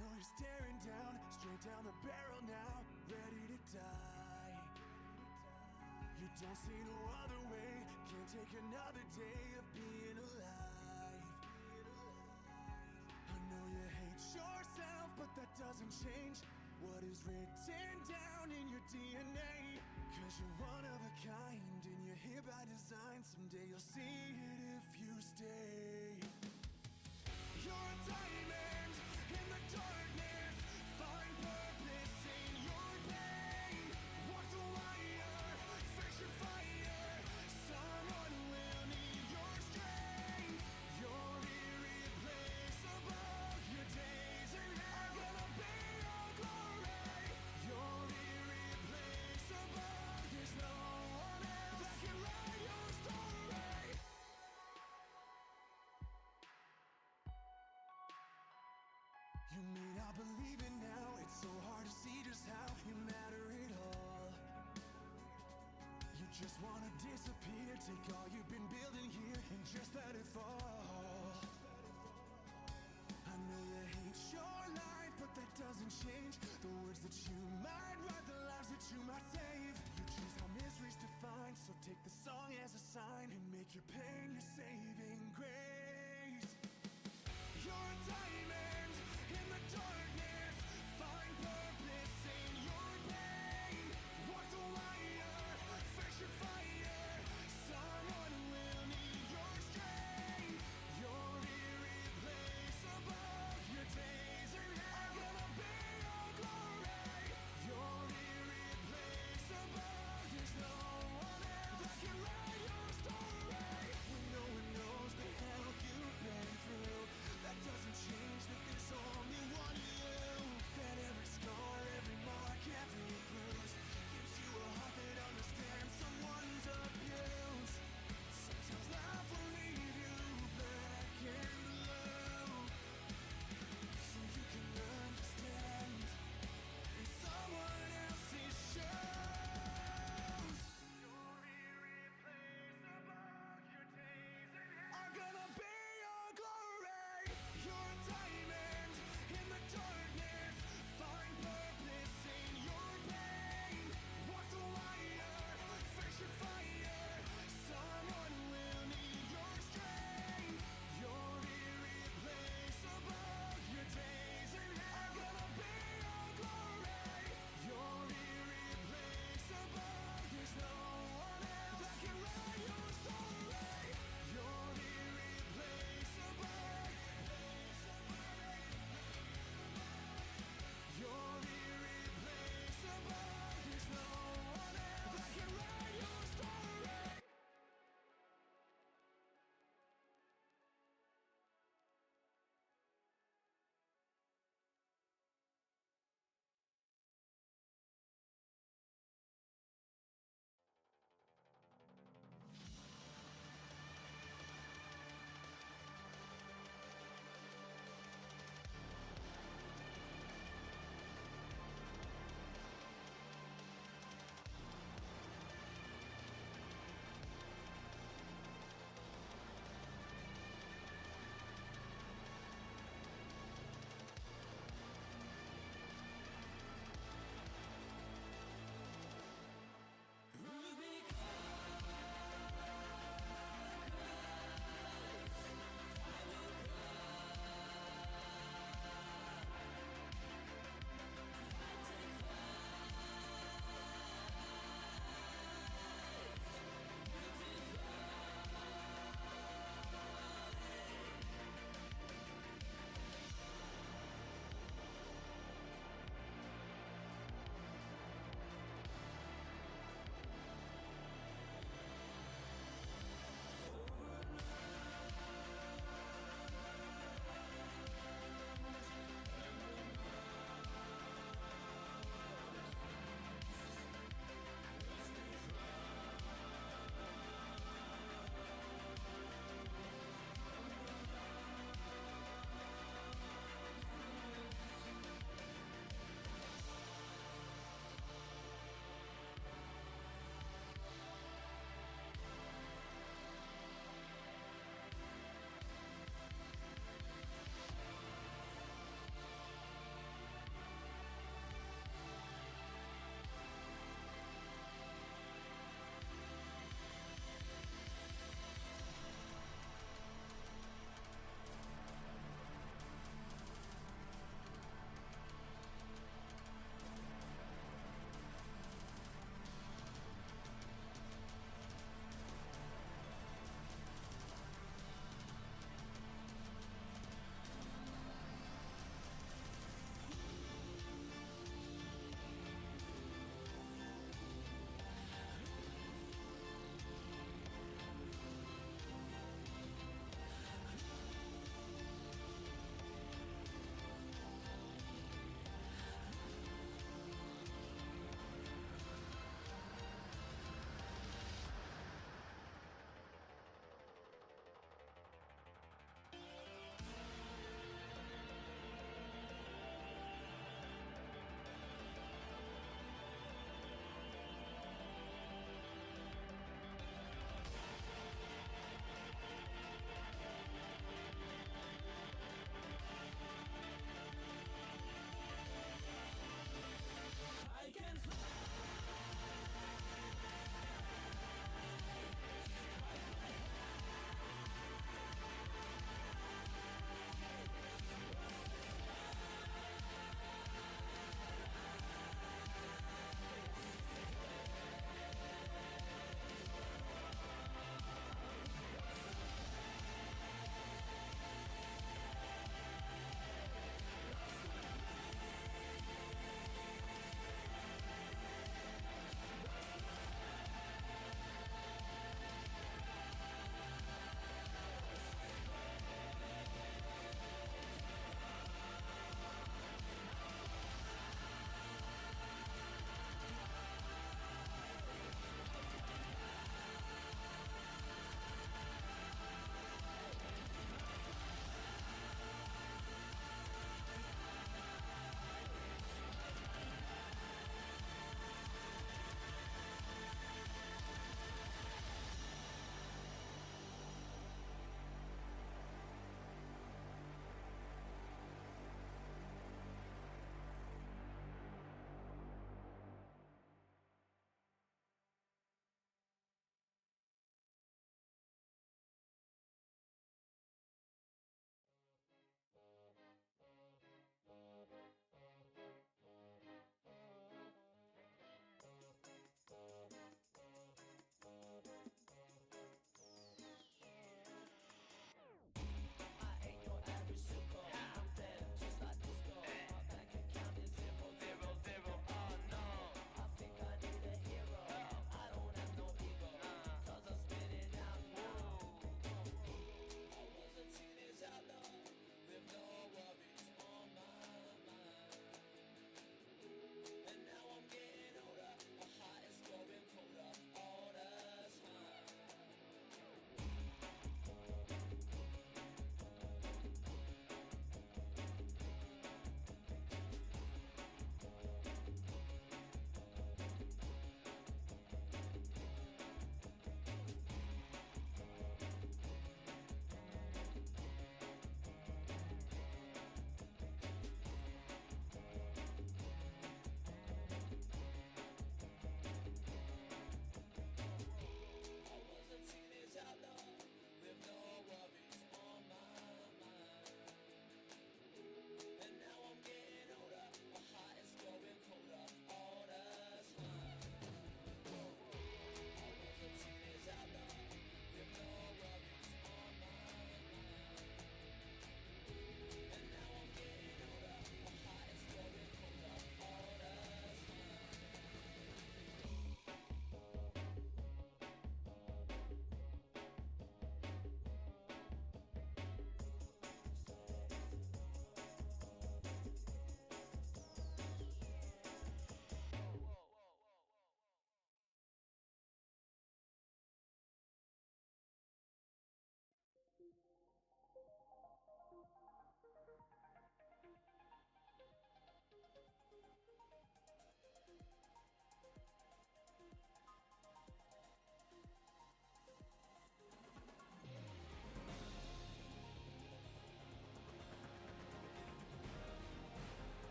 know you're staring down, straight down the barrel now, ready to die. You don't see no other way, can't take another day of being alive. I know you hate yourself, but that doesn't change what is written down in your DNA. Cause you're one of a kind, and you're here by design. Someday you'll see it if you stay. You're a diamond in the darkness, find purpose in your pain. Walk the wire, face your fire, someone will need your strength. You're irreplaceable, your days are now gonna be your glory. You're irreplaceable, there's no one else that can write your story. You may not believe it now, it's so hard to see just how you matter at all. You just wanna disappear, take all you've been building here and just let it fall. I know you hate your life, but that doesn't change the words that you might write, the lives that you might save. You choose how misery's defined, so take the song as a sign and make your pain your saving grace. You're a diamond in the darkness, find purpose in your pain. Walk the wire, face your fire, someone will need your strength. You're irreplaceable, your days are now gonna be your glory. You're irreplaceable, there's no one else that can write your story. When no one knows the hell you've been through, that doesn't change the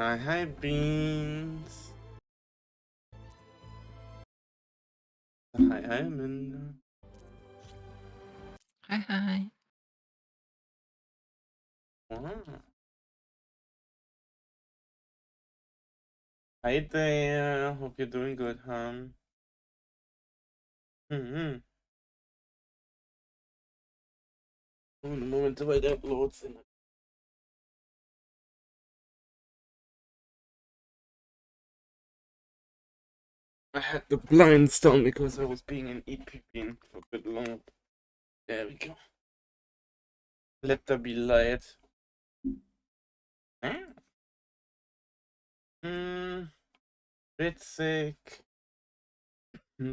Hi, Beans. Hi, Amanda. Hi. Wow. Hi there. Hope you're doing good, hon. Mm-hmm. Oh, the moment the way that loads in. I had the blinds down because I was being an EP bean for a bit long. There we go. Let there be light. Ah. Bit sick.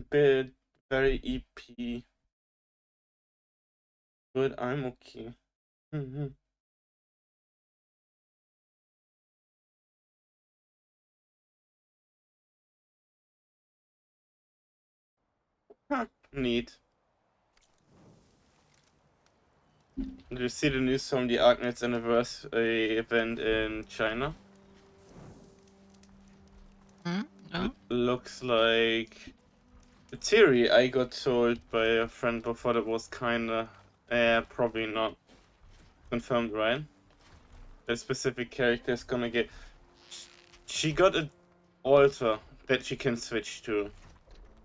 Bit very EP. But I'm okay. Mm-hmm. Huh. Neat. Did you see the news from the Arknet's anniversary event in China? No? Looks like the theory I got told by a friend before that was kinda probably not confirmed, right? That specific character is gonna get. She got an altar that she can switch to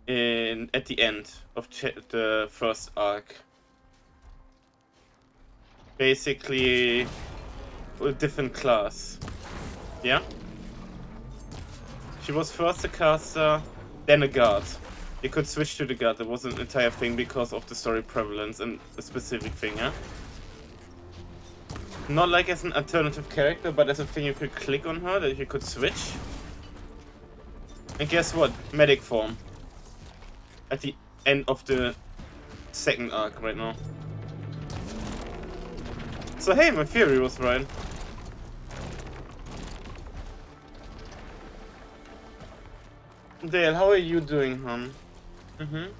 in at the end of the first arc. Basically, a different class. Yeah. She was first a caster, then a guard. You could switch to the guard. It was an entire thing because of the story prevalence and a specific thing, yeah? Not like as an alternative character, but as a thing you could click on her that you could switch. And guess what? Medic form. At the end of the second arc right now. So hey, my theory was right. Dale, how are you doing, hon? Mm-hmm.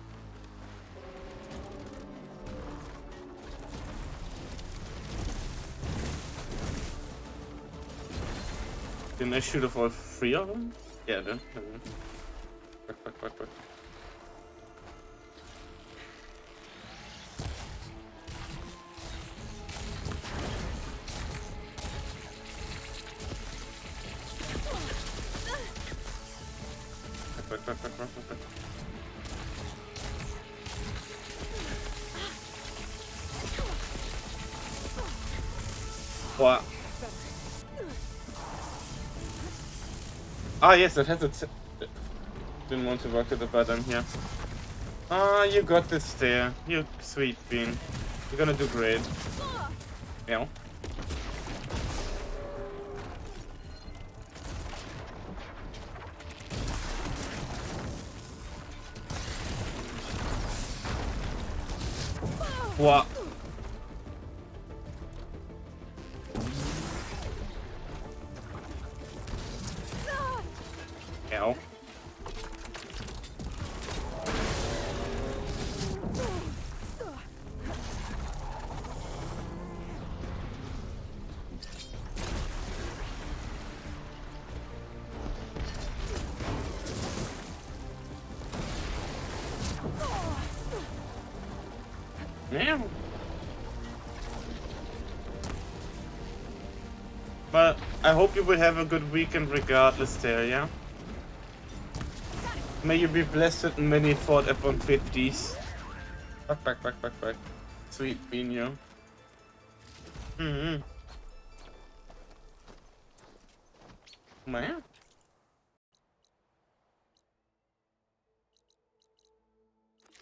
Didn't I shoot off all three of them? Yeah, then. Back. Back. What? Ah, yes, that has a. Didn't want to work at the button here. Ah, you got this there. You sweet bean. You're gonna do great. Yeah. What? Ow. Yeah. But I hope you will have a good weekend regardless there, yeah? May you be blessed with many Ford F-150s. Back. Sweet bean, yo. Mm-hmm. Man.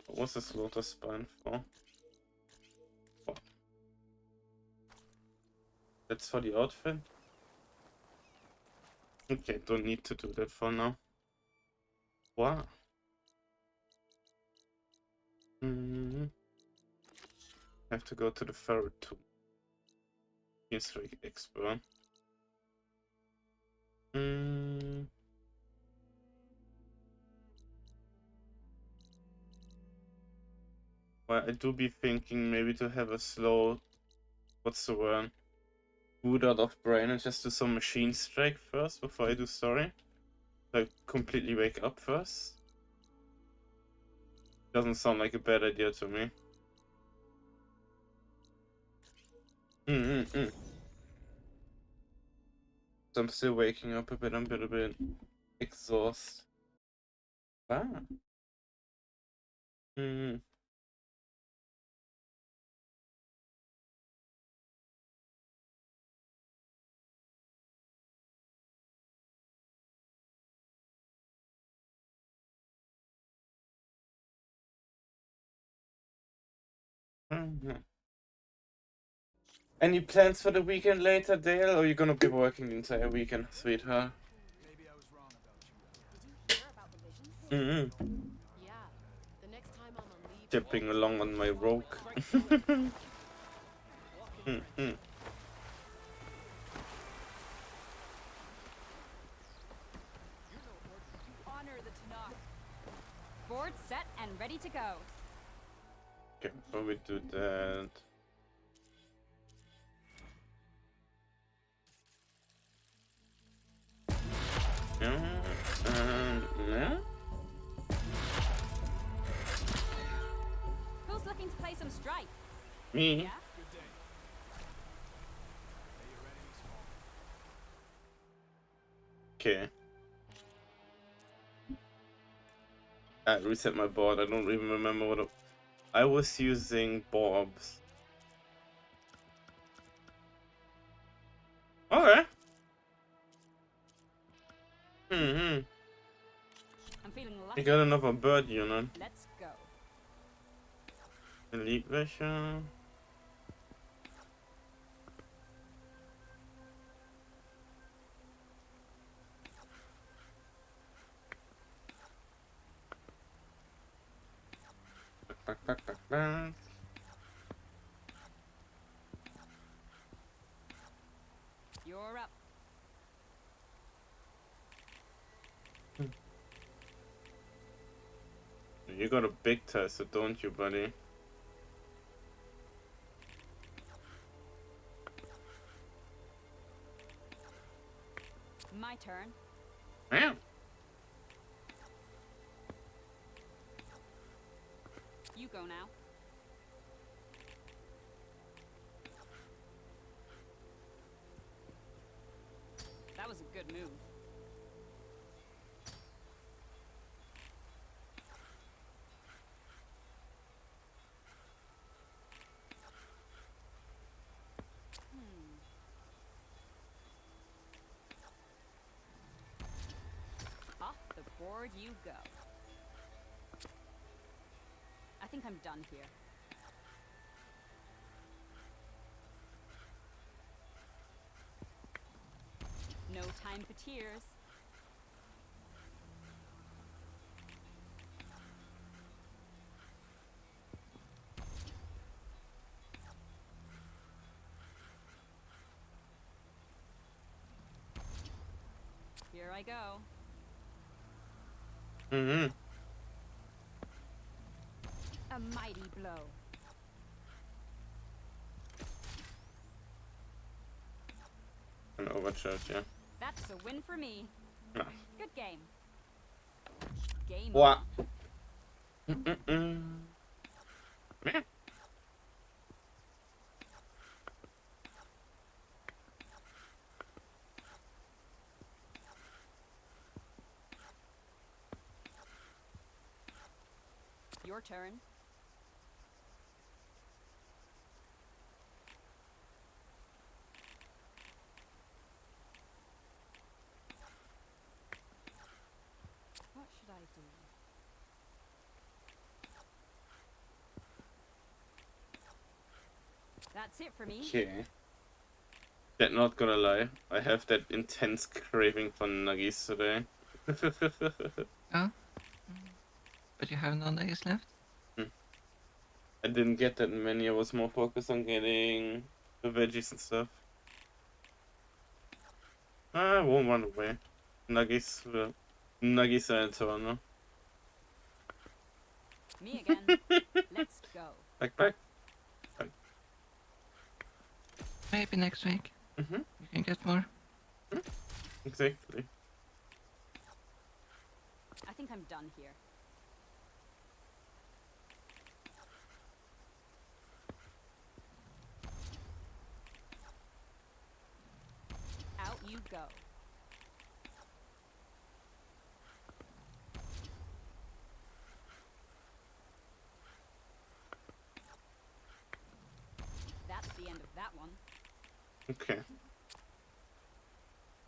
What was this Lotus Spine for? Oh, that's for the outfit? Okay, don't need to do that for now. What? Mm-hmm. Have to go to the ferret too. He's like expert. Mm. Well, I do be thinking maybe to have a slow. What's the word? boot out of brain and just do some machine strike first before I do story. So I completely wake up first. Doesn't sound like a bad idea to me. So I'm still waking up a bit. I'm a bit exhausted. Ah. Any plans for the weekend later, Dale? Or are you gonna be working the entire weekend, sweetheart? Maybe I was wrong about you. Did you hear about the visions? Mm-hmm. Yeah. The next time I'm on leave. Dipping along on my rogue. Mm-hmm. Honor the Tanakh. Board set and ready to go. Okay, before we do that. Yeah. Who's looking to play some strike? Me. Yeah? Good day. May your enemies fall. Okay. I reset my board. I don't even remember what I was using Bobs. Okay. I'm feeling You lucky. got another bird unit. Let's go. Elite-Wäscher. Back. You're up. You got a big Tesla, don't you, buddy? My turn. Yeah. You go now. That was a good move. Off the board you go. I think I'm done here. No time for tears. Here I go. A mighty blow. An overcharge, yeah. That's a win for me. No. Good game. Game What? on. Yeah. Your turn. What should I do? That's it for me. Okay. Yet not gonna lie, I have that intense craving for nuggies today. Oh? But you have no days left? I didn't get that many, I was more focused on getting the veggies and stuff. I won't run away. Nuggies are eternal. Me again. Let's go. Back. Maybe next week. Mm-hmm. You can get more. Exactly. I think I'm done here. Out you go. That's the end of that one. Okay.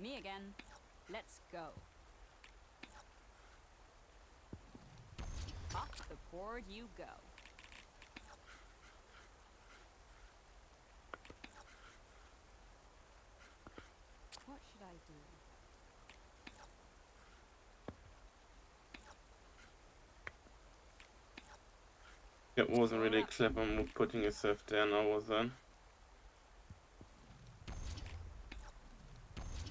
Me again. Let's go. Off the board you go. What should I do? It wasn't really a clever move putting yourself there now, was that?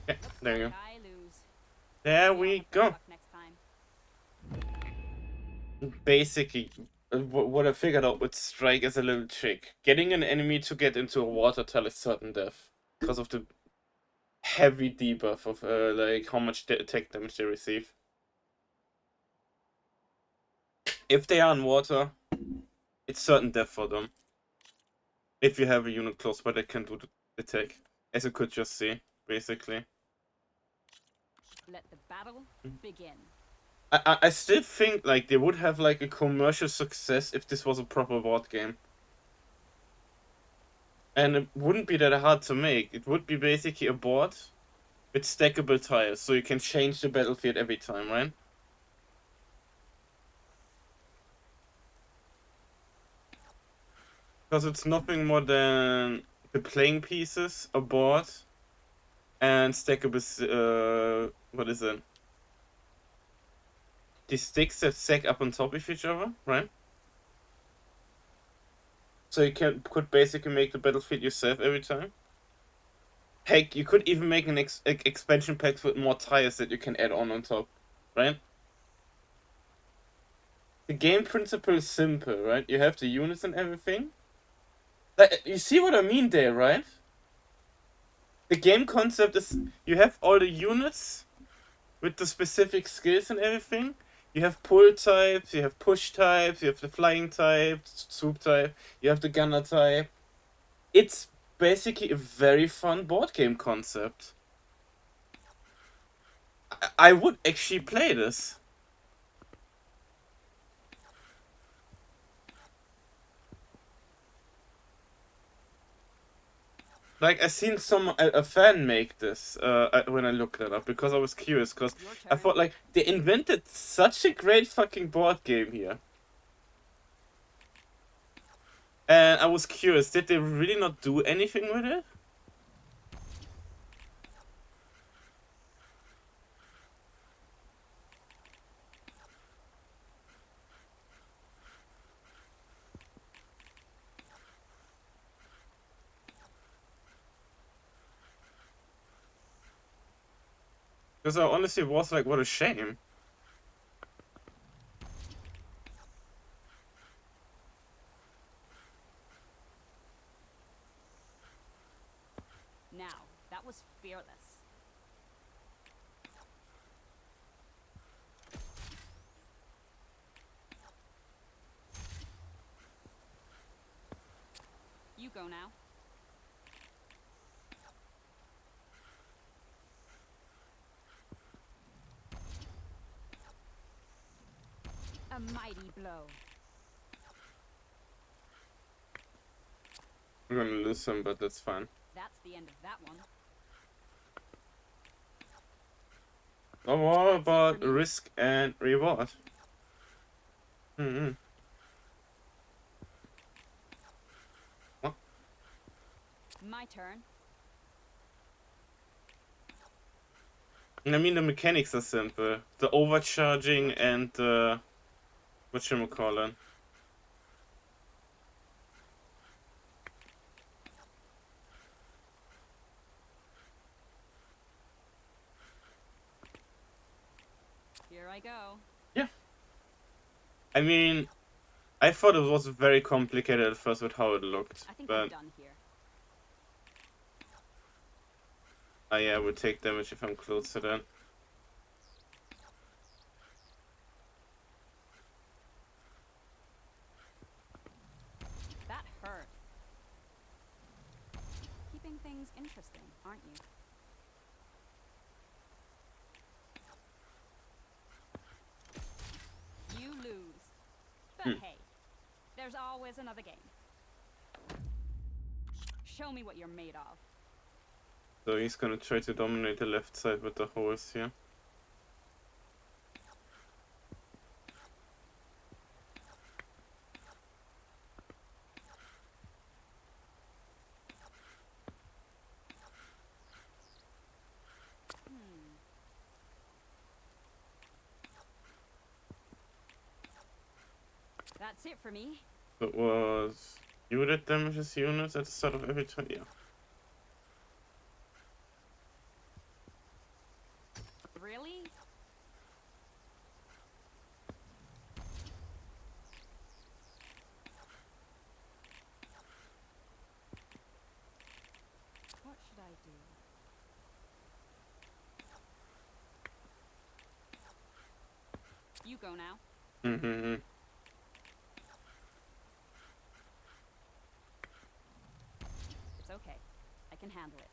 Yeah, there you go. I lose. There Maybe I'll we have better go. luck next time. Basically, what I figured out with Strike is a little trick. Getting an enemy to get into a water tile is certain death. Because of the heavy debuff of like how much attack damage they receive. If they are in water, it's certain death for them. If you have a unit close by that can do the attack. As you could just see, basically. Let the battle begin. I still think like they would have like a commercial success if this was a proper board game. And it wouldn't be that hard to make. It would be basically a board with stackable tiles, so you can change the battlefield every time, right? Because it's nothing more than the playing pieces, a board, and stackable, what is it? The sticks that stack up on top of each other, right? So you could basically make the battlefield yourself every time. Heck, you could even make an expansion pack with more tiles that you can add on top, right? The game principle is simple, right? You have the units and everything. Like, you see what I mean there, right? The game concept is you have all the units with the specific skills and everything. You have pull types, you have push types, you have the flying type, swoop type, you have the gunner type. It's basically a very fun board game concept. I would actually play this. Like I seen a fan make this when I looked it up because I was curious because I thought like they invented such a great fucking board game here. And I was curious, did they really not do anything with it? Because I honestly was like, what a shame. Now, that was fearless. You go now. A mighty blow. I'm gonna lose him, but that's fine. That's the end of that one. I'm all about risk and reward. Mm-hmm. What? My turn. I mean, the mechanics are simple. The overcharging and the... whatchamacallit. Here I go. Yeah. I mean, I thought it was very complicated at first with how it looked, I think I'm but done here. Ah, yeah, I would take damage if I'm closer then. That hurt. Keeping things interesting, aren't you? You lose. But hey, there's always another game. Show me what you're made of. So he's gonna try to dominate the left side with the horse here. That's it for me. It was you that damages units at the start of every turn. Yeah. Really? What should I do? You go now. Mm-hmm. It's okay. I can handle it.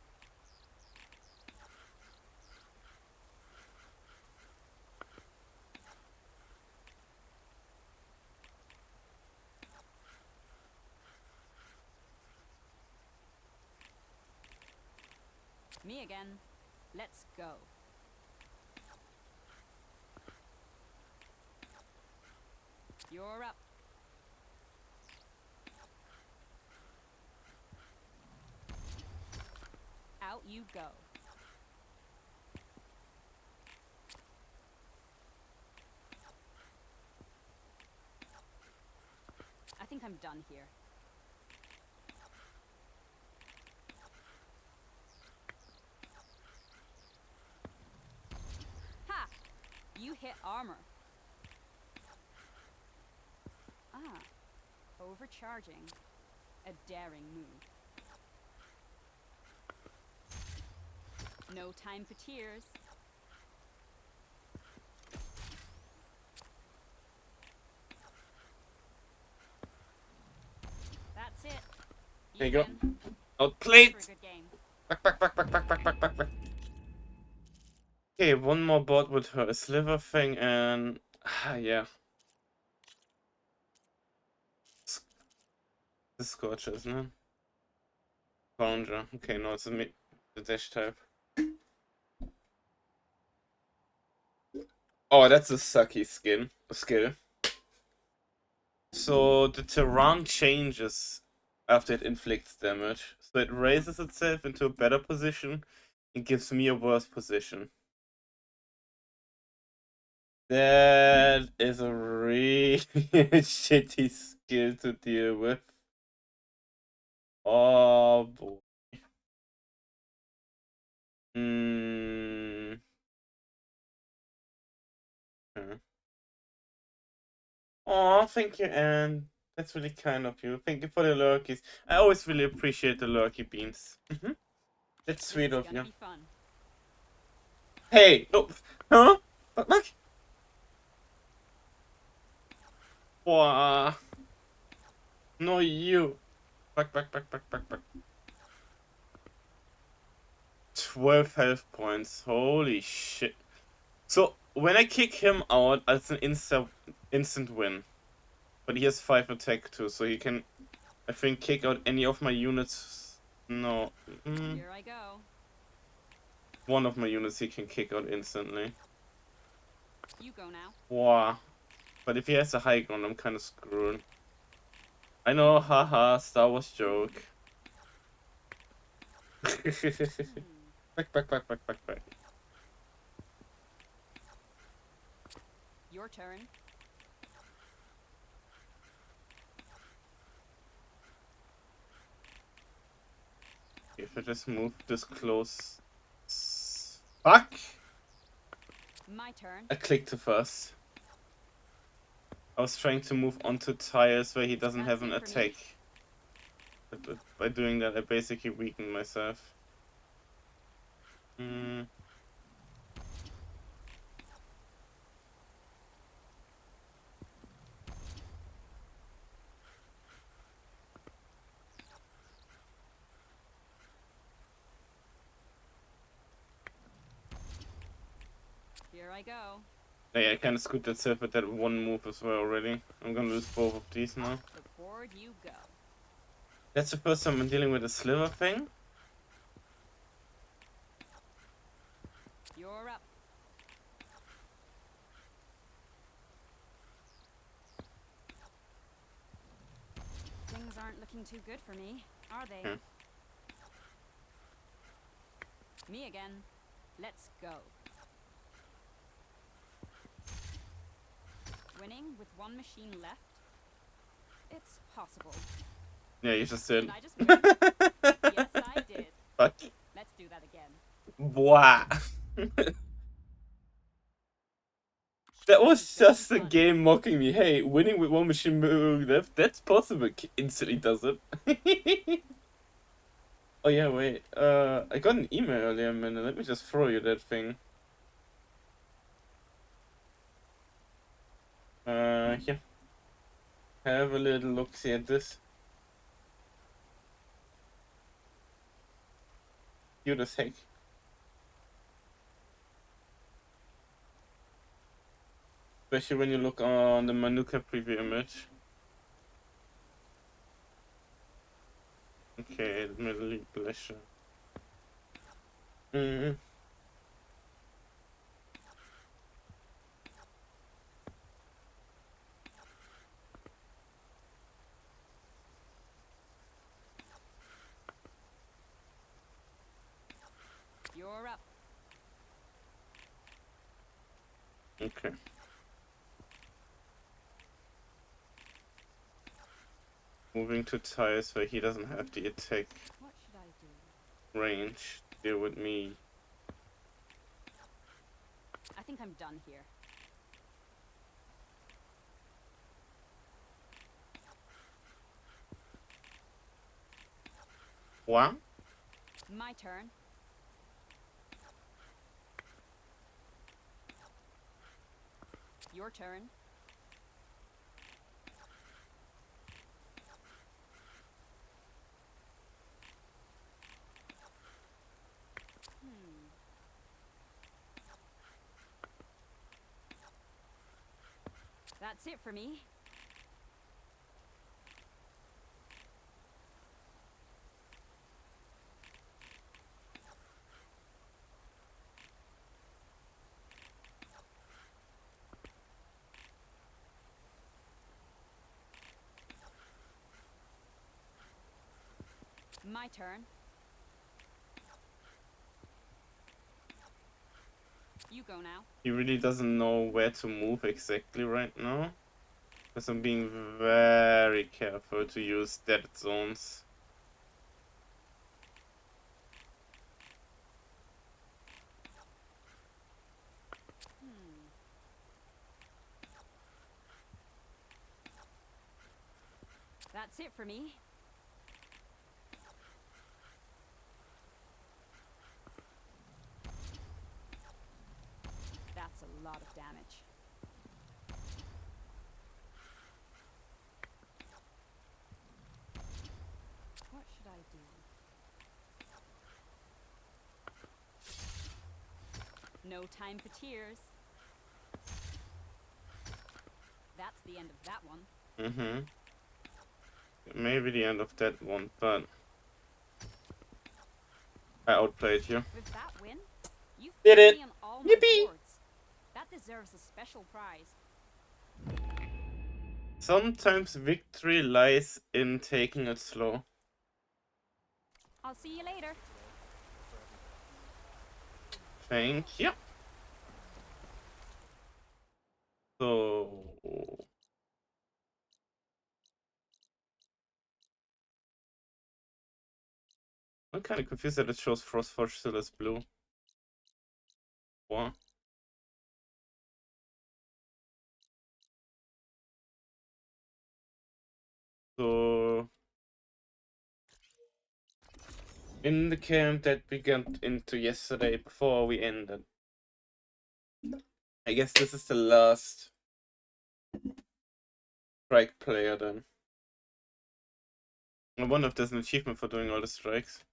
Me again. Let's go. You're up. Out you go. I think I'm done here. Ha! You hit armor. Ah, overcharging. A daring move. No time for tears. That's it. There you go. Even. Outplayed! For a good game. Back. Okay, one more board with her. A sliver thing and... yeah. The Scorcher, isn't it? Founder. Okay, no, it's the dash type. Oh, that's a sucky skill. So the terrain changes after it inflicts damage. So it raises itself into a better position and gives me a worse position. That is a really shitty skill to deal with. Oh boy. Okay. Oh, thank you, Anne. That's really kind of you. Thank you for the lurkies. I always really appreciate the lurky beans. That's sweet This is of gonna you. be fun. Hey, no, huh? What? Wow. No, you. Back. 12 health points. Holy shit. So, when I kick him out, it's an instant win. But he has 5 attack too, so he can, I think, kick out any of my units. No. Here I go. One of my units he can kick out instantly. You go now. Wow. But if he has a high ground, I'm kind of screwed. I know, haha, Star Wars joke. Back. Your turn. If I just move this close. Fuck! My turn. I clicked it first. I was trying to move onto tires where he doesn't have an That's it for me. attack. But by doing that, I basically weakened myself. Mm. Here I go. Yeah, I kind of scooped that self with that one move as well already. I'm gonna lose both of these now. The board you go. That's the first time I'm dealing with a sliver thing. You're up. Things aren't looking too good for me, are they? Hmm. Me again. Let's go. Winning with one machine left? It's possible. Yeah, you just did. Did I just win? Yes, I did. Fuck. Let's do that again. Wow. That was This is gonna be just a fun. game mocking me. Hey, winning with one machine left, that's possible. Instantly does it. Oh yeah, wait. I got an email earlier, man. Let me just throw you that thing. Yeah. Have a little look see at this. Cute as heck. Especially when you look on the Manuka preview image. Okay, admittedly pleasure. Mm. You're up. Okay. Moving to tires where he doesn't have the attack What should I do? range. Deal with me. I think I'm done here. What? My turn. Your turn. That's it for me. My turn. You go now. He really doesn't know where to move exactly right now. Because I'm being very careful to use dead zones. That's it for me. That's a lot of damage. What should I do? No time for tears. That's the end of that one. Mm-hmm. Maybe the end of that one, but I outplayed you. With that win, you've Did beat it! me on all my Yippee! boards. That deserves a special prize. Sometimes victory lies in taking it slow. I'll see you later. Thank you. So I'm kind of confused that it shows Frostforge still as blue. What? So In the camp that we got into yesterday before we ended. I guess this is the last strike player then. I wonder if there's an achievement for doing all the strikes.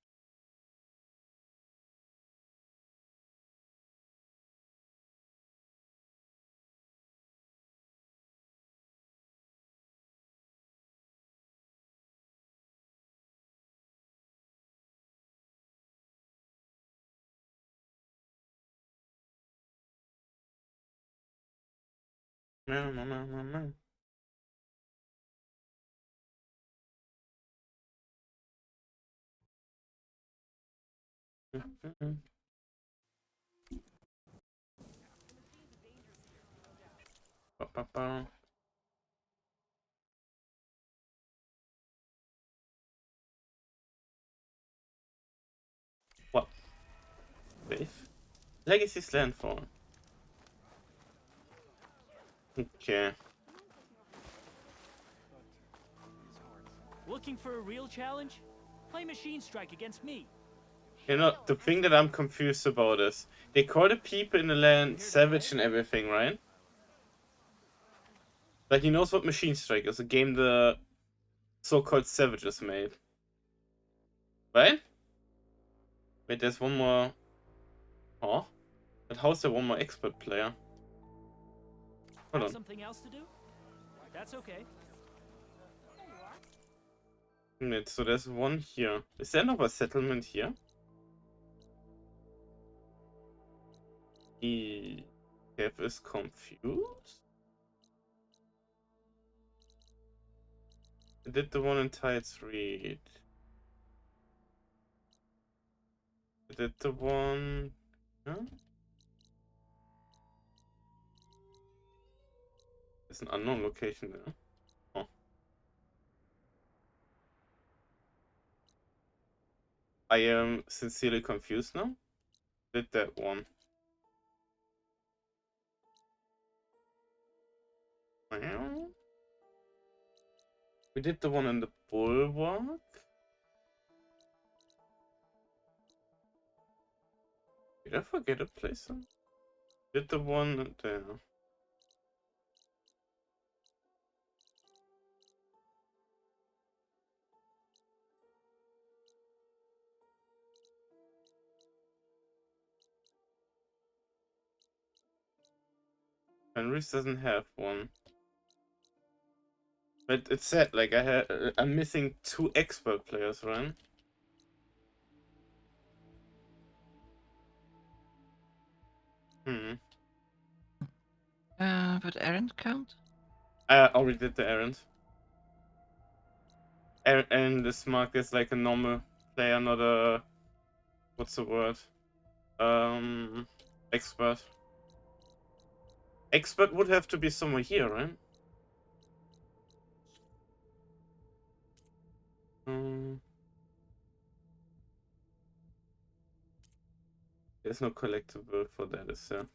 No, no, no, no, no. Ba, ba, ba. What? Wave? Legacy's landfall. Okay. Looking for a real challenge? Play Machine Strike against me. You know, the thing that I'm confused about is they call the people in the land savage and everything, right? But he knows what Machine Strike is, a game the so-called savages made. Right? Wait, there's one more. Oh? But how's there one more expert player? Hold Have on. something else to do? That's okay. Wait, so there's one here. Is there another settlement here? Kev is confused? I did the one in Tides Read. I did the one... Huh? There's an unknown location there. Oh. I am sincerely confused now. Did that one. Well, we did the one in the Bulwark. Did I forget a place? Did the one there. Fenris doesn't have one. But it's sad, like I'm missing 2 expert players, right? But errand count? I already did the errand. Errand is marked as like a normal player, not a... What's the word? Expert. Expert would have to be somewhere here, right? There's no collectible for that, is there?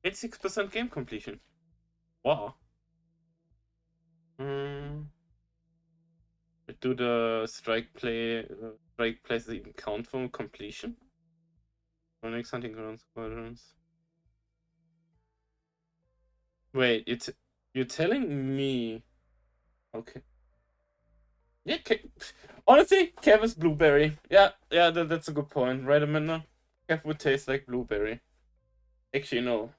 86% game completion. Wow. Do the strike plays even count for completion? Running hunting grounds, squadrons. Wait, you're telling me? Okay. Yeah, honestly, Kev is blueberry. Yeah, that's a good point. Right, Amanda? Kev would taste like blueberry. Actually, no.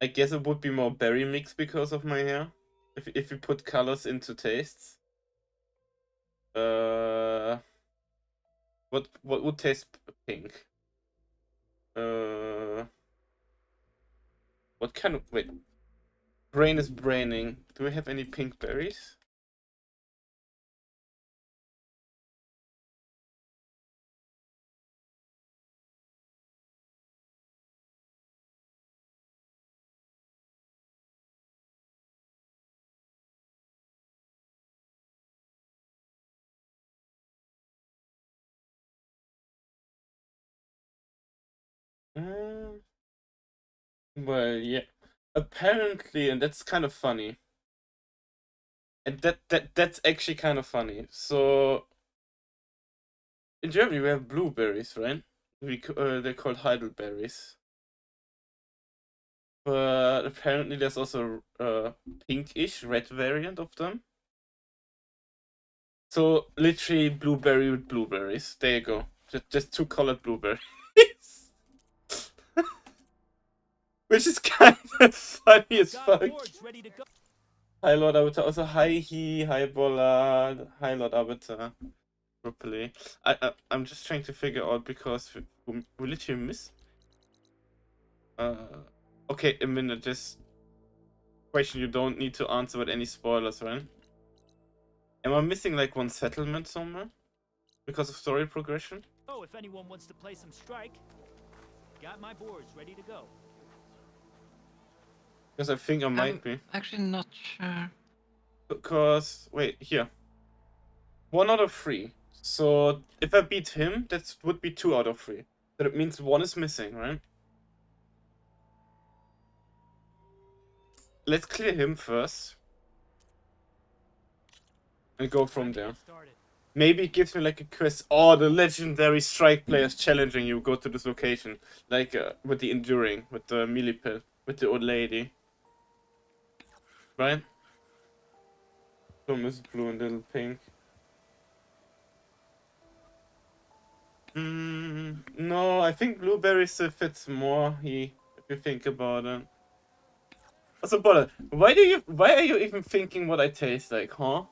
I guess it would be more berry mix because of my hair. If you put colors into tastes. What would taste pink? What kind of... Wait. Brain is braining. Do we have any pink berries? Well, yeah. apparently, and that's kind of funny. And that's actually kind of funny. So in Germany we have blueberries, right? They're called heidelberries. But apparently there's also a pinkish red variant of them. So literally blueberry with blueberries. There you go. Just two colored blueberries. Which is kind of funny as Got fuck. boards ready to go. Hi Lord Arbiter, also hi he, hi Bollard, hi Lord Arbiter. Properly. I'm just trying to figure out because we literally miss. Okay, a minute. Just question you don't need to answer with any spoilers, right? Am I missing like one settlement somewhere because of story progression? Oh, if anyone wants to play some strike, got my boards ready to go. Because I think I might I'm be. actually not sure. Because wait, here. 1 out of 3. So if I beat him, that would be 2 out of 3. So that means one is missing, right? Let's clear him first. And go from Time to there. get started. Maybe it gives me like a quest. Oh, the legendary strike players challenging you. Go to this location. Like with the enduring, with the millipede, with the old lady. Right? Some is blue and little pink. No, I think blueberry still fits more. If you think about it. Also, Bola, why are you even thinking what I taste like, huh?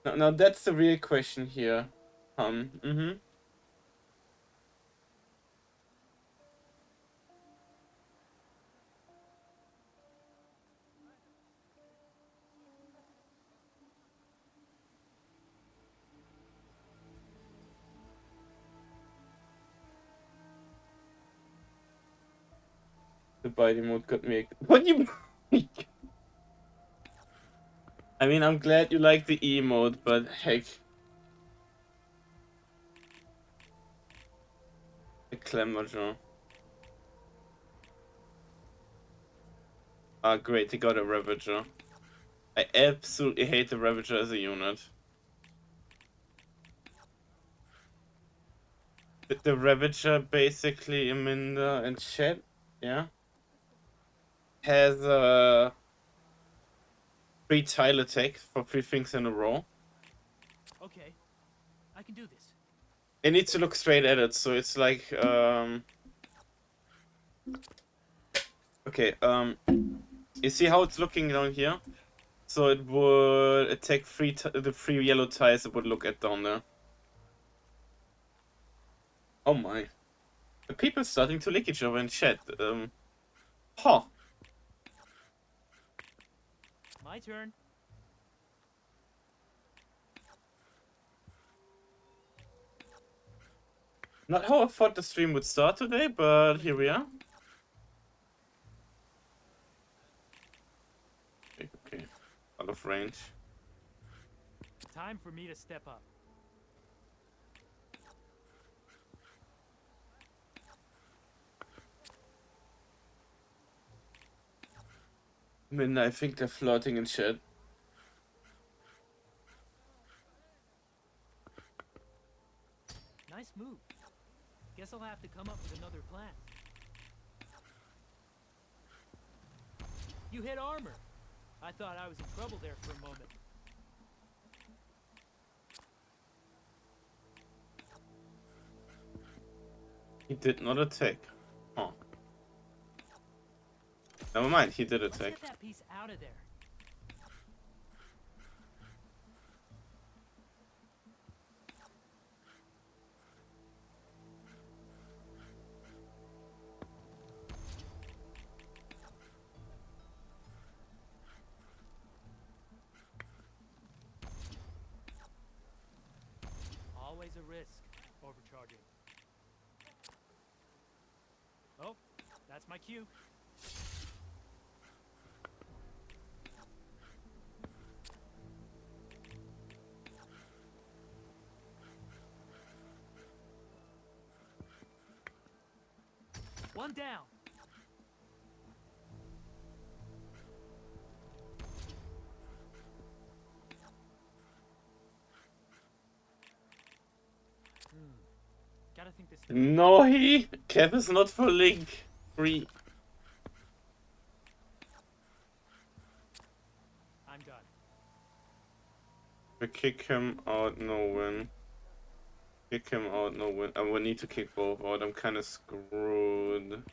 Now that's the real question here. Mm-hmm. The body mode got me. What do you mean? I mean, I'm glad you like the E mode, but heck. The Clemmerjaw. Ah, great, they got a Ravager. I absolutely hate the Ravager as a unit. The Ravager basically, Aminda and Shed, yeah, has a 3 tile attack for 3 things in a row. Okay, I can do this. It needs to look straight at it, so it's like, okay, you see how it's looking down here? So it would attack the 3 yellow tiles it would look at down there. Oh my. The people starting to lick each other in chat. Huh. My turn. Not how I thought the stream would start today, but here we are. Okay. Out of range. Time for me to step up. I mean, I think they're flirting in chat. Nice move. Guess I'll have to come up with another plan. You hit armor. I thought I was in trouble there for a moment. He did not attack. Huh. Never mind, he did Let's attack. get that piece out of there. Always a risk, overcharging. Oh, that's my cue. One down. Gotta think this through. No, Cap is not for Link. Free. I'm done. We kick him out, no win. Kick him out, no win. I will need to kick both out. I'm kind of screwed.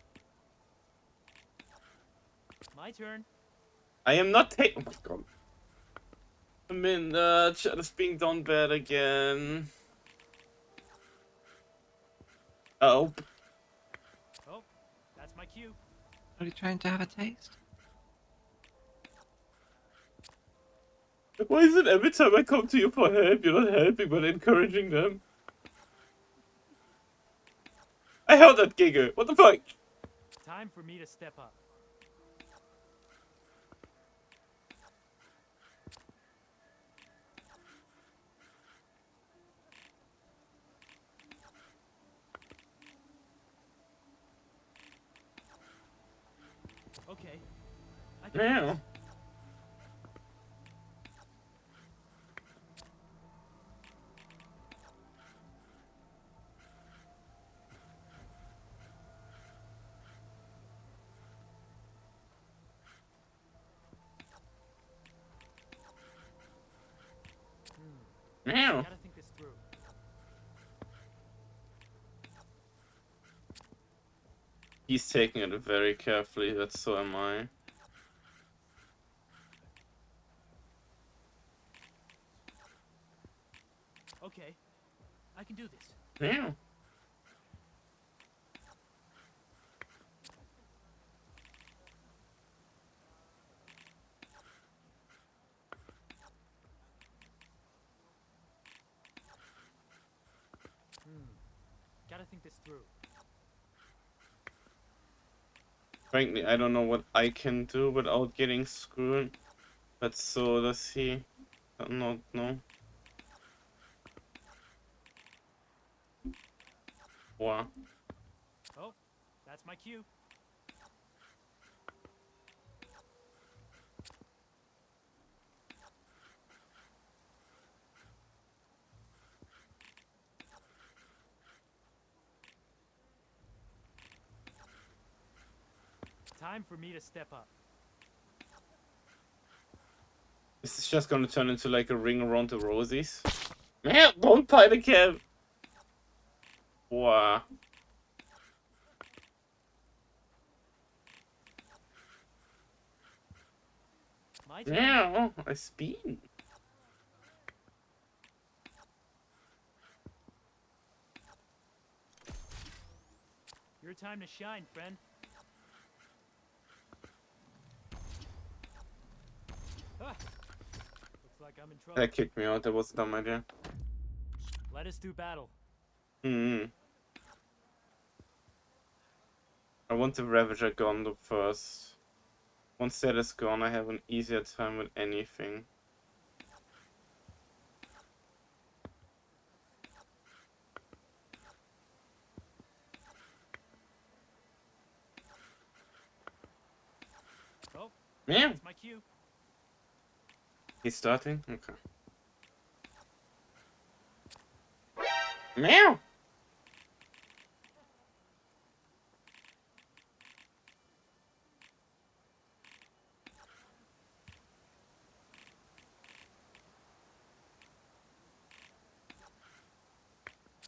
My turn. I am not taking. Oh my god. I'm in. Chat is being done bad again. Oh. Oh, that's my cue. Are you trying to have a taste? Why is it every time I come to you for help, you're not helping but encouraging them? I heard that giggle. What the fuck? Time for me to step up. Okay. I can do Meow. this. Meow. Gotta think this through. He's taking it very carefully, that's so am I. Okay. I can do this. Meow. Gotta think this through. Frankly, I don't know what I can do without getting screwed. But so does he. I don't know. Wow. Oh, that's my cue. Time for me to step up. This is just gonna turn into like a ring around the rosies. Man, don't pie the cab! Wow. My turn. Yeah, I spin. Your time to shine, friend. Ah, looks like I'm in trouble. That kicked me out, that was a dumb idea. Let us do battle. Hmm. I want the Ravager gone the first. Once that is gone, I have an easier time with anything. Oh, Meow. that's my cue. He's starting? Okay. Meow!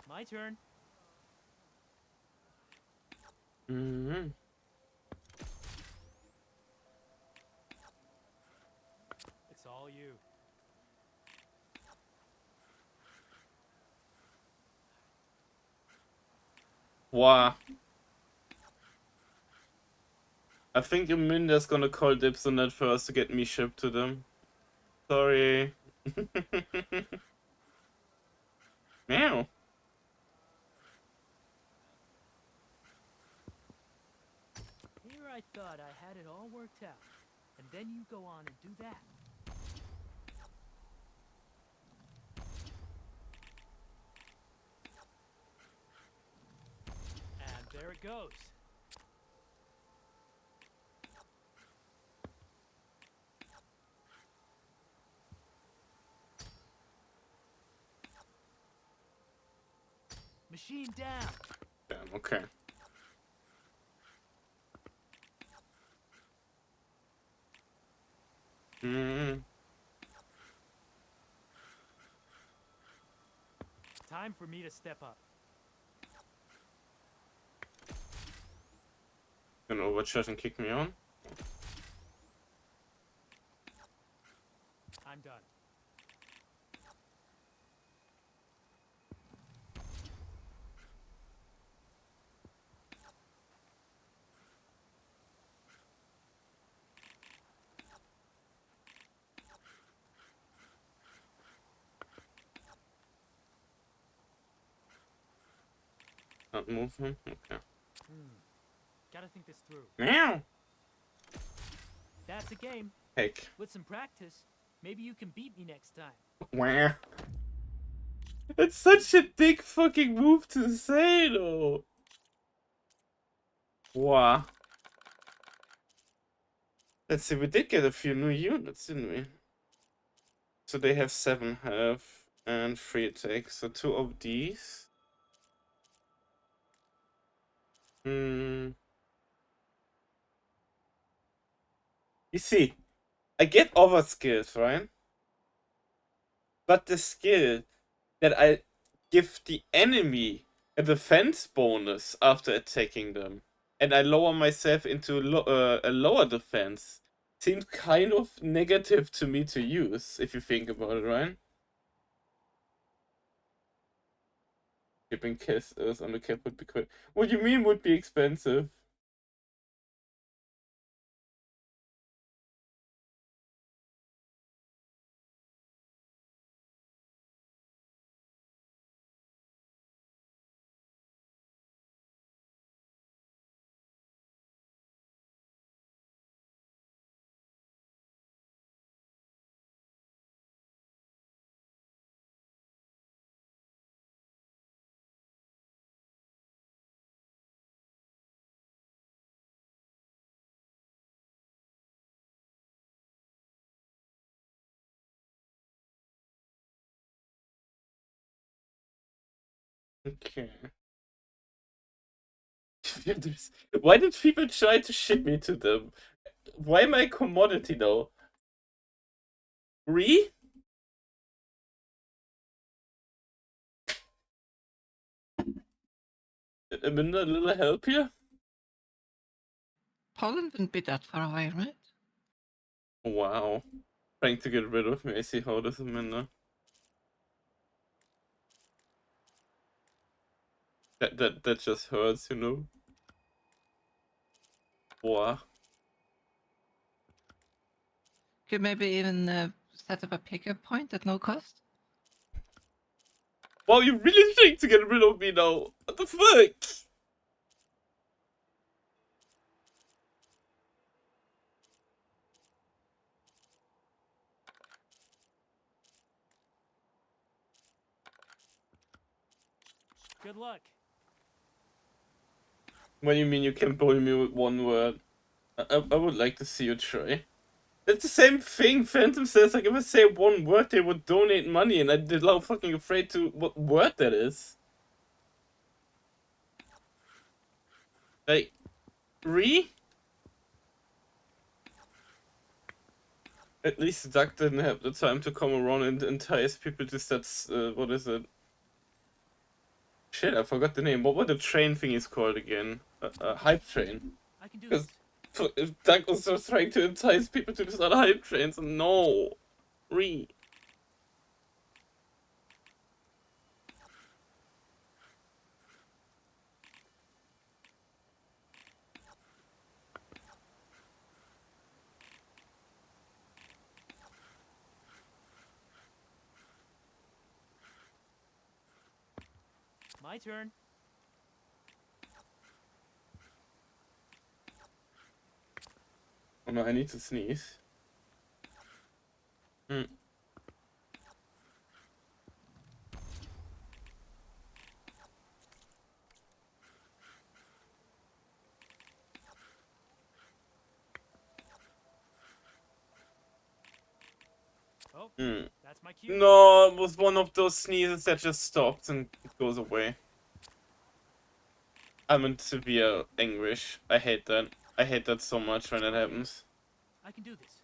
My turn. Mm-hmm. It's all you. Wow. I think Aminda's gonna call dibs on that first to get me shipped to them. Sorry. Meow. Here I thought I had it all worked out. And then you go on and do that. And there it goes. Machine down. Damn, okay. Hmm. Time for me to step up. Gonna overcharge and kick me on. I'm done. Not move him. Okay. Gotta think this through. Meow. That's a game. Heck. With some practice, maybe you can beat me next time. Wah. It's such a big fucking move to say, though. Wow. Let's see, we did get a few new units, didn't we? So they have 7 health and 3 attack. So 2 of these. Hmm. You see, I get other skills, right? But the skill that I give the enemy a defense bonus after attacking them, and I lower myself into a lower defense, seems kind of negative to me to use, if you think about it, right? Keeping casters on the cap would be quite... What do you mean would be expensive? Okay. Why did people try to ship me to them? Why am I a commodity though? Re? A little help here? Poland wouldn't be that far away, right? Wow. Trying to get rid of me. I see how this is minute. That just hurts, you know. Wow. Could maybe even set up a pickup point at no cost? Wow, you're really trying to get rid of me now. What the fuck? Good luck. What do you mean you can bully me with one word? I would like to see you try. It's the same thing. Phantom says, like, if I say one word, they would donate money, and I'm now fucking afraid to what word that is. Like, re? At least Duck didn't have the time to come around and entice people to start, what is it? Shit, I forgot the name. What the train thing is called again? Hype train. I can do Because this. Doug was just trying to entice people to start hype trains. No. Re. My turn. Oh no, I need to sneeze. Hmm. Oh, Hmm. that's my cue. No, it was one of those sneezes that just stopped and it goes away. I'm in severe anguish. I hate that. I hate that so much when it happens. I can do this.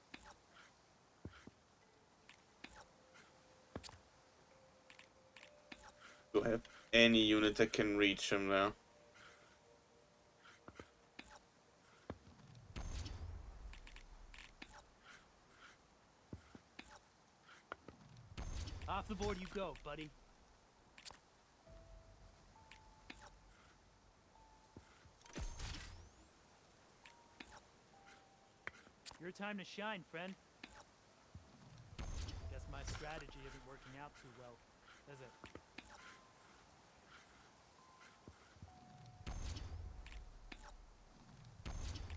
Do I have any unit that can reach him now? Off the board you go, buddy. Your time to shine, friend. Guess my strategy isn't working out too well, is it?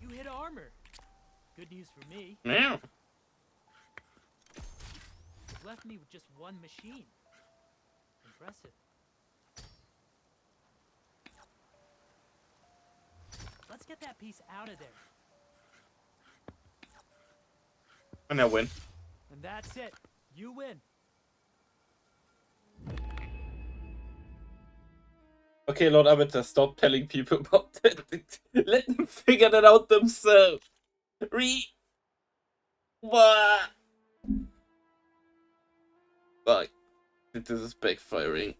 You hit armor. Good news for me. Meow. You've left me with just one machine. Impressive. Let's get that piece out of there. And I win. And that's it. You win. Okay, Lord Arbiter, stop telling people about that. Let them figure that out themselves. What? Fuck. This is backfiring.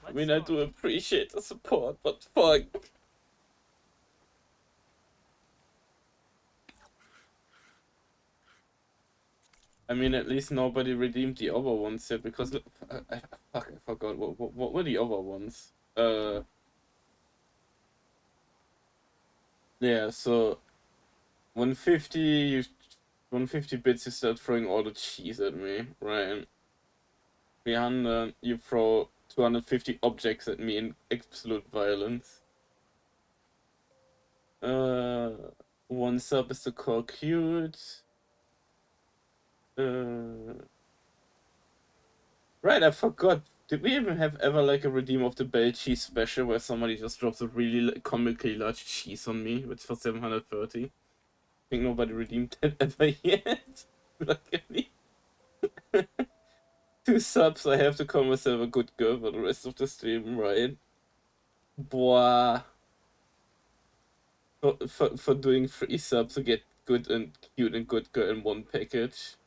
I mean, I do appreciate the support, but fuck. I mean, at least nobody redeemed the other ones yet, because I forgot what were the other ones. Yeah, so 150 bits, you start throwing all the cheese at me, right? 300, you throw 250 objects at me in absolute violence. One sub is to call cute. Right, I forgot. Did we even have ever like a redeem of the bell cheese special where somebody just drops a really comically large cheese on me, which for 730? I think nobody redeemed that ever yet. Luckily. 2 subs, I have to call myself a good girl for the rest of the stream, right? Boah. For doing 3 subs to get good and cute and good girl in one package.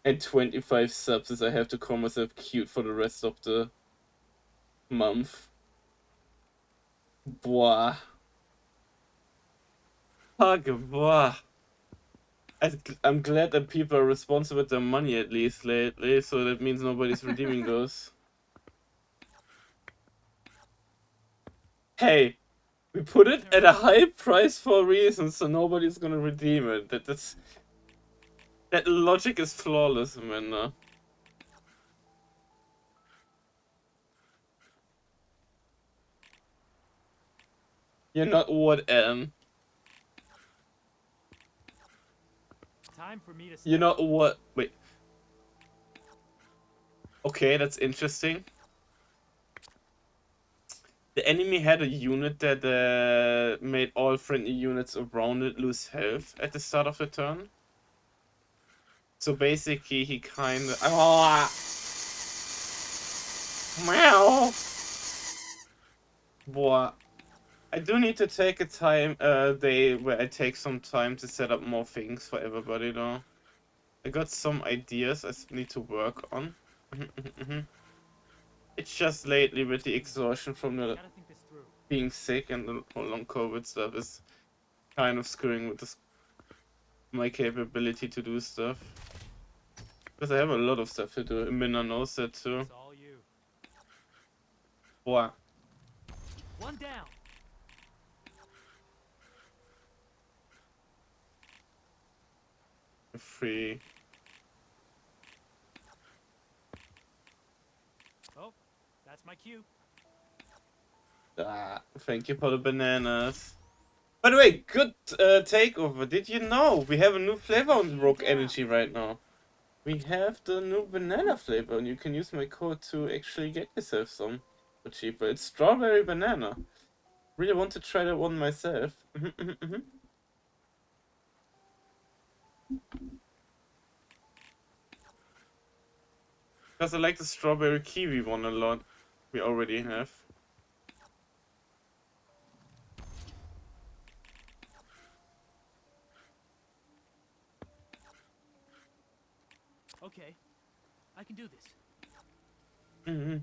And 25 subs is I have to call myself cute for the rest of the month. Boah. Fuck, boah. I'm glad that people are responsible with their money at least lately, so that means nobody's redeeming those. Hey, we put it at a high price for a reason, so nobody's gonna redeem it. That logic is flawless, man. You're not what, Adam? Time for me to You're not what? Wait. Okay, that's interesting. The enemy had a unit that made all friendly units around it lose health at the start of the turn. So basically, he kind of... Oh! Meow! Boah. I do need to take a day where I take some time to set up more things for everybody, though. I got some ideas I need to work on. It's just lately with the exhaustion from the being sick and the long COVID stuff is kind of screwing with my capability to do stuff. Because I have a lot of stuff to do. Minna knows that too. It's all you. Boah. One down. Free. Oh, that's my cue. Ah, thank you for the bananas. By the way, good takeover. Did you know we have a new flavor on Rogue Energy right now? We have the new banana flavor, and you can use my code to actually get yourself some for cheaper. It's strawberry banana. Really want to try that one myself. Because I like the strawberry kiwi one a lot. We already have. Okay, I can do this. Mm-hmm.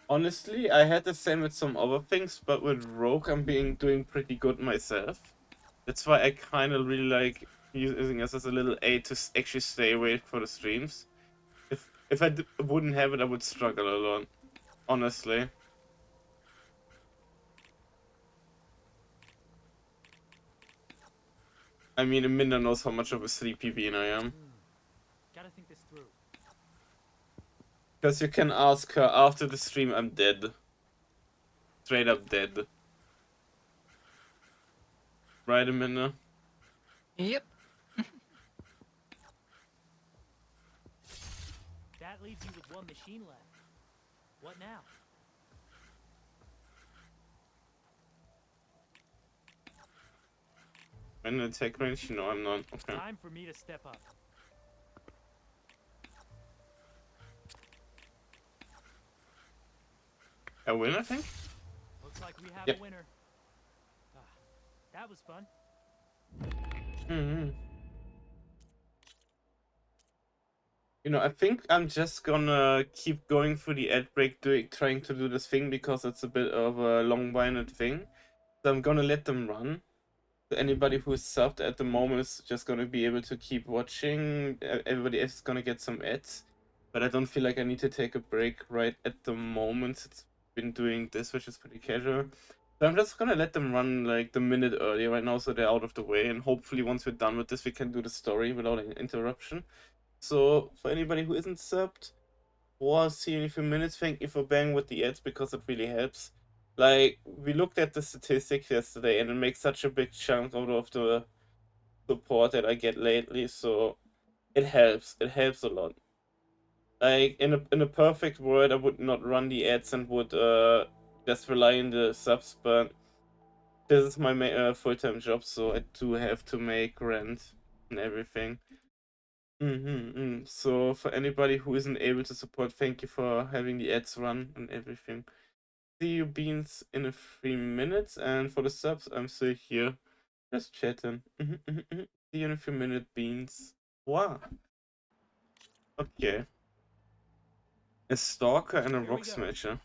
Honestly, I had the same with some other things, but with Rogue, I'm doing pretty good myself. That's why I kind of really like using this as a little aid to actually stay awake for the streams. If I wouldn't have it, I would struggle a lot. Honestly. I mean, Amanda knows how much of a sleepy bean I am. Gotta think this through. Because you can ask her after the stream, I'm dead. Straight up dead. Right, Amanda? Yep. That leaves you with one machine left. What now? I'm in attack range? No, I'm not. Okay. Time for me to step up. I win, I think? Looks like we have Yep. a winner. Ah, that was fun. Mm-hmm. You know, I think I'm just gonna keep going through the ad break, trying to do this thing because it's a bit of a long-winded thing. So I'm gonna let them run. So anybody who's subbed at the moment is just gonna be able to keep watching. Everybody else is gonna get some ads. But I don't feel like I need to take a break right at the moment. It's been doing this, which is pretty casual. So I'm just gonna let them run like the minute earlier right now so they're out of the way. And hopefully once we're done with this, we can do the story without an interruption. So for anybody who isn't subbed, or see you in a few minutes, thank you for banging with the ads because it really helps. Like, we looked at the statistics yesterday and it makes such a big chunk out of the support that I get lately, so it helps. It helps a lot. Like, in a perfect world, I would not run the ads and would just rely on the subs, but this is my full-time job, so I do have to make rent and everything. So for anybody who isn't able to support, thank you for having the ads run and everything. See you beans in a 3 minutes, and for the subs, I'm still here, just chatting. See you in a few minutes, beans. Wow. Okay. A stalker and a Here we rock go. smasher.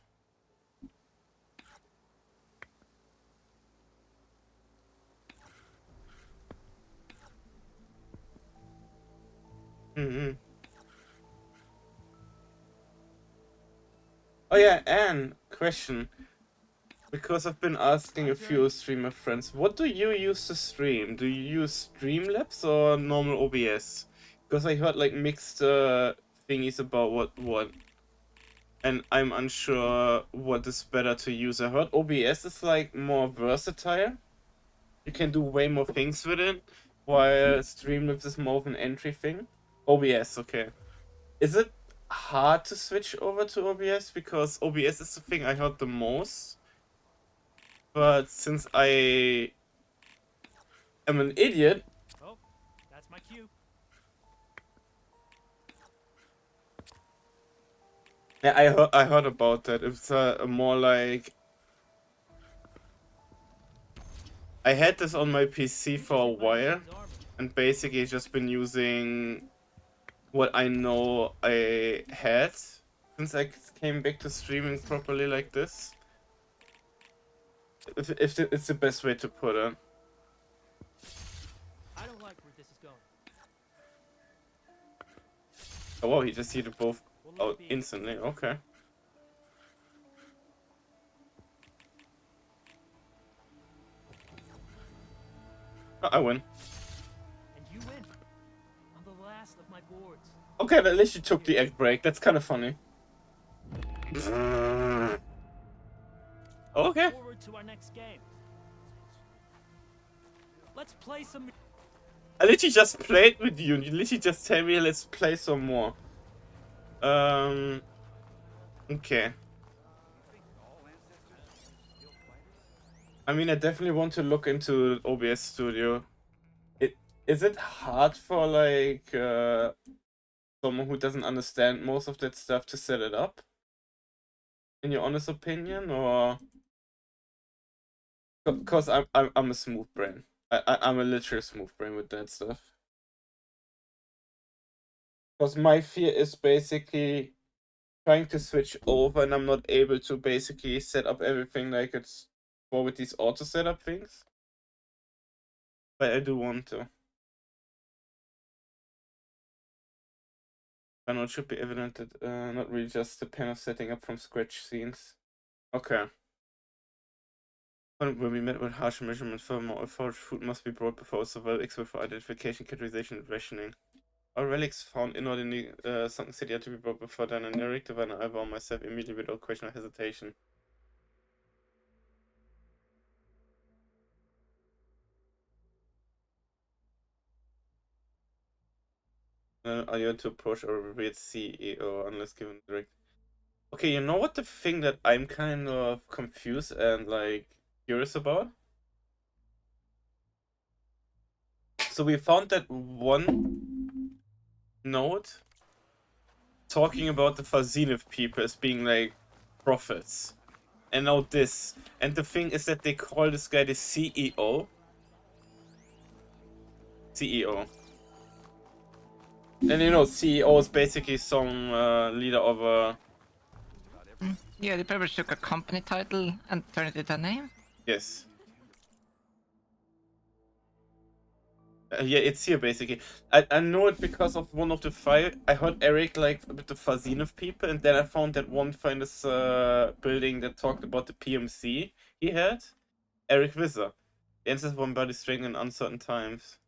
Oh yeah, and question. Because I've been asking a few streamer friends, what do you use to stream? Do you use Streamlabs or normal OBS? Because I heard like mixed thingies about what, and I'm unsure what is better to use. I heard OBS is like more versatile. You can do way more things with it, while Streamlabs is more of an entry thing. OBS, okay. Is it hard to switch over to OBS? Because OBS is the thing I heard the most. But since I am an idiot. Oh, that's my cue. Yeah, I heard about that. It's a more like I had this on my PC for a while, and basically just been using what I know I had since I came back to streaming properly like this. If it's the best way to put it. I don't like where this is going. Oh wow, he just hit both out instantly. Okay. I win. And you win. I'm the last of my boards. Okay, at least you took the egg break. That's kind of funny. Okay. Forward to our next game. Let's play some. I literally just played with you. You literally just tell me let's play some more. Okay. I mean, I definitely want to look into OBS Studio. Is it hard for like someone who doesn't understand most of that stuff to set it up? In your honest opinion, or because I'm a smooth brain. I'm a literal smooth brain with that stuff. Because my fear is basically trying to switch over and I'm not able to basically set up everything like it's for with these auto setup things. But I do want to. I know it should be evident that not really just a pen of setting up from scratch scenes. Okay. When we met with harsh measurement for more effort, food must be brought before survival expert for identification, categorization, and rationing. All relics found in or in the sunken city are to be brought before Dan and Eric, Divine, and Ivor myself immediately without question or hesitation. Are you to approach or reveal CEO unless given direct? Okay, you know what the thing that I'm kind of confused and like curious about? So we found that one note talking about the Fazinov people as being like prophets. And now this. And the thing is that they call this guy the CEO. CEO. And you know, CEO is basically some leader of a... Yeah, they probably took a company title and turned it into a name. Yes. Yeah, it's here basically. I know it because of one of the file. I heard Eric like with the Fazinov people, and then I found that one file in this building that talked about the PMC he had. Eric Visser. The answer is one body string in uncertain times.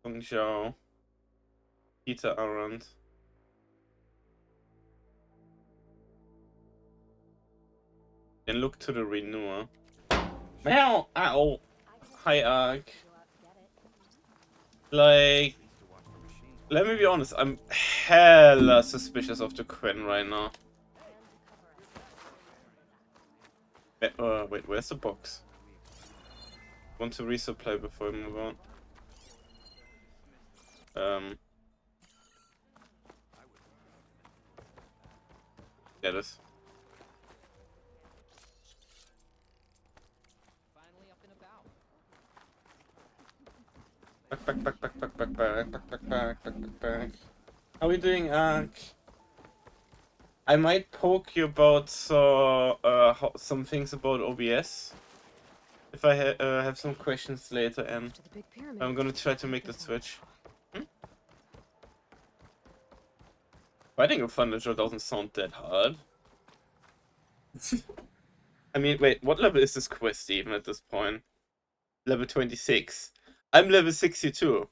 Song Zhao. Peter Arendt. Then look to the renewer. Meow! Ow! Hi, Ark. Like, let me be honest, I'm hella suspicious of the Quen right now. Wait, where's the box? Want to resupply before I move on? Get it. Back. How are we doing, Ark? I might poke you about some things about OBS. If I have some questions later, and I'm gonna try to make the switch. Fighting a Thunderjaw doesn't sound that hard. I mean, wait, what level is this quest even at this point? Level 26. I'm level 62.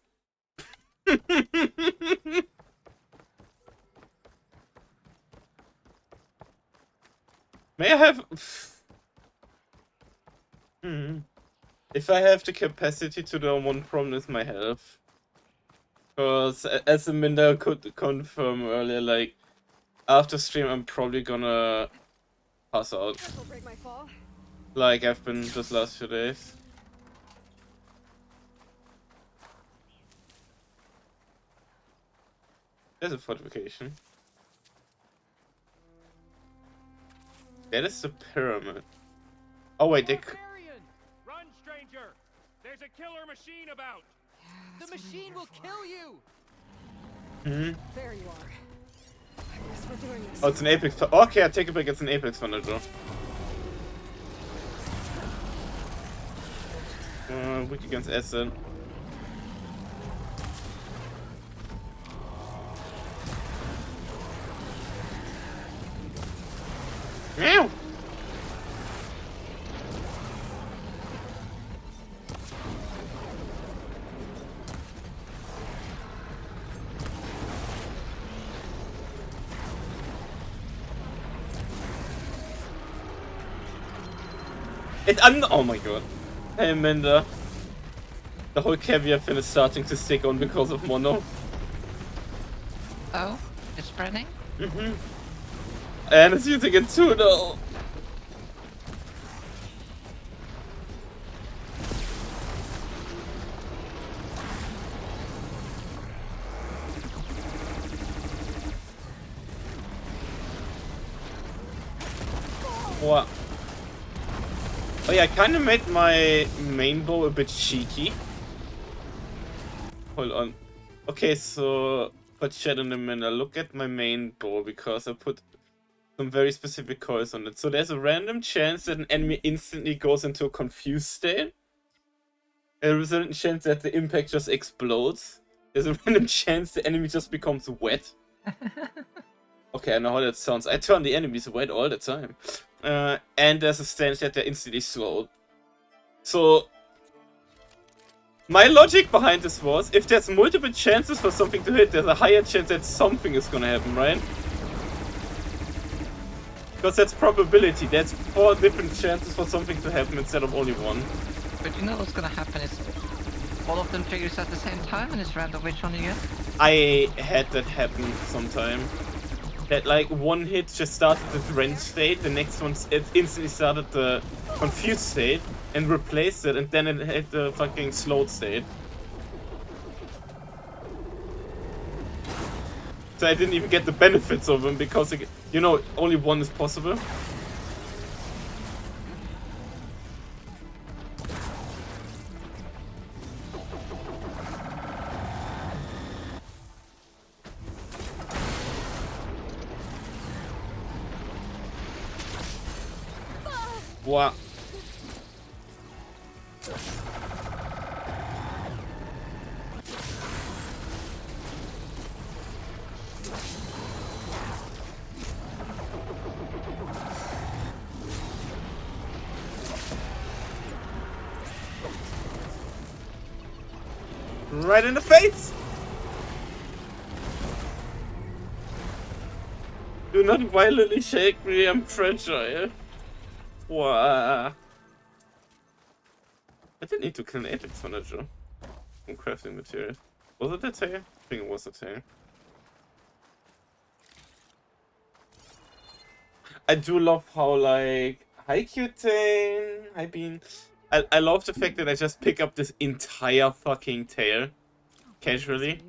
May I have... If I have the capacity to do one problem is my health. Because as Aminda could confirm earlier, like, after stream I'm probably gonna pass out. Like I've been this last few days. There's a fortification. That is the pyramid. Oh wait, they... Run, stranger! There's a killer machine about! The machine will kill you! There you are. I guess we're doing this. Oh, it's an Apex... Okay, I take it back, it's an Apex Thunderjaw. Weak against acid. Meow! Oh my god. Hey Amanda. The whole caviar thing is starting to stick on because of mono. Oh, it's spreading? And it's using it too though. Oh yeah, I kind of made my main bow a bit cheeky. Hold on. Okay, so put chat in a minute. Look at my main bow because I put some very specific coils on it. So there's a random chance that an enemy instantly goes into a confused state. There's a certain chance that the impact just explodes. There's a random chance the enemy just becomes wet. Okay, I know how that sounds. I turn the enemies wet all the time. And there's a chance that they're instantly slowed. So my logic behind this was, if there's multiple chances for something to hit, there's a higher chance that something is gonna happen, right? Because that's probability. That's 4 different chances for something to happen instead of only 1. But you know what's gonna happen is all of them triggers at the same time and it's random which one you get? I had that happen sometime. That like one hit just started the drenched state, the next one it instantly started the confused state and replaced it, and then it hit the fucking slowed state. So I didn't even get the benefits of them because, you know, only one is possible. What? Right in the face! Do not violently shake me, I'm fragile. Wow. I didn't need to kill an Apex furniture from crafting materials. Was it a tail? I think it was a tail. I do love how, like, hi Cutane, hi Bean. I love the fact that I just pick up this entire fucking tail casually.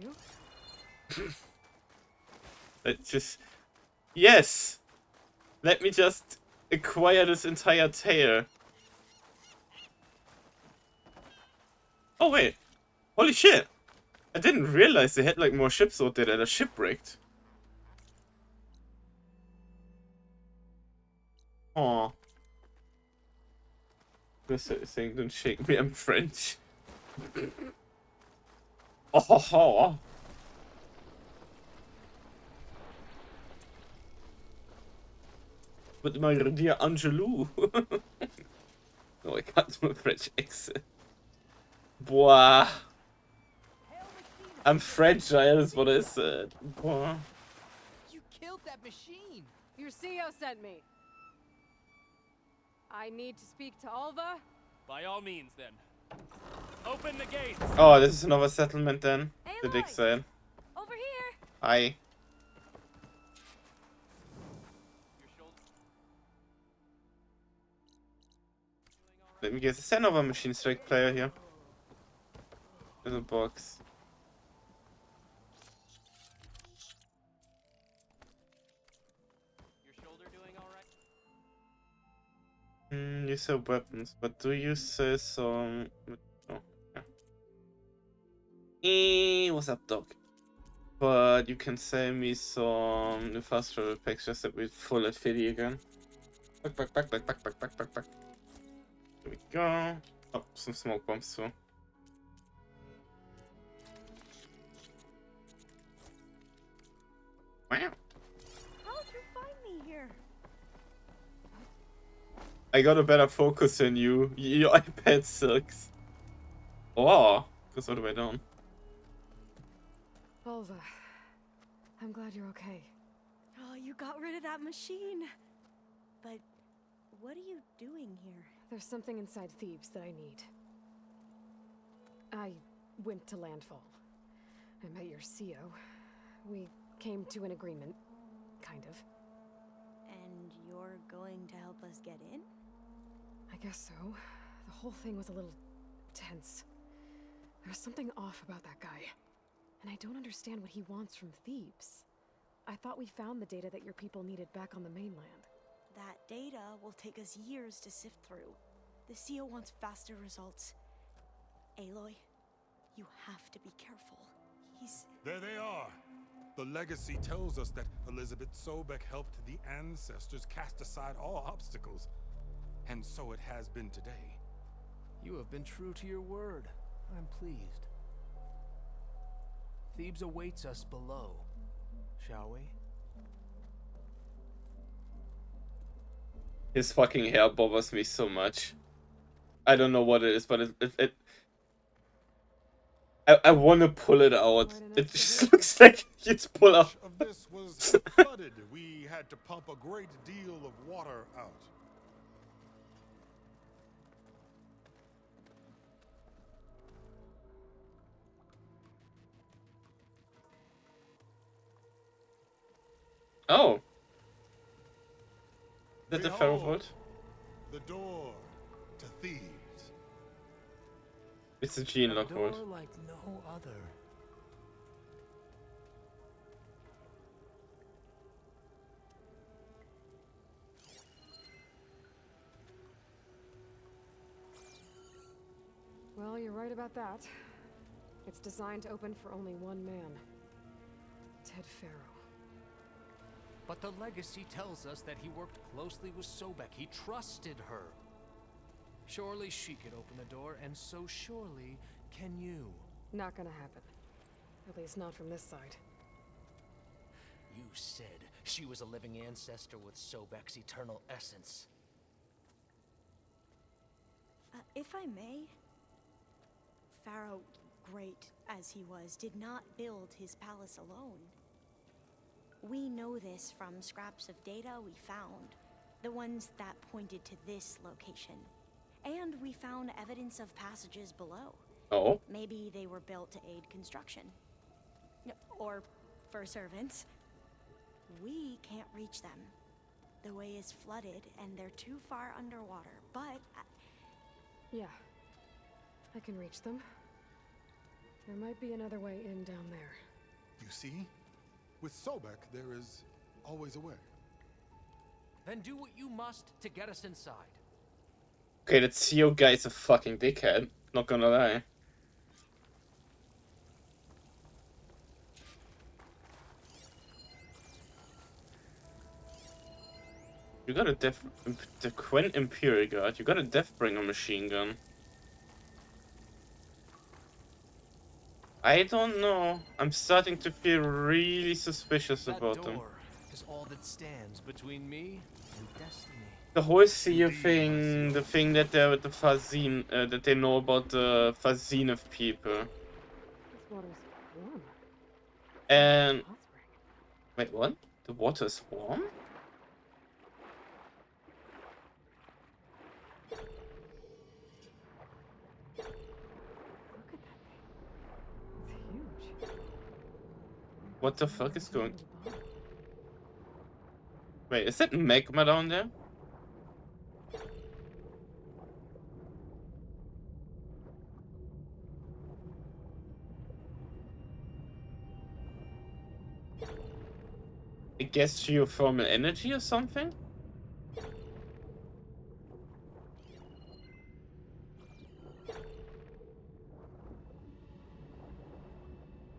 That just, yes, let me just acquire this entire tail. Oh wait, holy shit! I didn't realize they had like more ships out there that are shipwrecked. Aw. Just saying, don't shake me, I'm French. Oh. With my dear Angelou. No, I can't do a French accent. Boah. I'm fragile is what I said. Boah. You killed that machine! Your CEO sent me. I need to speak to Alva. By all means, then. Open the gates! Oh, this is another settlement then. The Aloy, dick side. over here. Hi. Your shoulder. Let me guess. Is there another machine strike player here? There's a box. Your shoulder doing all right? You sell weapons, but do you sell some... Oh, yeah. What's up, dog? But you can sell me some new fast travel packs just that we full at 50 again. Back. Here we go. Oh, some smoke bombs too. Wow. How'd you find me here? I got a better focus than you. Your iPad sucks. Oh, goes all the way down. Alva, I'm glad you're okay. Oh, you got rid of that machine. But what are you doing here? There's something inside Thebes that I need. I went to Landfall. I met your CEO. We came to an agreement, kind of. And you're going to help us get in? I guess so. The whole thing was a little tense. There's something off about that guy. And I don't understand what he wants from Thebes. I thought we found the data that your people needed back on the mainland. That data will take us years to sift through. The CEO wants faster results. Aloy, you have to be careful. He's... There they are. The legacy tells us that Elizabeth Sobek helped the ancestors cast aside all obstacles. And so it has been today. You have been true to your word. I'm pleased. Thebes awaits us below, shall we? His fucking hair bothers me so much. I don't know what it is, but I want to pull it out. It just looks like it's pull out. Much of this was flooded. We had to pump a great deal of water out. Oh. Is that the Pharaoh Behold, Vault? the door to Thebes. It's a gene A lock door vault. like no other. Well, you're right about that. It's designed to open for only one man. Ted Pharaoh. But the legacy tells us that he worked closely with Sobek. He trusted her. Surely she could open the door, and so surely can you. Not gonna happen. At least not from this side. You said she was a living ancestor with Sobek's eternal essence. If I may, Pharaoh, great as he was, did not build his palace alone. We know this from scraps of data we found, the ones that pointed to this location. And we found evidence of passages below. Oh. Maybe they were built to aid construction. Or for servants. We can't reach them. The way is flooded and they're too far underwater, but... Yeah. I can reach them. There might be another way in down there. You see? With Sobek, there is always a way. Then do what you must to get us inside. Okay, that CEO guy is a fucking dickhead. Not gonna lie. You got a the Quen Imperial Guard. You got a Deathbringer machine gun. I don't know. I'm starting to feel really suspicious about them. That door is all that stands between me and destiny. The whole CEO thing, the thing that they're with the Fazine, that they know about the Fazine people. This water's warm. And Hot spring. wait, what? The water's warm? Look at that thing. It's huge. What the fuck is going? Wait, is that magma down there? I guess geothermal energy or something?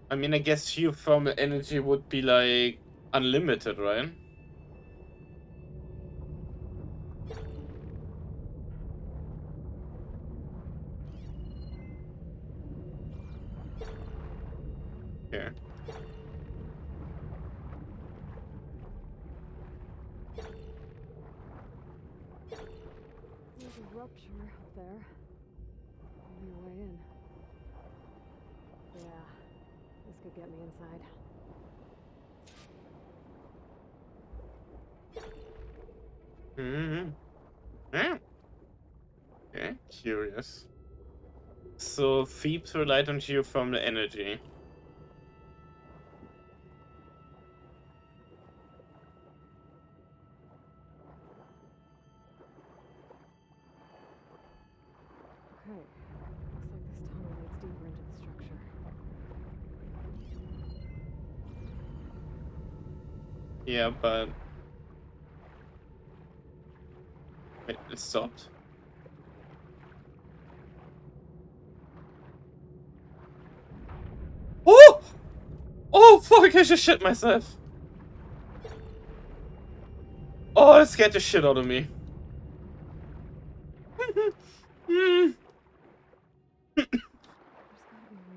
I mean, I guess geothermal energy would be like unlimited, right? Yeah. There's a rupture up there. Maybe a way in. Yeah, this could get me inside. Mm-hmm. Yeah. Yeah, curious. So Thebes relied on geothermal energy. Okay, looks like this tunnel leads deeper into the structure. Yeah, but wait, it stopped. Oh fuck, I just shit myself. Oh, that scared the shit out of me. There's gotta be a way to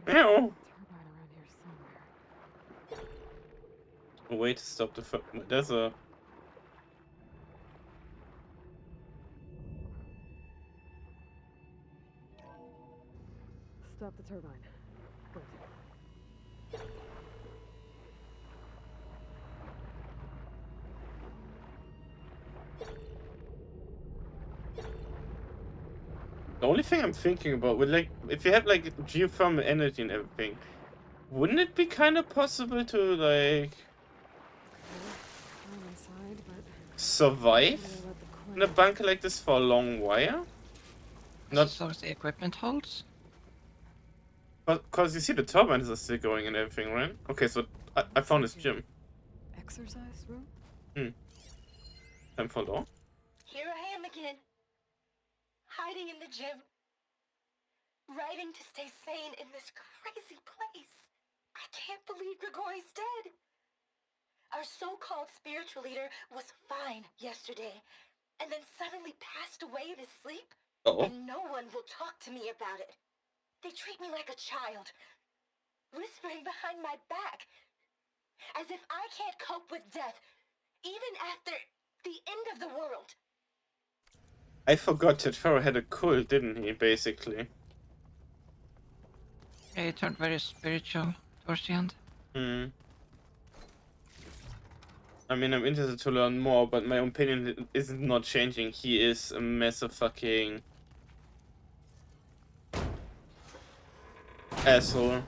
Ew. turbine around here somewhere. A way to stop the there's a... Stop the turbine. Good. The only thing I'm thinking about with, like, if you have like geothermal energy and everything, wouldn't it be kind of possible to like I'm inside, but survive maybe I let the in a bunker like this for a long while? Not So as the equipment holds? because you see the turbines are still going and everything, right? Okay, so I found this gym. exercise room? Time for law. Here I am again, hiding in the gym, writing to stay sane in this crazy place. I can't believe Grigori's dead. Our so-called spiritual leader was fine yesterday, and then suddenly passed away in his sleep, and no one will talk to me about it. They treat me like a child, whispering behind my back, as if I can't cope with death, even after the end of the world. I forgot that Pharaoh had a cult, didn't he, basically? Yeah, he turned very spiritual towards the end. I mean, I'm interested to learn more, but my opinion is not changing. He is a massive fucking asshole.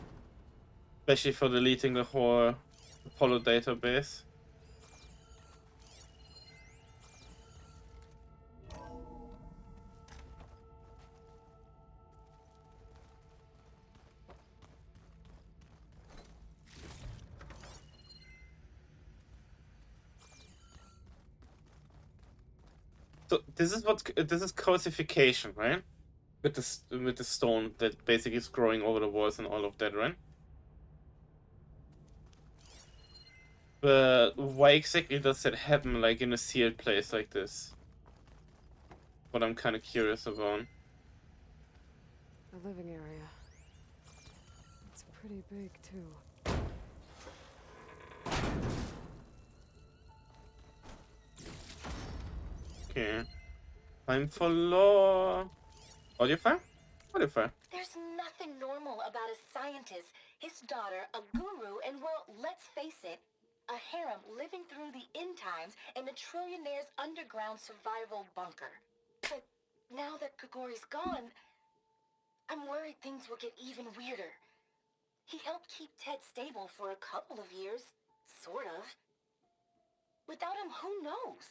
Especially for deleting the whole Apollo database. So this is calcification, right? With the stone that basically is growing over the walls and all of that, right? But why exactly does that happen, like in a sealed place like this? What I'm kind of curious about. The living area. It's pretty big, too. Okay. Time for law. Audio file? Audio file. There's nothing normal about a scientist, his daughter, a guru, and well, let's face it, a harem living through the end times in a trillionaire's underground survival bunker. But now that Grigori's gone, I'm worried things will get even weirder. He helped keep Ted stable for a couple of years, sort of. Without him, who knows?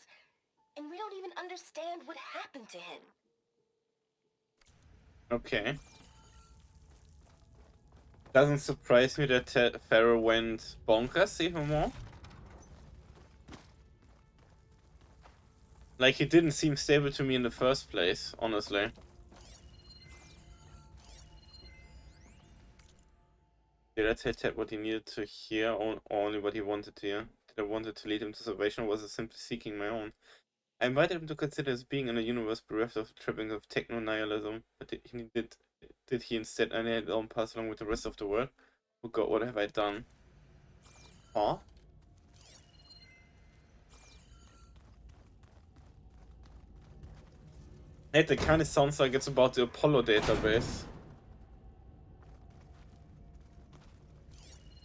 And we don't even understand what happened to him. Okay. Doesn't surprise me that Pharaoh went bonkers even more. Like, he didn't seem stable to me in the first place, honestly. Did I tell Ted what he needed to hear, or only what he wanted to hear? Did I wanted to lead him to salvation, or was I simply seeking my own? I invited him to consider his being in a universe bereft of trappings of techno-nihilism, but did he instead annihilate his own path along with the rest of the world? Oh god, what have I done? Huh? It kind of sounds like it's about the Apollo database.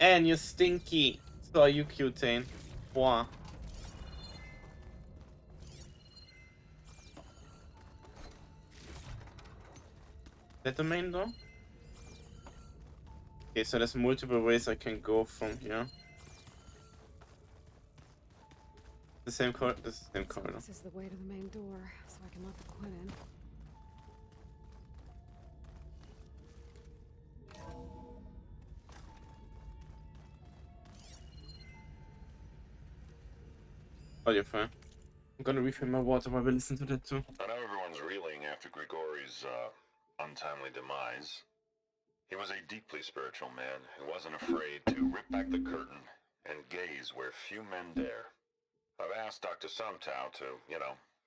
And you're stinky. So are you, Cutane. Wow. Is that the main door? Okay, so there's multiple ways I can go from here. The same corridor. This is the same corridor. This is the way to the main door, so I can let the Quinn in. Oh, you're fine. I'm gonna refill my water while we listen to that too. I know everyone's reeling after Grigori's untimely demise. He was a deeply spiritual man who wasn't afraid to rip back the curtain and gaze where few men dare. I've asked Dr. Sumtow to,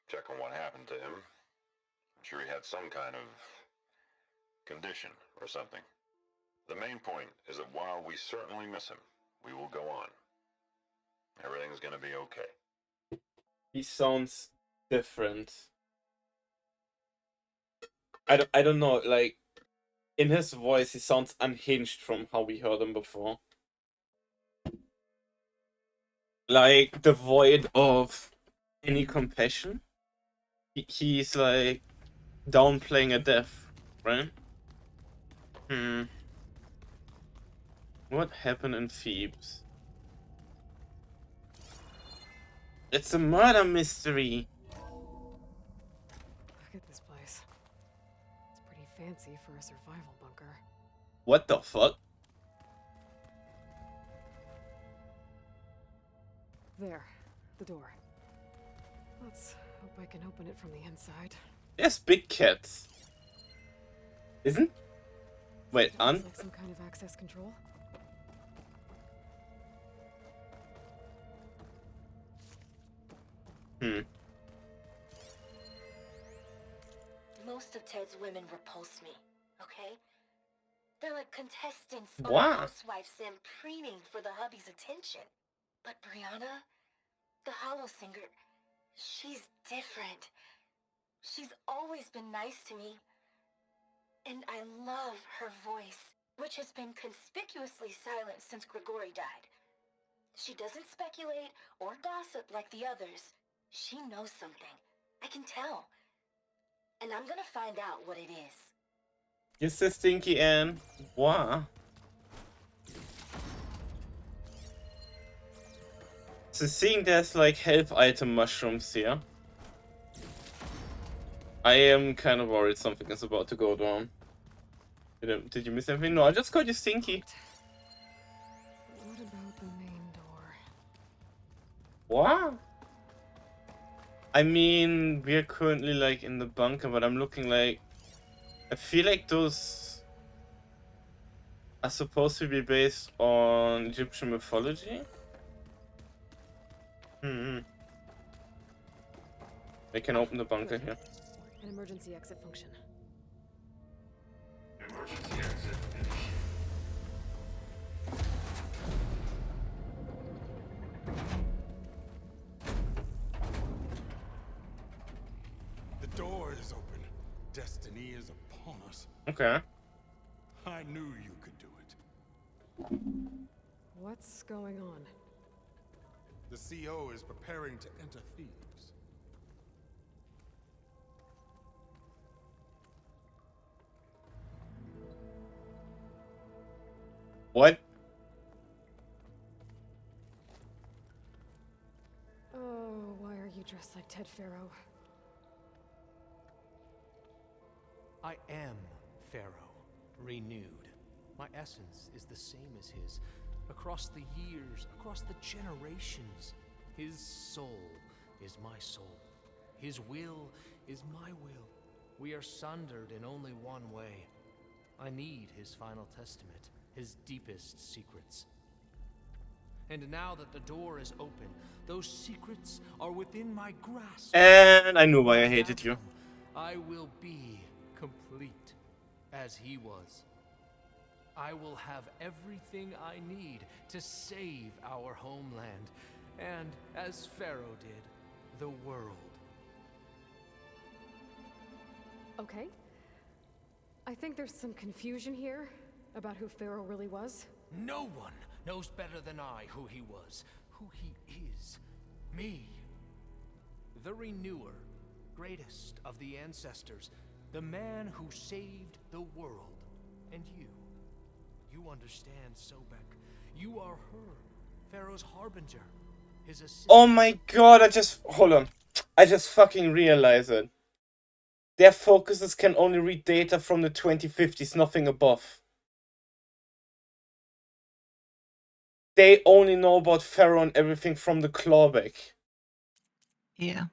check on what happened to him. I'm sure he had some kind of condition or something. The main point is that while we certainly miss him, we will go on. Everything's gonna be okay. He sounds different. I don't know, like, in his voice he sounds unhinged from how we heard him before. Like, devoid of any compassion. He's like downplaying a death, right? What happened in Thebes? It's a murder mystery. Look at this place. It's pretty fancy for a survival bunker. What the fuck? There, the door. Let's hope I can open it from the inside. There's big cats. Isn't? Wait, Sounds like some kind of access control. Most of Ted's women repulse me, okay? They're like contestants on Wow. a housewife sim preening for the hubby's attention. But Brianna, the hollow singer, she's different. She's always been nice to me. And I love her voice, which has been conspicuously silent since Grigori died. She doesn't speculate or gossip like the others. She knows something. I can tell. And I'm gonna find out what it is. You say Stinky Ann. Wow. So seeing there's like health item mushrooms here, I am kind of worried something is about to go down. Did you miss anything? No, I just called you Stinky. What about the main door? What? I mean, we are currently like in the bunker, but I'm looking like... I feel like those are supposed to be based on Egyptian mythology. They can open the bunker here. An emergency exit function. Emergency exit initiated. The door is open. Destiny is upon us. Okay. I knew you could do it. What's going on? The CO is preparing to enter Thebes. What? Oh, why are you dressed like Ted Pharaoh? I am Pharaoh, renewed. My essence is the same as his. Across the years, across the generations, his soul is my soul. His will is my will. We are sundered in only one way. I need his final testament, his deepest secrets. And now that the door is open, those secrets are within my grasp. And I knew why I hated you. I will be complete as he was. I will have everything I need to save our homeland, and as Pharaoh did, the world. Okay. I think there's some confusion here about who Pharaoh really was. No one knows better than I who he was, who he is. Me. The Renewer, greatest of the ancestors, the man who saved the world. And you. You understand, Sobek. You are her, Pharaoh's harbinger, his assistant. Oh my god, hold on. I just fucking realized it. Their focuses can only read data from the 2050s, nothing above. They only know about Pharaoh and everything from the clawback. Yeah.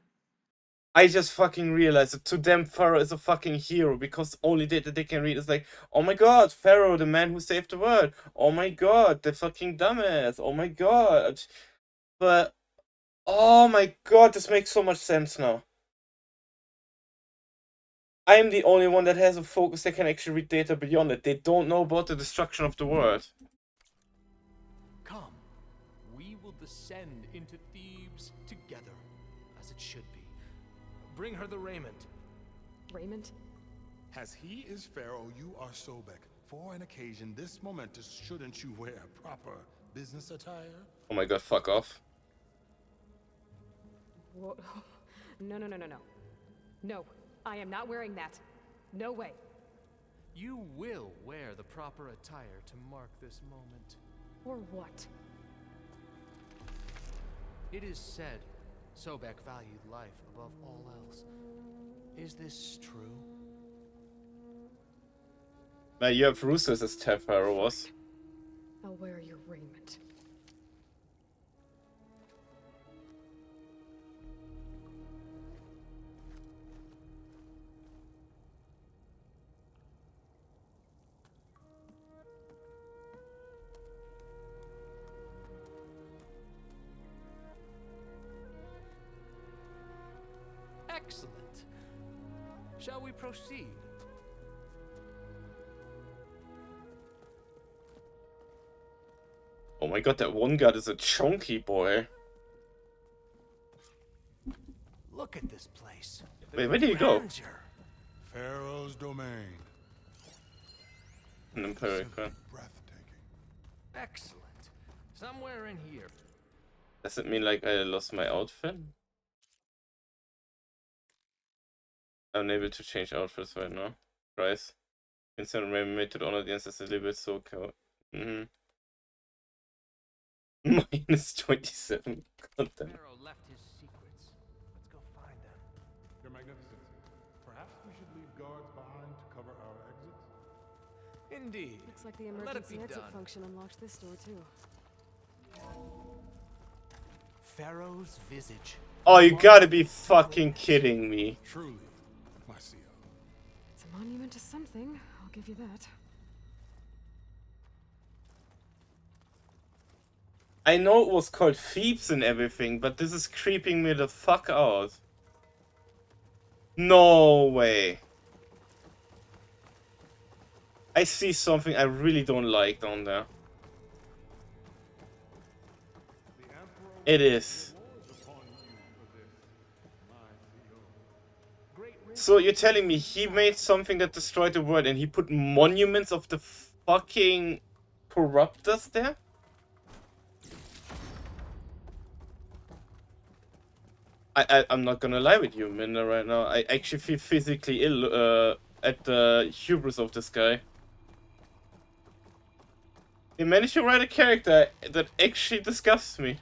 I just fucking realized that to them Pharaoh is a fucking hero because only they can read is like, oh my god, Pharaoh, the man who saved the world. Oh my god, the fucking dumbass. Oh my god. But oh my god, this makes so much sense now. I am the only one that has a focus that can actually read data beyond it. They don't know about the destruction of the world. Come, we will descend into Thebes together, as it should be. Bring her the raiment. Raiment? As he is Pharaoh, you are Sobek. For an occasion this momentous, shouldn't you wear proper business attire? Oh my god, fuck off. Whoa. No. No, I am not wearing that. No way. You will wear the proper attire to mark this moment. Or what? It is said Sobek valued life above all else. Is this true? Now you have Roosters as Ted Pharaoh was. I'll wear your raiment. Excellent. Shall we proceed? Oh my god, that one god is a chunky boy. Look at this place. Wait, where did he go? Pharaoh's domain. An Imperial Crown. Breathtaking. Excellent. Somewhere in here. Does it mean like I lost my outfit? I'm unable to change outfits right now. Price. Consider maybe made to honor the ancestors a little bit so cool. Minus 27. God damn. Pharaoh left his secrets. Let's go find them. Your Magnificency, perhaps we should leave guards behind to cover our exits? Indeed. Looks like the Let it emergency be exit done. function unlocked this door too. Pharaoh's visage. Oh, you gotta be fucking kidding me. Truly, my CEO. It's a monument to something, I'll give you that. I know it was called Thebes and everything, but this is creeping me the fuck out. No way. I see something I really don't like down there. It is. So you're telling me he made something that destroyed the world and he put monuments of the fucking corruptors there? I'm not gonna lie with you, Minna, right now. I actually feel physically ill at the hubris of this guy. He managed to write a character that actually disgusts me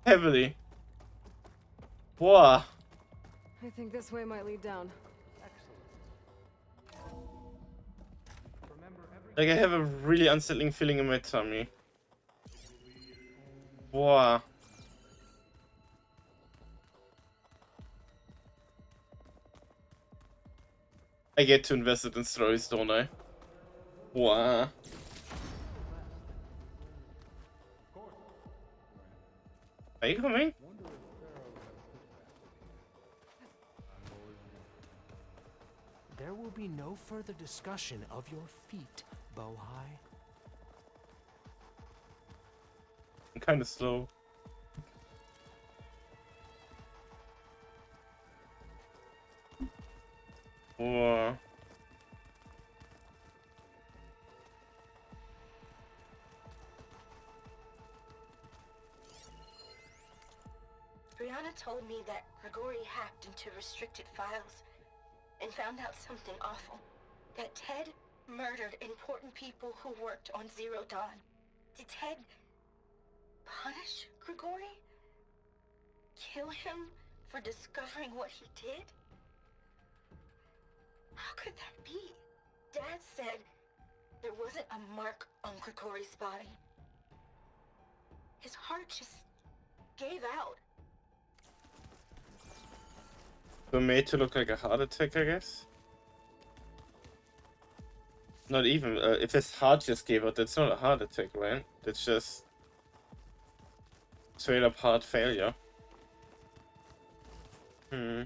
heavily. Wow. I think this way might lead down. Like, I have a really unsettling feeling in my tummy. Wow. I get too invested in stories, don't I? Wow. Are you coming? There will be no further discussion of your feet, Bohai. I'm kind of slow. Wow. Brianna told me that Grigori hacked into restricted files and found out something awful. That Ted murdered important people who worked on Zero Dawn. Did Ted punish Grigori? Kill him for discovering what he did? How could that be? Dad said there wasn't a mark on Grigori's body. His heart just gave out. Were made to look like a heart attack, I guess. Not even. If his heart just gave out, that's not a heart attack, right? That's just straight up heart failure. Hmm.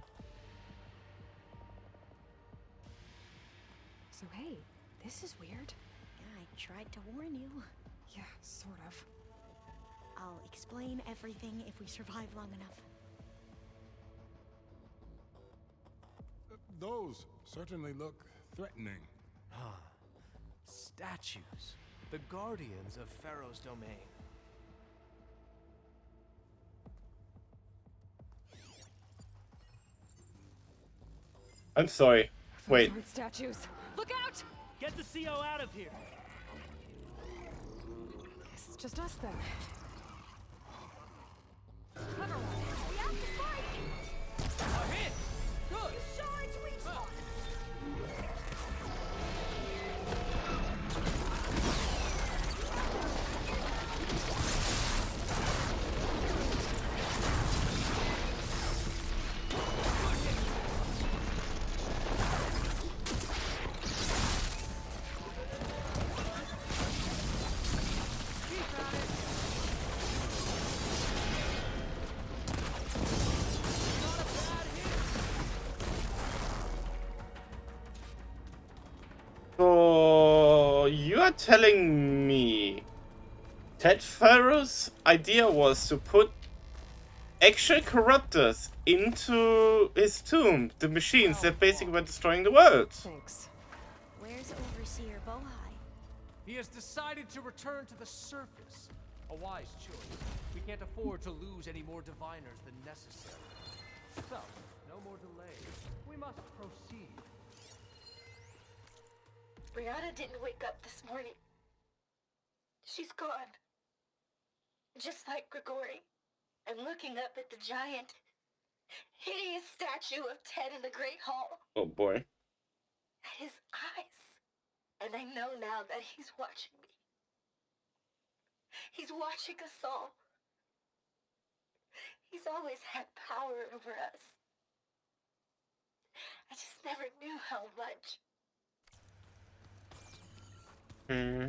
So hey, this is weird. Yeah, I tried to warn you. Yeah, sort of. I'll explain everything if we survive long enough. Those certainly look threatening. Ah, statues. The guardians of Pharaoh's domain. I'm sorry. Those Wait. aren't statues. Look out! Get the CO out of here. Guess it's just us then. Cover one. We have to fight! A hit! Good! You saw its respawn! So you are telling me that Pharaoh's idea was to put actual corruptors into his tomb, the machines that basically were destroying the world. Thanks. Where's Overseer Bohai? He has decided to return to the surface. A wise choice. We can't afford to lose any more diviners than necessary. So, no more delays. We must proceed. Brianna didn't wake up this morning. She's gone. Just like Grigori. I'm looking up at the giant, hideous statue of Ted in the Great Hall. Oh boy. At his eyes. And I know now that he's watching me. He's watching us all. He's always had power over us. I just never knew how much. Hmm.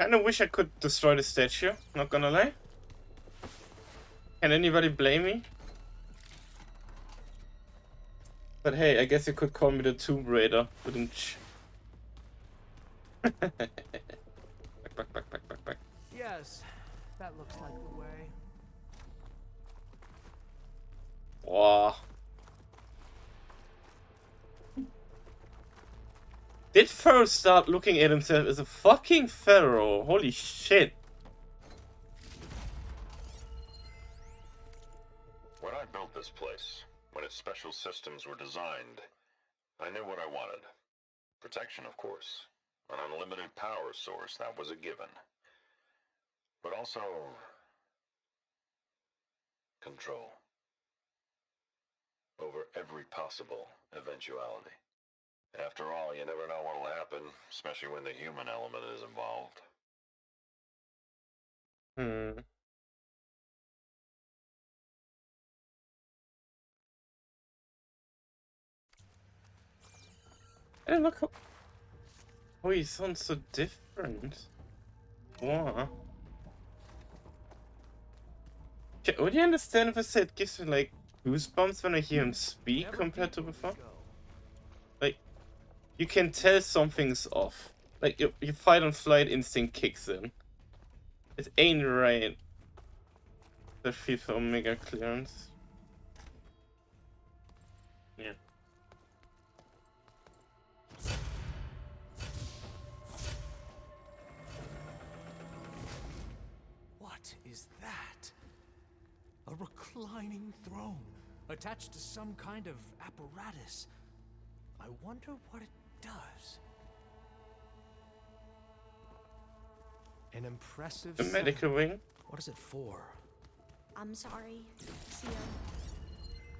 Kinda wish I could destroy the statue, not gonna lie. Can anybody blame me? But hey, I guess you could call me the Tomb Raider, wouldn't you? Back. Yes, that looks like the way. Wow. Did Pharaoh start looking at himself as a fucking pharaoh? Holy shit. When I built this place, when its special systems were designed, I knew what I wanted. Protection, of course. An unlimited power source, that was a given. But also... control. Over every possible eventuality. After all, you never know what'll happen, especially when the human element is involved. Hey, look how... Oh, he sounds so different. Wow. Okay, would you understand if I said it gives me, like, goosebumps when I hear him speak compared to before? Like, you can tell something's off. Like, your fight and flight instinct kicks in. It ain't right. The FIFA Omega clearance. Yeah. What is that? A reclining throne, attached to some kind of apparatus. I wonder what it does. An impressive The medical wing? What is it for? I'm sorry, Sia.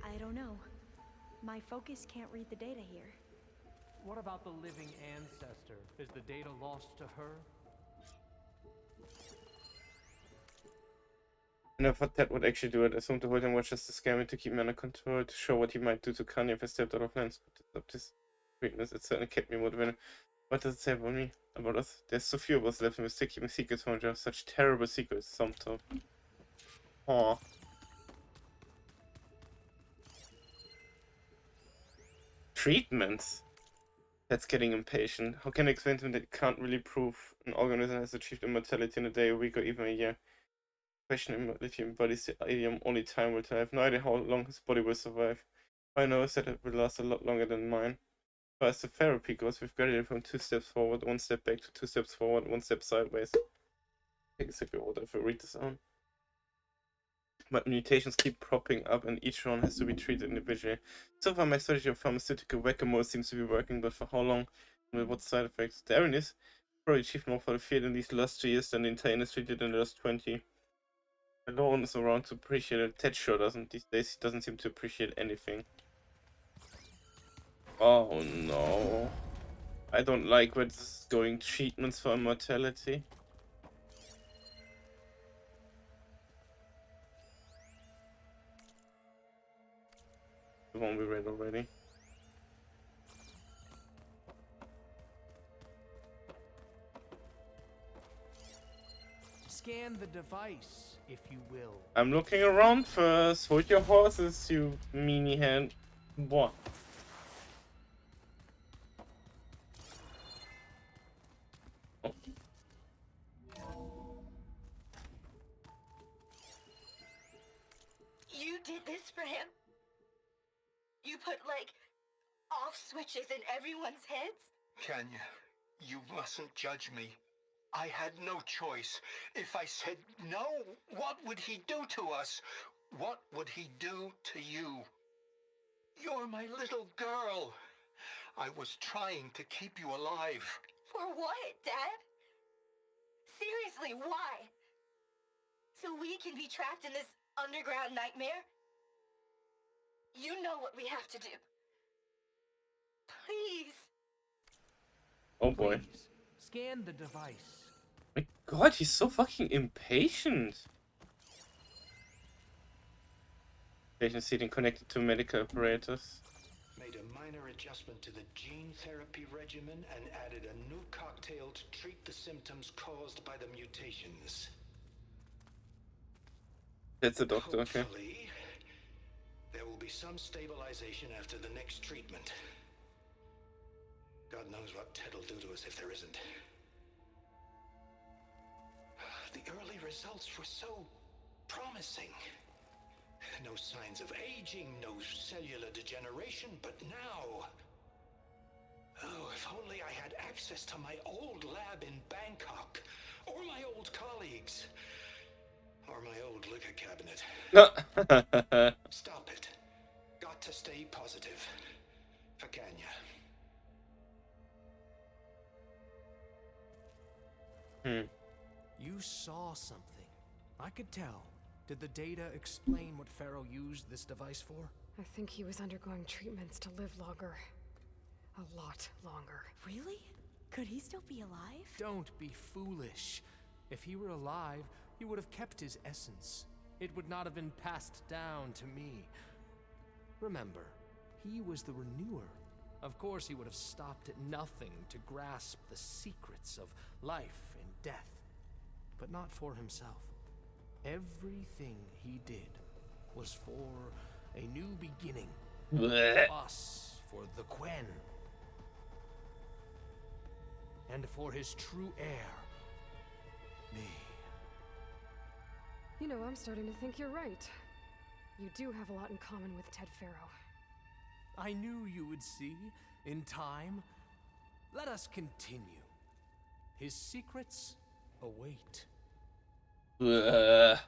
I don't know. My focus can't read the data here. What about the living ancestor? Is the data lost to her? I never thought Ted would actually do it. I assumed the whole time was just to scare me to keep me under control, to show what he might do to Kanye if I stepped out of line. To stop this weakness, it certainly kept me motivated. What does it say about me? About us? There's so few of us left, and we're still keeping secrets from each other. Such terrible secrets, sometimes. Aw. Treatments? That's getting impatient. How can I explain to him that you can't really prove an organism has achieved immortality in a day, a week, or even a year? Question immortality embodies the idiom only time will tell. I have no idea how long his body will survive. All I know is that it will last a lot longer than mine. As far as the therapy goes, we've graduated from 2 steps forward, 1 step back to 2 steps forward, 1 step sideways. Exactly what if I read this on. But mutations keep propping up and each one has to be treated individually. So far my strategy of pharmaceutical whack-a-mole seems to be working, but for how long and with what side effects? The irony is, probably achieved more for the field in these last 2 years than the entire industry did in the last 20. No one is around to appreciate it. Ted sure doesn't these days. He doesn't seem to appreciate anything. Oh no. I don't like where this is going. Treatments for immortality. The one we read already. Scan the device, if you will. I'm looking around first. Hold your horses, you meanie hand. What? Oh. You did this for him? You put, like, off switches in everyone's heads? Kenya, you mustn't judge me. I had no choice. If I said no, what would he do to us? What would he do to you? You're my little girl. I was trying to keep you alive. For what, Dad? Seriously, why? So we can be trapped in this underground nightmare? You know what we have to do. Please. Oh boy. Please, scan the device. My god, he's so fucking impatient. Patient seating connected to medical apparatus. Made a minor adjustment to the gene therapy regimen and added a new cocktail to treat the symptoms caused by the mutations. That's a doctor, okay. Hopefully, there will be some stabilization after the next treatment. God knows what Ted will do to us if there isn't. The early results were so promising. No signs of aging, no cellular degeneration, but now... Oh, if only I had access to my old lab in Bangkok, or my old colleagues, or my old liquor cabinet. Stop it. Got to stay positive. For Kenya. You saw something. I could tell. Did the data explain what Pharaoh used this device for? I think he was undergoing treatments to live longer. A lot longer. Really? Could he still be alive? Don't be foolish. If he were alive, he would have kept his essence. It would not have been passed down to me. Remember, he was the renewer. Of course, he would have stopped at nothing to grasp the secrets of life and death. But not for himself. Everything he did was for a new beginning. Blech. For us, for the Quen. And for his true heir, me. You know, I'm starting to think you're right. You do have a lot in common with Ted Pharaoh. I knew you would see, in time. Let us continue. His secrets await. Blech.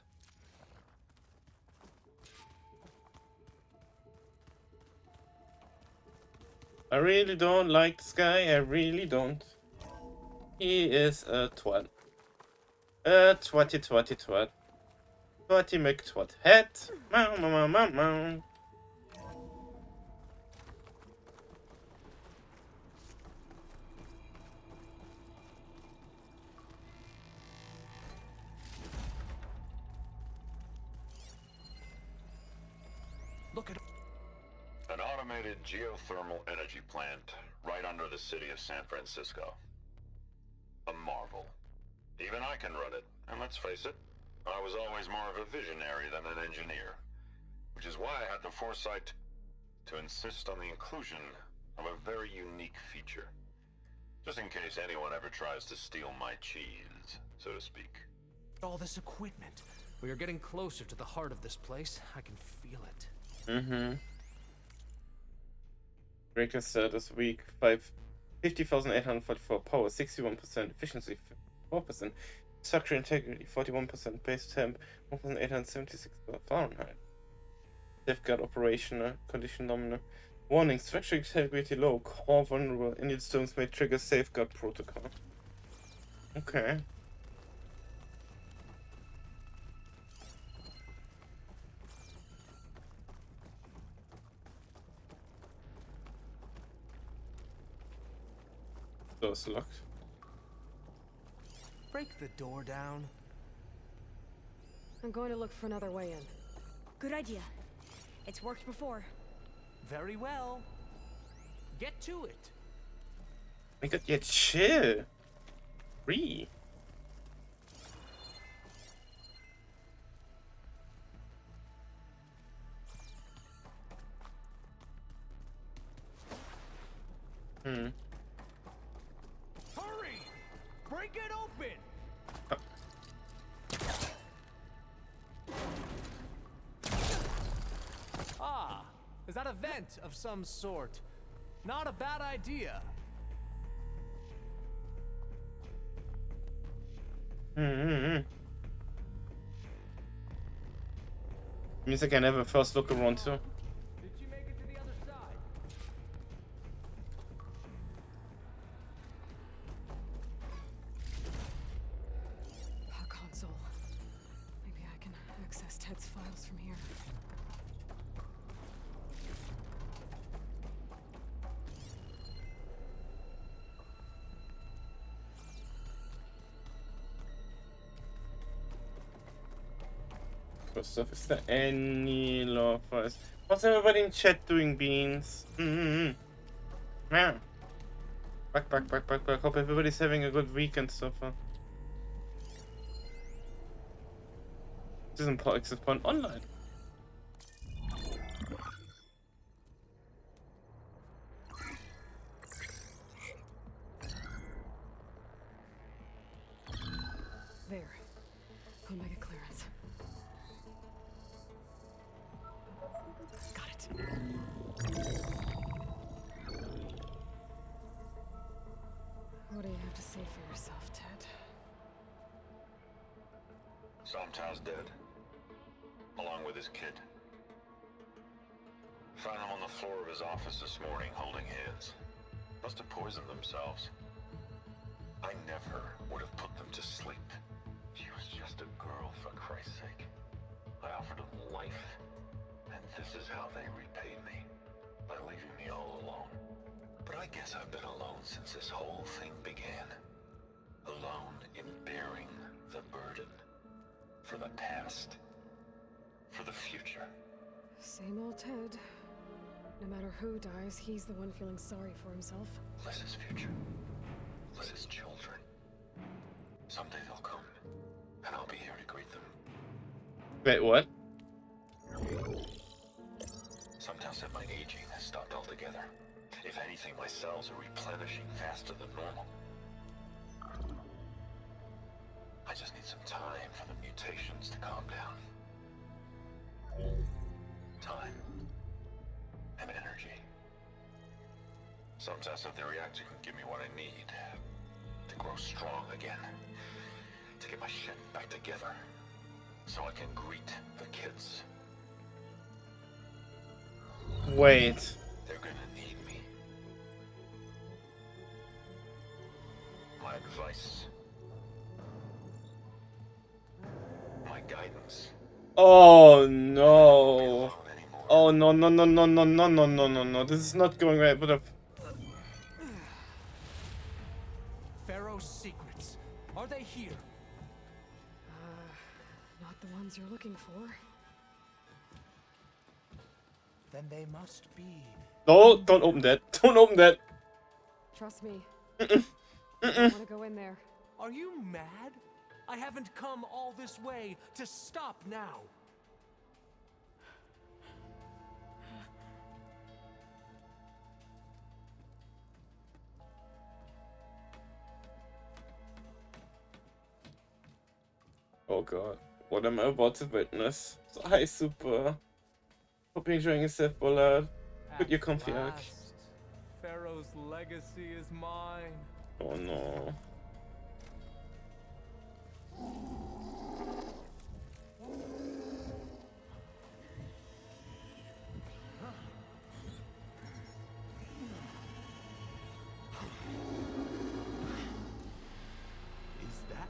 I really don't like this guy, I really don't. He is a twat. A twatty twatty twat. Twatty McTwat. Hat. Meow meow meow meow. automated geothermal energy plant right under the city of San Francisco. A marvel. Even I can run it, and let's face it, I was always more of a visionary than an engineer, which is why I had the foresight to insist on the inclusion of a very unique feature, just in case anyone ever tries to steal my cheese, so to speak. All this equipment. We are getting closer to the heart of this place. I can feel it. Mm-hmm. Breaker said this week 50,844 power, 61% efficiency, 4% structure integrity, 41% base temp, 1,876 Fahrenheit. Safeguard operational condition nominal. Warning: structure integrity low, core vulnerable. Indian stones may trigger safeguard protocol. Okay. Door's locked. Break the door down. I'm going to look for another way in. Good idea. It's worked before. Very well. Get to it. My god, yeah, chill. Free. Hurry! Break it open! Ah, is that a vent of some sort? Not a bad idea. Means I can have a first look around too. Did you make it to the other side? A console. Maybe I can access Ted's files from here. Stuff. Is there any law files? What's everybody in chat doing, Beans? Yeah. Back. Hope everybody's having a good weekend so far. This isn't Access Point Online. There. Omega clearance. Got it. What do you have to say for yourself, Ted? Somtow's dead, along with his kid. Found them on the floor of his office this morning, holding hands. Must have poisoned themselves. I never would have put them to sleep. She was just a girl, for Christ's sake. I offered them life, and this is how they repaid me, by leaving me all alone. But I guess I've been alone since this whole thing began. Alone in bearing the burden. For the past. For the future. Same old Ted. No matter who dies, he's the one feeling sorry for himself. Liz's future. Liz's children. Someday they'll come, and I'll be here to greet them. Wait, what? Somtow said my aging has stopped altogether. If anything, my cells are replenishing faster than normal. I just need some time for the mutations to calm down. Time. And energy. Somtow said the reactor can give me what I need. To grow strong again. To get my shit back together. So I can greet the kids. Wait. They're gonna need me. My advice. My guidance. Oh no. Oh no. This is not going right, but Pharaoh's secrets. Are they here? Not the ones you're looking for. Then they must be No, don't open that. Don't open that. Trust me. I don't want to go in there. Are you mad? I haven't come all this way to stop now. Oh god, what am I about to witness? So, hi, Super. Hope you're enjoying yourself, Bullard. Put your comfy arc. Pharaoh's legacy is mine. Oh no. Is that?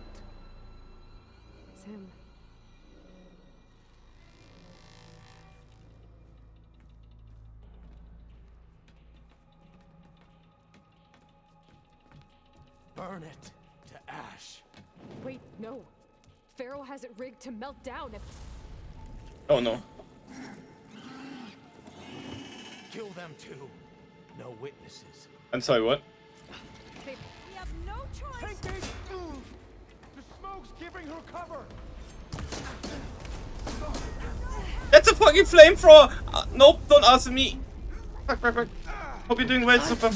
It's him. Burn it to ash. Wait, no. Pharaoh has it rigged to melt down if... Oh no. Kill them too. No witnesses. I'm sorry, what? We have no choice. Take it! The smoke's giving her cover. That's a fucking flamethrower! Nope, don't answer me. Fuck. Hope you're doing well, Super.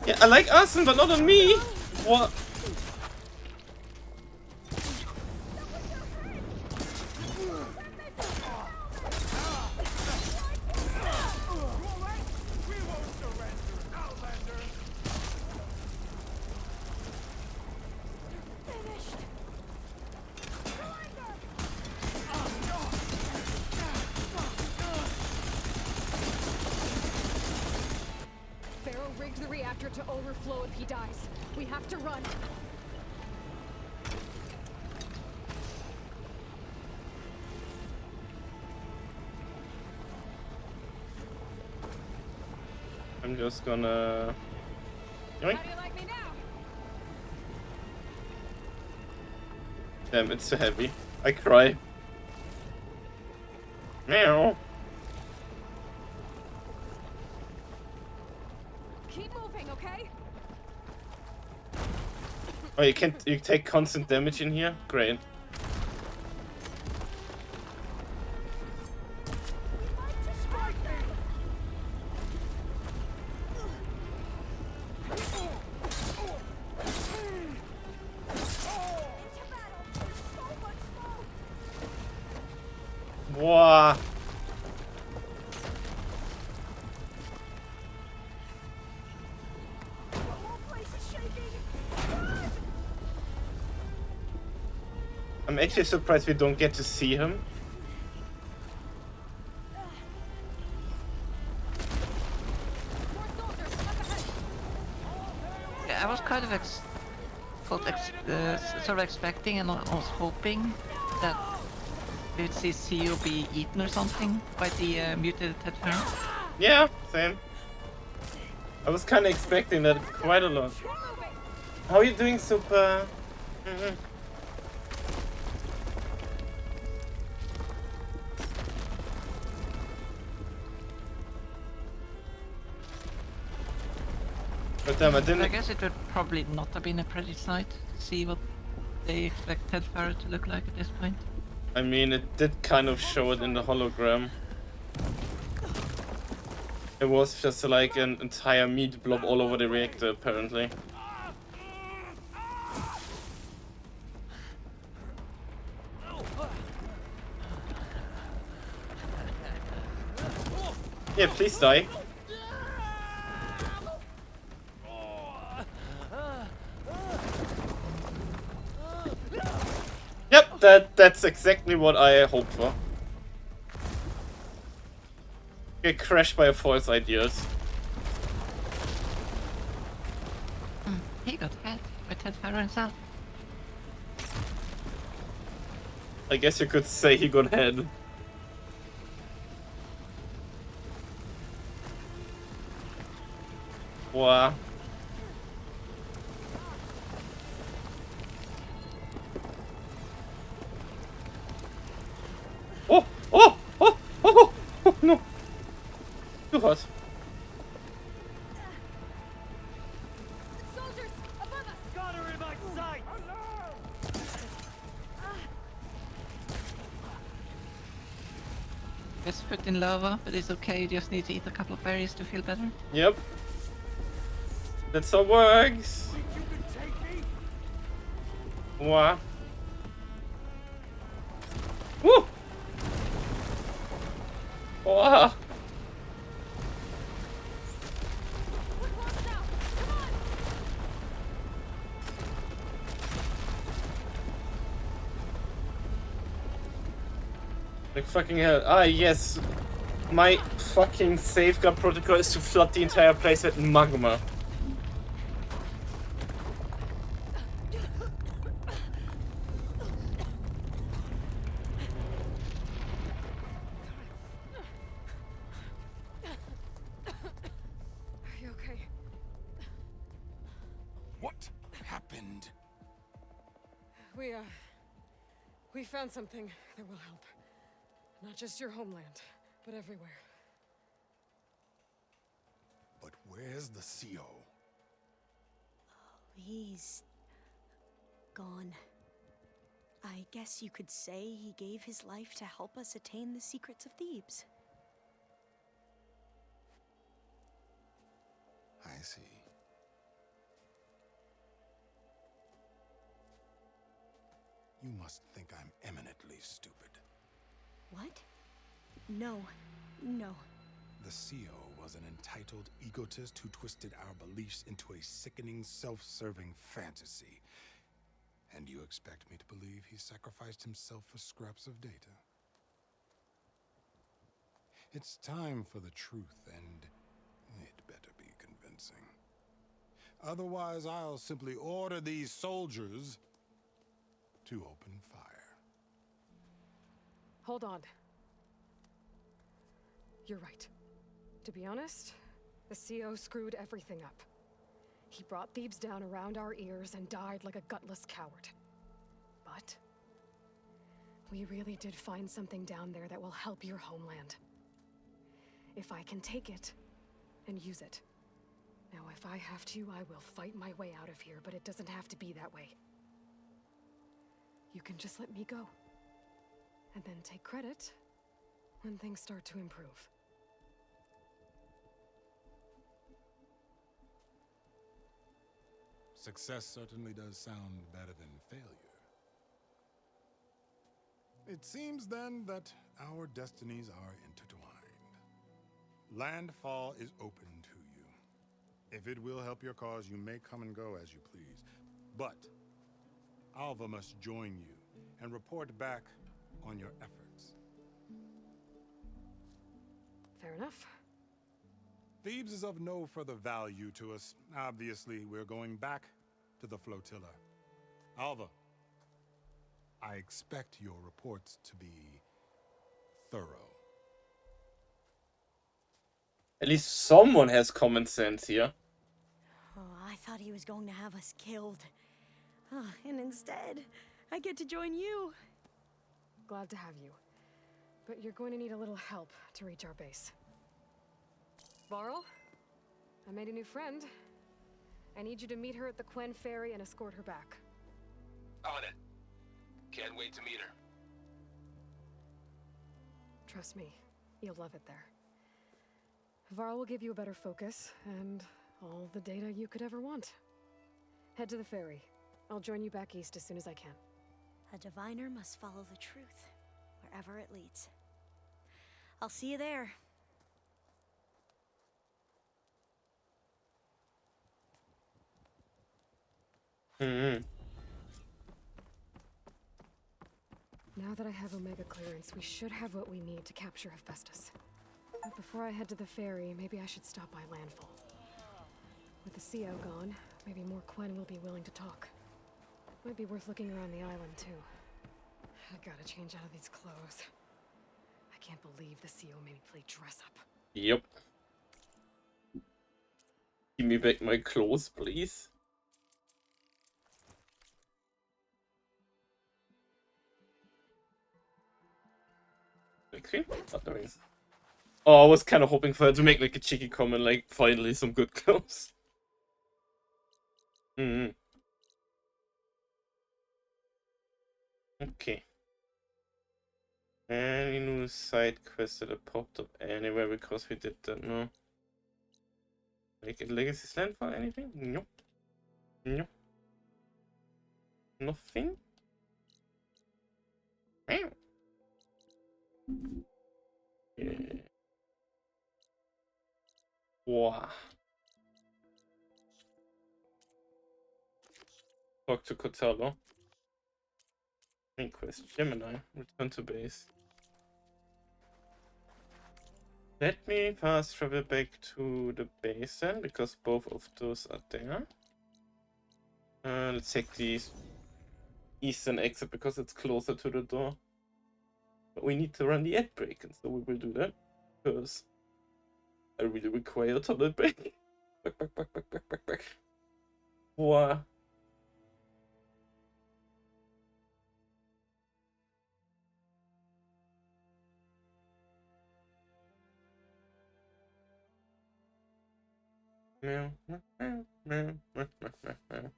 Yeah, I like arson, but not on me. What? Pharaoh rigged the reactor to overflow if he dies. We have to run. I'm just gonna... Yoink. How do you like me now? Damn, it's so heavy. I cry. Meow. Keep moving, okay? Oh, you take constant damage in here? Great. Wow. I'm actually surprised we don't get to see him. Yeah, I was kind of sort of expecting and I was hoping that we would see CEO be eaten or something by the mutated Ted Farrow. Yeah, same. I was kind of expecting that quite a lot. How are you doing, Super? But damn, I didn't. I guess it would probably not have been a pretty sight to see what they expect Ted Farrow to look like at this point. I mean, it did kind of show it in the hologram. It was just like an entire meat blob all over the reactor, apparently. Yeah, please die. Yep, that's exactly what I hoped for. Get crashed by a false ideas. He got hit by Ted Farrow himself. I guess you could say he got head. Wow. Oh, no. Too hot. Best foot in lava, but it's okay, you just need to eat a couple of berries to feel better. Yep. That's how it works. What? Woo! Wow. Like fucking hell. Ah, yes. My fucking safeguard protocol is to flood the entire place with magma. Are you okay? What happened? We found something that will help. Not just your homeland, but everywhere. But where's the CO? He's gone. I guess you could say he gave his life to help us attain the secrets of Thebes. I see. You must think I'm eminently stupid. What? No. No. The CO was an entitled egotist who twisted our beliefs into a sickening, self-serving fantasy. And you expect me to believe he sacrificed himself for scraps of data? It's time for the truth, and it better be convincing. Otherwise, I'll simply order these soldiers to open fire. Hold on. You're right. To be honest, the CO screwed everything up. He brought Thebes down around our ears and died like a gutless coward. But we really did find something down there that will help your homeland. If I can take it and use it. Now, if I have to, I will fight my way out of here, but it doesn't have to be that way. You can just let me go. And then take credit when things start to improve. Success certainly does sound better than failure. It seems then that our destinies are intertwined. Landfall is open to you. If it will help your cause, you may come and go as you please. But Alva must join you and report back on your efforts. Fair enough. Thebes is of no further value to us. Obviously, we're going back to the flotilla. Alva, I expect your reports to be thorough. At least someone has common sense here. Oh, I thought he was going to have us killed. And instead, I get to join you. Glad to have you. But you're going to need a little help to reach our base. Varl, I made a new friend. I need you to meet her at the Quen Ferry and escort her back. On it. Can't wait to meet her. Trust me, you'll love it there. Varl will give you a better focus, and all the data you could ever want. Head to the ferry. I'll join you back east as soon as I can. A diviner must follow the truth, wherever it leads. I'll see you there. Now that I have Omega clearance, we should have what we need to capture Hephaestus. But before I head to the ferry, maybe I should stop by Landfall. With the CO gone, maybe more Quen will be willing to talk. Might be worth looking around the island, too. I gotta change out of these clothes. I can't believe the CO made me play dress up. Yep. Give me back my clothes, please. Okay, not doing. Oh, I was kind of hoping for her to make like a cheeky comment, like finally some good clothes. Okay. Any new side quests that have popped up anywhere because we did that? No. Like Legacy's Landfall, anything? Nope. Nope. Nothing? Yeah. Wow. Talk to Cotello. Main quest. Gemini. Return to base. Let me fast travel back to the base then, because both of those are there. Let's take the eastern exit because it's closer to the door. But we need to run the ad break, and so we will do that. Because I really require a toilet break. Back. Wow. Meow, meow, meow, meow, meow, meow, meow.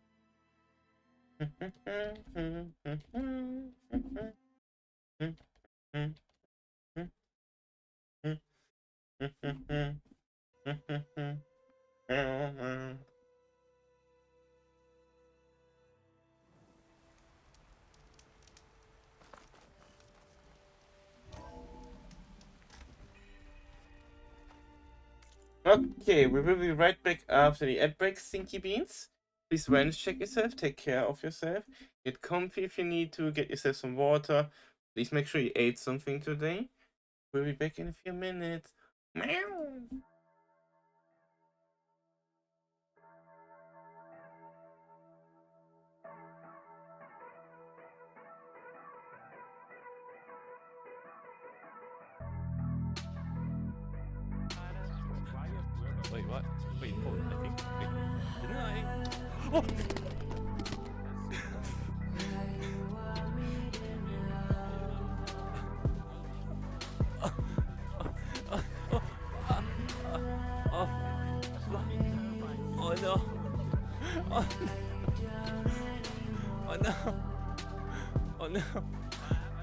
Okay, we will be right back after the ad break, Stinky Beans. Please wellness check yourself, take care of yourself, get comfy if you need to, get yourself some water. Please make sure you ate something today. We'll be back in a few minutes. Meow. Wait, what? Wait, hold on. I think. Wait, didn't I? Oh! Oh no! Oh no! Oh no!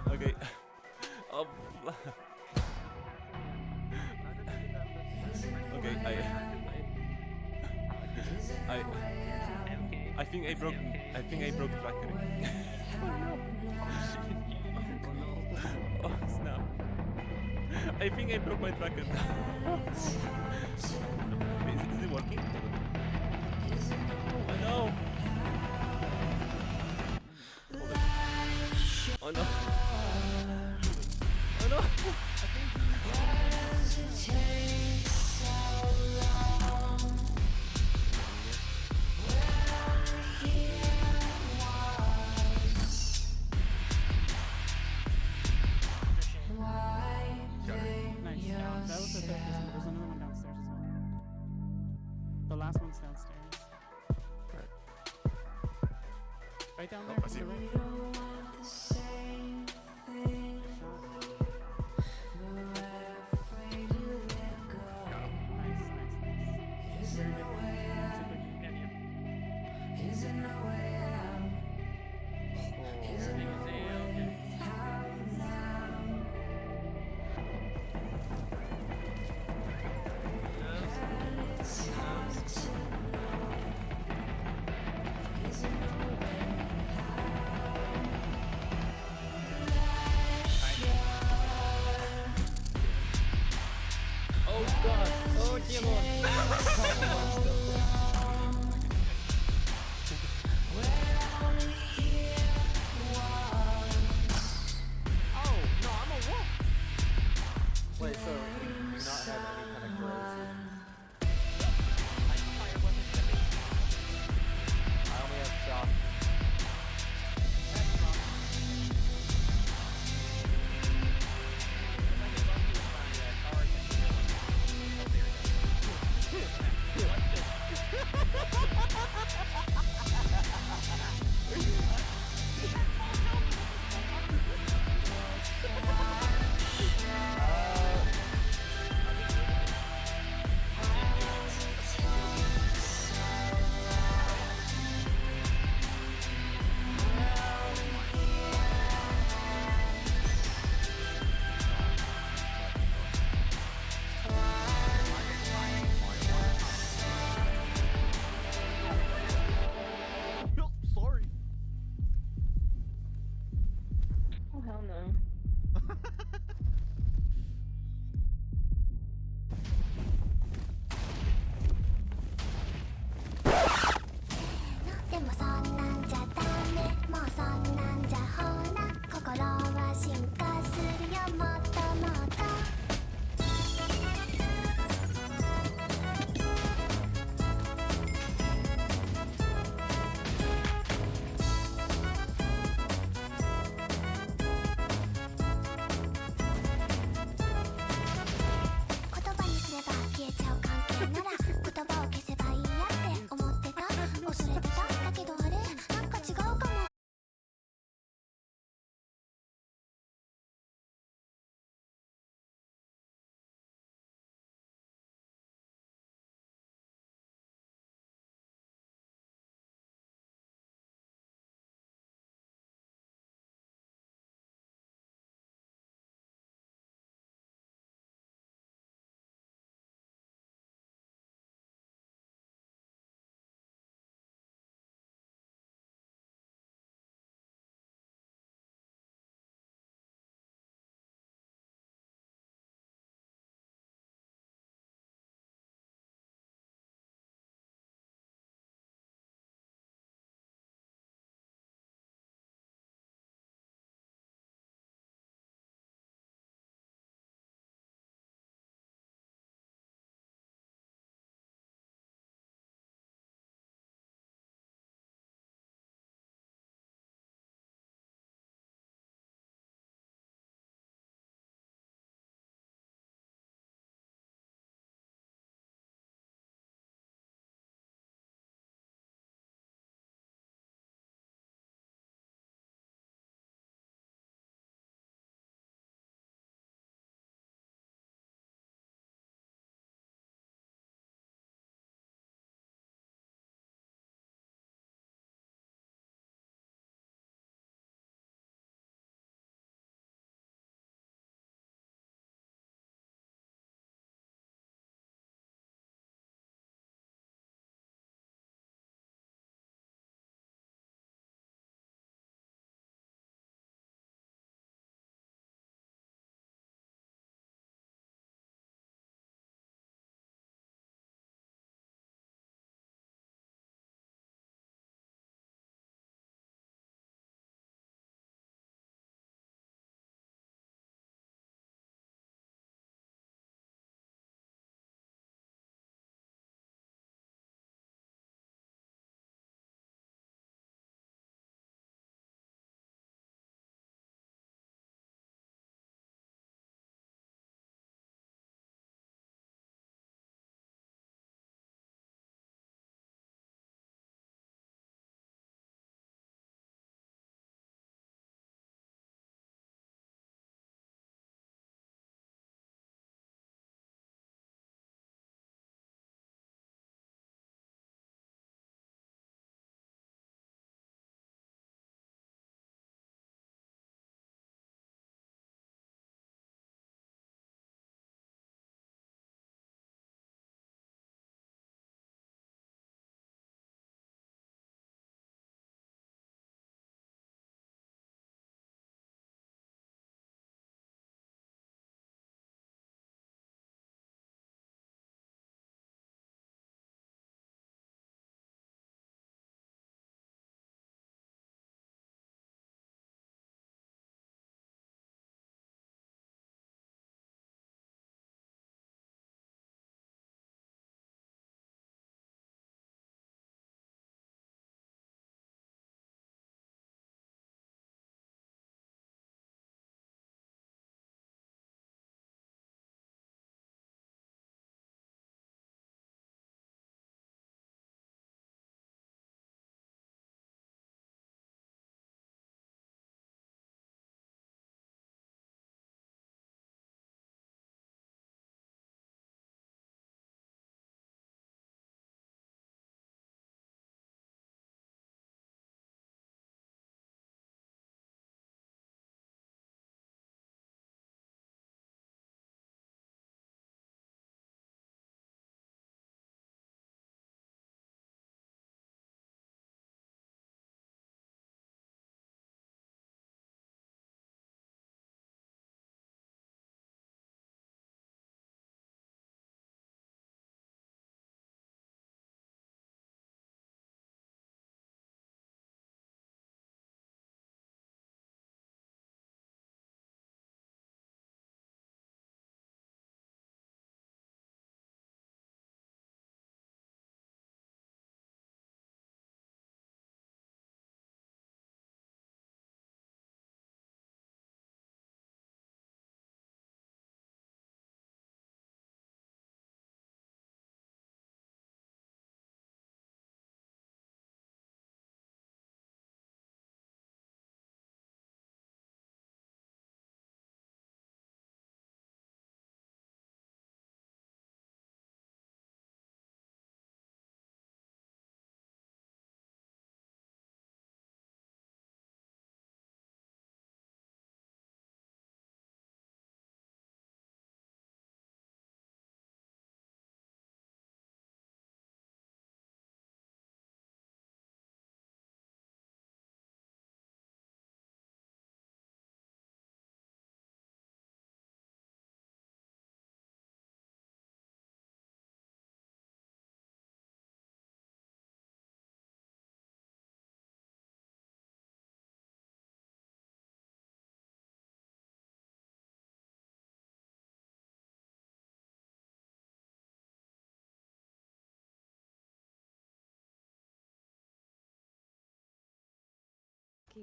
Okay. Oh. Okay, I think I broke tracker. Oh no! Oh snap! I think I broke my tracker. Is it working? Oh no! Oh no! Oh no! That was the third person. There's another one downstairs as well. The last one's downstairs. Right down there. I see. Oh god! Oh dear lord! Oh no, I'm a wolf! Wait, so you do not have any kind of corrosive? I only have shock.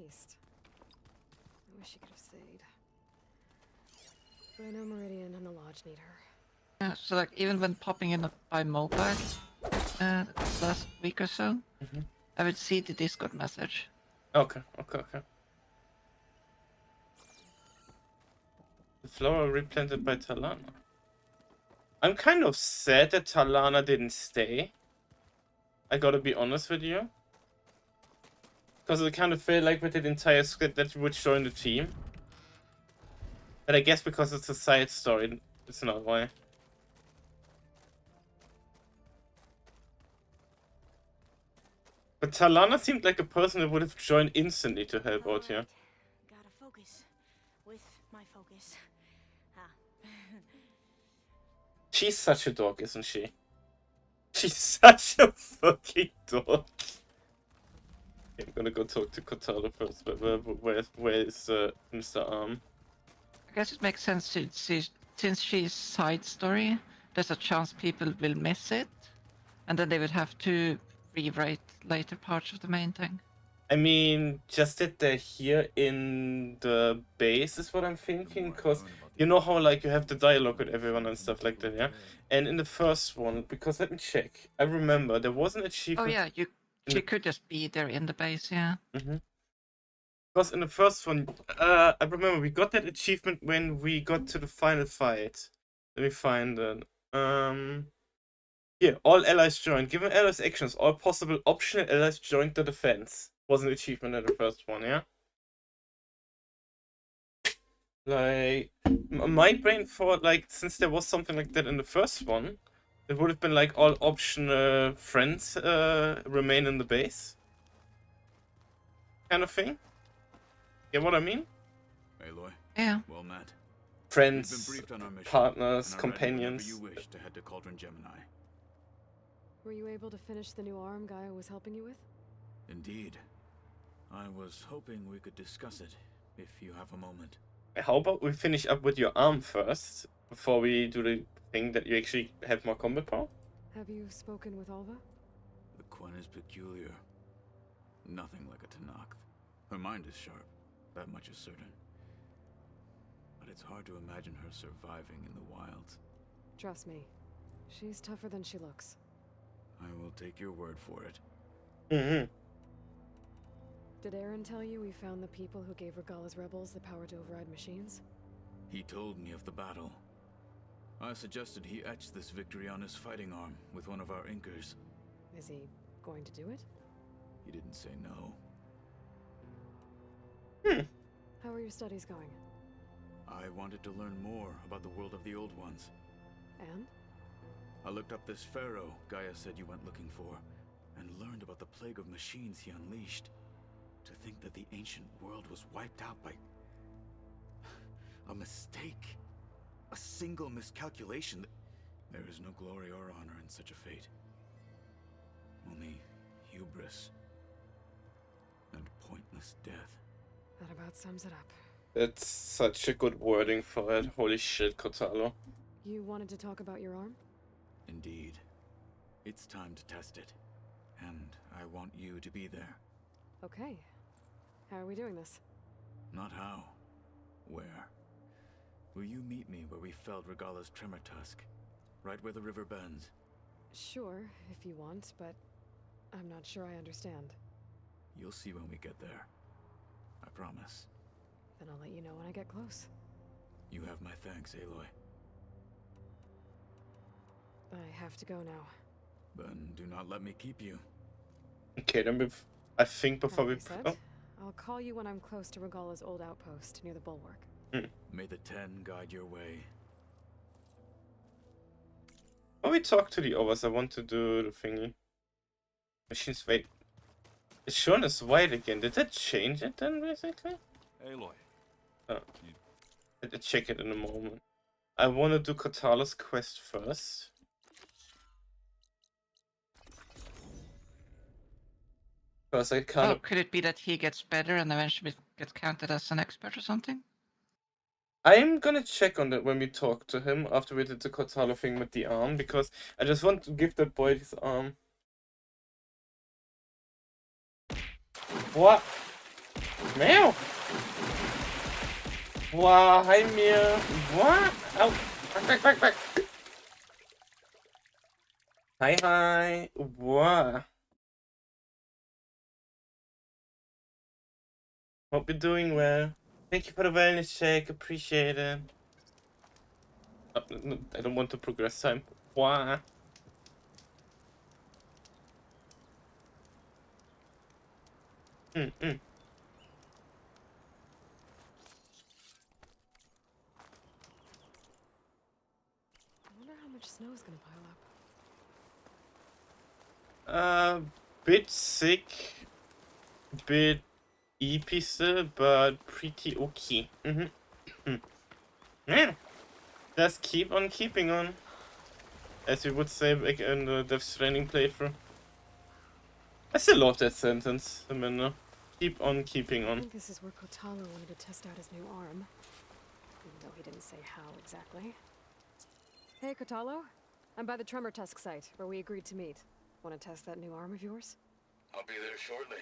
east. I wish she could have stayed. But I know Meridian and the Lodge need her. Yeah, so like even when popping in by mobile last week or so, I would see the Discord message. Okay. The flower replanted by Talana. I'm kind of sad that Talana didn't stay. I gotta be honest with you. Because I kind of feel like with the entire script that she would join the team. But I guess because it's a side story, it's not why. But Talana seemed like a person that would have joined instantly to help out here. Gotta focus with my focus. She's such a dog, isn't she? She's such a fucking dog. I'm gonna go talk to Kotaro first, but where is Mr. Arm? I guess it makes sense since she's side story, there's a chance people will miss it, and then they would have to rewrite later parts of the main thing. I mean, just that they're here in the base is what I'm thinking, because you know how like you have the dialogue with everyone and stuff like that, yeah? And in the first one, because let me check, I remember there was an achievement. Oh yeah, she could just be there in the base, yeah. Because in the first one, I remember we got that achievement when we got to the final fight. Let me find it. Yeah, all allies joined. Given allies' actions, all possible optional allies joined the defense. Was an achievement in the first one, yeah? Like, my brain thought, like, since there was something like that in the first one, it would have been like all optional friends remain in the base. Kind of thing. Get what I mean? Aloy. Yeah. Well met. Friends, We've been briefed on our mission, partners, and are ready companions. whenever you wish to head to Cauldron Gemini. Were you able to finish the new arm Gaia was helping you with? Indeed. I was hoping we could discuss it, if you have a moment. How about we finish up with your arm first, before we do the thing that you actually have more combat power? Have you spoken with Alva? The Quen is peculiar. Nothing like a Tanakh. Her mind is sharp, that much is certain. But it's hard to imagine her surviving in the wilds. Trust me, she's tougher than she looks. I will take your word for it. Did Aaron tell you we found the people who gave Regala's rebels the power to override machines? He told me of the battle. I suggested he etch this victory on his fighting arm with one of our inkers. Is he going to do it? He didn't say no. How are your studies going? I wanted to learn more about the world of the Old Ones. And? I looked up this pharaoh Gaia said you went looking for, and learned about the plague of machines he unleashed. To think that the ancient world was wiped out by a mistake. A single miscalculation. There is no glory or honor in such a fate. Only hubris and pointless death. That about sums it up. That's such a good wording for it. Holy shit, Kotaro. You wanted to talk about your arm? Indeed. It's time to test it. And I want you to be there. Okay. How are we doing this? Not how. Where? Will you meet me where we felled Regala's tremor tusk? Right where the river bends? Sure, if you want, but I'm not sure I understand. You'll see when we get there. I promise. Then I'll let you know when I get close. You have my thanks, Aloy. I have to go now. Then do not let me keep you. Okay, then I think before we... I'll call you when I'm close to Regala's old outpost near the bulwark. May the 10 guide your way. When we talk to the others, I want to do the thingy. Machines, wait. It's shown as white again. Did that change it then, basically? Aloy. Oh. I'll check it in a moment. I want to do Kotalo's quest first. Because I kind of... could it be that he gets better and eventually gets counted as an expert or something? I'm gonna check on that when we talk to him after we did the Kotalo thing with the arm, because I just want to give that boy his arm. What? Meow! Wow, hi mir. What? Oh, back. Hi. Wow. Hope you're doing well. Thank you for the wellness check. Appreciate it. No, I don't want to progress time. Wow. I wonder how much snow is gonna pile up. Bit sick, bit episode, but pretty okay. Yeah, just keep on keeping on, as we would say back in the Death Stranding playthrough. I still love that sentence, Amanda. Keep on keeping I on. think this is where Kotalo wanted to test out his new arm, even though he didn't say how exactly. Hey, Kotalo. I'm by the Tremor Tusk site, where we agreed to meet. Want to test that new arm of yours? I'll be there shortly.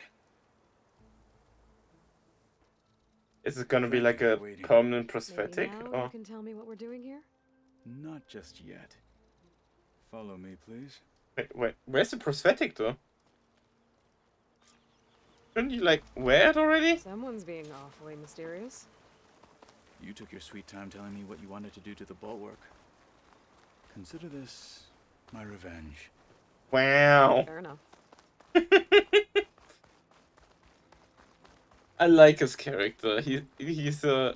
Is it gonna be Thank like you a for waiting. permanent Maybe prosthetic? now Or you can tell me what we're doing here? Not just yet. Follow me, please. wait, where's the prosthetic though? Shouldn't you like wear it already? Someone's being awfully mysterious. You took your sweet time telling me what you wanted to do to the bulwark. Consider this my revenge. Wow. Fair enough. I like his character. He's a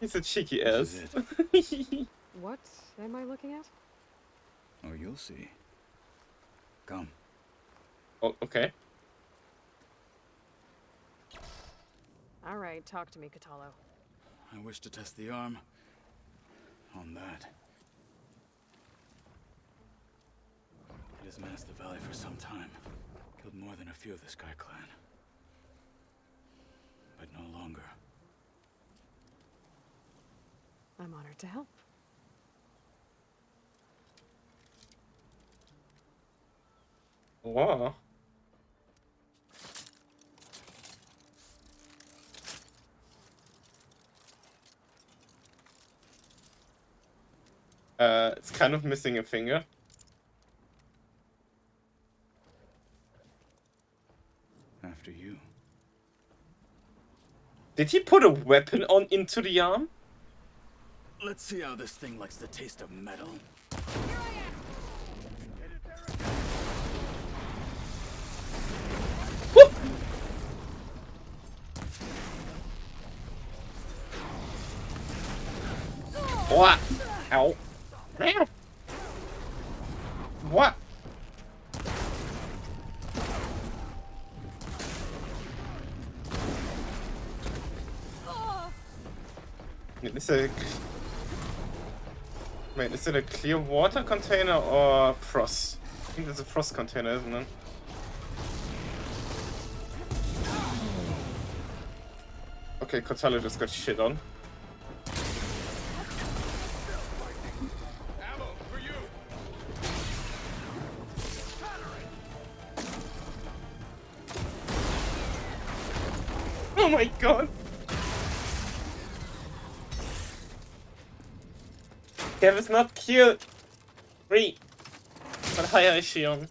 he's a cheeky ass. This is it. What am I looking at? Oh, you'll see. Come. Oh, okay. All right, talk to me, Kotalo. I wish to test the arm on that. It has menaced the valley for some time. Killed more than a few of the Sky Clan. But no longer. I'm honored to help. Wow. It's kind of missing a finger. After you. Did he put a weapon on into the arm? Let's see how this thing likes the taste of metal. What? Ow. Meow. What? Is it wait, is it a clear water container or frost? I think it's a frost container, isn't it? Okay, Kotalo just got shit on. Oh my god! Kev is not cute! 3! But higher is she on?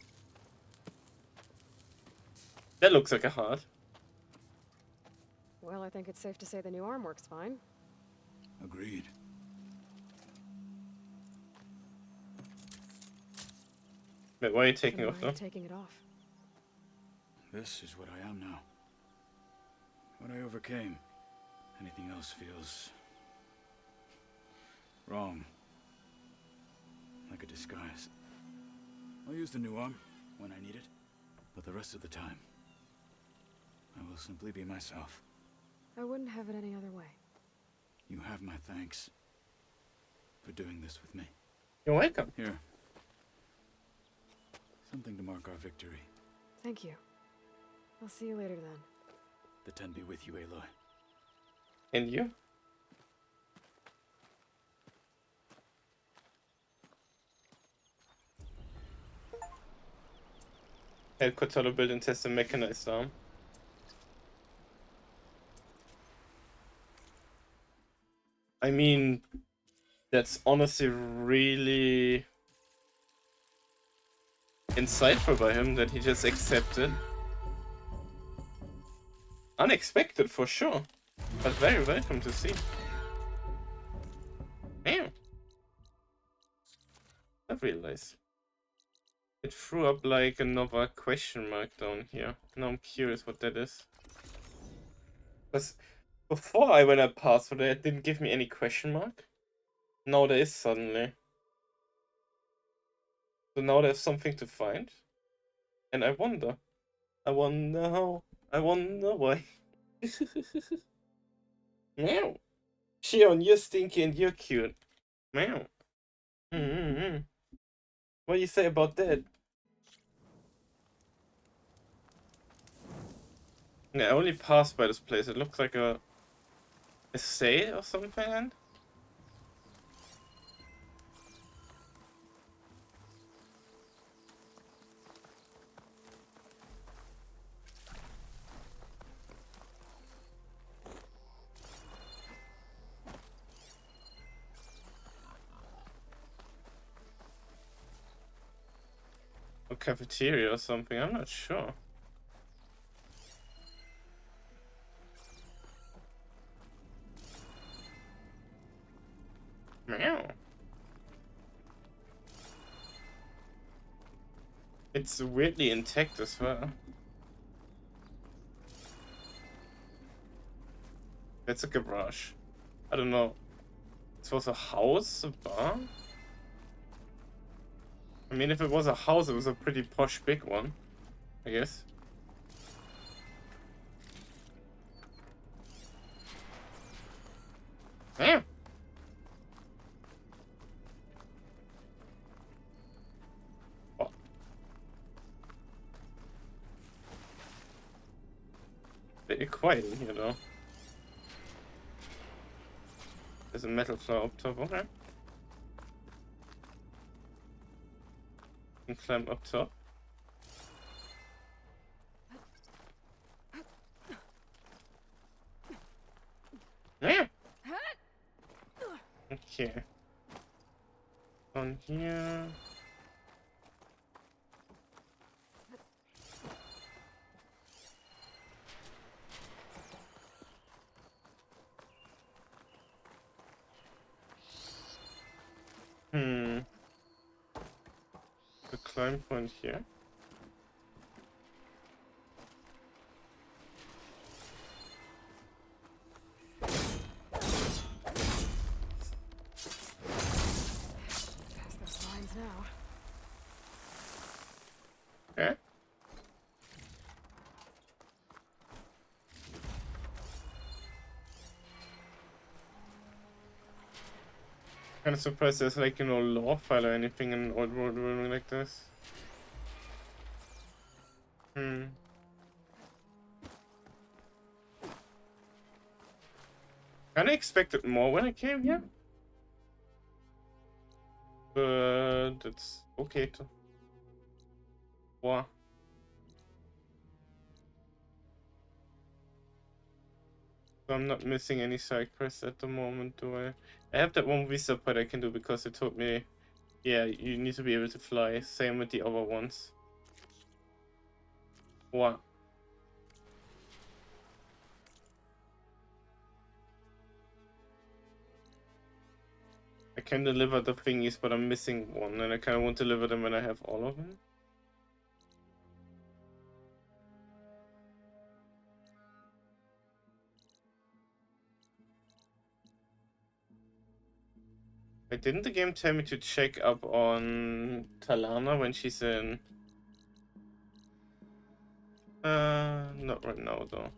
That looks like a heart. Well, I think it's safe to say the new arm works fine. Agreed. Wait, why are you taking Then off why are though? you taking it off? This is what I am now. What I overcame. Anything else feels wrong. Like a disguise. I'll use the new arm when I need it, but the rest of the time, I will simply be myself. I wouldn't have it any other way. You have my thanks for doing this with me. You're welcome. Here. Something to mark our victory. Thank you. I'll see you later then. The 10 be with you, Aloy. And you? Help Cortado build and test a mechanized arm. I mean, that's honestly really insightful by him that he just accepted. Unexpected for sure, but very welcome to see. Damn. I realize it threw up like another question mark down here. Now I'm curious what that is. Because before when I passed through there, it didn't give me any question mark. Now there is suddenly. So now there's something to find. And I wonder how. I wonder why. Meow. Shion, you're stinky and you're cute. Meow. What do you say about that? Yeah, I only passed by this place. It looks like a estate or something. Or cafeteria or something. I'm not sure. Meow. It's weirdly intact as well. That's a garage. I don't know. It was a house? A bar? I mean, if it was a house, it was a pretty posh big one, I guess. Damn. Oh. Pretty quiet in here, though. There's a metal floor up top, okay. Can climb up top. Yeah. Okay. On here. The climb point here. Past those lines now. Okay. Kind of surprised there's like, you know, lore file or anything in old world building like this. Kinda expected more when I came here. But it's okay to. Wow. So I'm not missing any side quests at the moment, do I? I have that one visa part I can do because it told me, yeah, you need to be able to fly. Same with the other ones. Wow. I can deliver the thingies, but I'm missing one, and I kind of want to deliver them when I have all of them. Like, didn't the game tell me to check up on Talana when she's in? Not right now though.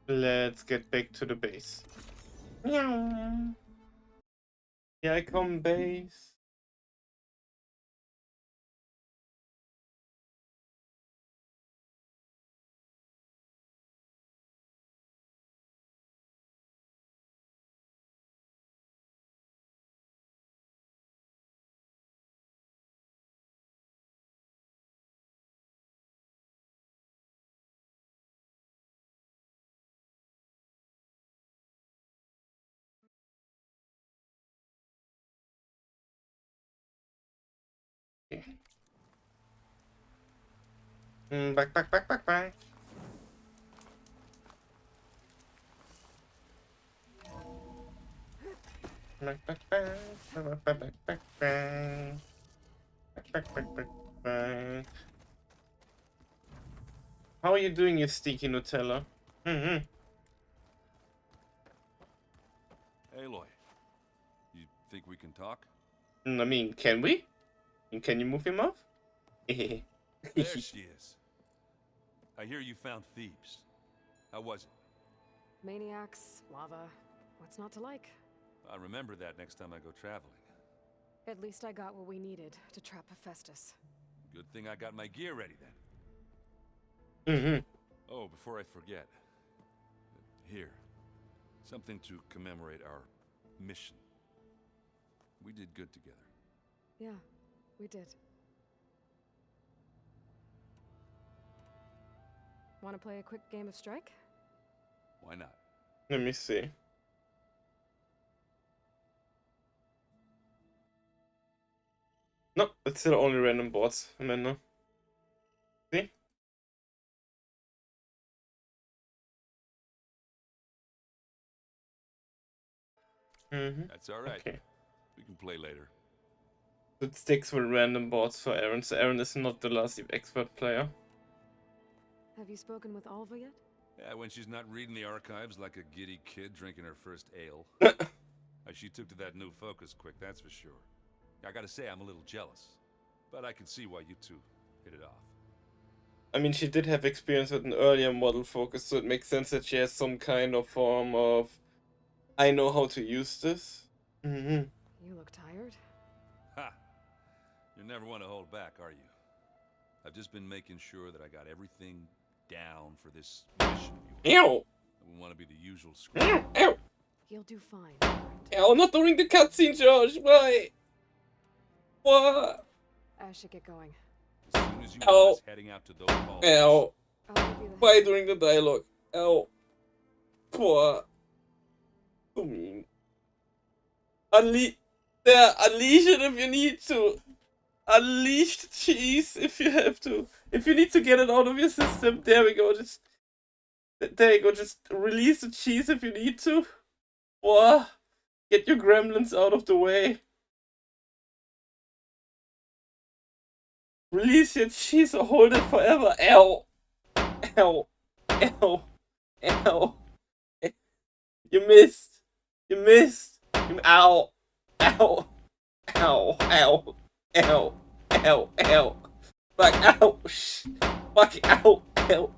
Let's get back to the base. Meow. Yeah, I come base. Back. How are you doing, you stinky Nutella? Aloy, you think we can talk? I mean, can we? And can you move your mouth? There she is. I hear you found Thebes. How was it? Maniacs, lava. What's not to like? I'll remember that next time I go traveling. At least I got what we needed to trap Hephaestus. Good thing I got my gear ready then. Oh, before I forget. Here. Something to commemorate our mission. We did good together. Yeah, we did. Want to play a quick game of Strike? Why not? Let me see. No, it's still only random bots, Amanda. See? That's alright. Okay. We can play later. It sticks with random bots for Aaron, so Aaron is not the last expert player. Have you spoken with Alva yet? Yeah, when she's not reading the archives like a giddy kid drinking her first ale. She took to that new focus quick, that's for sure. I gotta say, I'm a little jealous. But I can see why you two hit it off. I mean, she did have experience with an earlier model focus, so it makes sense that she has some kind of form of... I know how to use this. You look tired. Ha! You never want to hold back, are you? I've just been making sure that I got everything down for this mission of yours. Ew! I wouldn't want to be the usual screw. Ew! You'll do fine. Ew, not during the cutscene, Josh! Why? What? I should get going. As soon as you want us heading out to those halls. Ew. I'll give you the Why during the dialogue? Ew. What? So mean. Unleash it if you need to. Unleash the cheese if you have to. If you need to get it out of your system, there we go. There you go. Just release the cheese if you need to. What? Get your gremlins out of the way. Release your cheese or hold it forever. Ow. Ow. Ow. Ow. You missed. You missed. Ow. Ow. Ow. Ow. Ow. Ow. Ow. Fuck. Ow. Fuck. Ow. Ow.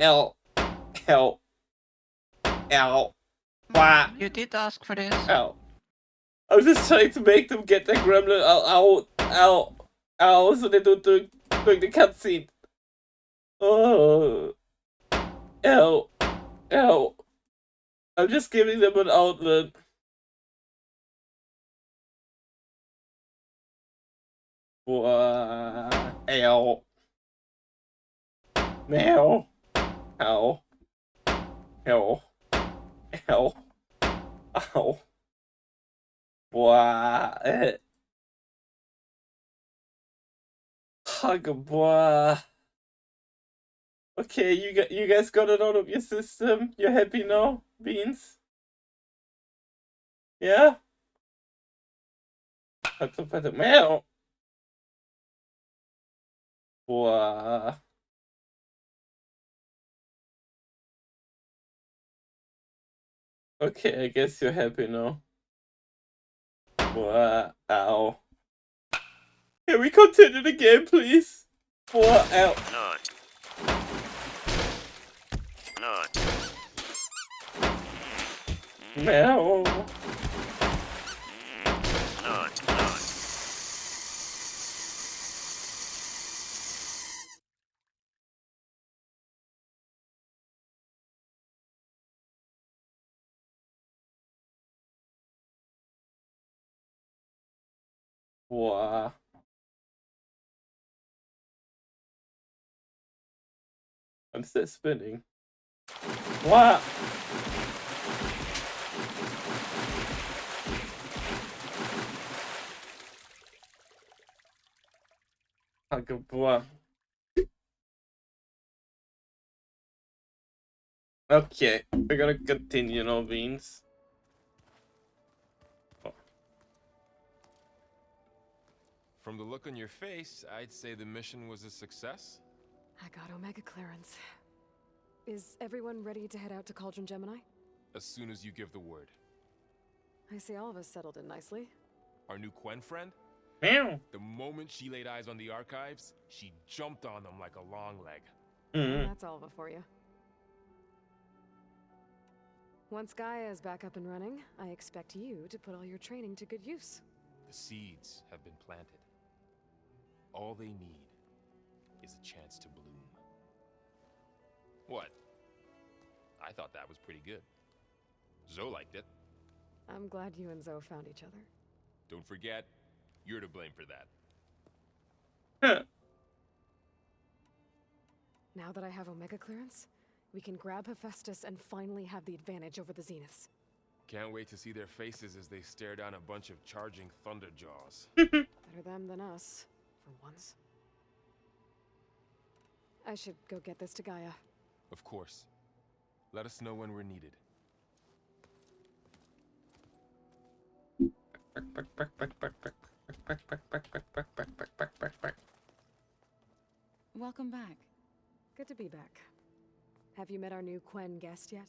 Ow. Ow. Ow. Wah. You did ask for this. Ow. I was just trying to make them get their gremlin out. Ow. Ow. So they don't do the cutscene. Oh. Ow. Ow. I'm just giving them an outlet. Ow. Meow. Ow. Ow. Ow. Ow. Boah. Boah. Okay, you guys got it out of your system. You're happy now, Beans? Yeah? Meow. Boah. Okay, I guess you're happy now. Wow. Ow. Can we continue the game, please? Wow. Ow. Not. Meow. Not. Wow. I'm still spinning. Wow. Boah. Okay, we're gonna continue now, Beans. Oh. From the look on your face, I'd say the mission was a success. I got Omega clearance. Is everyone ready to head out to Cauldron Gemini? As soon as you give the word. I see all of us settled in nicely. Our new Quen friend? Meow. The moment she laid eyes on the archives, she jumped on them like a long leg. And that's Alva for you. Once Gaia is back up and running, I expect you to put all your training to good use. The seeds have been planted. All they need is a chance to bloom. What? I thought that was pretty good. Zoe liked it. I'm glad you and Zoe found each other. Don't forget, you're to blame for that. Now that I have Omega clearance, we can grab Hephaestus and finally have the advantage over the Zeniths. Can't wait to see their faces as they stare down a bunch of charging Thunderjaws. Better them than us, for once. I should go get this to Gaia. Of course. Let us know when we're needed. Welcome back. Good to be back. Have you met our new Quen guest yet?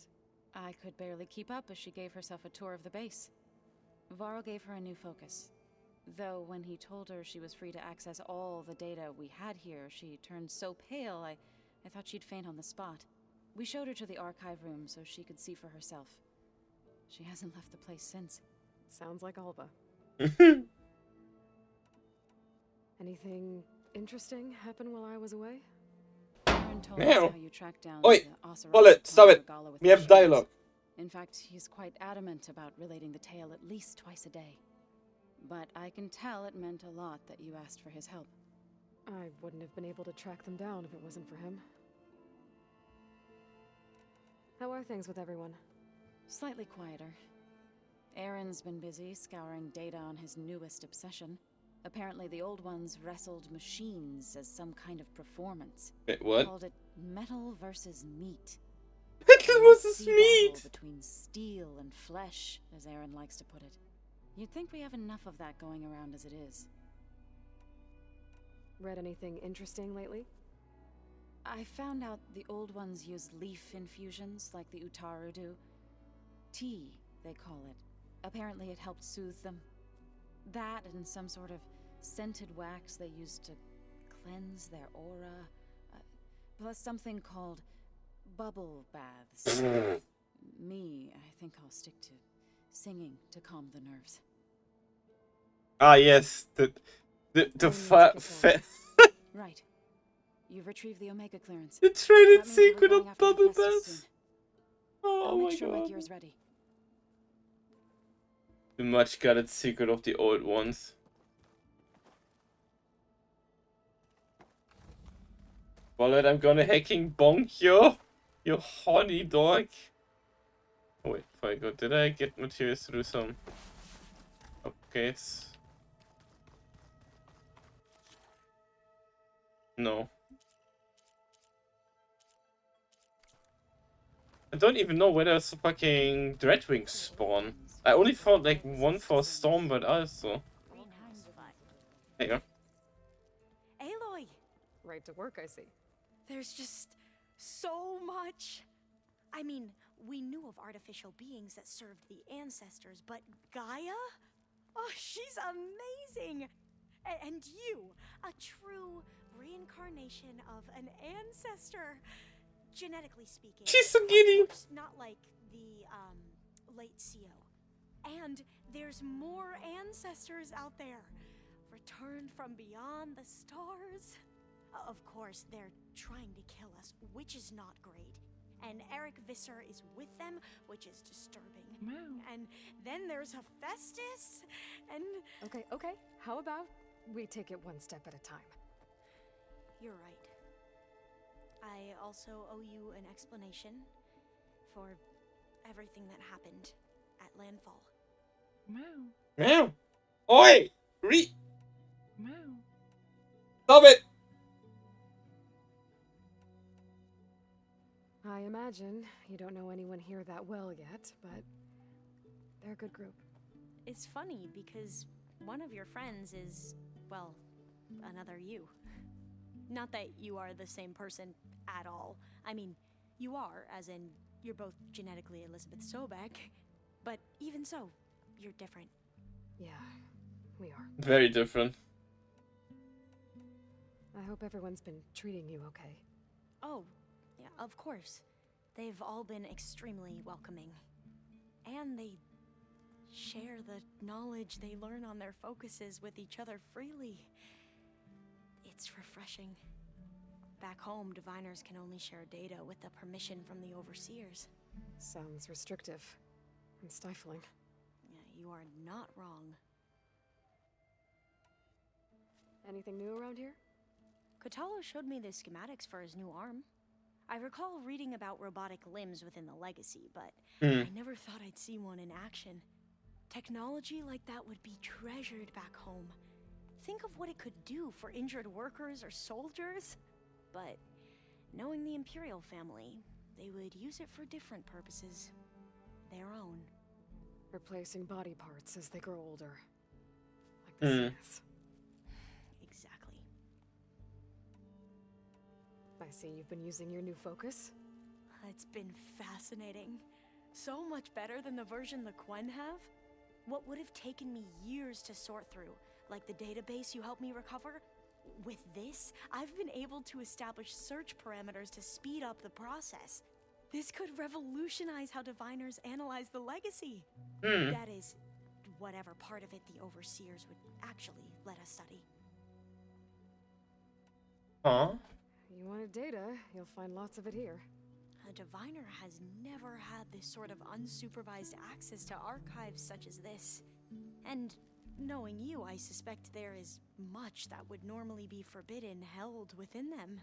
I could barely keep up as she gave herself a tour of the base. Varl gave her a new focus. Though when he told her she was free to access all the data we had here, she turned so pale I thought she'd faint on the spot. We showed her to the archive room so she could see for herself. She hasn't left the place since. Sounds like Alva. Anything interesting happen while I was away? Aaron told us how you tracked down Oi! the Oseram Bullet, stop it! Regala with We have machines. dialogue. In fact, he's quite adamant about relating the tale at least twice a day. But I can tell it meant a lot that you asked for his help. I wouldn't have been able to track them down if it wasn't for him. How are things with everyone? Slightly quieter. Aaron's been busy scouring data on his newest obsession. Apparently the old ones wrestled machines as some kind of performance. Wait, what? Called it metal versus meat. Metal versus meat! Between steel and flesh, as Aaron likes to put it. You'd think we have enough of that going around as it is. Read anything interesting lately? I found out the old ones use leaf infusions like the Utaru do. Tea, they call it. Apparently it helped soothe them. That and some sort of scented wax they used to cleanse their aura. Plus something called bubble baths. Me, I think I'll stick to singing to calm the nerves. Ah, yes, the Right. You've retrieved the Omega clearance. The traded That means we're secret going of after bubble Hephaestus baths. soon. Oh I'll my make sure my god. gear's ready. The much guarded secret of the old ones. Wallet, I'm gonna hacking bonk you. You horny dog. Oh wait, before I go, did I get materials through some upgrades? No. I don't even know where there's fucking Dreadwings spawn. I only found like one for Storm, but also. There you go. Aloy! Right to work, I see. There's just so much. I mean, we knew of artificial beings that served the ancestors, but Gaia? Oh, she's amazing! And you, a true reincarnation of an ancestor. Genetically speaking. She's so giddy. Of course, not like the, late CO. And there's more ancestors out there. Returned from beyond the stars. Of course, they're trying to kill us, which is not great. And Eric Visser is with them, which is disturbing. And then there's Hephaestus, and... Okay. How about we take it one step at a time? You're right. I also owe you an explanation for everything that happened at Landfall. Meow. Oi! Stop it! imagine you don't know anyone here that well yet, but they're a good group. It's funny because one of your friends is, well, another you. Not that you are the same person at all. I mean, you are, as in, you're both genetically Elizabeth Sobek, but even so, you're different. Yeah, we are. Very different. I hope everyone's been treating you okay. Oh, yeah, of course. They've all been extremely welcoming. And they share the knowledge they learn on their focuses with each other freely. It's refreshing. Back home, diviners can only share data with the permission from the overseers. Sounds restrictive and stifling. Yeah, you are not wrong. Anything new around here? Kotalo showed me the schematics for his new arm. I recall reading about robotic limbs within the Legacy, but I never thought I'd see one in action. Technology like that would be treasured back home. Think of what it could do for injured workers or soldiers. But knowing the Imperial family, they would use it for different purposes. Their own. Replacing body parts as they grow older. Like the Smiths. Exactly. I see you've been using your new focus. It's been fascinating. So much better than the version the Quen have. What would have taken me years to sort through, like the database you helped me recover, with this, I've been able to establish search parameters to speed up the process. This could revolutionize how diviners analyze the Legacy. That is, whatever part of it the overseers would actually let us study. Huh? You wanted data, you'll find lots of it here. A diviner has never had this sort of unsupervised access to archives such as this. And knowing you, I suspect there is much that would normally be forbidden held within them.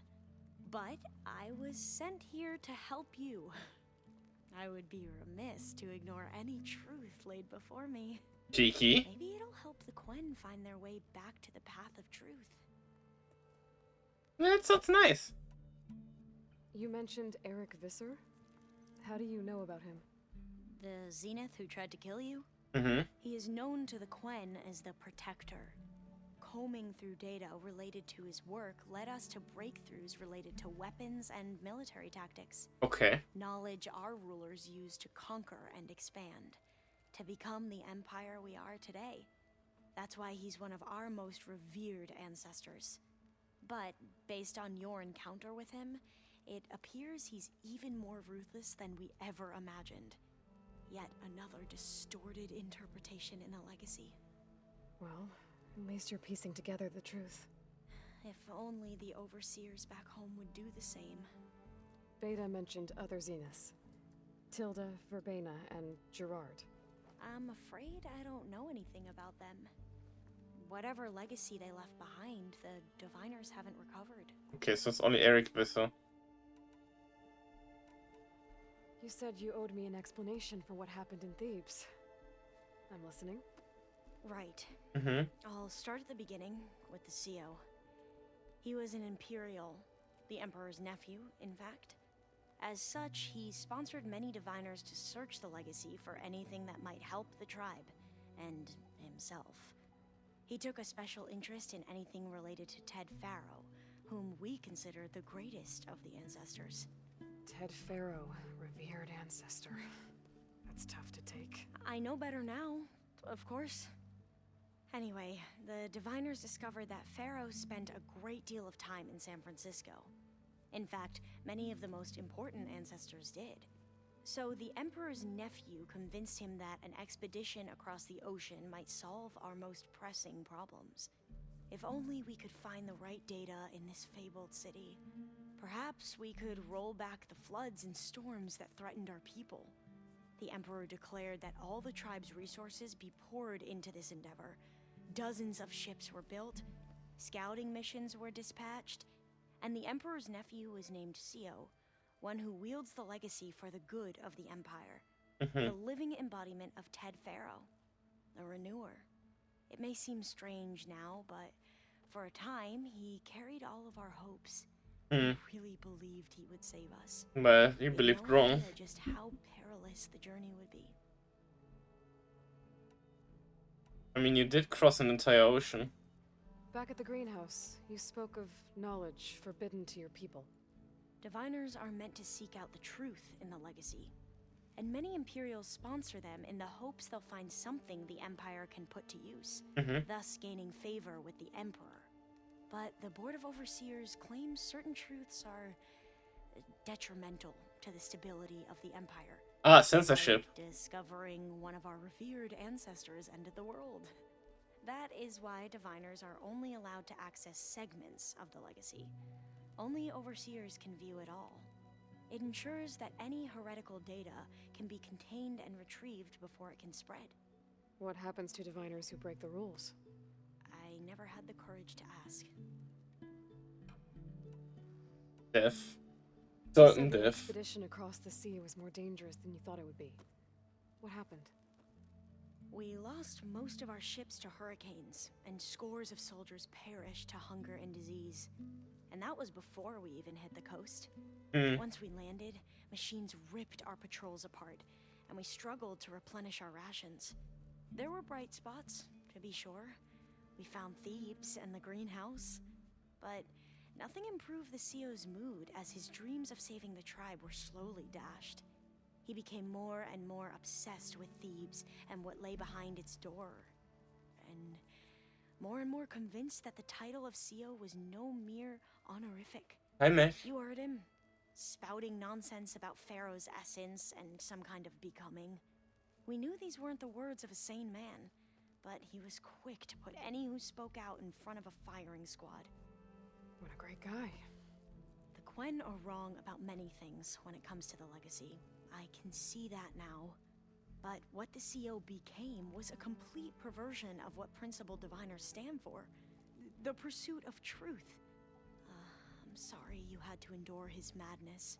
But I was sent here to help you. I would be remiss to ignore any truth laid before me. Cheeky. Maybe it'll help the Quen find their way back to the path of truth. That sounds nice. You mentioned Eric Visser? How do you know about him? The Zenith who tried to kill you? He is known to the Quen as the Protector. Combing through data related to his work led us to breakthroughs related to weapons and military tactics. Okay. Knowledge our rulers used to conquer and expand, to become the empire we are today. That's why he's one of our most revered ancestors. But based on your encounter with him, it appears he's even more ruthless than we ever imagined. Yet another distorted interpretation in the Legacy. Well, at least you're piecing together the truth. If only the overseers back home would do the same. Beta mentioned other Zeniths. Tilda, Verbena, and Gerard. I'm afraid I don't know anything about them. Whatever legacy they left behind, the diviners haven't recovered. Okay, so it's only Eric Visser. You said you owed me an explanation for what happened in Thebes. I'm listening. Right. I'll start at the beginning with the CO. He was an Imperial, the Emperor's nephew, in fact. As such, he sponsored many diviners to search the Legacy for anything that might help the tribe, and himself. He took a special interest in anything related to Ted Faro, whom we consider the greatest of the ancestors. Ted Faro, revered ancestor. That's tough to take. I know better now, of course. Anyway, the diviners discovered that Faro spent a great deal of time in San Francisco. In fact, many of the most important ancestors did. So the Emperor's nephew convinced him that an expedition across the ocean might solve our most pressing problems. If only we could find the right data in this fabled city. Perhaps we could roll back the floods and storms that threatened our people. The Emperor declared that all the tribe's resources be poured into this endeavor. Dozens of ships were built, scouting missions were dispatched, and the Emperor's nephew was named CO, one who wields the legacy for the good of the Empire. The living embodiment of Ted Faro, a renewer. It may seem strange now, but for a time, he carried all of our hopes. Hmm. I really believed he would save us. Well, you We had believed no wrong. idea just how perilous the journey would be. I mean, you did cross an entire ocean. Back at the greenhouse, you spoke of knowledge forbidden to your people. Diviners are meant to seek out the truth in the legacy, and many Imperials sponsor them in the hopes they'll find something the Empire can put to use, thus gaining favor with the Emperor. But the Board of Overseers claims certain truths are detrimental to the stability of the Empire. Ah, censorship. Like discovering one of our revered ancestors ended the world. That is why Diviners are only allowed to access segments of the legacy. Only Overseers can view it all. It ensures that any heretical data can be contained and retrieved before it can spread. What happens to Diviners who break the rules? I never had the courage to ask. Death. You Certain said the death. expedition across the sea was more dangerous than you thought it would be. What happened? We lost most of our ships to hurricanes, and scores of soldiers perished to hunger and disease. And that was before we even hit the coast. Once we landed, machines ripped our patrols apart, and we struggled to replenish our rations. There were bright spots, to be sure. We found Thebes and the greenhouse, but nothing improved the CEO's mood as his dreams of saving the tribe were slowly dashed. He became more and more obsessed with Thebes and what lay behind its door, and more convinced that the title of CEO was no mere honorific. Hi, Mech. You heard him, spouting nonsense about Pharaoh's essence and some kind of becoming. We knew these weren't the words of a sane man, but he was quick to put any who spoke out in front of a firing squad. What a great guy. The Quen are wrong about many things when it comes to the legacy. I can see that now. But what the CO became was a complete perversion of what Principal Diviners stand for. The pursuit of truth. I'm sorry you had to endure his madness.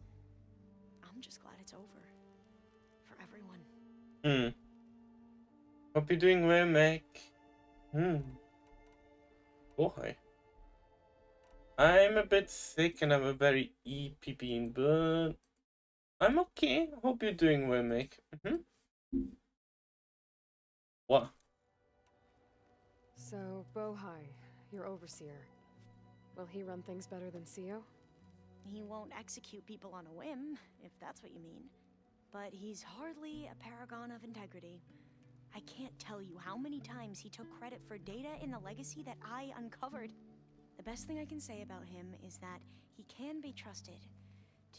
I'm just glad it's over. For everyone. Hope you're doing well, Mech. Oh, hi. I'm a bit sick and I'm a very EPP, but I'm okay. Hope you're doing well, Mech. What? So, Bohai, your overseer. Will he run things better than CEO? He won't execute people on a whim, if that's what you mean. But he's hardly a paragon of integrity. I can't tell you how many times he took credit for data in the legacy that I uncovered. The best thing I can say about him is that he can be trusted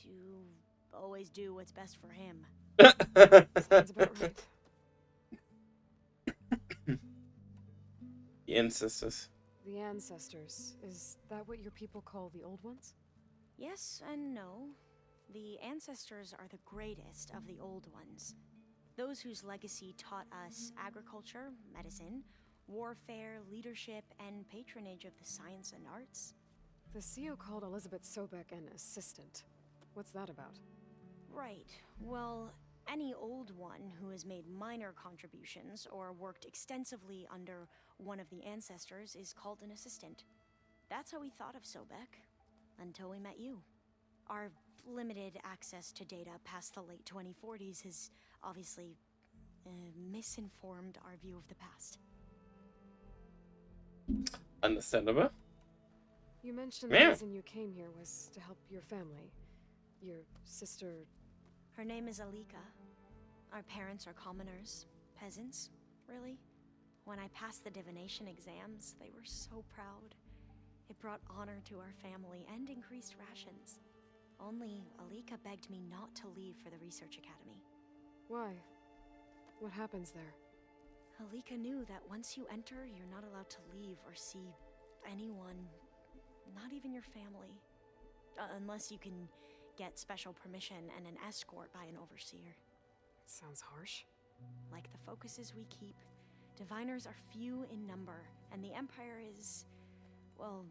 to always do what's best for him. Sounds about right. The ancestors. The ancestors. Is that what your people call the old ones? Yes and no. The ancestors are the greatest of the old ones. Those whose legacy taught us agriculture, medicine, warfare, leadership, and patronage of the science and arts. The CEO called Elizabeth Sobek an assistant. What's that about? Right. Well, any old one who has made minor contributions or worked extensively under one of the ancestors is called an assistant. That's how we thought of Sobek, until we met you. Our limited access to data past the late 2040s has obviously misinformed our view of the past. Understandable. You mentioned the reason you came here was to help your family. Your sister... Her name is Alika. Our parents are commoners. Peasants, really. When I passed the divination exams, they were so proud. It brought honor to our family and increased rations. Only Alika begged me not to leave for the research academy. Why? What happens there? Alika knew that once you enter, you're not allowed to leave or see anyone, not even your family. Unless you can get special permission and an escort by an overseer. It sounds harsh. Like the focuses we keep, diviners are few in number, and the Empire is, well,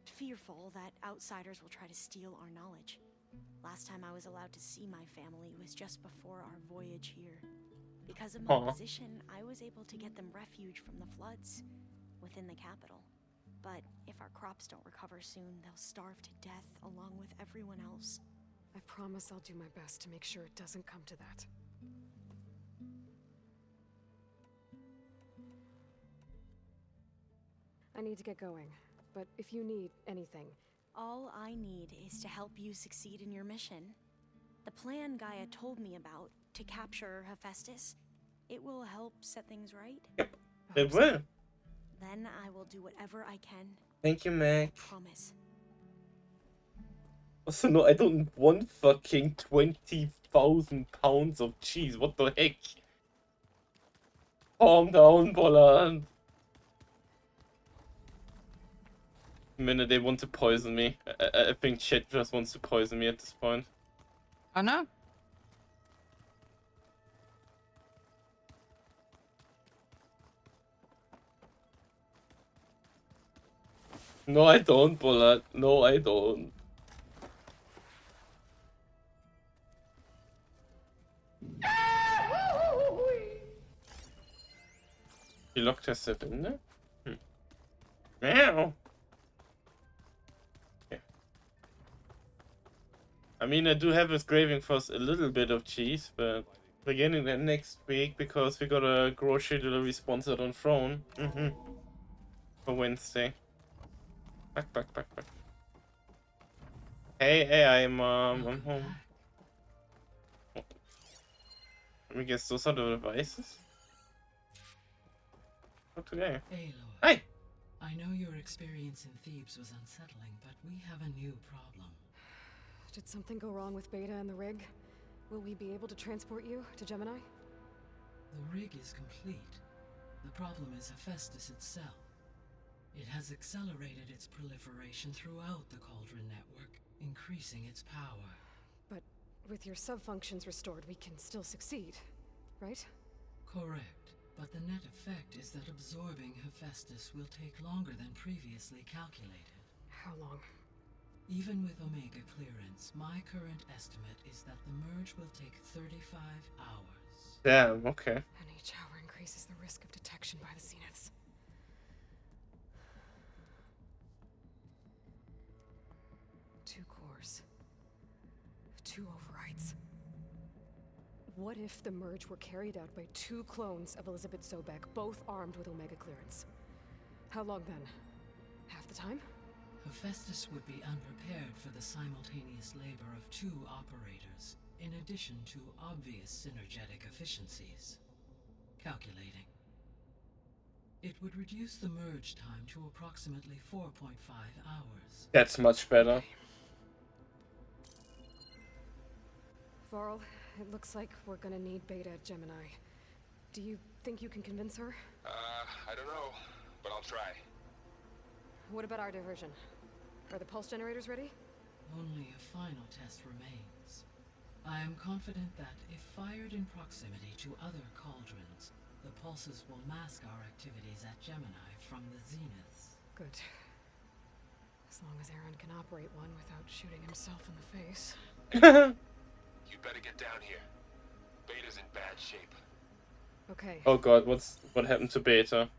fearful that outsiders will try to steal our knowledge. Last time I was allowed to see my family was just before our voyage here. Because of my position, I was able to get them refuge from the floods within the capital. But if our crops don't recover soon, they'll starve to death along with everyone else. I promise I'll do my best to make sure it doesn't come to that. I need to get going, but if you need anything... All I need is to help you succeed in your mission. The plan Gaia told me about to capture Hephaestus, it will help set things right. Yep, it will. Then I will do whatever I can. Thank you, Mac. Promise. Also, no, I don't want fucking 20,000 pounds of cheese. What the heck? Calm down, Bolland. The minute they want to poison me. I think shit just wants to poison me at this point. Oh no? No, I don't, Bolland. No, I don't. You locked yourself in there? Meow. Okay. I mean, I do have a craving for a little bit of cheese, but beginning the next week because we got a grocery delivery sponsored on Throne. For Wednesday. Back. Hey, I'm home. Let me guess, those are the devices? Not today. Aloy. Hi! I know your experience in Thebes was unsettling, but we have a new problem. Did something go wrong with Beta and the rig? Will we be able to transport you to Gemini? The rig is complete. The problem is Hephaestus itself. It has accelerated its proliferation throughout the Cauldron network, increasing its power. But with your sub-functions restored, we can still succeed, right? Correct. But the net effect is that absorbing Hephaestus will take longer than previously calculated. How long? Even with Omega clearance, my current estimate is that the merge will take 35 hours. Damn, okay. And each hour increases the risk of detection by the Zeniths. Two cores. Two overrides. What if the merge were carried out by two clones of Elizabeth Sobek, both armed with Omega clearance? How long then? Half the time? Hephaestus would be unprepared for the simultaneous labor of two operators, in addition to obvious synergetic efficiencies. Calculating. It would reduce the merge time to approximately 4.5 hours. That's much better. Varl, it looks like we're gonna need Beta at Gemini. Do you think you can convince her? I don't know, but I'll try. What about our diversion? Are the pulse generators ready? Only a final test remains. I am confident that, if fired in proximity to other cauldrons, the pulses will mask our activities at Gemini from the Zeniths. Good. As long as Aaron can operate one without shooting himself in the face. You better get down here. Beta's in bad shape. Okay. Oh god, what happened to Beta?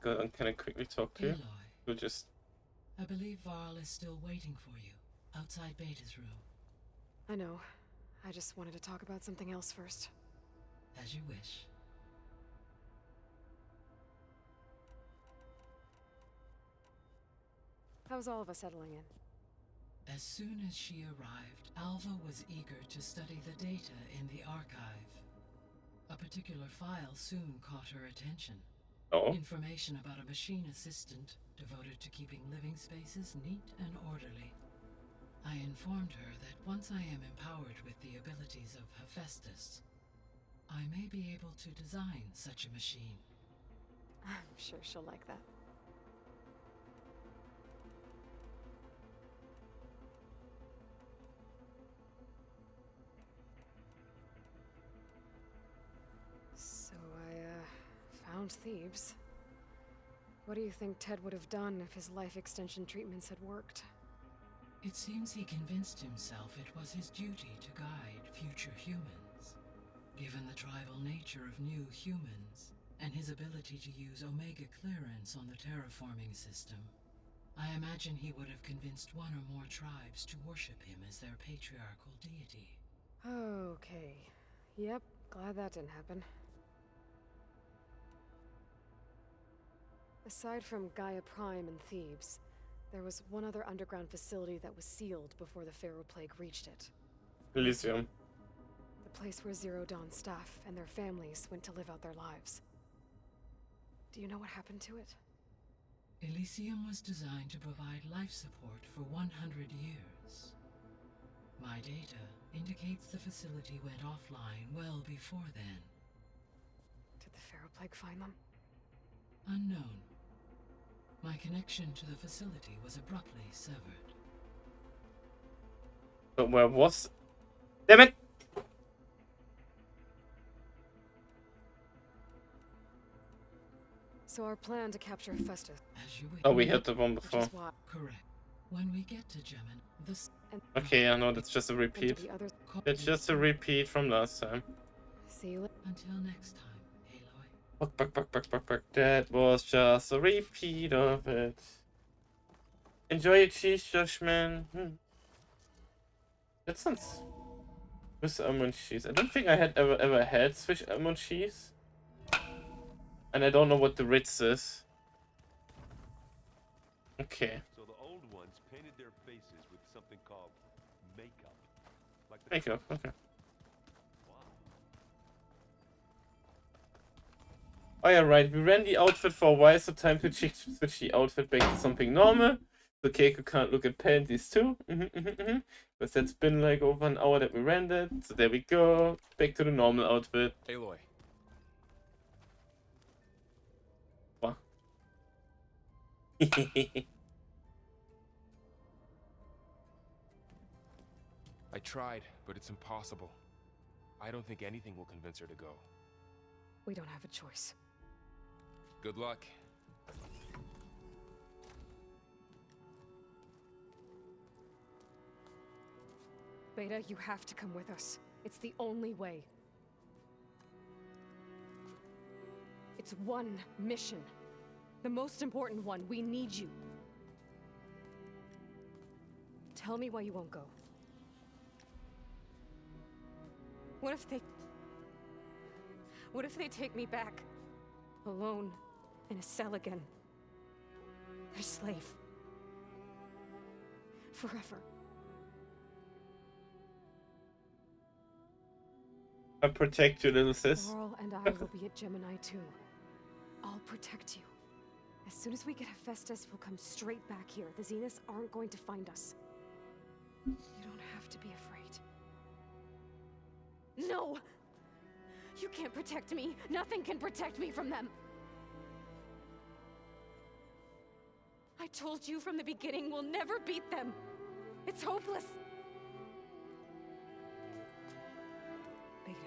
Can I quickly talk to you? Aloy. We'll just... I believe Varl is still waiting for you, outside Beta's room. I know. I just wanted to talk about something else first. As you wish. How's all of us settling in? As soon as she arrived, Alva was eager to study the data in the archive. A particular file soon caught her attention. Oh. Information about a machine assistant devoted to keeping living spaces neat and orderly. I informed her that once I am empowered with the abilities of Hephaestus, I may be able to design such a machine. I'm sure she'll like that. So I found Thebes. What do you think Ted would have done if his life extension treatments had worked? It seems he convinced himself it was his duty to guide future humans. Given the tribal nature of new humans, and his ability to use Omega clearance on the terraforming system. I imagine he would have convinced one or more tribes to worship him as their patriarchal deity. Okay. Yep, glad that didn't happen. Aside from Gaia Prime and Thebes, there was one other underground facility that was sealed before the Pharaoh Plague reached it. Elysium. The place where Zero Dawn staff and their families went to live out their lives. Do you know what happened to it? Elysium was designed to provide life support for 100 years. My data indicates the facility went offline well before then. Did the Pharaoh Plague find them? Unknown. My connection to the facility was abruptly severed. But where was... Damn it! So our plan to capture Festus. As you wish. Oh, we hit the one Which before. is why. Correct. When we get to Gemin, this... Okay, I know, that's just a repeat. It's just a repeat from last time. See you later. Until next time, Aloy. Buck. That was just a repeat of it. Enjoy your cheese, Joshman. That sounds... Swiss almond cheese. I don't think I had ever had Swiss almond cheese. And I don't know what the Ritz is. Okay. So the old ones painted their faces with something called makeup. Like the Makeup, okay. Oh yeah, right. We ran the outfit for a while, so time to switch the outfit back to something normal. So Keiko can't look at panties too. Because that's been like over an hour that we ran that. So there we go. Back to the normal outfit. Aloy. What? I tried, but it's impossible. I don't think anything will convince her to go. We don't have a choice. Good luck. Beta, you have to come with us. It's the only way. It's one mission. The most important one. We need you. Tell me why you won't go. What if they take me back? Alone, in a cell again. A slave. Forever. I'll protect you, little sis. Laurel and I will be at Gemini too. I'll protect you. As soon as we get Hephaestus, we'll come straight back here. The Zeniths aren't going to find us. You don't have to be afraid. No! You can't protect me. Nothing can protect me from them. I told you from the beginning, we'll never beat them. It's hopeless. Beta.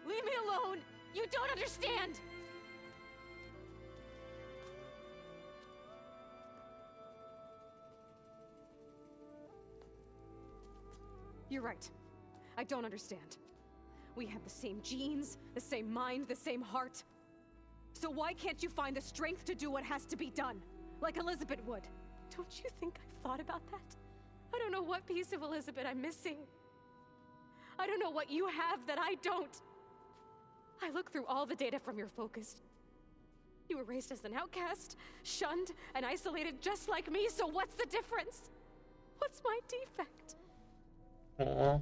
Leave me alone! You don't understand! You're right. I don't understand. We have the same genes, the same mind, the same heart. So why can't you find the strength to do what has to be done? Like Elizabeth would. Don't you think I've thought about that? I don't know what piece of Elizabeth I'm missing. I don't know what you have that I don't. I look through all the data from your focus. You were raised as an outcast, shunned, and isolated just like me, so what's the difference? What's my defect? Aww.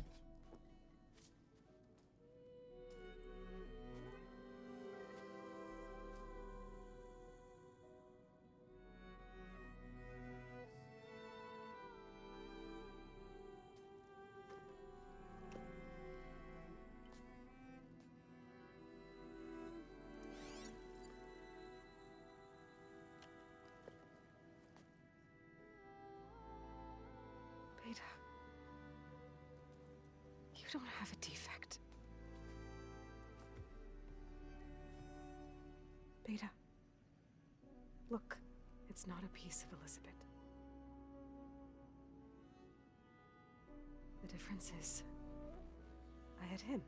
Beta. You don't have a defect. Beta. Look, it's not a piece of Elizabeth. The difference is, I had him.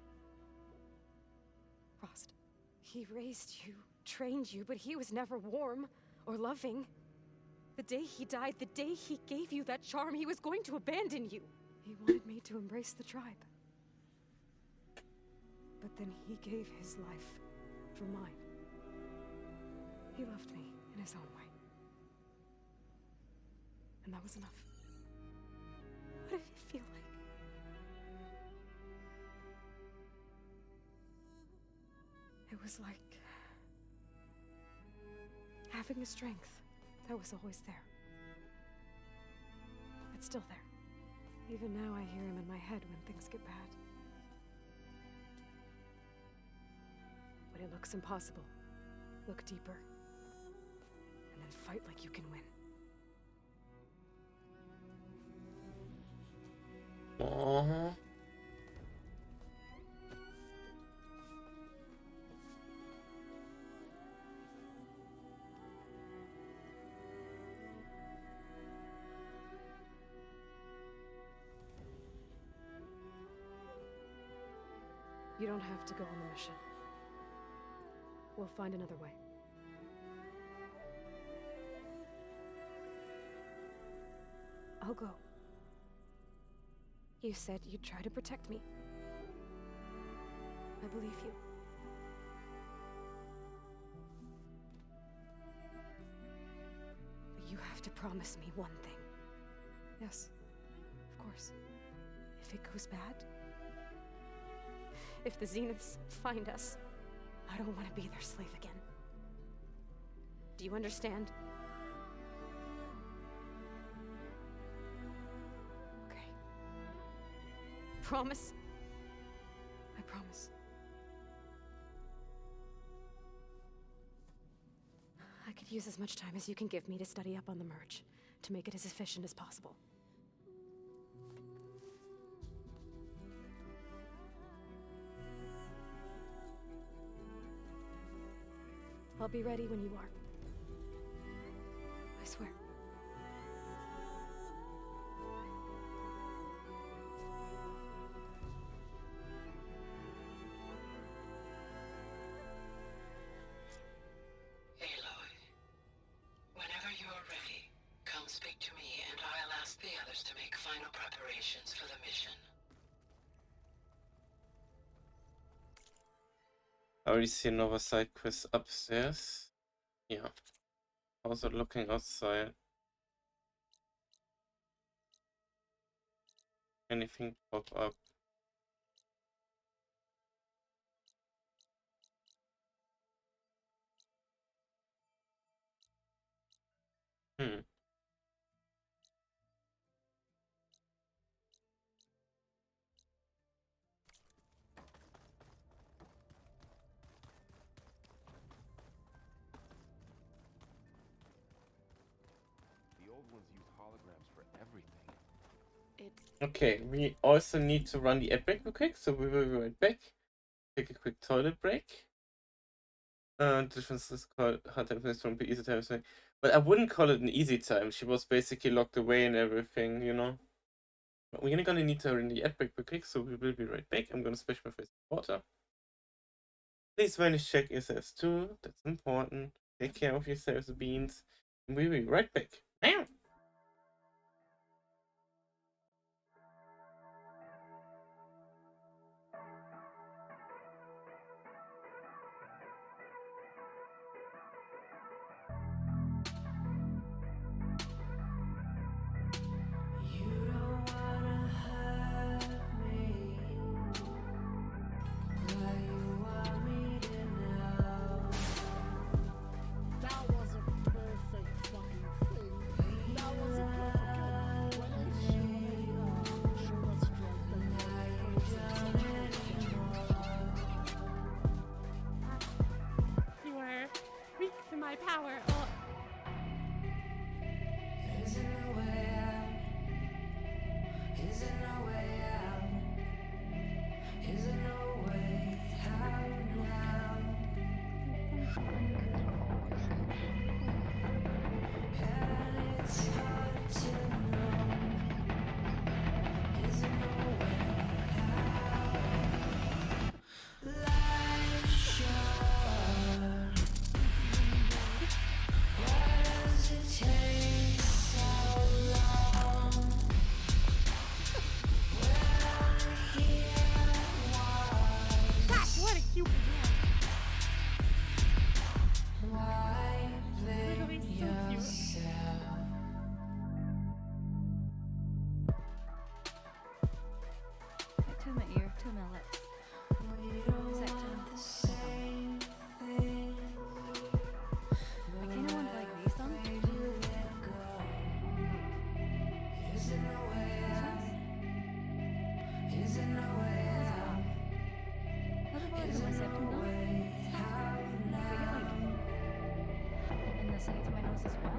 Frost. He raised you, trained you, but he was never warm or loving. The day he died, the day he gave you that charm, he was going to abandon you. He wanted me to embrace the tribe. But then he gave his life for mine. He loved me in his own way. And that was enough. What did it feel like? It was like having a strength that was always there. It's still there. Even now I hear him in my head when things get bad. When it looks impossible, look deeper. And then fight like you can win. Aww. You don't have to go on the mission. We'll find another way. I'll go. You said you'd try to protect me. I believe you. But you have to promise me one thing. Yes, of course. If it goes bad, if the Zeniths find us, I don't want to be their slave again. Do you understand? Okay. Promise? I promise. I could use as much time as you can give me to study up on the merge, to make it as efficient as possible. I'll be ready when you are. I swear. Aloy, whenever you're ready, come speak to me and I'll ask the others to make final preparations for the mission. I already see another side quest upstairs. Yeah. Also looking outside. Anything pop up? Hmm. The old ones use holograms for everything. Okay, we also need to run the epic real quick, so we will be right back. Take a quick toilet break. Difference is called hard time from easy time. But I wouldn't call it an easy time. She was basically locked away and everything, you know. But we're gonna need to run the epic real quick, so we will be right back. I'm gonna splash my face with water. Please vanish check yourselves too. That's important. Take care of yourselves, beans. And we'll be right back. Meow. That was a perfect fucking thing. listening to my notes as well?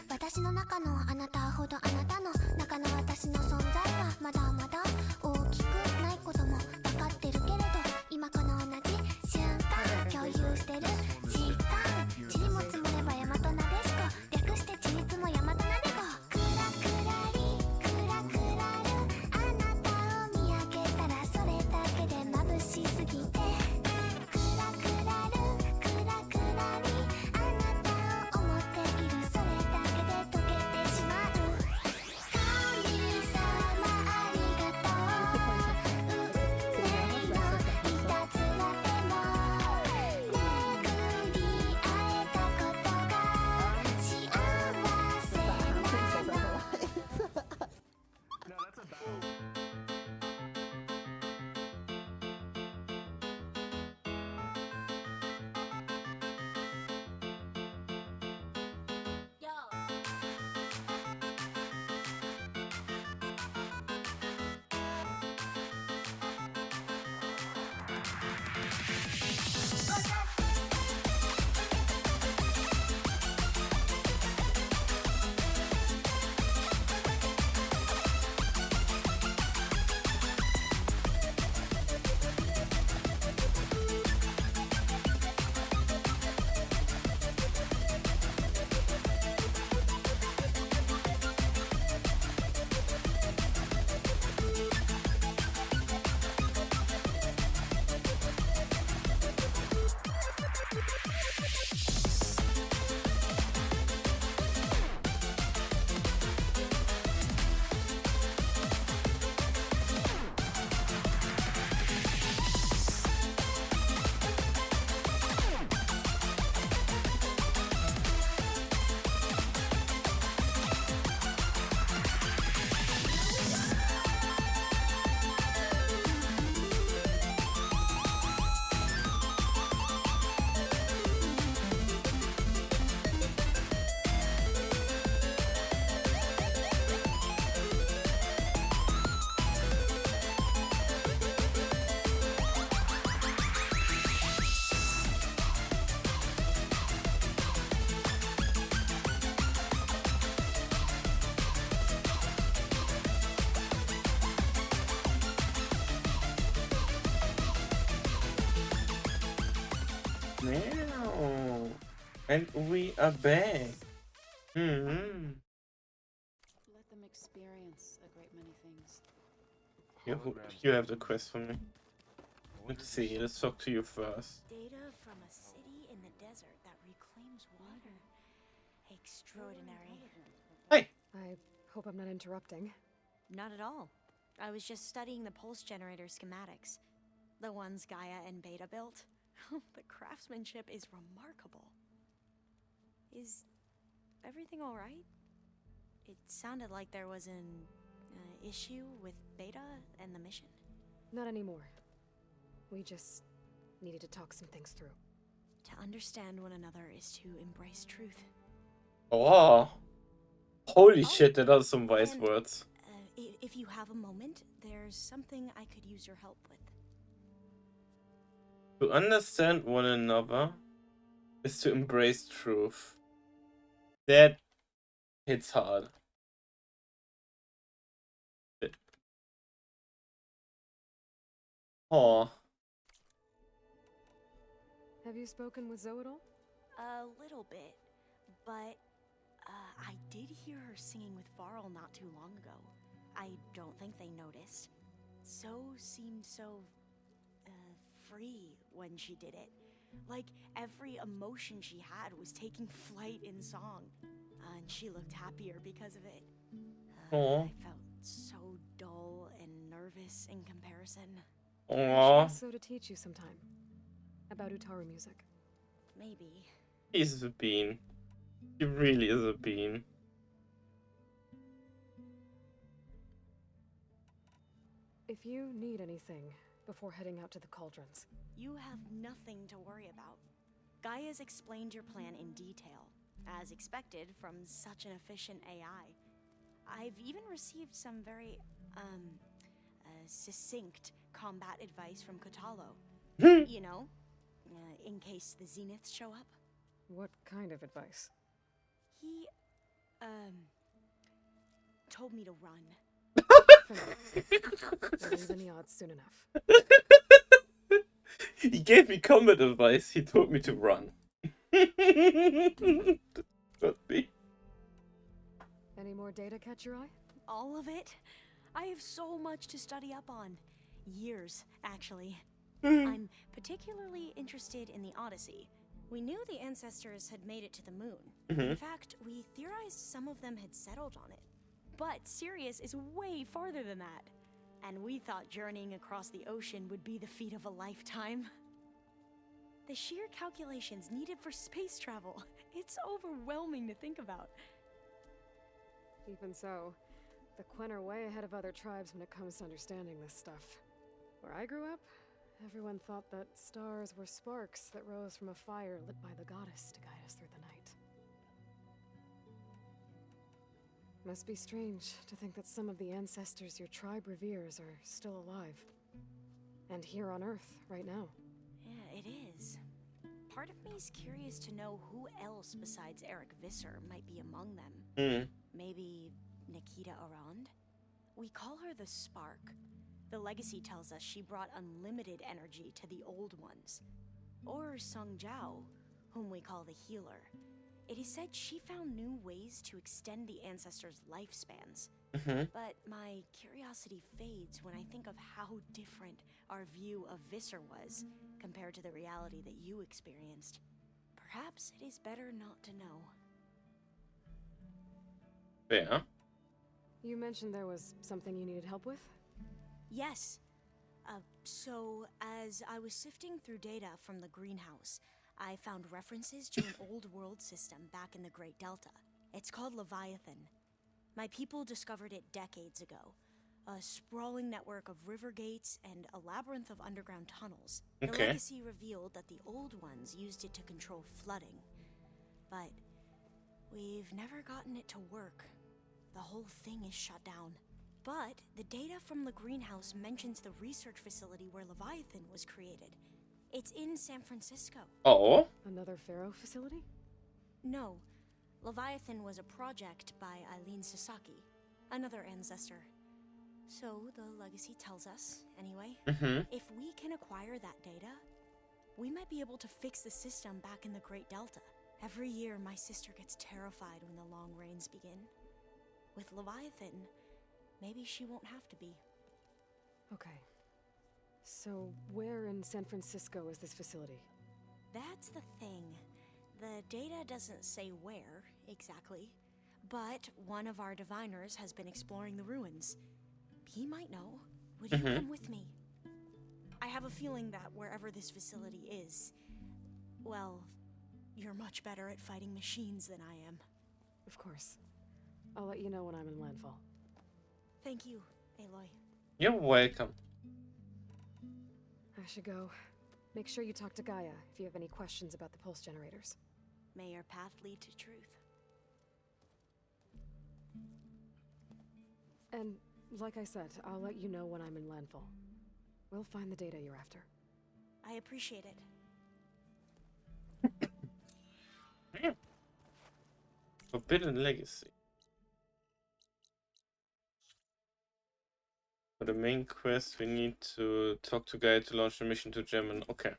私の中のあなたほどあなたの中の私の存在はまだまだ大きくないことも分かってるけれど今この同じ瞬間共有してる時間 And we are back. Hmm. Let them experience a great many things. You have the quest for me. Let's see. Let's talk to you first. Data from a city in the desert that reclaims water. Extraordinary. Hey! I hope I'm not interrupting. Not at all. I was just studying the pulse generator schematics. The ones Gaia and Beta built. The craftsmanship is remarkable. Is everything alright? It sounded like there was an issue with Beta and the mission. Not anymore. We just needed to talk some things through. To understand one another is to embrace truth. Oh. Holy shit, that are some wise words. If you have a moment, there's something I could use your help with. To understand one another is to embrace truth. That hits hard. Oh. Have you spoken with Zoe at all? A little bit, but I did hear her singing with Varl not too long ago. I don't think they noticed. Zoe seemed so free when she did it. Like every emotion she had was taking flight in song. And she looked happier because of it. I felt so dull and nervous in comparison. I should ask Zoe to teach you sometime. About Utaru music. Maybe. He's a bean. He really is a bean. If you need anything before heading out to the cauldrons. You have nothing to worry about. Gaia's explained your plan in detail, as expected from such an efficient AI. I've even received some very, succinct combat advice from Kotalo. You know, in case the Zeniths show up. What kind of advice? He, told me to run. We'll even the odds soon enough. He gave me combat advice. He told me to run. Not me. Any more data catch your eye? All of it? I have so much to study up on. Years, actually. I'm particularly interested in the Odyssey. We knew the ancestors had made it to the moon. In fact, we theorized some of them had settled on it. But Sirius is way farther than that. And we thought journeying across the ocean would be the feat of a lifetime. The sheer calculations needed for space travel. It's overwhelming to think about. Even so, the Quen are way ahead of other tribes when it comes to understanding this stuff. Where I grew up, everyone thought that stars were sparks that rose from a fire lit by the goddess to guide us through the night. Must be strange to think that some of the ancestors your tribe reveres are still alive. And here on Earth, right now. Yeah, it is. Part of me is curious to know who else besides Eric Visser might be among them. Maybe Nikita Arand? We call her the Spark. The legacy tells us she brought unlimited energy to the old ones. Or Sung Jiao, whom we call the Healer. It is said she found new ways to extend the ancestors' lifespans. But my curiosity fades when I think of how different our view of Visser was compared to the reality that you experienced. Perhaps it is better not to know. Yeah. You mentioned there was something you needed help with? Yes. So, as I was sifting through data from the greenhouse, I found references to an old world system back in the Great Delta. It's called Leviathan. My people discovered it decades ago. A sprawling network of river gates and a labyrinth of underground tunnels. The legacy revealed that the old ones used it to control flooding. But we've never gotten it to work. The whole thing is shut down. But the data from the greenhouse mentions the research facility where Leviathan was created. It's in San Francisco. Oh? Another Pharaoh facility? No. Leviathan was a project by Eileen Sasaki, another ancestor. So the legacy tells us, anyway, if we can acquire that data, we might be able to fix the system back in the Great Delta Every year, my sister gets terrified when the long rains begin. With Leviathan, maybe she won't have to be. Okay. So, where in San Francisco is this facility? That's the thing. The data doesn't say where, exactly. But one of our diviners has been exploring the ruins. He might know. Would you come with me? I have a feeling that wherever this facility is, well, you're much better at fighting machines than I am. Of course. I'll let you know when I'm in landfall. Thank you, Aloy. You're welcome. I should go. Make sure you talk to Gaia if you have any questions about the pulse generators. May your path lead to truth. And, like I said, I'll let you know when I'm in landfall. We'll find the data you're after. I appreciate it. Forbidden Legacy. For the main quest, we need to talk to Gaia to launch a mission to German. Okay.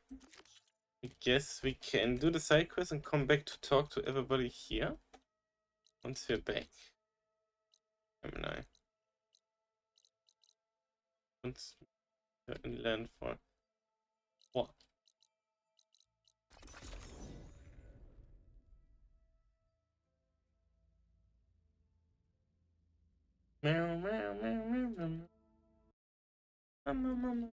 I guess we can do the side quest and come back to talk to everybody here. Once we're back. Gemini. Once we're in landfall. What? Meow, meow, meow, meow, meow. Mama.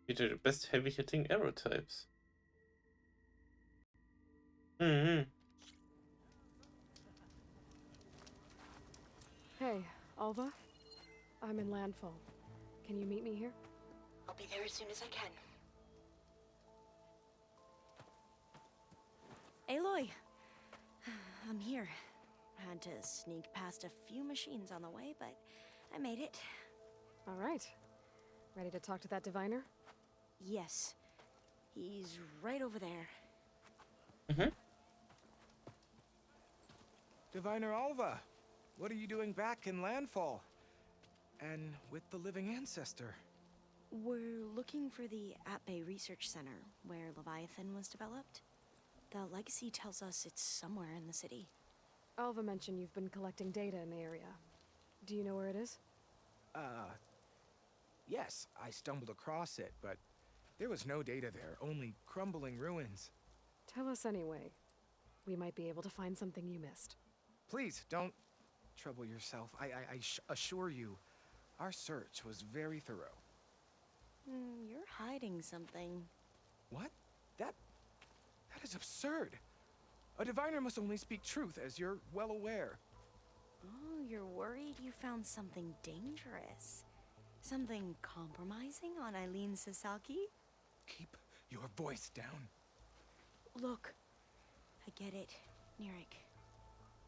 These are the best heavy-hitting arrow types. Hey, Alva? I'm in landfall. Can you meet me here? I'll be there as soon as I can. Aloy! I'm here. Had to sneak past a few machines on the way, but I made it. All right. Ready to talk to that diviner? Yes. He's right over there. Diviner Alva, what are you doing back in landfall? And with the living ancestor? We're looking for the At-Bay Research Center, where Leviathan was developed. The legacy tells us it's somewhere in the city. Alva mentioned you've been collecting data in the area. Do you know where it is? Yes, I stumbled across it, but there was no data there, only crumbling ruins. Tell us anyway. We might be able to find something you missed. Please, don't trouble yourself. I assure you, our search was very thorough. You're hiding something. What? That is absurd. A diviner must only speak truth, as you're well aware. Oh, you're worried you found something dangerous? Something compromising on Eileen Sasaki? Keep your voice down. Look, I get it, Nirik.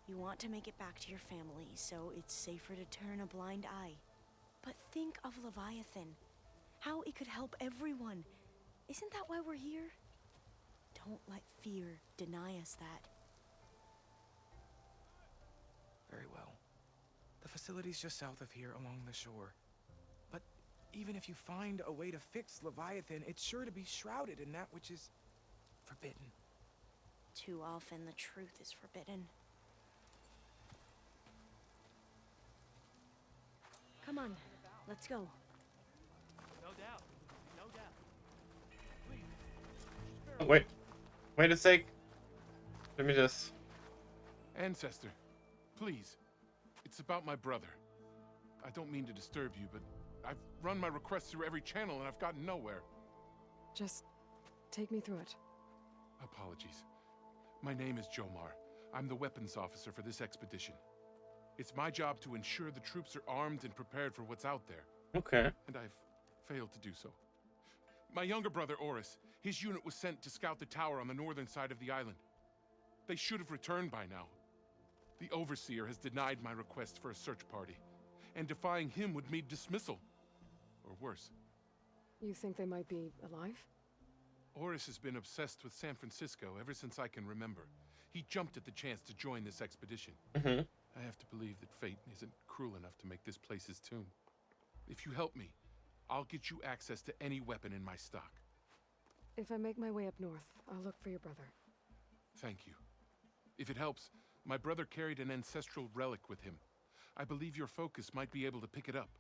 You want to make it back to your family, so it's safer to turn a blind eye. But think of Leviathan. How it could help everyone. Isn't that why we're here? Don't let fear deny us that. Very well. The facility's just south of here along the shore. But even if you find a way to fix Leviathan, it's sure to be shrouded in that which is forbidden. Too often the truth is forbidden. Come on, let's go. No doubt. No doubt. Oh, wait a sec. Let me just... Ancestor, please. It's about my brother. I don't mean to disturb you, but I've run my request through every channel and I've gotten nowhere. Just take me through it. Apologies. My name is Jomar. I'm the weapons officer for this expedition. It's my job to ensure the troops are armed and prepared for what's out there. Okay. And I've failed to do so. My younger brother, Oris, his unit was sent to scout the tower on the northern side of the island. They should have returned by now. The Overseer has denied my request for a search party, and defying him would mean dismissal. Or worse. You think they might be alive? Oris has been obsessed with San Francisco ever since I can remember. He jumped at the chance to join this expedition. I have to believe that fate isn't cruel enough to make this place his tomb. If you help me, I'll get you access to any weapon in my stock. If I make my way up north, I'll look for your brother. Thank you. If it helps, my brother carried an ancestral relic with him. I believe your focus might be able to pick it up.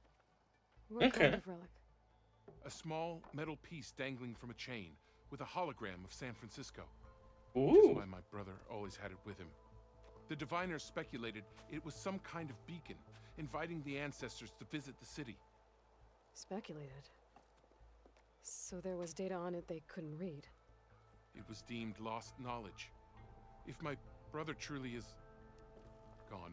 What kind of relic? A small metal piece dangling from a chain with a hologram of San Francisco. Ooh. Which is why my brother always had it with him. The diviners speculated it was some kind of beacon, inviting the ancestors to visit the city. Speculated? So there was data on it they couldn't read? It was deemed lost knowledge. If my brother truly is gone,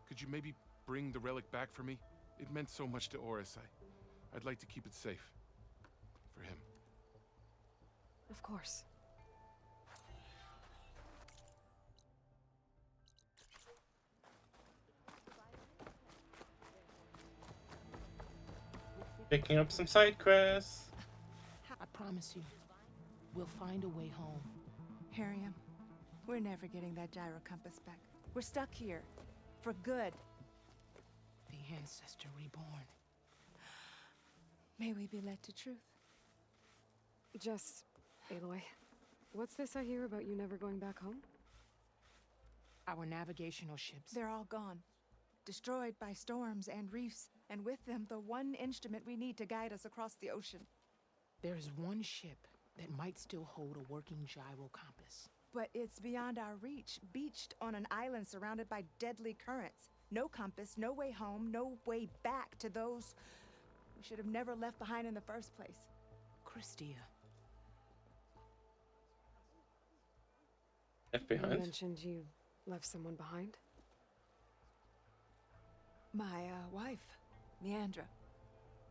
could you maybe bring the relic back for me? It meant so much to Oris. I'd like to keep it safe. For him. Of course. Picking up some side quests. I promise you, we'll find a way home. Harriam, we're never getting that gyro compass back. We're stuck here. For good. The ancestor reborn. May we be led to truth. Just, Aloy, what's this I hear about you never going back home? Our navigational ships. They're all gone. Destroyed by storms and reefs, and with them the one instrument we need to guide us across the ocean. There is one ship that might still hold a working gyro compass. But it's beyond our reach, beached on an island surrounded by deadly currents. No compass, no way home, no way back to those we should have never left behind in the first place. Christia. Left behind? You mentioned you left someone behind? My wife, Leandra.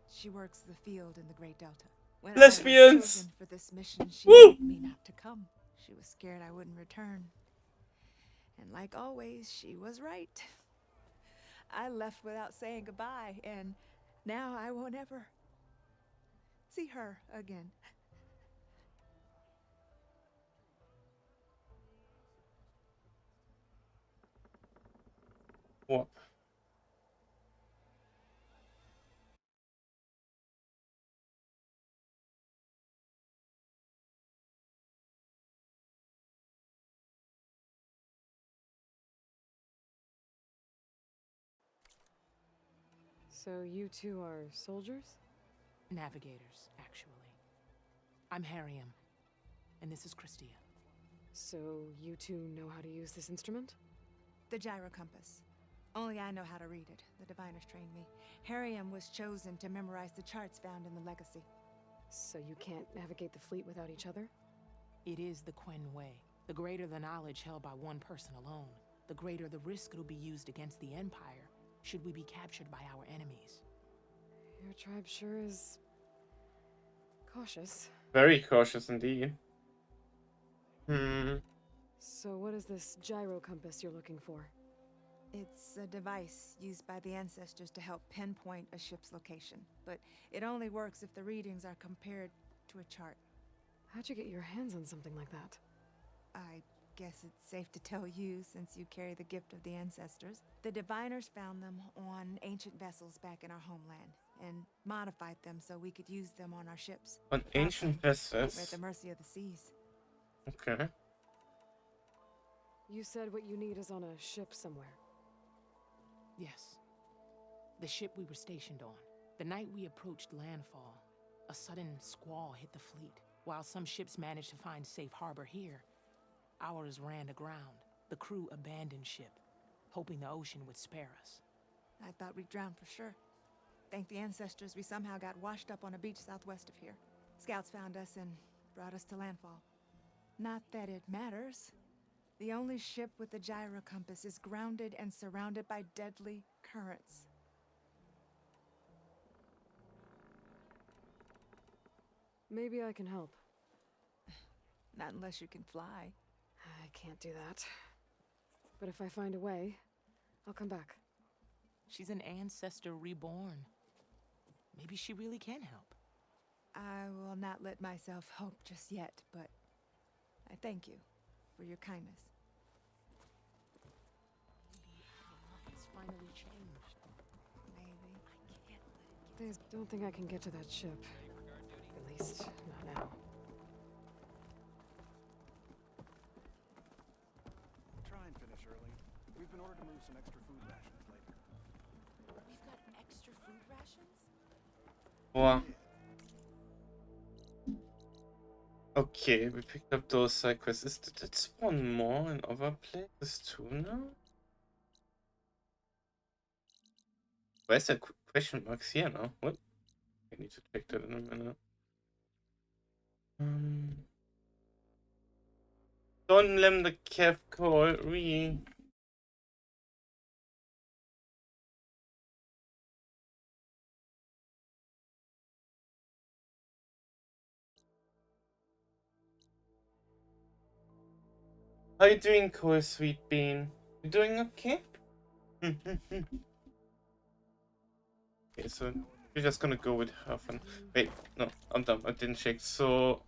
She works the field in the Great Delta. When Lesbians! I was chosen for this mission, she told me not to come. She was scared I wouldn't return. And like always, she was right. I left without saying goodbye, and now I won't ever see her again. What? So you two are soldiers? Navigators, actually. I'm Harriam, and this is Christia. So you two know how to use this instrument? The gyro compass. Only I know how to read it. The diviners trained me. Harriam was chosen to memorize the charts found in the legacy. So you can't navigate the fleet without each other? It is the Quen way. The greater the knowledge held by one person alone, the greater the risk it'll be used against the Empire should we be captured by our enemies. Your tribe sure is cautious. Very cautious indeed. So what is this gyro compass you're looking for? It's a device used by the ancestors to help pinpoint a ship's location, but it only works if the readings are compared to a chart. How'd you get your hands on something like that? I guess it's safe to tell you since you carry the gift of the ancestors. The diviners found them on ancient vessels back in our homeland and modified them so we could use them on our ships. On ancient vessels? We're at the mercy of the seas. Okay. You said what you need is on a ship somewhere. Yes. The ship we were stationed on. The night we approached landfall, a sudden squall hit the fleet. While some ships managed to find safe harbor here, ours ran aground. The crew abandoned ship, hoping the ocean would spare us. I thought we'd drown for sure. Thank the ancestors we somehow got washed up on a beach southwest of here. Scouts found us and brought us to landfall. Not that it matters. The only ship with the gyro compass is grounded and surrounded by deadly currents. Maybe I can help. Not unless you can fly. I can't do that. But if I find a way, I'll come back. She's an ancestor reborn. Maybe she really can help. I will not let myself hope just yet, but I thank you for your kindness. It's finally changed. Maybe. I don't think I can get to that ship. At least, not now. Try and finish early. We've been ordered to move some extra food rations later. We've got extra food rations? Wow. Okay, we picked up those side quests. Did it spawn more in other places too now? Where's that question marks here now? What? I need to check that in a minute. Don't let the calf call re. How you doing, Cole, sweet bean? You doing okay? Okay, so we're just gonna go with half an. Wait, no, I'm done. I didn't check. So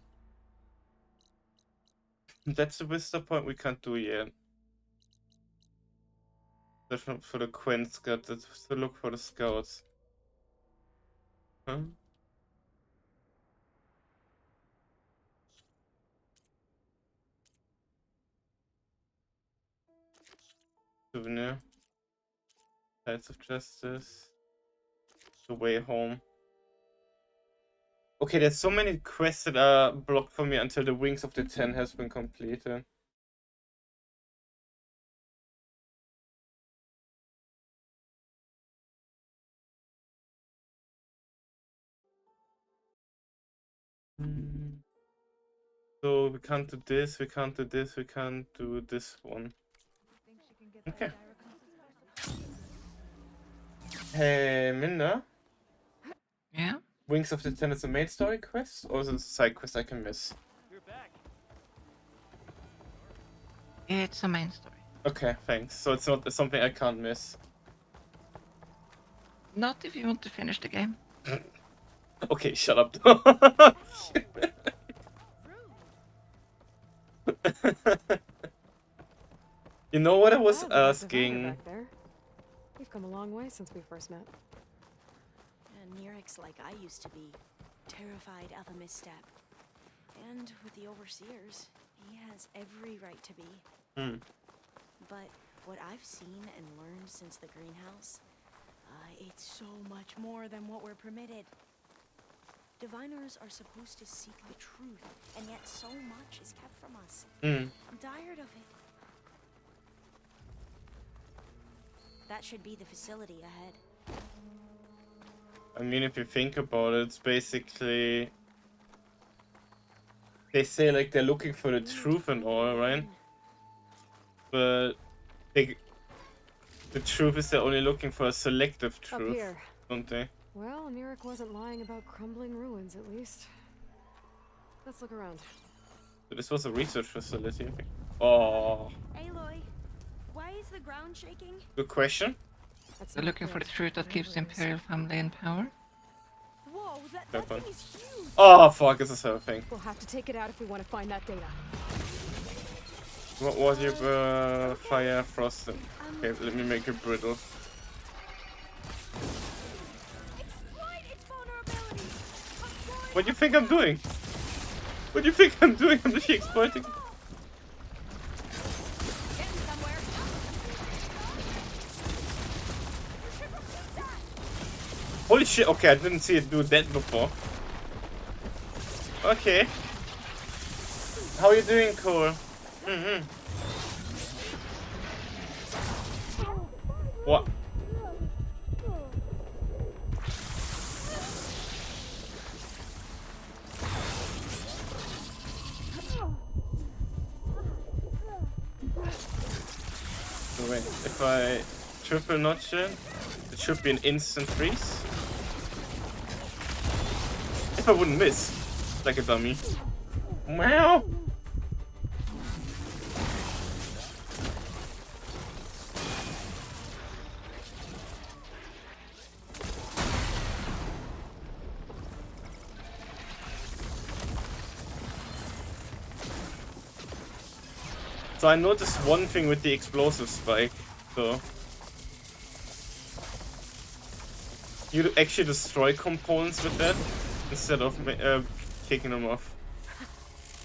that's the vista point we can't do yet. That's not for the Quen scout. That's to look for the scouts. Huh? Souvenir. Tides of Justice. The way home. Okay, there's so many quests that are blocked for me until the Wings of the Ten has been completed. So we can't do this, we can't do this, we can't do this one. Okay. Hey, Minna? Yeah? Wings of the Ten is a main story quest, or is it a side quest I can miss? You're back. It's a main story. Okay, thanks. So it's not something I can't miss. Not if you want to finish the game. Okay, shut up. You know what I was asking? Back there. We've come a long way since we first met. And Nirik's like I used to be, terrified of a misstep. And with the Overseers, he has every right to be. But what I've seen and learned since the greenhouse, it's so much more than what we're permitted. Diviners are supposed to seek the truth, and yet so much is kept from us. I'm tired of it. That should be the facility ahead. I mean, if you think about it, it's basically... They say, like, they're looking for the truth and all, right? But... The truth is they're only looking for a selective truth, Up here. don't they? Well, Nirik wasn't lying about crumbling ruins, at least. Let's look around. So this was a research facility, I think. Oh. Aloy, why is the ground shaking? Good question. They're looking for the truth that keeps the Imperial family in power. Whoa, That thing one. is huge! Oh, fuck, it's a server thing. We'll have to take it out if we want to find that data. What was your fire frost? Okay, let me make it brittle. What do you think I'm doing? What do you think I'm doing? I'm just exploiting. Holy shit, okay, I didn't see it do that before. Okay. How are you doing, Cole? What? So wait, if I triple notch it, it should be an instant freeze. If I wouldn't miss, like a dummy. Meow. So I noticed one thing with the explosive spike, so you actually destroy components with that instead of kicking them off.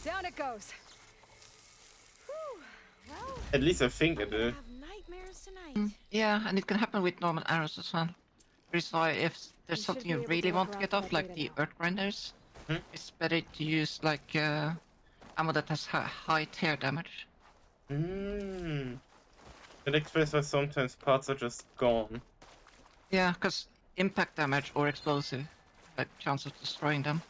Down it goes. Whew. Well, At least I think it did. Have nightmares tonight. Yeah, and it can happen with normal arrows as well. That's why if there's We should something be you able to really look want to around get for off, that like data the now. earth grinders, it's better to use like ammo that has high tear damage. That explains why sometimes parts are just gone. Yeah, because impact damage or explosive, like chance of destroying them.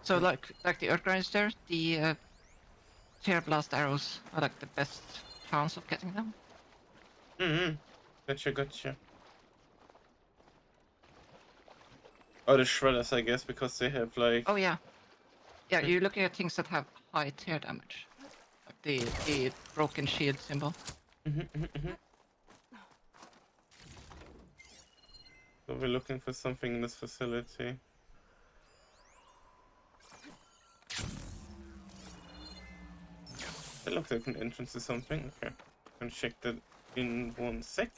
So like the earth grinders there, the tear blast arrows are like the best chance of getting them. Gotcha. Oh, the shredders, I guess, because they have like... Oh yeah. Yeah, you're looking at things that have high tear damage. Like the broken shield symbol. So we're looking for something in this facility. That looks like an entrance to something. Okay. I'm gonna check that in 1 sec.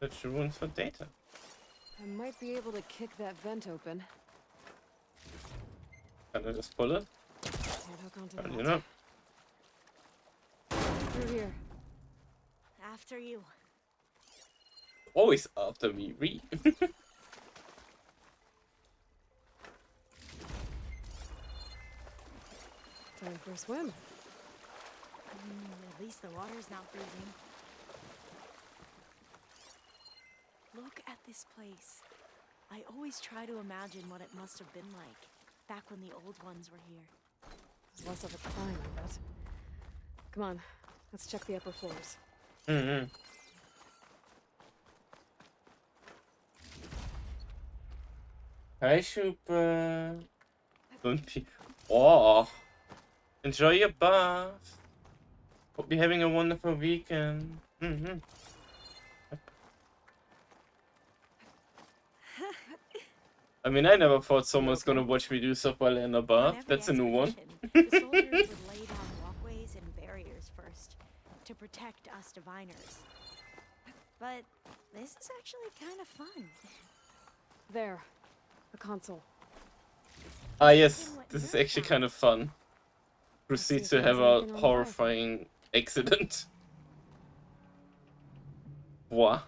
Search the ruins for data. I might be able to kick that vent open. Can I just pull it? Can't hook onto Probably that. not. Through here. After you. Always after me, Ree. Time for a swim. At least the water's not freezing. Look at this place. I always try to imagine what it must have been like back when the old ones were here. There's less of a climb, I bet. Come on, let's check the upper floors. Hi, Super. Don't be... Oh! Enjoy your bath. Hope you're having a wonderful weekend. I mean, I never thought someone's gonna watch me do stuff while in a bath. That's a new one. The soldiers would lay down walkways and barriers first to protect us diviners. But this is actually kind of fun. There, a console. Ah, yes, this is actually kind of fun. Proceed to have a horrifying accident. What?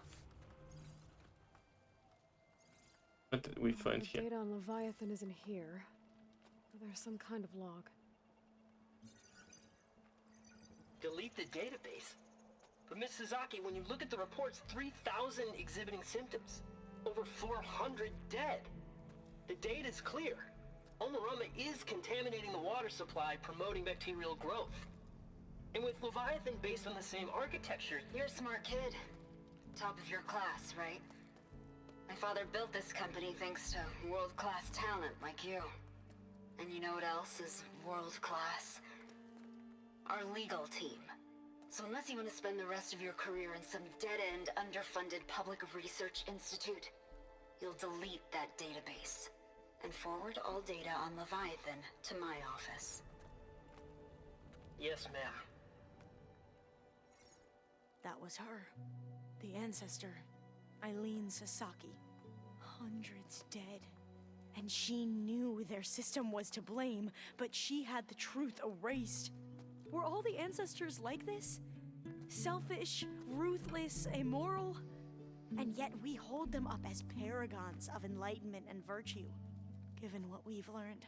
What did we find The here? data on Leviathan isn't here, but there's some kind of log. Delete the database. But Miss Suzaki, when you look at the reports, 3,000 exhibiting symptoms. Over 400 dead. The data's clear. Omarama is contaminating the water supply, promoting bacterial growth. And with Leviathan based on the same architecture... You're a smart kid. Top of your class, right? My father built this company thanks to world-class talent like you. And you know what else is world-class? Our legal team. So unless you want to spend the rest of your career in some dead-end, underfunded public research institute, you'll delete that database and forward all data on Leviathan to my office. Yes, ma'am. That was her. The ancestor, Eileen Sasaki. Hundreds dead. And she knew their system was to blame, but she had the truth erased. Were all the ancestors like this? Selfish, ruthless, immoral? And yet we hold them up as paragons of enlightenment and virtue. Given what we've learned,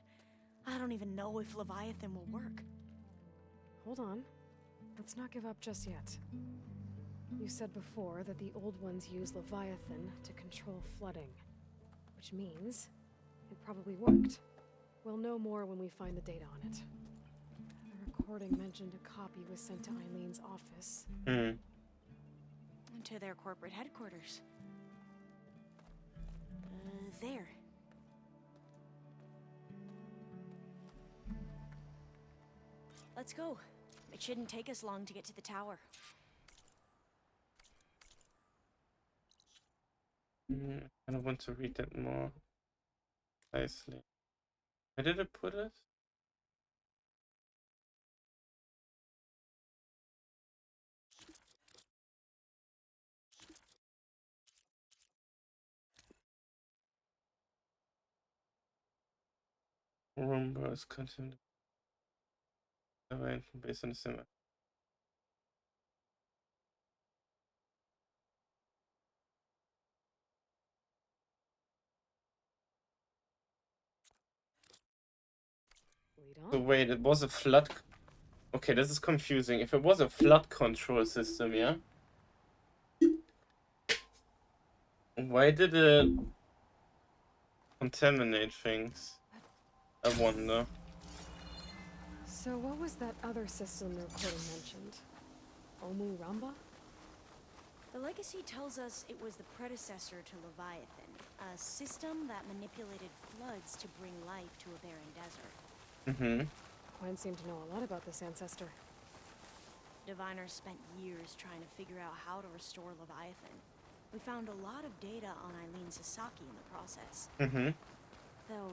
I don't even know if Leviathan will work. Hold on. Let's not give up just yet. You said before that the old ones use Leviathan to control flooding. Which means it probably worked. We'll know more when we find the data on it. The recording mentioned a copy was sent to Eileen's office. To their corporate headquarters. There. Let's go. It shouldn't take us long to get to the tower. I don't want to read that more nicely. Where did I put it? Rumors content based on the similar. So wait, it was a flood. Okay, this is confusing. If it was a flood control system, yeah? Why did it contaminate things? I wonder. So what was that other system the recording mentioned? Omu Ramba? The legacy tells us it was the predecessor to Leviathan, a system that manipulated floods to bring life to a barren desert. Mm-hmm. Quinn seemed to know a lot about this ancestor. Diviners spent years trying to figure out how to restore Leviathan. We found a lot of data on Eileen Sasaki in the process. Mm-hmm. Though,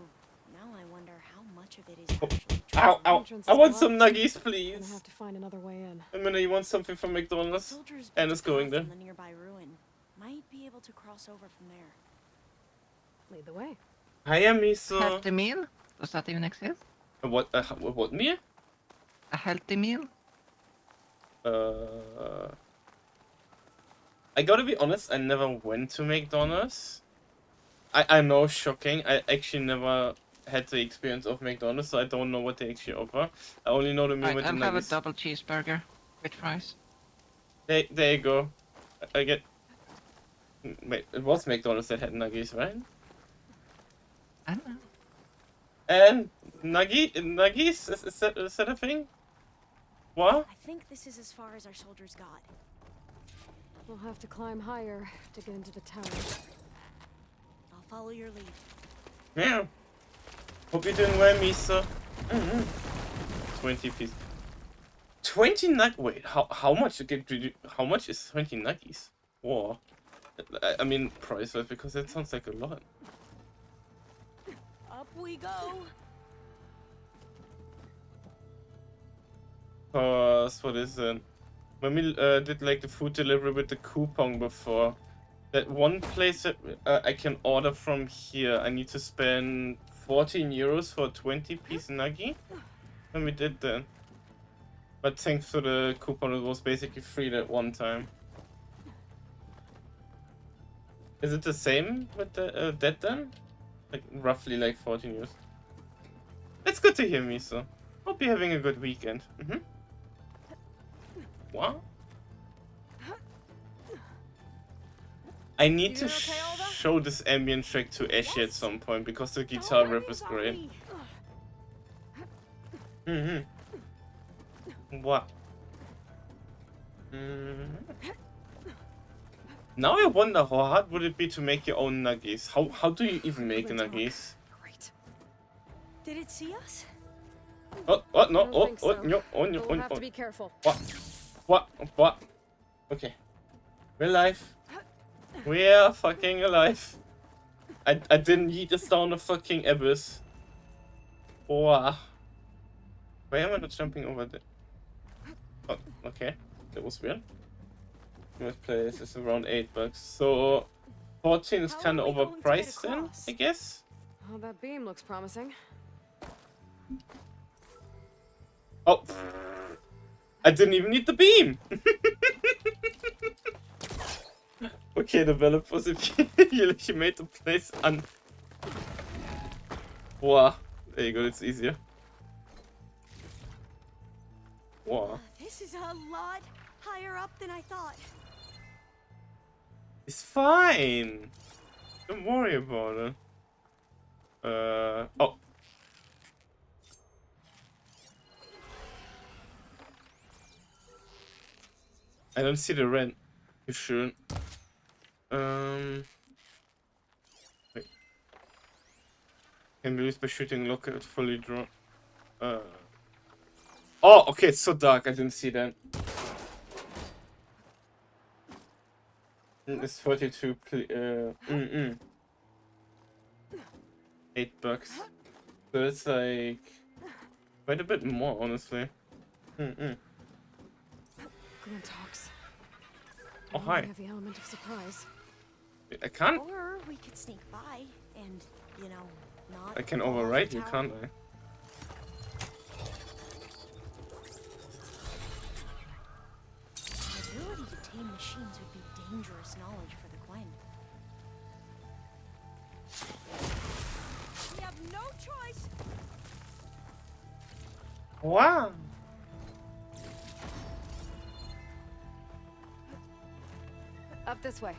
now I wonder how much of it is actually true. Ow, ow! I want some nuggies, please! Gonna have to find another way in. I mean, you want something from McDonald's? And it's going there. From the nearby ruin. Might be able to cross over from there. Lead the way. Hiya, Miso! Healthy meal? Does that even exist? What meal? A healthy meal? I gotta be honest, I never went to McDonald's. I know, shocking. I actually never had the experience of McDonald's, so I don't know what they actually offer. I only know the meal with the I'll have a nuggets. double cheeseburger with fries. There you go. I get... Wait, it was McDonald's that had nuggies, right? I don't know. And nuggies? Is that a thing? What? I think this is as far as our soldiers got. We'll have to climb higher to get into the tower. I'll follow your lead. Yeah. Hope you're doing well, Miso. 20 pieces. 20 nug. Wait, how much how much is 20 nuggies? Whoa. I mean, priceless, because it sounds like a lot. Up we go. What is it? When we did like the food delivery with the coupon before, that one place that I can order from here, I need to spend 14 euros for a 20-piece nugget. When we did that. But thanks to the coupon, it was basically free that one time. Is it the same with the that then? Like roughly like 14 euros. That's good to hear, Miso. Hope you're having a good weekend. What? I need to show this ambient track to Ashy at some point because the guitar riff is great. What? Now I wonder how hard would it be to make your own nuggies? How do you even make nuggies? Great. Did it see us? Oh no! No! We'll have to be careful. What? Okay, we're alive. We're fucking alive. I didn't yeet us down the fucking abyss. Wow. Why am I not jumping over there? Oh, okay. That was weird. Most place is around $8. So 14 is kind of overpriced then, I guess. Oh, that beam looks promising. Oh, I didn't even need the beam. Okay, developers, if you made the place Wow, there you go, it's easier. Wow. This is a lot higher up than I thought. It's fine. Don't worry about it. Oh. I don't see the rent. You shouldn't. Wait. Can be used by shooting local fully drawn. Oh, okay, it's so dark. I didn't see that. It's 42. $8. So it's like quite a bit more, honestly. Glenn talks. Oh, hi. Have the element of surprise. I can't. Or we could sneak by and, you know, not. I can fall off the override you, tower. can't I? The ability to tame machines would be dangerous knowledge for the Gwen. We have no choice. Wow. Up this way.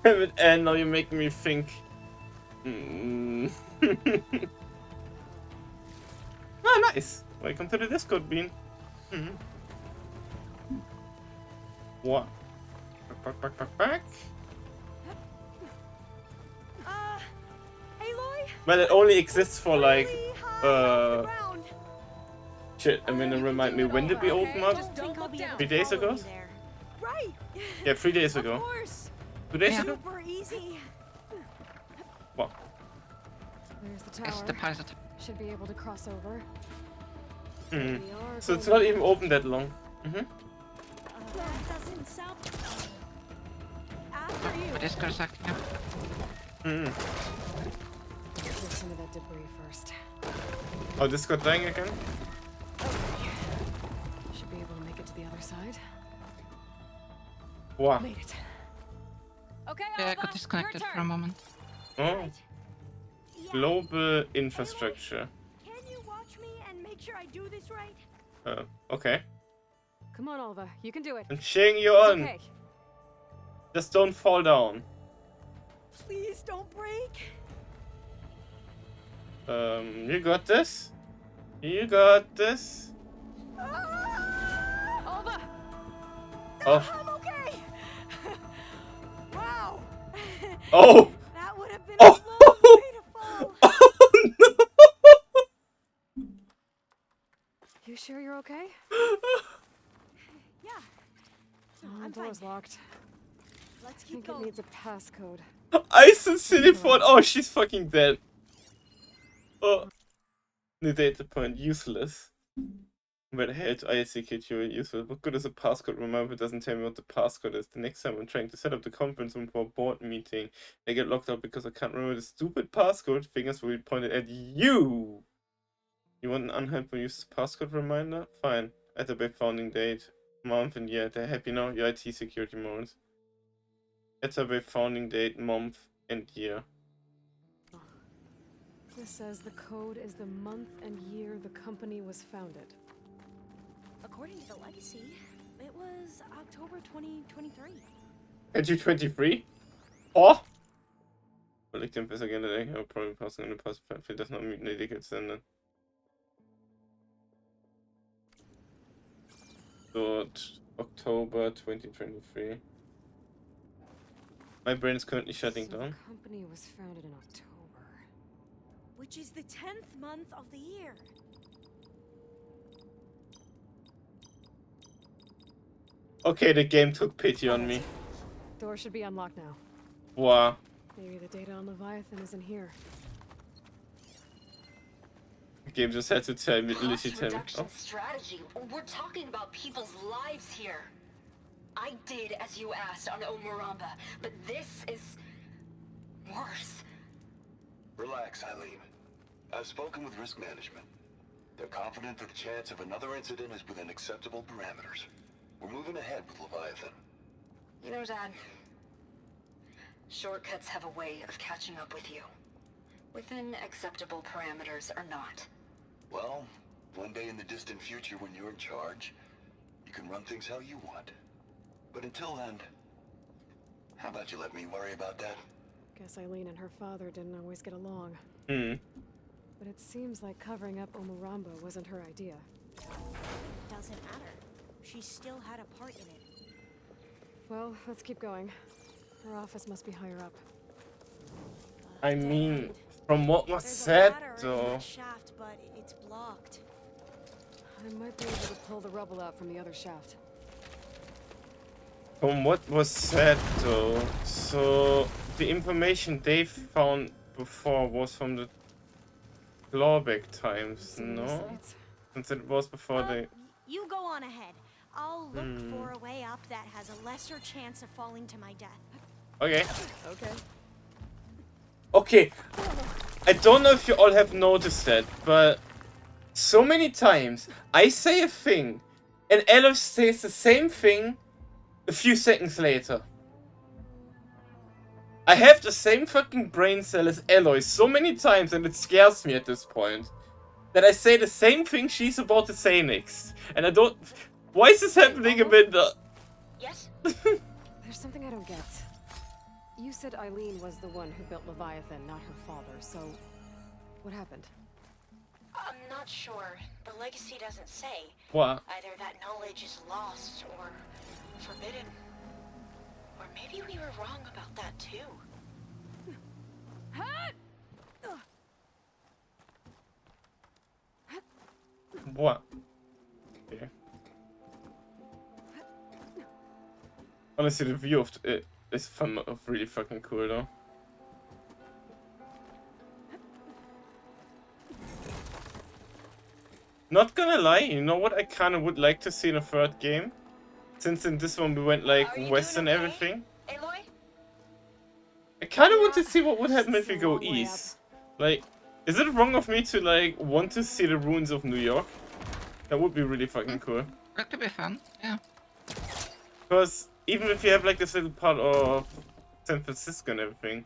Damn it, and now you're making me think. Ah, nice. Welcome to the Discord, Bean. What? Back. Aloy? Well, it only exists for like, shit, I mean, remind me, when did we open up? 3 days ago? Right. Yeah, 3 days ago. 2 days ago? Super easy. What? There's the It's tower. the pilot. Should be able to cross over. So it's not even open that long. That doesn't sound. After you. But this goes acting up. Clear some of that debris first. Oh, this got dying again? Should be able to make it to the other side. Wow. Made it. Okay, Yeah, I Alva, got disconnected your for a turn. moment. Oh. Global infrastructure. Can you watch me and make sure I do this right? Okay. Come on, Alva. You can do it. I'm cheering you It's on. okay. Just don't fall down. Please don't break. You got this? You got this? Alva. Oh. I'm okay. Wow. Oh! That would have been Oh! a long way to fall. Oh no! You sure you're okay? Yeah. The door's locked. Let's I keep think going. it needs a passcode. I sincerely thought, oh, she's fucking dead. Oh. The data point useless. But hey, to ISCKT useless. What good is a passcode? Remember, it doesn't tell me what the passcode is. The next time I'm trying to set up the conference room for a board meeting, I get locked out because I can't remember the stupid passcode. Fingers will be pointed at you. You want an unhelpful use passcode reminder? Fine. At the founding date, month and year. They're happy now. Your IT security modes. At the founding date, month and year. This says the code is the month and year the company was founded. According to the legacy, it was October 2023. 2023? Oh! Will ich den besser gerne denken, aber probably passing in the past fit does not meet the legal standard. So, October 2023. My brain is currently shutting down. The company was founded in October. Which is the 10th month of the year. Okay, the game took pity on me. Door should be unlocked now. Wow. Maybe the data on Leviathan isn't here. The game just had to tell me, Cost literally tell me. reduction strategy. We're talking about people's lives here. I did as you asked on Omuramba, but this is worse. Relax, Eileen. I've spoken with risk management. They're confident that the chance of another incident is within acceptable parameters. We're moving ahead with Leviathan. You know, Dad, shortcuts have a way of catching up with you. Within acceptable parameters or not. Well, one day in the distant future when you're in charge, you can run things how you want. But until then, how about you let me worry about that? Guess Eileen and her father didn't always get along. But it seems like covering up Omuramba wasn't her idea. Doesn't matter. She still had a part in it. Well, let's keep going. Her office must be higher up. I mean, from what was There's a said, ladder in though. that shaft, but it's blocked. I might be able to pull the rubble out from the other shaft. From what was said though, so the information they found before was from the clawback times, no? Since it was before they... You go on ahead. I'll look for a way up that has a lesser chance of falling to my death. Okay. Okay. Okay. I don't know if you all have noticed that, but so many times I say a thing and Aloy says the same thing a few seconds later. I have the same fucking brain cell as Aloy so many times and it scares me at this point. That I say the same thing she's about to say next. And I don't... Why is this happening a bit? Yes? There's something I don't get. You said Eileen was the one who built Leviathan, not her father, so... What happened? I'm not sure. The legacy doesn't say. What? Either that knowledge is lost or forbidden. Or maybe we were wrong about that too. What? Okay. Honestly, the view of it is really fucking cool though. Not gonna lie, you know what I kinda would like to see in a third game? Since in this one we went like west and everything. Aloy? I kinda want to see what would happen if we go east. Like, is it wrong of me to like want to see the ruins of New York? That would be really fucking cool. That could be fun, yeah. Because even if you have like this little part of San Francisco and everything,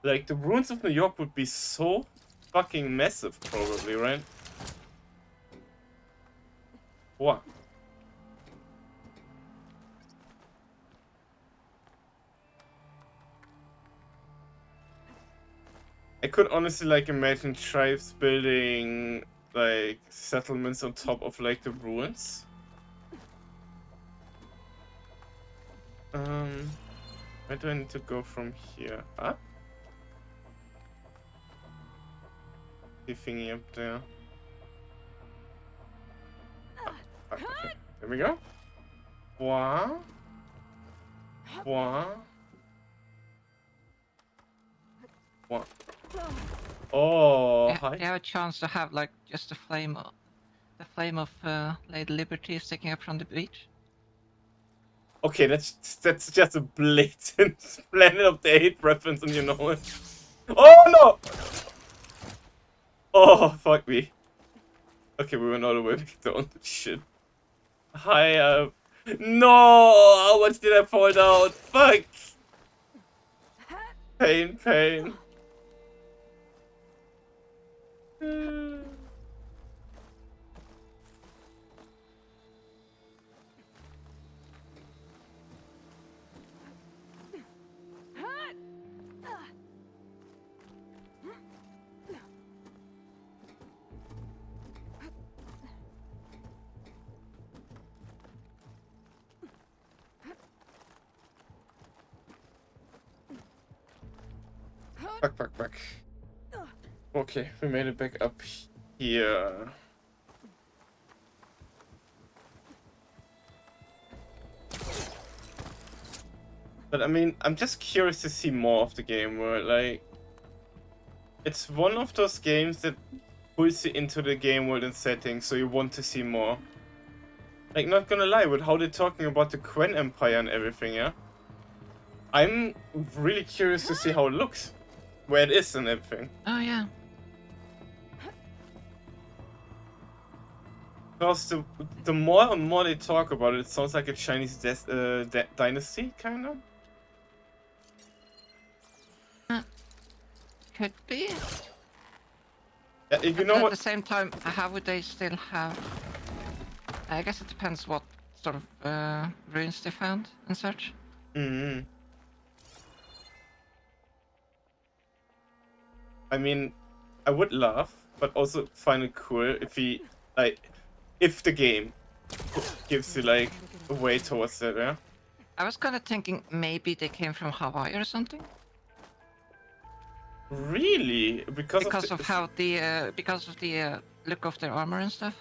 like the ruins of New York would be so fucking massive probably, right? What? I could honestly like imagine tribes building like settlements on top of like the ruins. Where do I need to go from here? Up? The thingy up there. Okay, there we go. Wow. Wow. Wow. Oh, hi. You have a chance to have like just the flame of Lady Liberty sticking up from the beach. Okay, that's just a blatant Planet of the Apes reference, and you know it. Oh no! Oh fuck me. Okay, we went all the way back down. Shit. Hi. No! How much did I fall down? Fuck! Pain, pain. Back. Okay, we made it back up here. But I mean, I'm just curious to see more of the game world. Like, it's one of those games that pulls you into the game world and setting, so you want to see more. Like, not gonna lie, with how they're talking about the Quen Empire and everything, yeah? I'm really curious to see how it looks. Where it is and everything. Oh, yeah. Because the more and more they talk about it, it sounds like a Chinese dynasty, kind of. Could be. Yeah, you know what? what? At the same time, how would they still have... I guess it depends what sort of ruins they found and such. Mm-hmm. I mean, I would laugh, but also find it cool if he, like, if the game gives you, like, a way towards it, yeah? I was kind of thinking maybe they came from Hawaii or something. Really? Because of how the because of the look of their armor and stuff.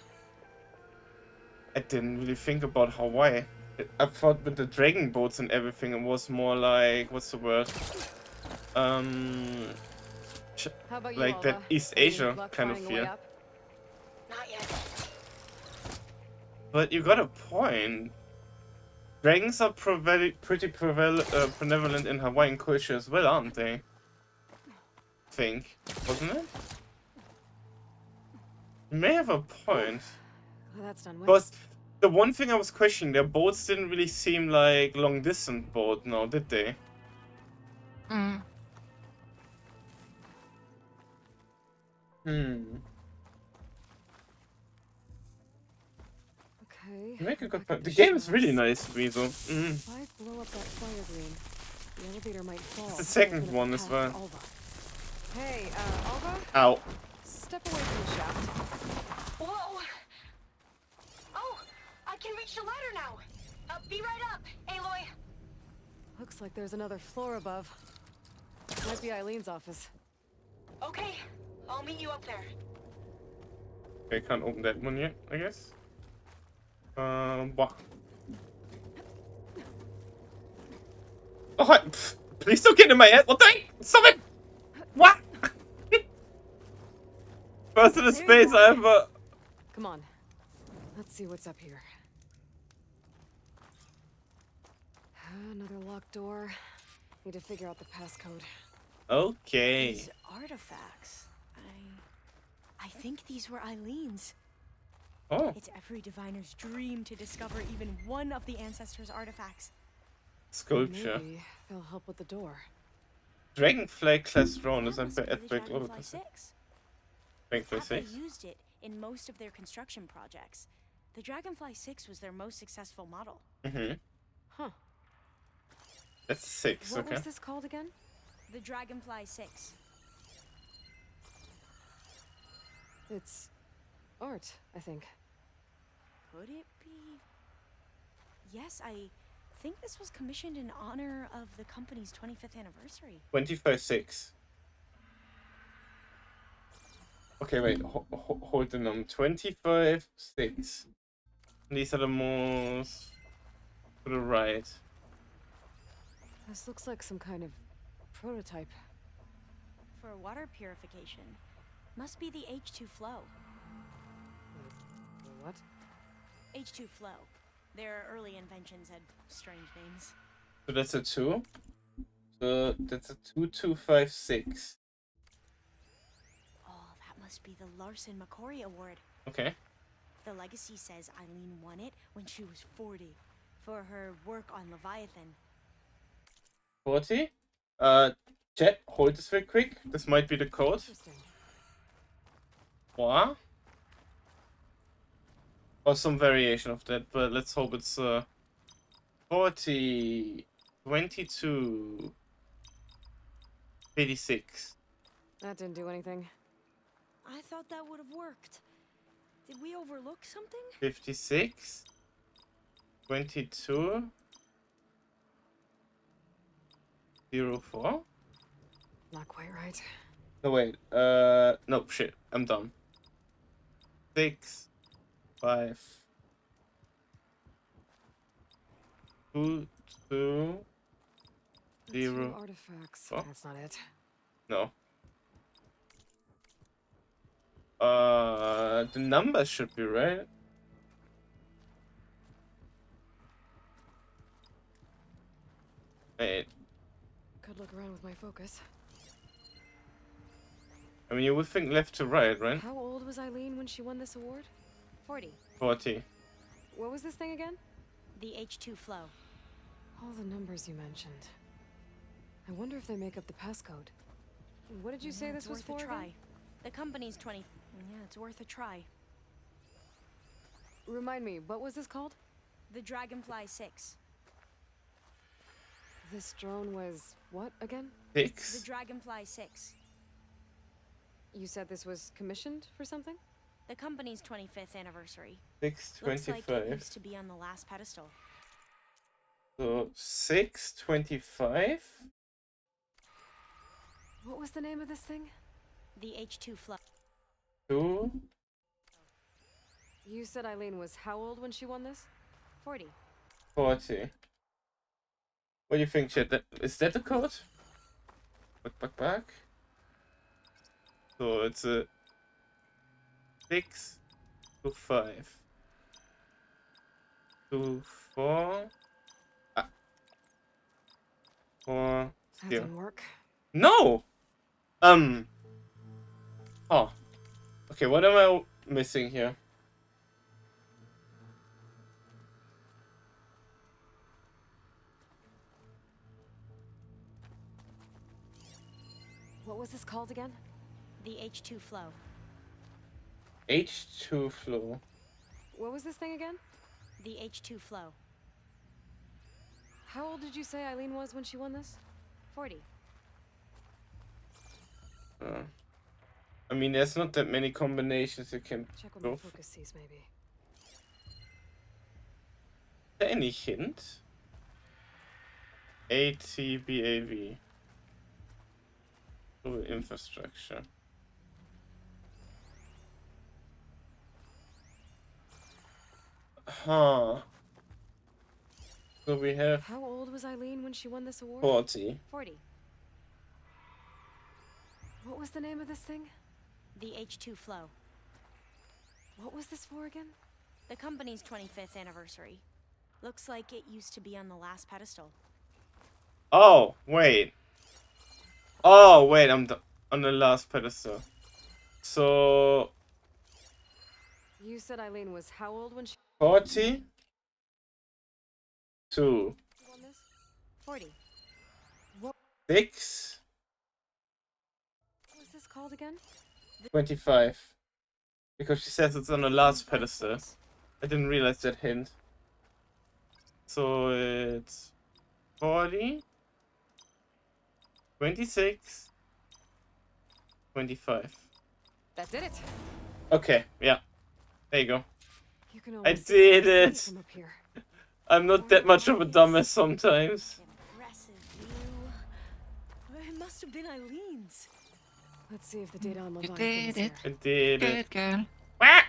I didn't really think about Hawaii. I thought with the dragon boats and everything, it was more like, what's the word? How about you, Like that Alva? East Any Asia luck kind of frying the way feel. up? Not yet. But you got a point. Dragons are pretty prevalent in Hawaiian culture as well, aren't they? Think, wasn't it? You may have a point. Well, that's done with. Because the one thing I was questioning, their boats didn't really seem like long-distance boat now, did they? Mm. Okay. You make a good back at point. The game is really shops. nice, Weasel. If I blow up that fire green, the elevator might fall. It's the and second open up one the as path well. to Alva. Hey, Alva? Ow. Step away from the shaft. Whoa! Oh, I can reach the ladder now. Be right up, Aloy. Looks like there's another floor above. Might be Eileen's office. Okay, I'll meet you up there. Okay, can't open that one yet, I guess. What? Oh, hi. Pff, please don't get in my head. What the heck? Stop it! What? First in the space I ever. Come on. Let's see what's up here. Another locked door. Need to figure out the passcode. Okay. These artifacts. I think these were Eileen's. Oh. It's every diviner's dream to discover even one of the ancestors' artifacts. Sculpture. Maybe they'll help with the door. Dragonfly class drone is Must be the aspect all Dragonfly 6. Dragonfly Kappa 6. used it in most of their construction projects. The Dragonfly 6 was their most successful model. Huh. That's 6, What okay. was this called again? The Dragonfly 6. It's art, I think. Could it be? Yes, I think this was commissioned in honor of the company's 25th anniversary. 25-6. Okay, wait. Hold the number. 25-6. These are the most to the right. This looks like some kind of prototype. For water purification. Must be the H2 flow. What? H2 flow. Their early inventions had strange names. So that's a 2. So that's a 2256. Oh, that must be the Larson McCory Award. Okay. The legacy says Eileen won it when she was 40 for her work on Leviathan. 40. Chat, hold this very quick. This might be the code. What? Or some variation of that, but let's hope it's 40, 22, 86. That didn't do anything. I thought that would have worked. Did we overlook something? 56, 22, 04. Not quite right. No, wait. No, shit. I'm dumb. 6, 5, 2, 2, 0. Artifacts. Oh. That's not it. No. The numbers should be right. Wait. Could look around with my focus. I mean, you would think left to right, right? How old was Eileen when she won this award? 40. 40. What was this thing again? The H2 flow. All the numbers you mentioned. I wonder if they make up the passcode. What did you say this was for? Worth a try. The company's 20. Yeah, it's worth a try. Remind me, what was this called? The Dragonfly 6. This drone was what again? 6. The Dragonfly 6. You said this was commissioned for something? The company's 25th anniversary. 625. Looks like it used to be on the last pedestal. So 625. What was the name of this thing? The H2 flow. 2. You said Eileen was how old when she won this? 40. 40. What do you think, chat? Is that the code? Back. So it's a 6 to 5 to 4. 4 That 0. didn't work. No. Oh. Okay. What am I missing here? What was this called again? The H2 flow. H2 flow. What was this thing again? The H2 flow. How old did you say Eileen was when she won this? 40. I mean, there's not that many combinations you can Check what go my for. focus sees, maybe. Is there any hint? ATBAV. Infrastructure. Huh. So we have... How old was Eileen when she won this award? 40. 40. What was the name of this thing? The H2 flow. What was this for again? The company's 25th anniversary. Looks like it used to be on the last pedestal. Oh, wait. Oh, wait, I'm on the last pedestal. So... You said Eileen was how old when she 40? 2. won this? 40. What 6? was this called again? 25. Because she says it's on the last pedestal. I didn't realize that hint. So it's 40, 26, 25. That did it. Okay, yeah. There you go. You can I almost did see it! from up here. I'm not that much of a dumbass sometimes. Impressive view. It must have been Eileen's. Let's see if the data on You Leviathan is did it. here. I did it. Good girl. What?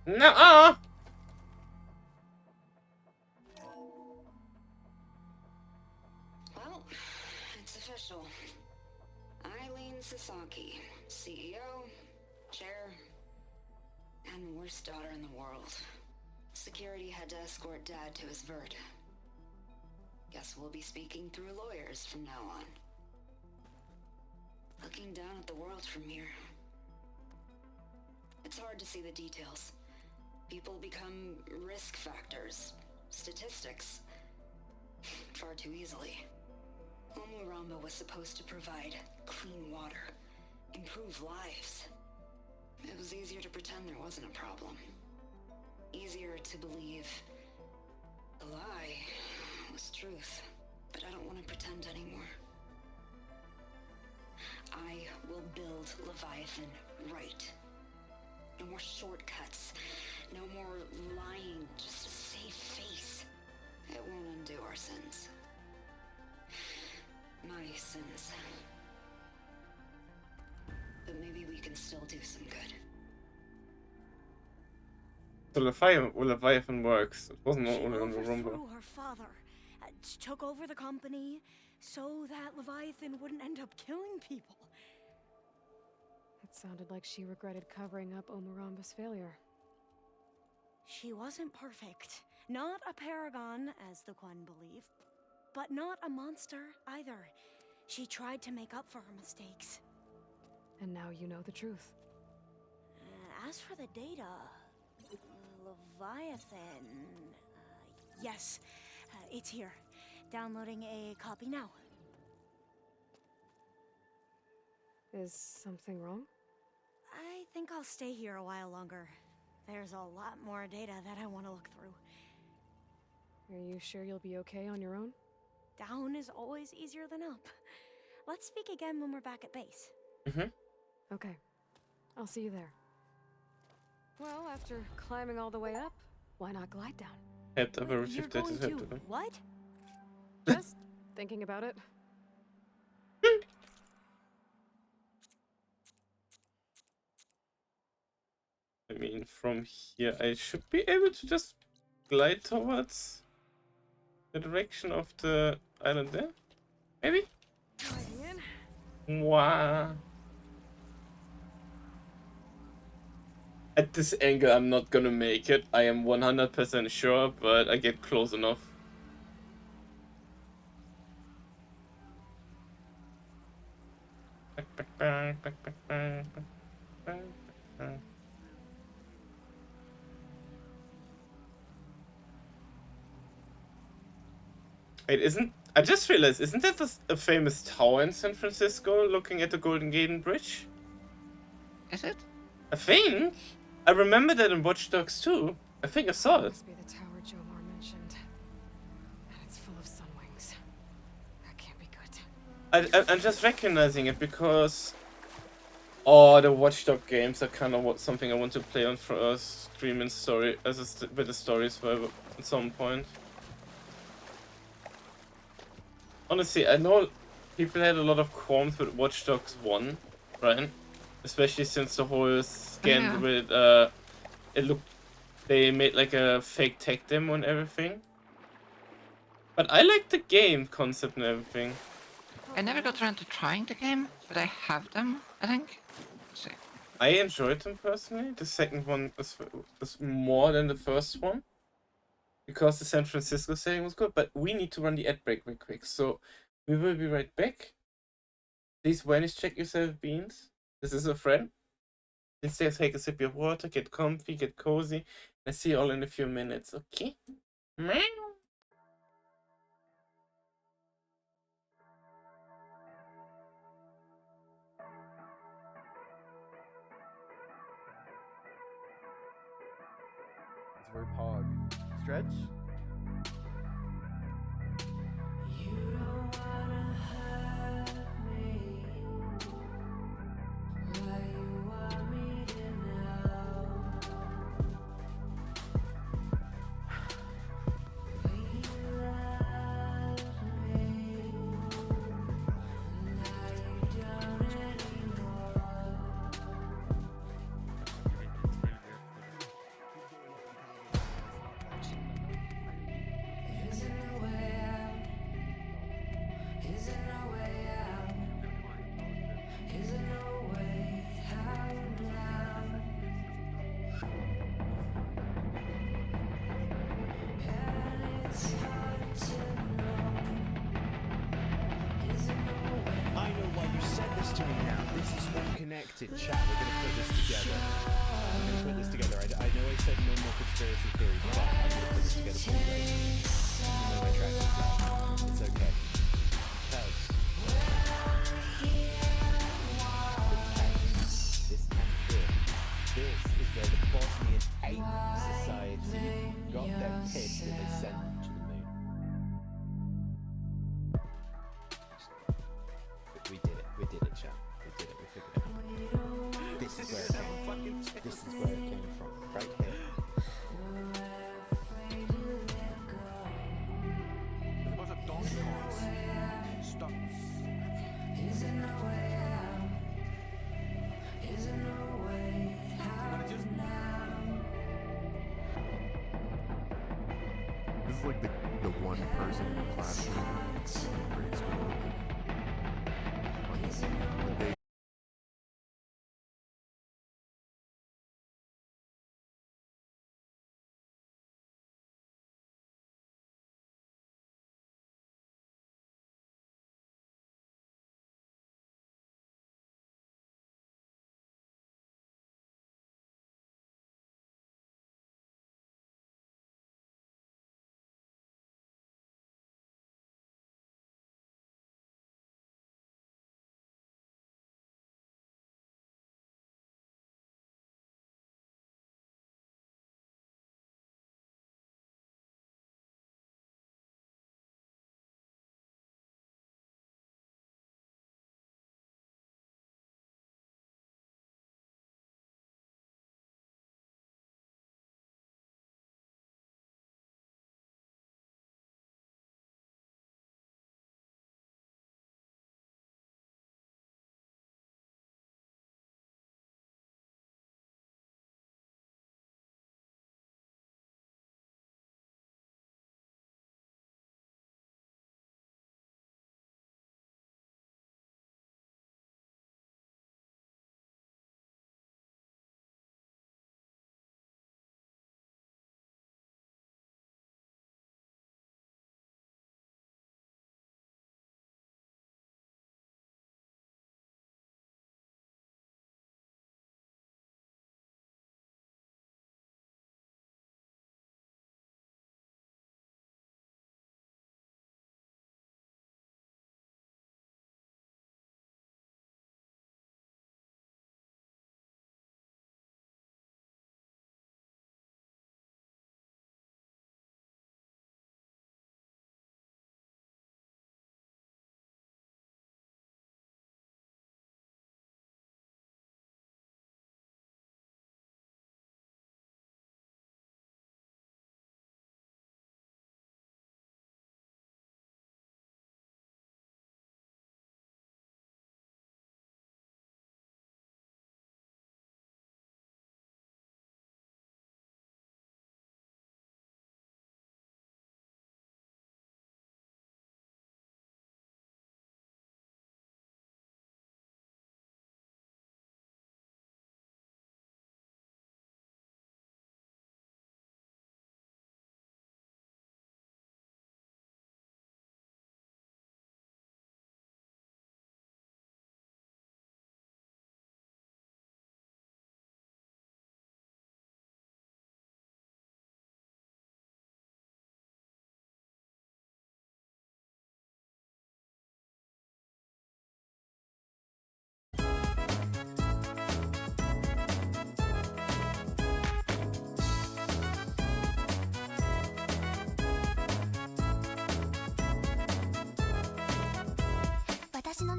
No. Well, it's official. Eileen Sasaki, CEO, chair, and worst daughter in the world. Security had to escort Dad to his vert. Guess we'll be speaking through lawyers from now on. Looking down at the world from here. It's hard to see the details. People become risk factors, statistics, far too easily. Omuramba was supposed to provide clean water, improve lives. It was easier to pretend there wasn't a problem. Easier to believe the lie was truth. But I don't want to pretend anymore. I will build Leviathan right. No more shortcuts. No more lying just to save face. It won't undo our sins. My sins. But maybe we can still do some good. So Leviathan works. It wasn't She only on the overthrew Rumble. her father, took over the company so that Leviathan wouldn't end up killing people. It sounded like she regretted covering up Omuramba's failure. She wasn't perfect. Not a paragon, as the Quan believe, but not a monster either. She tried to make up for her mistakes. And now you know the truth. As for the data, Leviathan... yes, it's here. Downloading a copy now. Is something wrong? I think I'll stay here a while longer. There's a lot more data that I want to look through. Are you sure you'll be okay on your own? Down is always easier than up. Let's speak again when we're back at base. Okay. I'll see you there. Well, after climbing all the way up, why not glide down? You're going to... what? Just thinking about it. I mean, from here I should be able to just glide towards the direction of the island there? Maybe? Sliding in. Wow. At this angle, I'm not gonna make it. I am 100% sure, but I get close enough. Wait, I just realized, isn't that a famous tower in San Francisco looking at the Golden Gate Bridge? Is it? I think. I remember that in Watch Dogs 2. I think I saw it. Must be the tower Jomar mentioned. And it's full of sunwings. That can't be good. I'm just recognizing it because the Watch Dog games are kind of something I want to play on for a streaming story with the stories forever at some point. Honestly, I know people had a lot of qualms with Watch Dogs 1, right? Especially since the whole scandal with they made like a fake tech demo and everything. But I like the game concept and everything. I never got around to trying the game, but I have them, I think. Let's see. I enjoyed them personally. The second one is more than the first one. Because the San Francisco setting was good, but we need to run the ad break real quick. So we will be right back. Please wellness check yourself, beans. This is a friend. Please take a sip of water, get comfy, get cozy. I'll see you all in a few minutes, okay? Meow. It's where Pog. Stretch? I know why you said this to me now. This is all connected, chat. We're gonna put this together. I'm gonna put this together. I know I said no more conspiracy theories, but I'm gonna put this together for you guys. You know my tracks as well. It's okay. Because this camp here, this is where the Bosnian Ape Society got their kids and they sent them to the moon. We did it, chat. We did it, we figured it out. This is where it came from. This is where it came from. Right here. There's a bunch of Donkey Kongs stuck. This is like the one person in the classroom in grade school. When they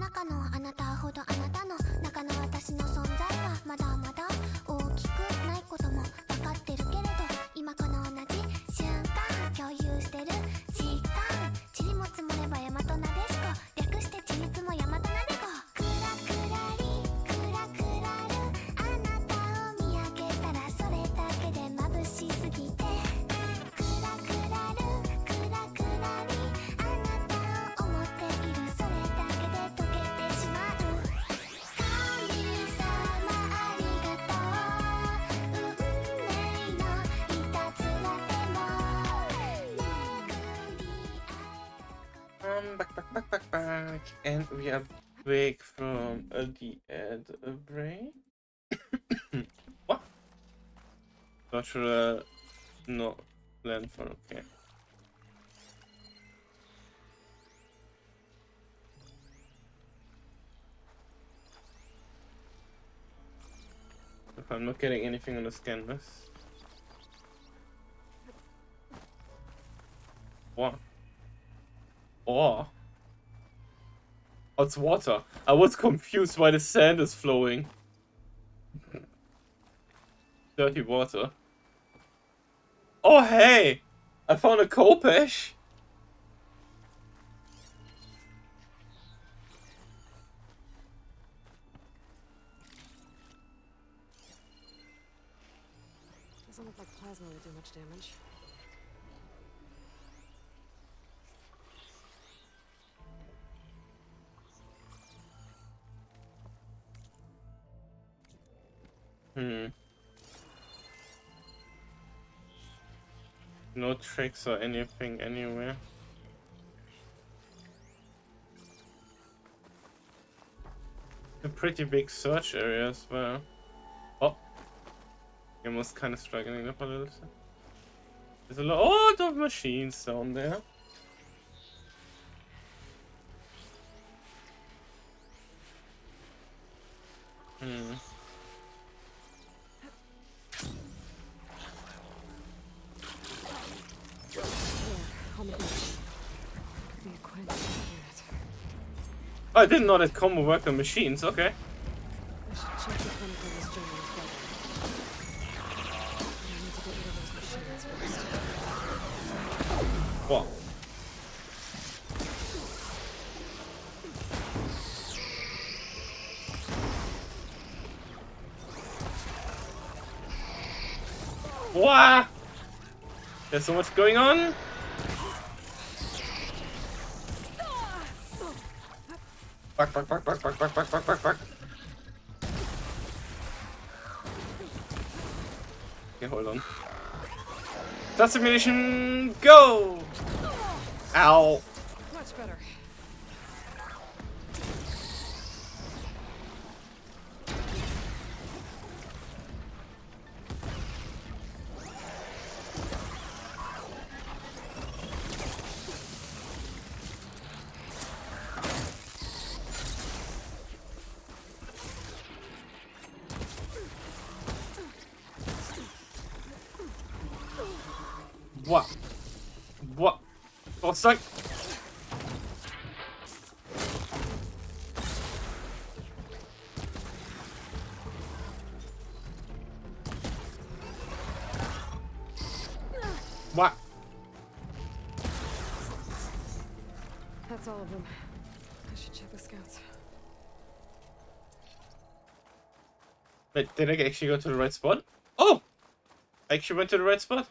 中のあなたほどあなたの中の私の存在はまだまだ大きくないことも分かってるけれど、今この同じ瞬間共有してる時間、塵も積もれば大和なでしこ、略してちりつも大和なでこ。クラクラリクラクラル、あなたを見上げたらそれだけで眩しすぎて、クラクラルクラクラリ、あなたを思っているそれだけで溶けてしまう。神様ありがとう、運命のいたずらでもback. And we are back from the ad break. What? Virtual no landfall, okay. If I'm not getting anything on the scan list. What? Oh. Oh, it's water. I was confused why the sand is flowing. Dirty water. Oh, hey! I found a Kopesh! Doesn't look like plasma would do much damage. No tricks or anything anywhere. A pretty big search area as well. Oh, game was kind of struggling up a little. There's a lot of machines down there. I didn't know that combo worked on machines, okay. I should check the clinic on this gentleman's brother. I need to get rid of those machines first. What? What? There's so much going on. Back. Okay, hold on. That's ammunition. Go! Ow. Much better. What? What's that? What? That's all of them. I should check the scouts. Wait, did I actually go to the right spot? Oh! I actually went to the right spot.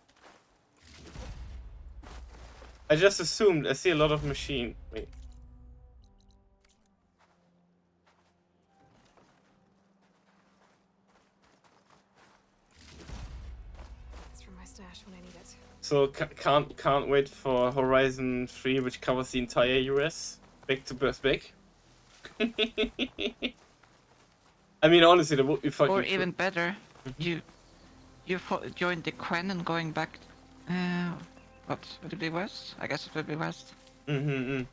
I just assumed I see a lot of machine. Wait. It's from my stash when I need it. So can't wait for Horizon 3, which covers the entire US, back to back. I mean, honestly, that would be fucking. Or even better, you joined the Quen and going back. What would it be west? I guess it would be west. You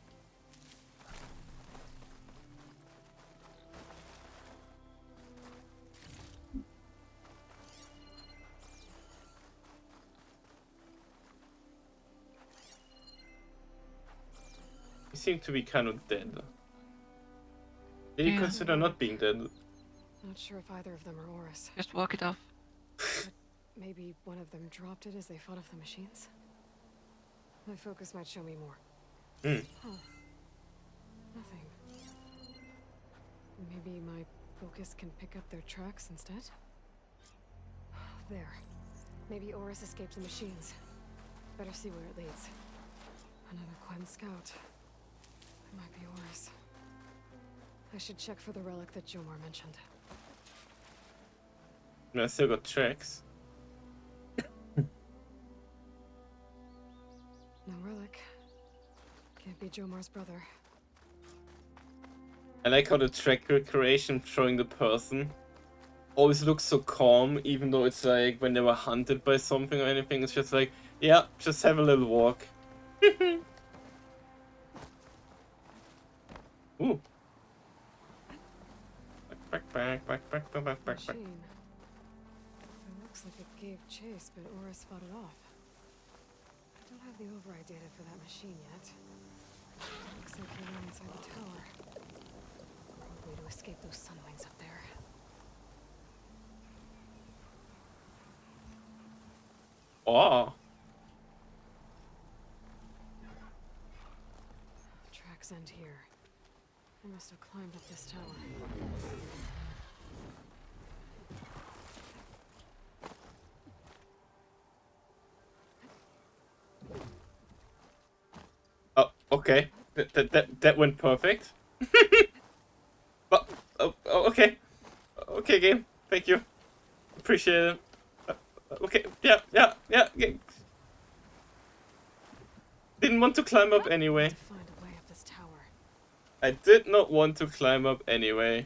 seem to be kind of dead. Did you Yeah. consider not being dead? Not sure if either of them are Oris. Just walk it off. But maybe one of them dropped it as they fought off the machines? My focus might show me more. Hmm. Huh. Nothing. Maybe my focus can pick up their tracks instead? There. Maybe Oris escaped the machines. Better see where it leads. Another Quen scout. It might be Oris. I should check for the relic that Jomar mentioned. I still got tracks. No relic. Can't be Jomar's brother. I like how the track creation showing the person always looks so calm, even though it's like when they were hunted by something or anything, it's just like, yeah, just have a little walk. Ooh. Back. Machine. It looks like it gave chase, but Oris fought it off. I don't have the override data for that machine yet. Looks like it ran inside the tower. Probably to escape those sunwings up there. Oh. Tracks end here. I must have climbed up this tower. Oh, okay. That went perfect. But okay. Okay, game. Thank you. Appreciate it. Okay. Yeah. Didn't want to climb up anyway. Find a way up this tower. I did not want to climb up anyway.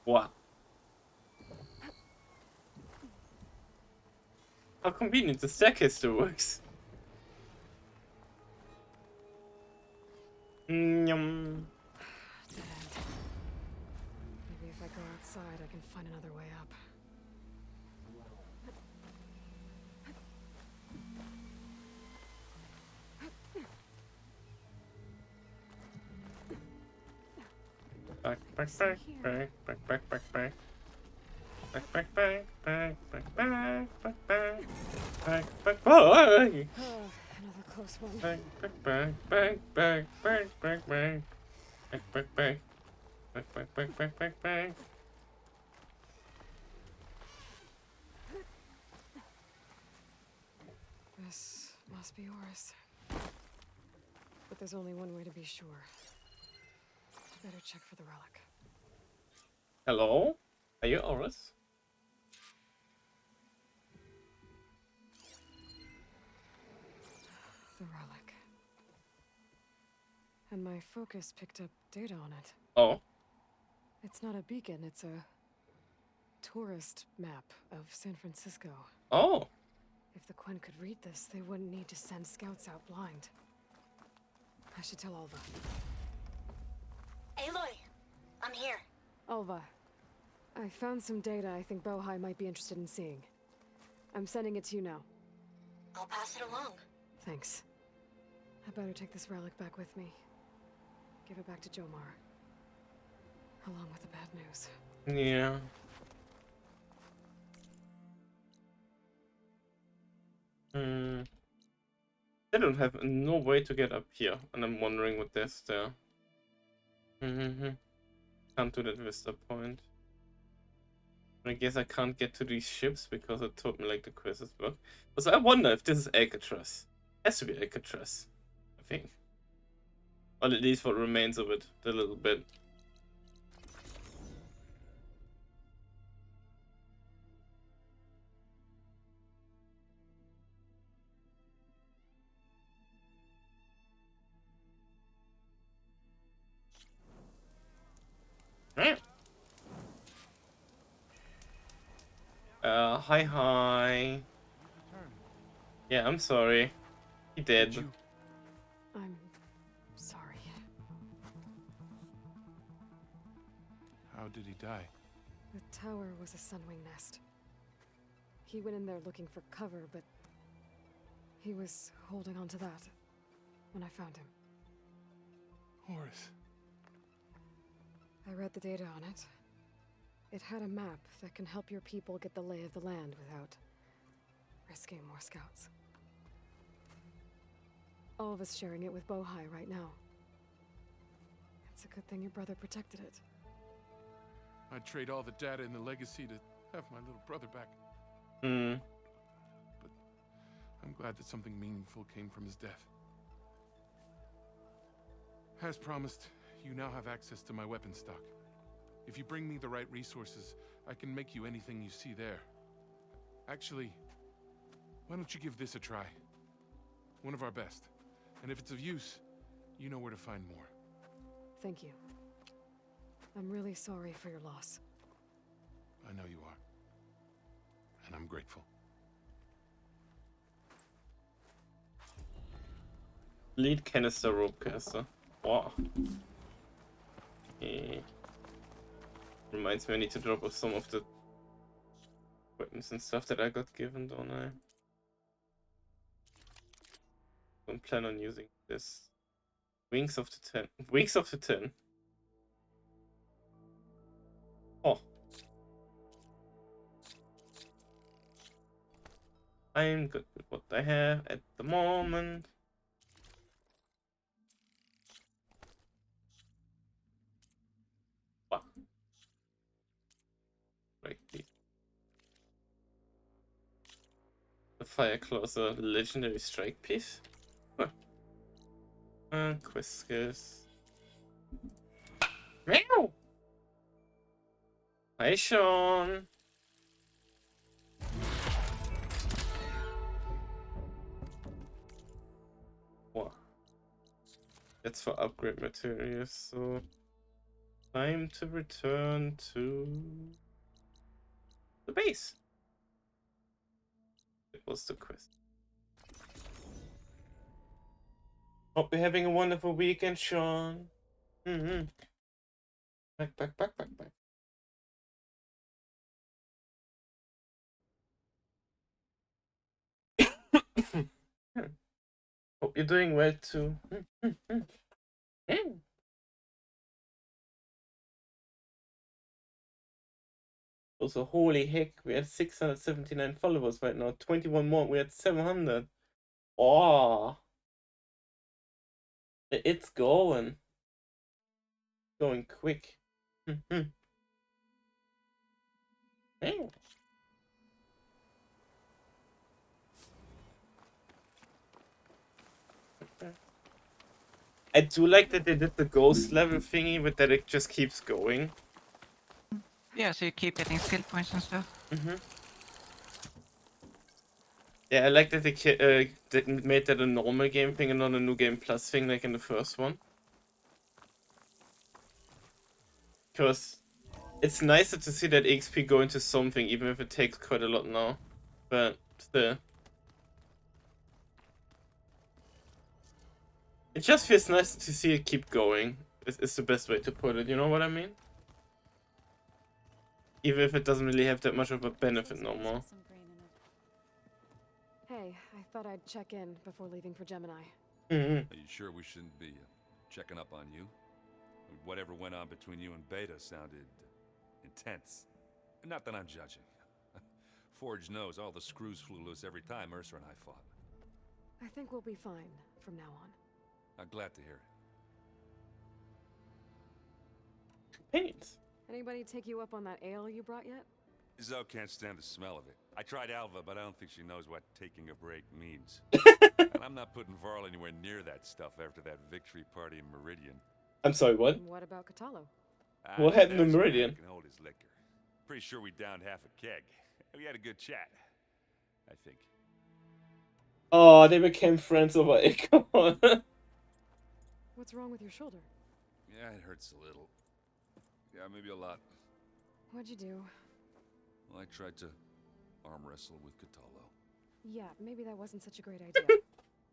Wow. How convenient the staircase still works. Yum. Dead end. Maybe if I go outside, I can find another way up. Back. Another close one. This must be Oris. But there's only one way to be sure. Better check for the relic. Hello? Are you Oris? The relic. And my focus picked up data on it. Oh. It's not a beacon, it's a tourist map of San Francisco. Oh. If the Quen could read this, they wouldn't need to send scouts out blind. I should tell Alva. Aloy, I'm here. Alva, I found some data I think Bohai might be interested in seeing. I'm sending it to you now. I'll pass it along. Thanks. I better take this relic back with me. Give it back to Jomar. Along with the bad news. Yeah. I don't have no way to get up here, and I'm wondering what there's there. Can't do that vista point. I guess I can't get to these ships because it told me like the quizzes work. So I wonder if this is Alcatraz. Has to be Alcatraz, I think. Or at least what remains of it, the little bit. Hi. Yeah, I'm sorry. He did. I'm sorry. How did he die? The tower was a sunwing nest. He went in there looking for cover, but he was holding on to that when I found him. Horace. I read the data on it. It had a map that can help your people get the lay of the land without risking more scouts. All of us sharing it with Bohai right now. It's a good thing your brother protected it. I'd trade all the data in the legacy to have my little brother back. Hmm. But I'm glad that something meaningful came from his death. As promised, you now have access to my weapon stock. If you bring me the right resources, I can make you anything you see there. Actually, why don't you give this a try? One of our best. And if it's of use, you know where to find more. Thank you. I'm really sorry for your loss. I know you are. And I'm grateful. Lead canister ropecaster. Wow. Okay. Reminds me I need to drop off some of the weapons and stuff that I got given, don't I? Don't plan on using this. Wings of the 10. Wings of the 10. Oh. I'm good with what I have at the moment. Wow. Right. The Fire Claw's a legendary strike piece. Huh. Quest skills. Meow! Hi, Sean. Wow. That's for upgrade materials, so time to return to the base. It was the quest. Hope you're having a wonderful weekend, Sean. Back. Hope you're doing well too. Also, holy heck, we had 679 followers right now. 21 more. We had 700. Oh, it's going quick. I do like that they did the ghost level thingy with that it just keeps going. Yeah, so you keep getting skill points and stuff. Yeah, I like that they made that a normal game thing and not a new game plus thing like in the first one. Because it's nicer to see that XP go into something, even if it takes quite a lot now. But still. It just feels nice to see it keep going. It's the best way to put it, you know what I mean? Even if it doesn't really have that much of a benefit no more. Hey, I thought I'd check in before leaving for Gemini. Are you sure we shouldn't be checking up on you? Whatever went on between you and Beta sounded intense. Not that I'm judging. Forge knows all the screws flew loose every time Ursa and I fought. I think we'll be fine from now on. I'm glad to hear it. Companions. Anybody take you up on that ale you brought yet? Zoe can't stand the smell of it. I tried Alva, but I don't think she knows what taking a break means. And I'm not putting Varl anywhere near that stuff after that victory party in Meridian. I'm sorry, what? What about Catallo? What happened in Meridian? Can hold his liquor. Pretty sure we downed half a keg. We had a good chat, I think. Oh, they became friends over Echo. What's wrong with your shoulder? Yeah, it hurts a little. Yeah, maybe a lot. What'd you do? Well, I tried to arm wrestle with Catallo. Yeah, maybe that wasn't such a great idea.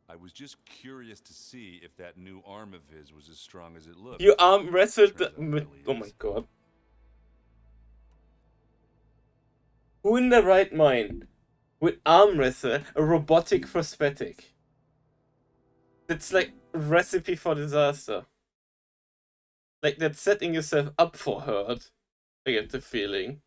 I was just curious to see if that new arm of his was as strong as it looked. You arm wrestled the... Oh my god. Who in their right mind would arm wrestle a robotic prosthetic? That's like a recipe for disaster. Like, that's setting yourself up for hurt. I get the feeling.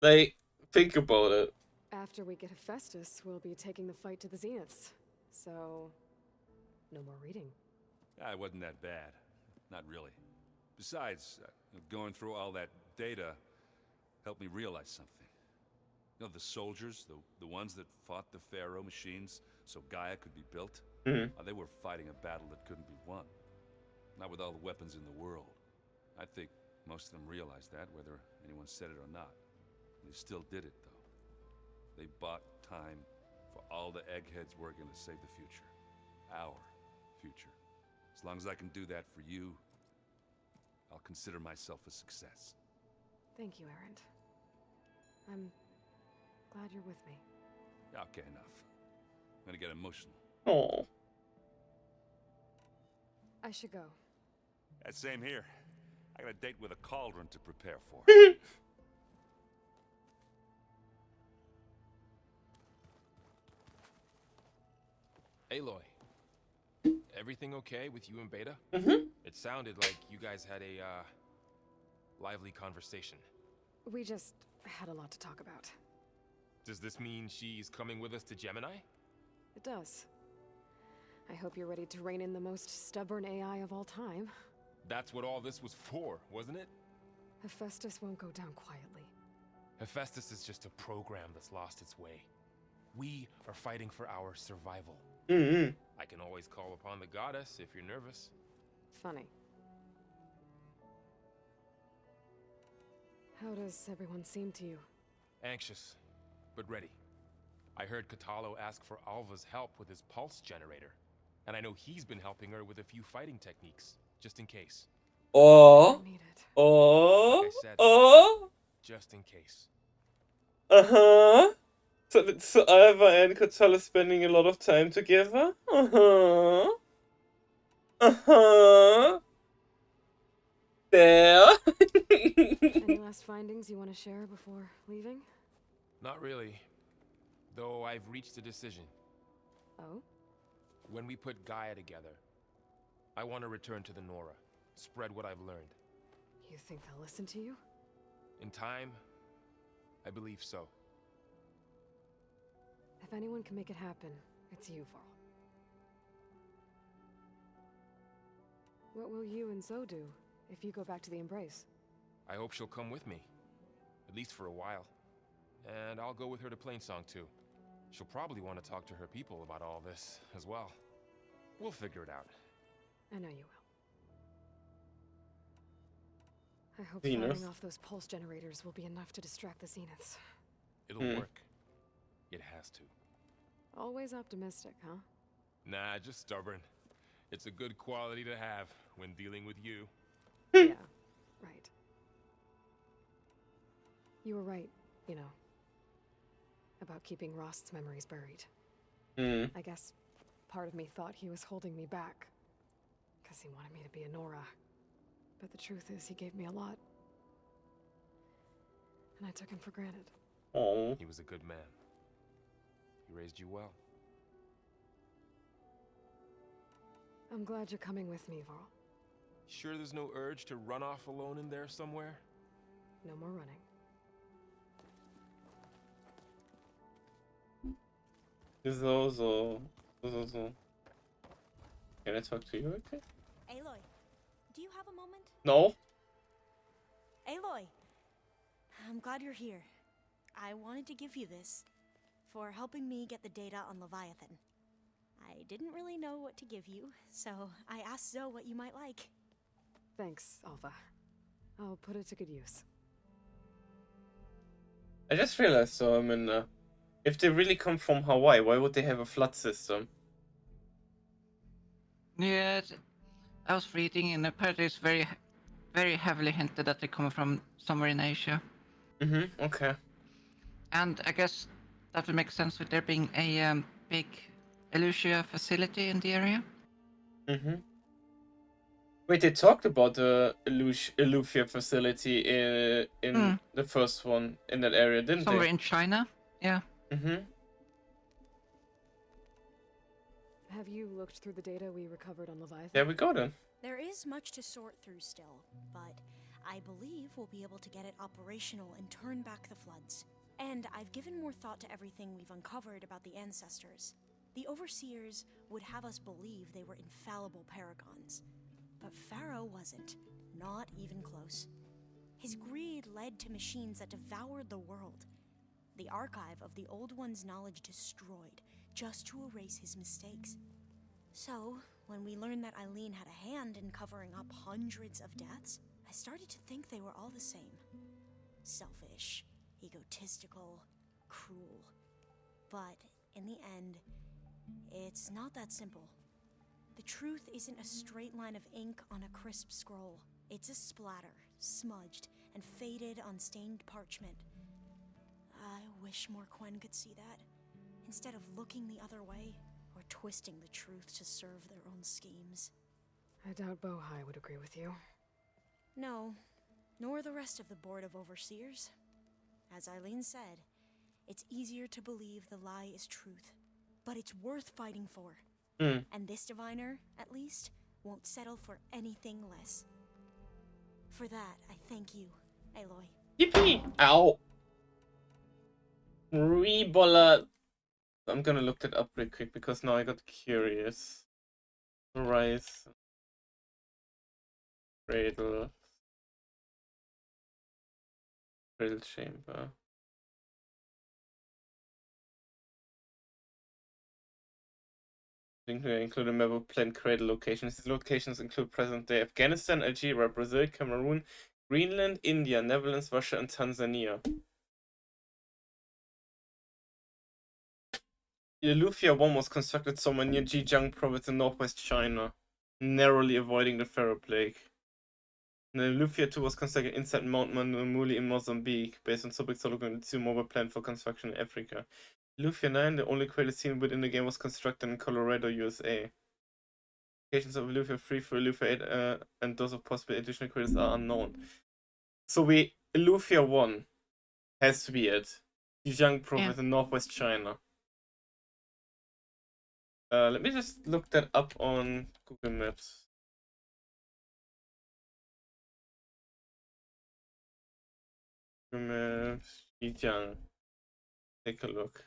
Like, think about it. After we get Hephaestus, we'll be taking the fight to the Zeniths. So, no more reading. It wasn't that bad. Not really. Besides, going through all that data helped me realize something. You know, the soldiers, the ones that fought the Pharaoh machines so Gaia could be built, they were fighting a battle that couldn't be won. Not with all the weapons in the world. I think most of them realized that, whether anyone said it or not. They still did it, though. They bought time for all the eggheads working to save the future. Our future. As long as I can do that for you, I'll consider myself a success. Thank you, Erend. I'm glad you're with me. Okay, enough. I'm gonna get emotional. Oh. I should go. Same here. I got a date with a cauldron to prepare for. Aloy, everything okay with you and Beta? It sounded like you guys had a, lively conversation. We just had a lot to talk about. Does this mean she's coming with us to Gemini? It does. I hope you're ready to rein in the most stubborn AI of all time. That's what all this was for, wasn't it? Hephaestus won't go down quietly. Hephaestus is just a program that's lost its way. We are fighting for our survival. I can always call upon the goddess if you're nervous. Funny. How does everyone seem to you? Anxious, but ready. I heard Katalo ask for Alva's help with his pulse generator. And I know he's been helping her with a few fighting techniques, just in case. Oh. Like I said, just in case. So Alva and Katala spending a lot of time together? There. Any last findings you want to share before leaving? Not really. Though I've reached a decision. Oh? When we put Gaia together, I want to return to the Nora. Spread what I've learned. You think they'll listen to you? In time, I believe so. If anyone can make it happen, it's you, Varl. What will you and Zoe do if you go back to the Embrace? I hope she'll come with me. At least for a while. And I'll go with her to Plainsong too. She'll probably want to talk to her people about all this as well. We'll figure it out. I know you will. I hope Zenith. firing off those pulse generators will be enough to distract the Zeniths. It'll work. It has to. Always optimistic, huh? Nah, just stubborn. It's a good quality to have when dealing with you. Yeah, right. You were right, you know, about keeping Rost's memories buried. I guess part of me thought he was holding me back, because he wanted me to be a Nora. But the truth is, he gave me a lot. And I took him for granted. Oh. He was a good man. He raised you well. I'm glad you're coming with me, Varl. Sure there's no urge to run off alone in there somewhere? No more running. So. Can I talk to you, okay? Aloy, do you have a moment? No. Aloy! I'm glad you're here. I wanted to give you this for helping me get the data on Leviathan. I didn't really know what to give you, so I asked Zoe what you might like. Thanks, Alva. I'll put it to good use. I just realized, so if they really come from Hawaii, why would they have a flood system? Yeah, I was reading, and apparently it's very, very heavily hinted that they come from somewhere in Asia. Okay. And I guess that would make sense with there being a big Elusia facility in the area. Wait, they talked about the Elufia facility in the first one in that area, didn't Somewhere they? in China, yeah. Mm-hmm. Have you looked through the data we recovered on Leviathan? There we go then. There is much to sort through still, but I believe we'll be able to get it operational and turn back the floods. And I've given more thought to everything we've uncovered about the ancestors. The Overseers would have us believe they were infallible paragons. But Pharaoh wasn't. Not even close. His greed led to machines that devoured the world. The archive of the Old One's knowledge destroyed, just to erase his mistakes. So, when we learned that Eileen had a hand in covering up hundreds of deaths, I started to think they were all the same. Selfish, egotistical, cruel. But, in the end, it's not that simple. The truth isn't a straight line of ink on a crisp scroll. It's a splatter, smudged, and faded on stained parchment. I wish more Quen could see that, instead of looking the other way, or twisting the truth to serve their own schemes. I doubt Bohai would agree with you. No, nor the rest of the Board of Overseers. As Eileen said, it's easier to believe the lie is truth, but it's worth fighting for. And this diviner, at least, won't settle for anything less. For that, I thank you, Aloy. Yippee! Ow! Rebola. I'm gonna look that up real quick because now I got curious. Rise. Cradle. Cradle chamber. Include a map of planned cradle locations. These locations include present-day Afghanistan, Algeria, Brazil, Cameroon, Greenland, India, Netherlands, Russia, and Tanzania. Elufia 1 was constructed somewhere near Zhejiang province in northwest China, narrowly avoiding the Pharaoh Plague. And Elufia 2 was constructed inside Mount Manumuli in Mozambique, based on Subic Sologon 2 mobile plan for construction in Africa. Elufia 9, the only cradle seen within the game, was constructed in Colorado, USA. Locations of Elufia 3 for Elufia 8 and those of possible additional cradles are unknown. So Elufia 1 has to be it. Zhejiang province in northwest China. Let me just look that up on Google Maps. Google Maps, Zhejiang. Take a look.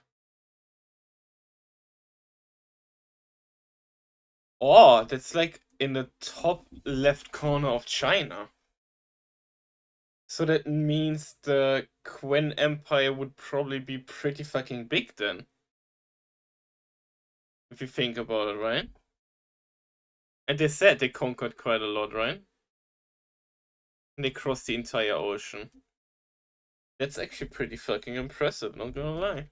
Oh, that's like in the top left corner of China. So that means the Quen Empire would probably be pretty fucking big then. If you think about it, right? And they said they conquered quite a lot, right? And they crossed the entire ocean. That's actually pretty fucking impressive, not gonna lie.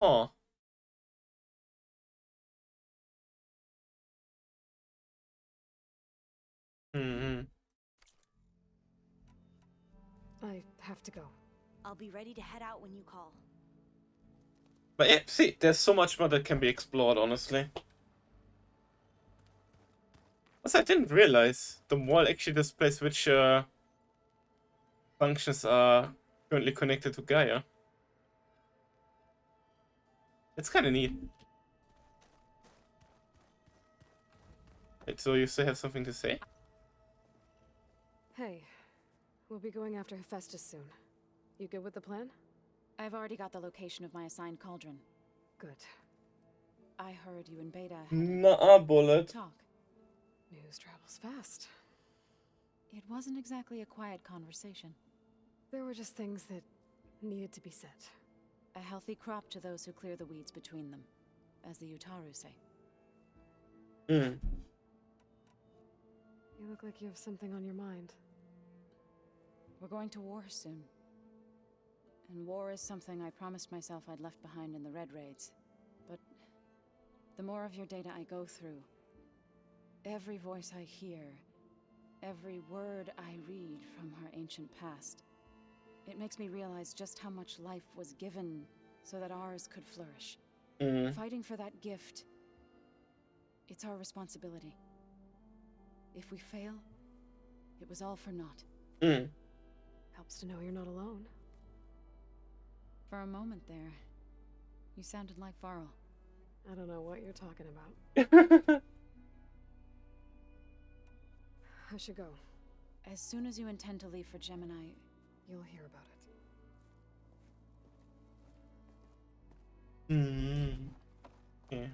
Huh. I have to go. I'll be ready to head out when you call. But yeah, see, there's so much more that can be explored, honestly. Also, I didn't realize the wall actually displays which functions are currently connected to Gaia. It's kind of neat. Wait, so you still have something to say? Hey, we'll be going after Hephaestus soon. You good with the plan? I've already got the location of my assigned cauldron. Good. I heard you and Beta Nah, bullet. talk. News travels fast. It wasn't exactly a quiet conversation. There were just things that needed to be said. A healthy crop to those who clear the weeds between them, as the Utaru say. You look like you have something on your mind. We're going to war soon. And war is something I promised myself I'd left behind in the Red Raids. But the more of your data I go through, every voice I hear, every word I read from her ancient past, it makes me realize just how much life was given so that ours could flourish. Fighting for that gift It's our responsibility. If we fail, it was all for naught. Helps to know you're not alone. For a moment there, you sounded like Varl. I don't know what you're talking about. I should go. As soon as you intend to leave for Gemini, you'll hear about it. Yeah.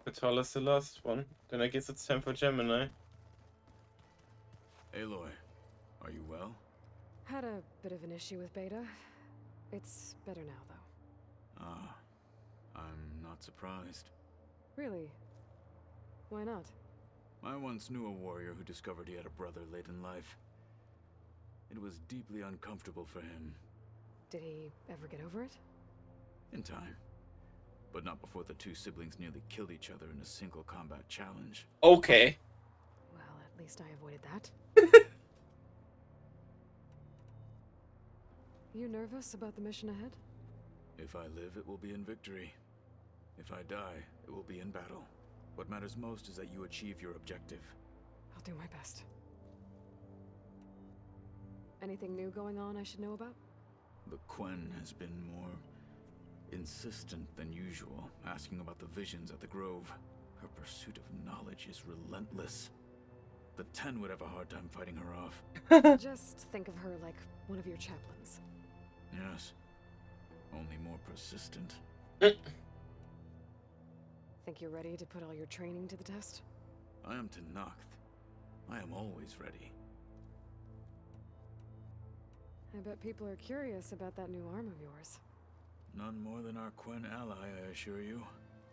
Fatal is the last one. Then I guess it's time for Gemini. Aloy, are you well? Had a bit of an issue with Beta. It's better now, though. Ah, I'm not surprised. Really? Why not? I once knew a warrior who discovered he had a brother late in life. It was deeply uncomfortable for him. Did he ever get over it? In time. But not before the two siblings nearly killed each other in a single combat challenge. Okay. Well, at least I avoided that. You nervous about the mission ahead? If I live, it will be in victory. If I die, it will be in battle. What matters most is that you achieve your objective. I'll do my best. Anything new going on I should know about? The Quen has been more insistent than usual, asking about the visions at the Grove. Her pursuit of knowledge is relentless. The 10 would have a hard time fighting her off. Just think of her like one of your chaplains. Yes. Only more persistent. Think you're ready to put all your training to the test? I am Tenakth. I am always ready. I bet people are curious about that new arm of yours. None more than our Quen ally, I assure you.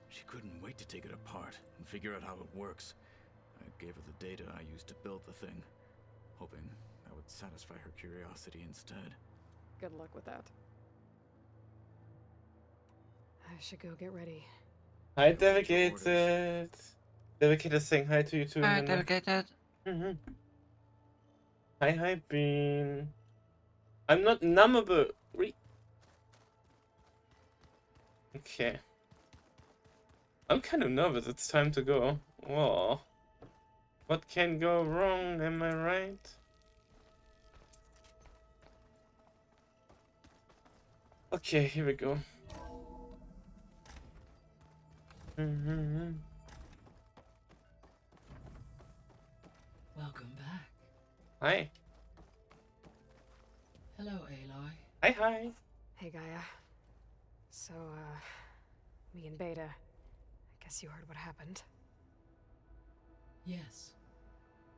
She couldn't wait to take it apart and figure out how it works. I gave her the data I used to build the thing, hoping that would satisfy her curiosity instead. Good luck with that. I should go get ready. Hi, Devigated. Devigated saying hi to you too. Hi, Devigated. Hi, Bean. I'm not numbable. Okay. I'm kind of nervous. It's time to go. Whoa. What can go wrong? Am I right? Okay, here we go. Welcome back. Hi. Hello, Aloy. Hi. Hey, Gaia. So, me and Beta, I guess you heard what happened. Yes.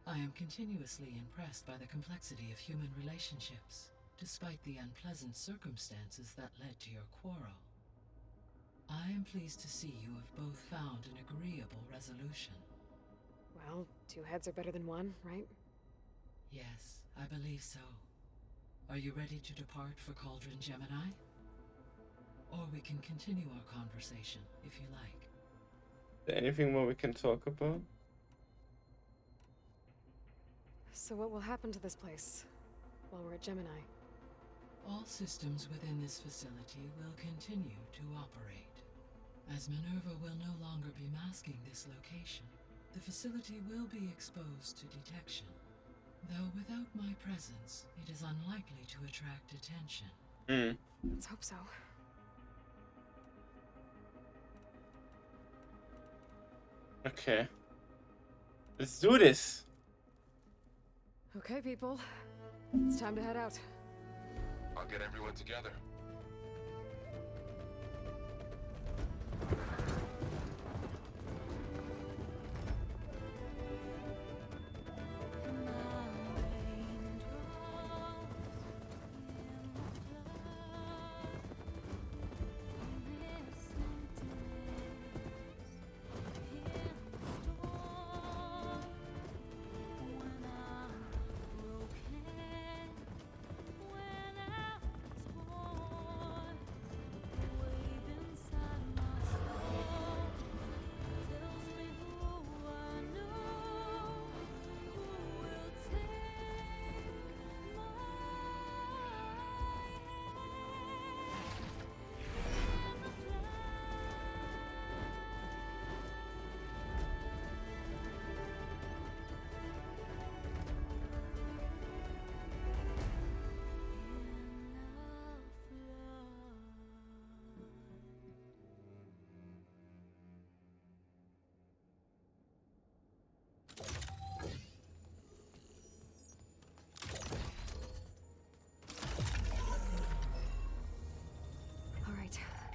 I am continuously impressed by the complexity of human relationships, despite the unpleasant circumstances that led to your quarrel. I am pleased to see you have both found an agreeable resolution. Well, 2 heads are better than 1, right? Yes, I believe so. Are you ready to depart for Cauldron Gemini? Or we can continue our conversation, if you like. Is there anything more we can talk about? So what will happen to this place while we're at Gemini? All systems within this facility will continue to operate. As Minerva will no longer be masking this location, the facility will be exposed to detection. Though without my presence, it is unlikely to attract attention. Let's hope so. Okay. Let's do this. Okay, people. It's time to head out. I'll get everyone together.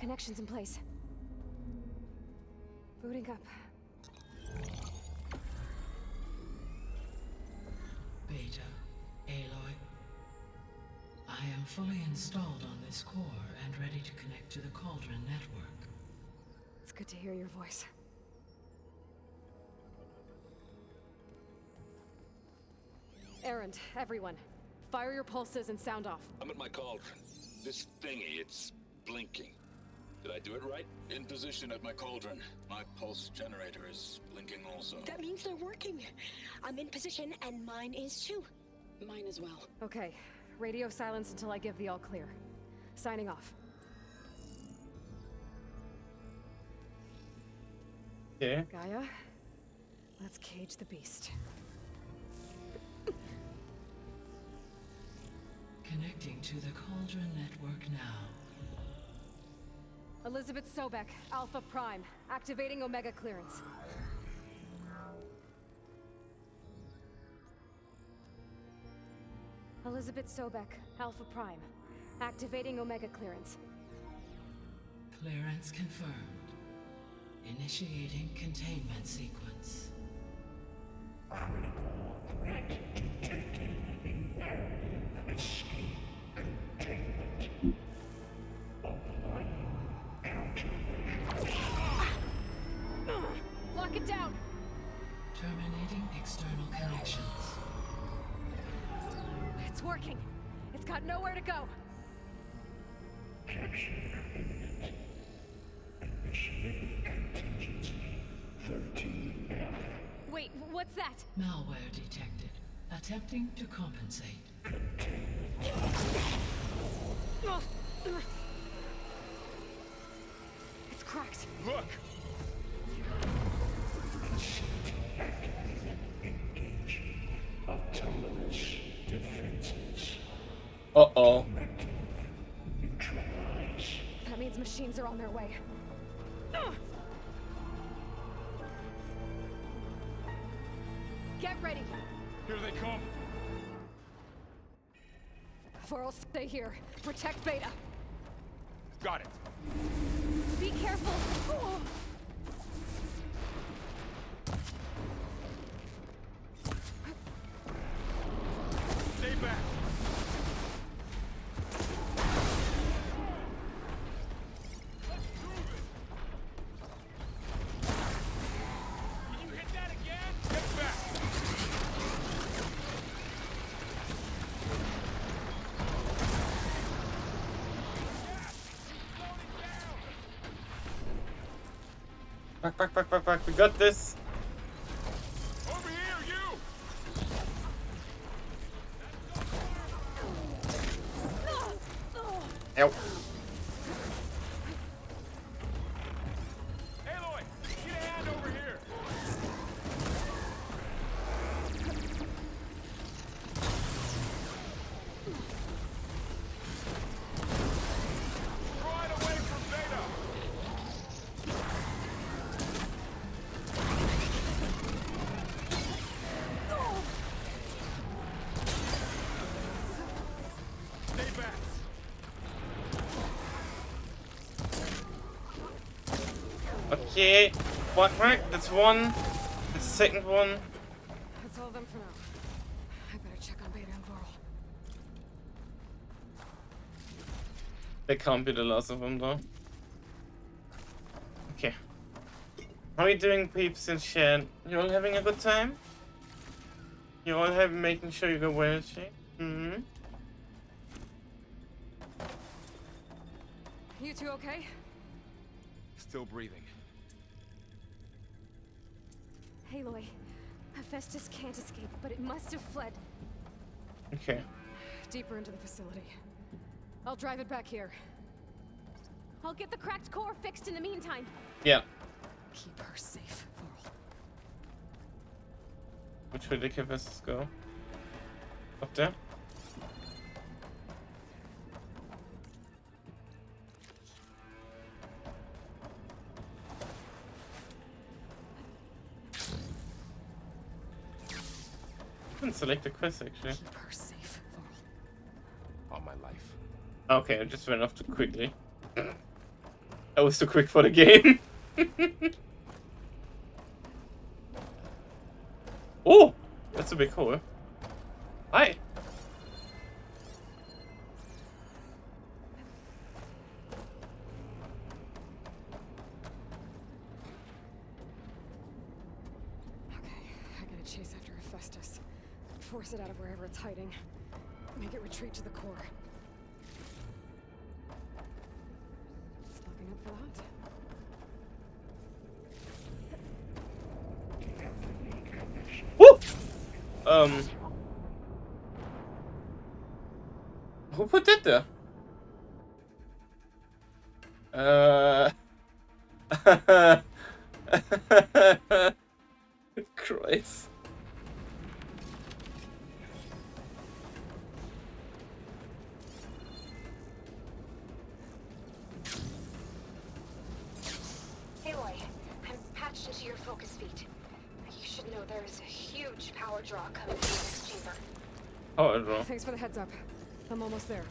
Connections in place. Booting up. Beta, Aloy. I am fully installed on this core and ready to connect to the Cauldron network. It's good to hear your voice. Errand, everyone. Fire your pulses and sound off. I'm at my cauldron. This thingy, it's blinking. Did I do it right? In position at my cauldron. My pulse generator is blinking also. That means they're working. I'm in position and mine is too. Mine as well. Okay. Radio silence until I give the all clear. Signing off. Yeah. Gaia, let's cage the beast. Connecting to the Cauldron network now. Elizabeth Sobek, Alpha Prime, activating Omega clearance. Elizabeth Sobek, Alpha Prime, activating Omega clearance. Clearance confirmed. Initiating containment sequence. Critical threat detected. Imperative escape containment. Applying countermeasures. Lock it down! Terminating external connections. It's working. It's got nowhere to go. Capture imminent. Initiating contingency 13F. Wait, what's that? Malware detected. Attempting to compensate. It's cracked. Look! Facility activated. Engaging autonomous defenses. Uh-oh. Neutralize. That means machines are on their way. Get ready. Here they come. Vorl, stay here. Protect Beta. Got it. Be careful. Oh. Stay back. Let's prove it. Can you hit that again? Get back. Back. We got this. Over here, you! Ow. Aloy, get a hand over here. Right away from Beta. Stay back. Okay. Back. That's one. That's the second one. That's all of them for now. I better check on Beta and Vorl. That can't be the last of them though. Okay. How are you doing, peeps in chat? You all having a good time? You all have making sure you go well in shape? Mm-hmm. You two okay? Still breathing. Aloy, Hephaestus can't escape, but it must have fled. Okay. Deeper into the facility. I'll drive it back here. I'll get the cracked core fixed in the meantime. Yeah. Keep her safe, Vorl. Which way did Hephaestus go? Up there? I didn't select the quest actually. Keep her safe, Vorl. All my life. Okay, I just went off too quickly. That was too quick for the game. Oh, that's a big hole. Hi. I gotta chase after Hephaestus. Force it out of wherever it's hiding. Make it retreat to the core. Stocking up for that? Woo! Who put that there? Christ. Aloy, I'm patched into your focus feed. You should know there is a huge power draw coming from the next chamber. Power draw. Thanks for the heads up. I'm almost there.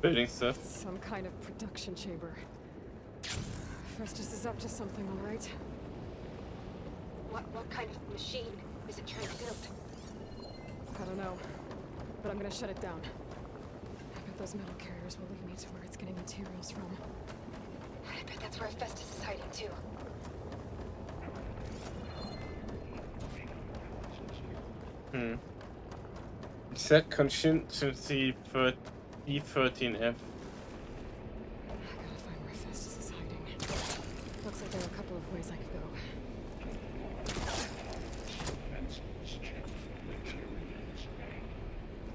Building stuff. Some kind of production chamber. Festus is up to something, all right? What kind of machine is it trying to build? I don't know, but I'm gonna shut it down. I bet those metal carriers will lead me to where it's getting materials from. I bet that's where Festus is hiding too. Set contingency for E13F. I gotta find where Festus is hiding. Looks like there are a couple of ways I could go.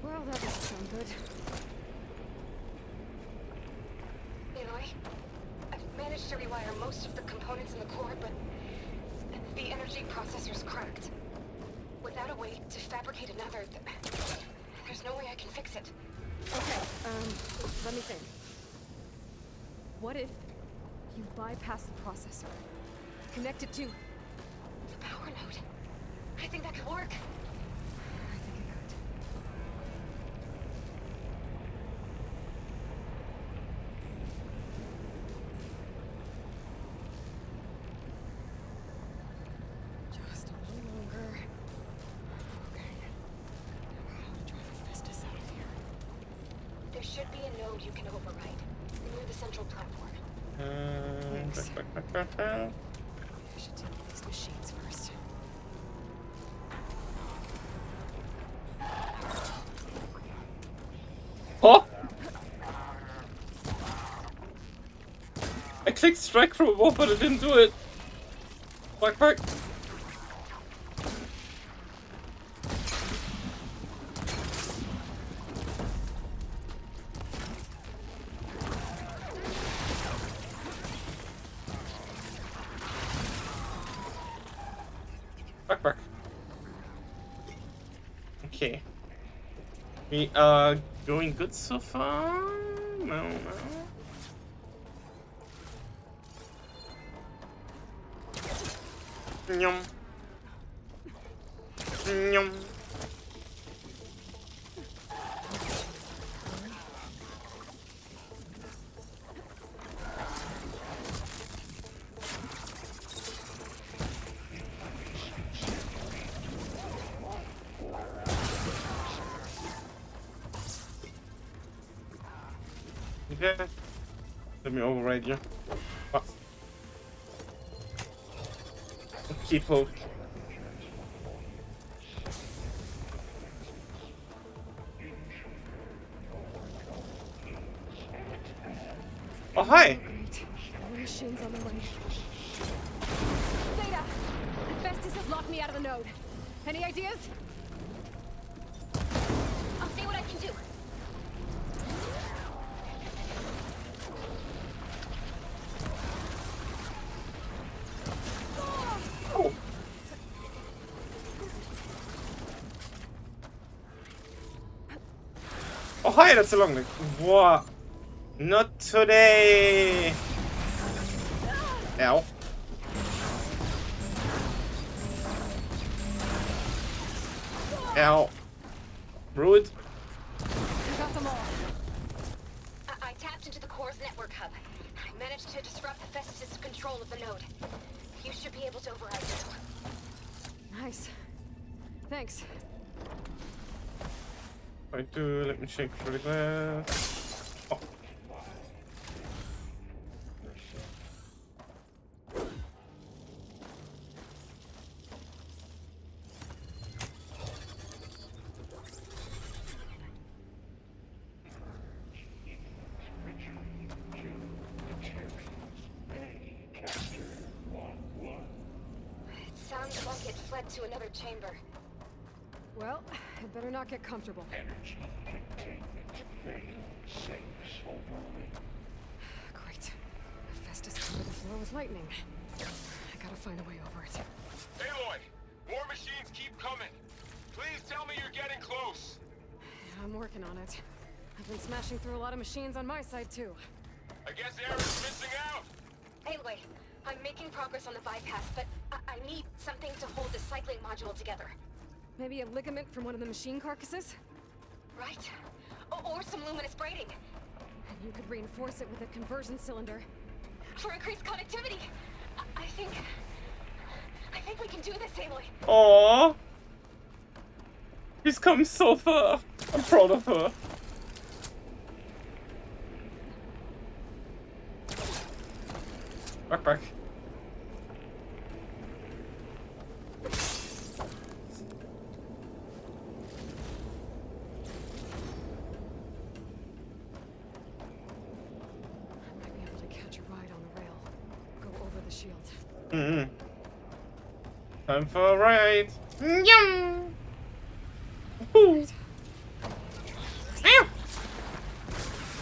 Well, that doesn't sound good. Aloy, I've managed to rewire most of the components in the core, but the energy processor's cracked. Without a way to fabricate another, there's no way I can fix it. Okay, let me think. What if you bypass the processor? Connect it to the power node. I think that could work. I think it could. Just a little longer. Okay. Now how to drive Hephaestus out of here. There should be a node you can override near the central platform. Thanks. I should deal with these machines first. Oh! I clicked strike from above, but I didn't do it. Fuck, fuck. Fuck. Okay. We are going good so far? No. Nyum. Nyum. Okay. Let me override you. Ah. Keep hope. Oh, hi! Great. More machines on the way. Data! Festus has locked me out of the node. Any ideas? I'll see what I can do. Oh, hi, that's a long leg. What? Not today! Ow. Ow. Rude. You got them all. I tapped into the core's network hub. I managed to disrupt the Festus' control of the node. You should be able to override it. Nice. Thanks. Let me check for that. Oh. It sounds like it fled to another chamber. Well, it better not get comfortable. Energy containment failed. Saves overload. Great. Festus covered the floor with lightning. I gotta find a way over it. Aloy, more machines keep coming. Please tell me you're getting close. Yeah, I'm working on it. I've been smashing through a lot of machines on my side, too. I guess Aaron's missing out. Anyway, I'm making progress on the bypass, but I need something to hold the cycling module together. Maybe a ligament from one of the machine carcasses? Right? Or some luminous braiding. And you could reinforce it with a conversion cylinder. For increased connectivity. I think we can do this, Aloy. Aww. She's come so far. I'm proud of her. Back. Mm-hmm. Time for a ride. Yum. Woo.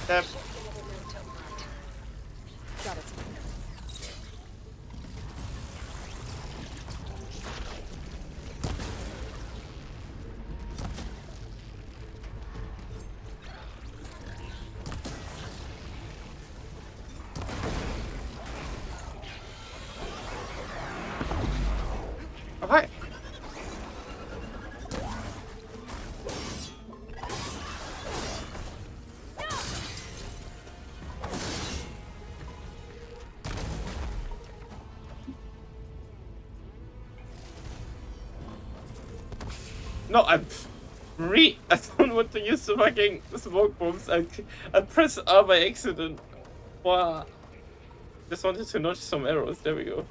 Step. Got it. Hi. No, I don't want to use the fucking smoke bombs. I press R by accident. Wow. Just wanted to notch some arrows. There we go.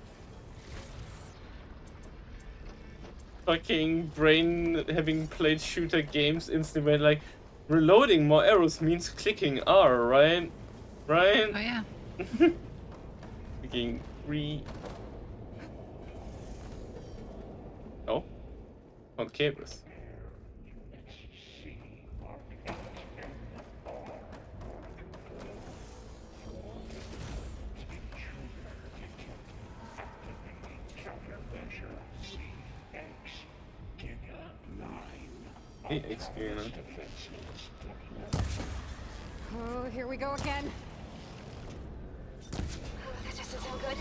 Fucking brain having played shooter games instantly went like, reloading more arrows means clicking R, right? Right? Oh yeah. Fucking Oh. On cables. Oh, here we go again. That doesn't sound good.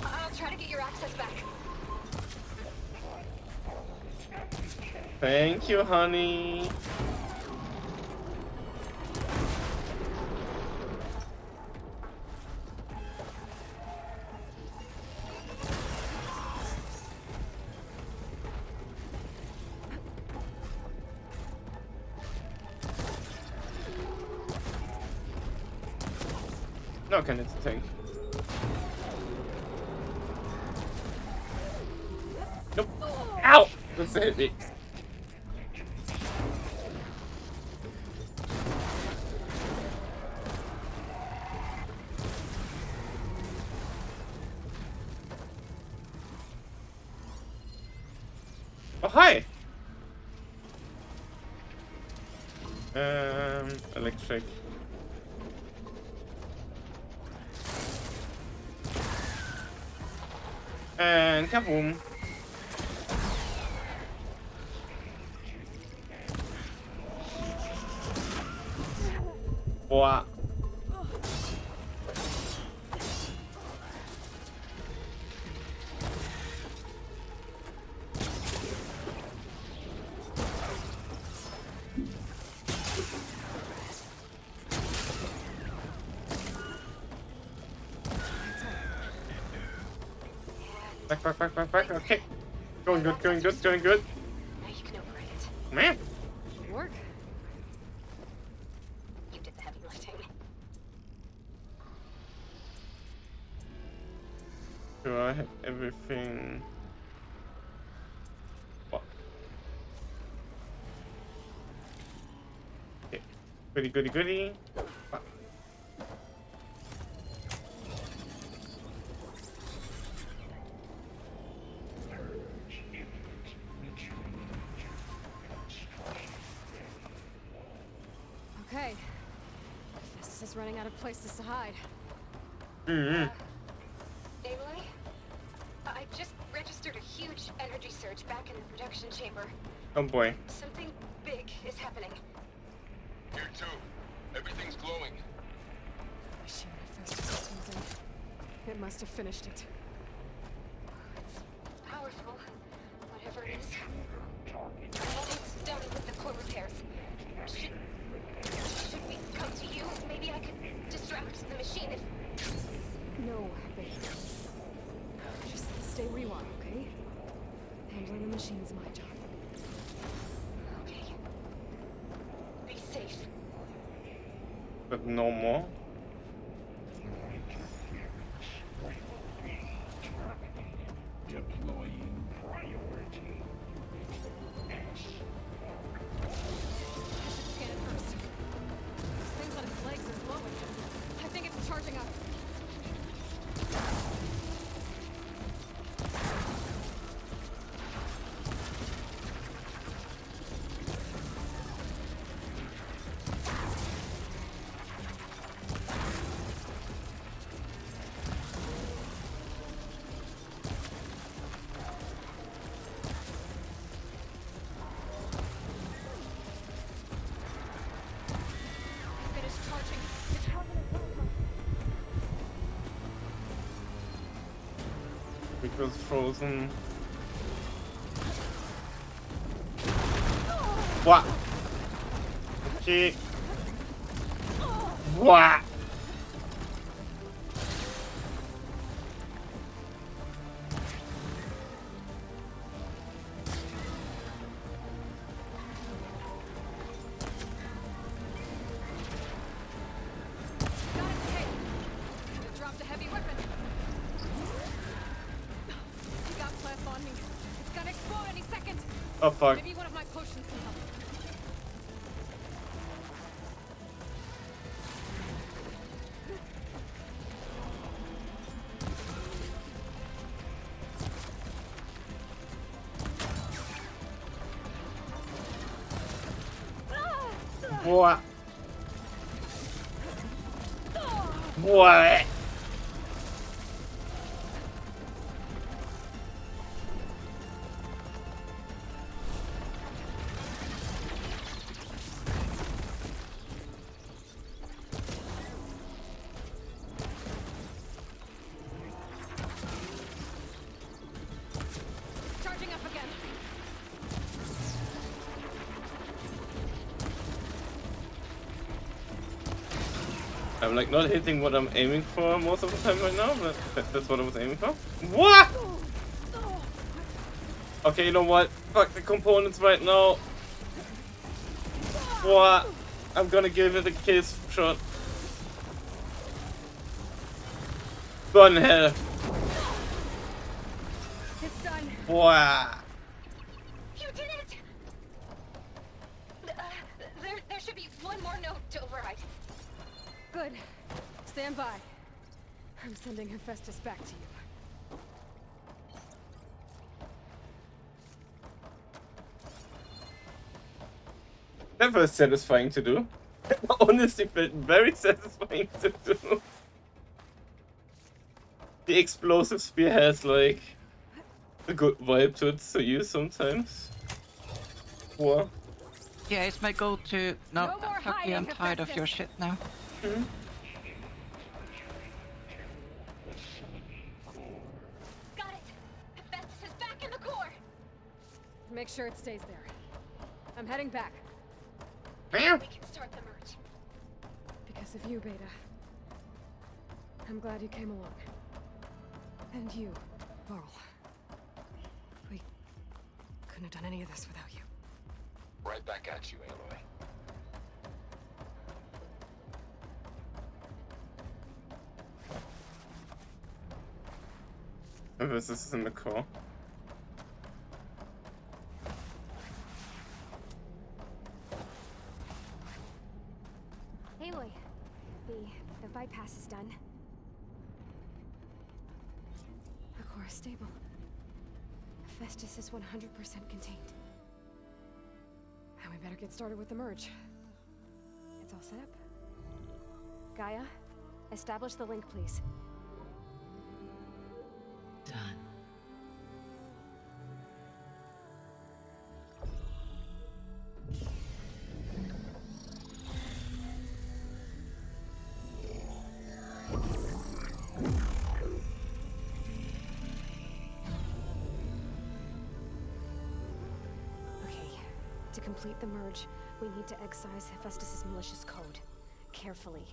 I'll try to get your access back. Thank you, honey. No, can it's a tank. Nope. Ow! That's a hit me. Oh, hi! Electric. And kaboom. Boah. Back. Okay. Going good. Now you can operate it. Man. Work? You did the heavy lifting. Do I have everything? What? Okay. Goody. What? Okay. Festus is running out of places to hide. Aloy? I just registered a huge energy surge back in the production chamber. Oh boy. Something big is happening. Here too. Everything's glowing. Machine Festus is something. It must have finished it. It's powerful, whatever it is. I'm almost done with the core repairs. Should we come to you? Maybe I could distract the machine if... No, babe. Just stay where you are, okay? Handling the machine's my job. Okay. Be safe. But no more. Deploying priority. Scan it first. This thing's on its legs is glowing. I think it's charging up. Finished charging. It's helping it go. Because frozen. What? Okay. What? Got it, hey. You dropped a heavy weapon. You got plasma on me. It's gonna explode any second. Oh fuck. Maybe one of my potions can help. What? What? Charging up again. I'm like not hitting what I'm aiming for most of the time right now, but that's what I was aiming for. What? Okay, you know what? Fuck the components right now. What? I'm gonna give it a kiss shot. Burn hell. It's done. Wow. You did it! There should be one more note to override. Good. Stand by. I'm sending Hephaestus back to you. That was satisfying to do. Honestly, felt very satisfying to do. The explosive spear has like a good vibe to it to use sometimes. What? Yeah, it's my go-to. No, No more fuck you, I'm hiding, tired of your Hephaestus. shit now. Got it! Hephaestus is back in the core! Make sure it stays there. I'm heading back. We can start the merge. Because of you, Beta. I'm glad you came along. And you, Varl. couldn't have done any of this without you. Right back at you, Aloy. Oh, this is in the car. Aloy, the bypass is done. The core is stable. Hephaestus is 100% contained. Now we better get started with the merge. It's all set up. Gaia, establish the link, please. Done. To complete the merge, we need to excise Hephaestus' malicious code. Carefully.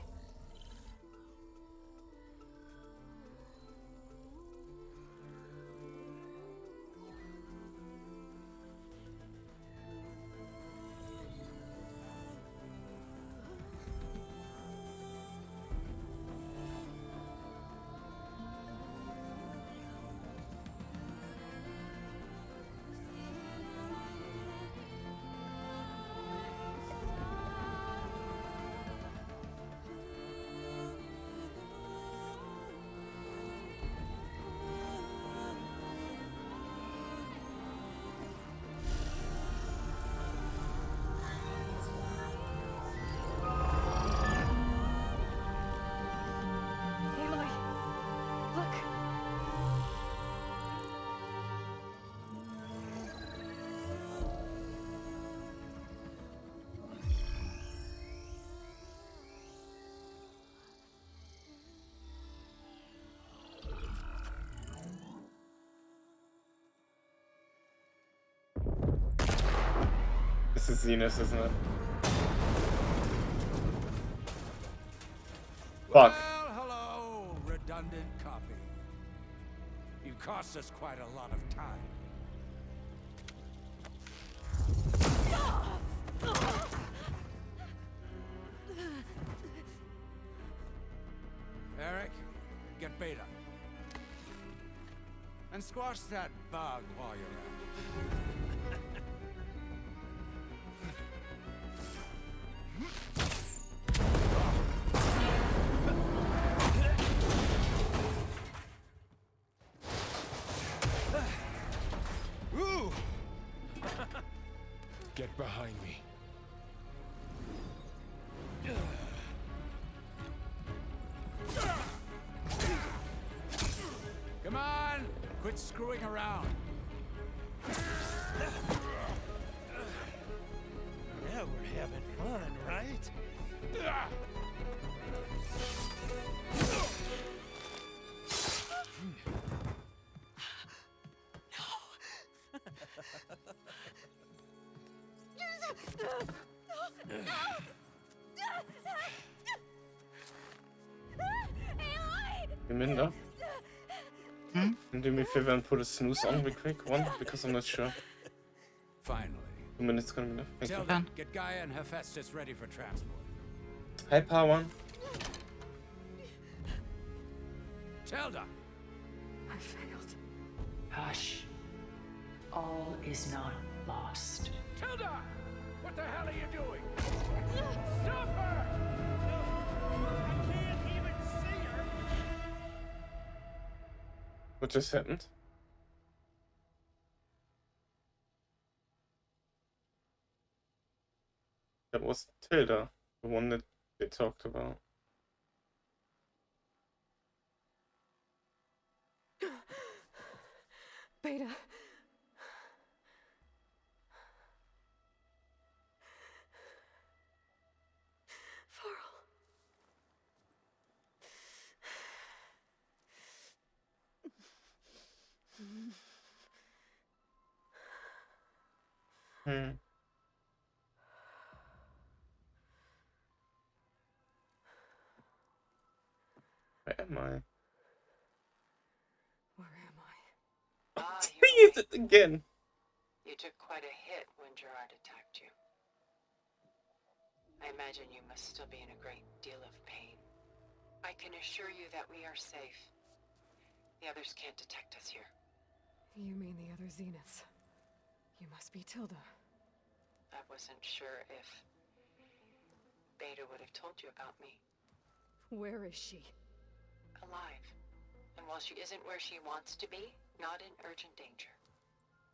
This is Zenus, isn't it? Fuck. Well, hello, redundant copy. You cost us quite a lot of time. Eric, get Beta. And squash that bug while you're at it. Get behind me. Come on! Quit screwing around. Yeah, we're having fun, right? Minda? Can you do me a favor and put a snooze on real quick? One, because I'm not sure. Finally. 2 minutes gonna be enough. Thank Tell you. them, get Gaia and Hephaestus ready for transport. Hi, Pawan. Telda! I failed. Hush. All is not lost. Telda! What the hell are you doing? Stop her! I can't even see her! What just happened? That was Tilda, the one that they talked about. Beta. Farrell. Hmm. Where am I? Where am I? He used it again. You took quite a hit when Gerard attacked you. I imagine you must still be in a great deal of pain. I can assure you that we are safe. The others can't detect us here. You mean the other Zeniths? You must be Tilda. I wasn't sure if Beta would have told you about me. Where is she? Alive. And while she isn't where she wants to be, not in urgent danger.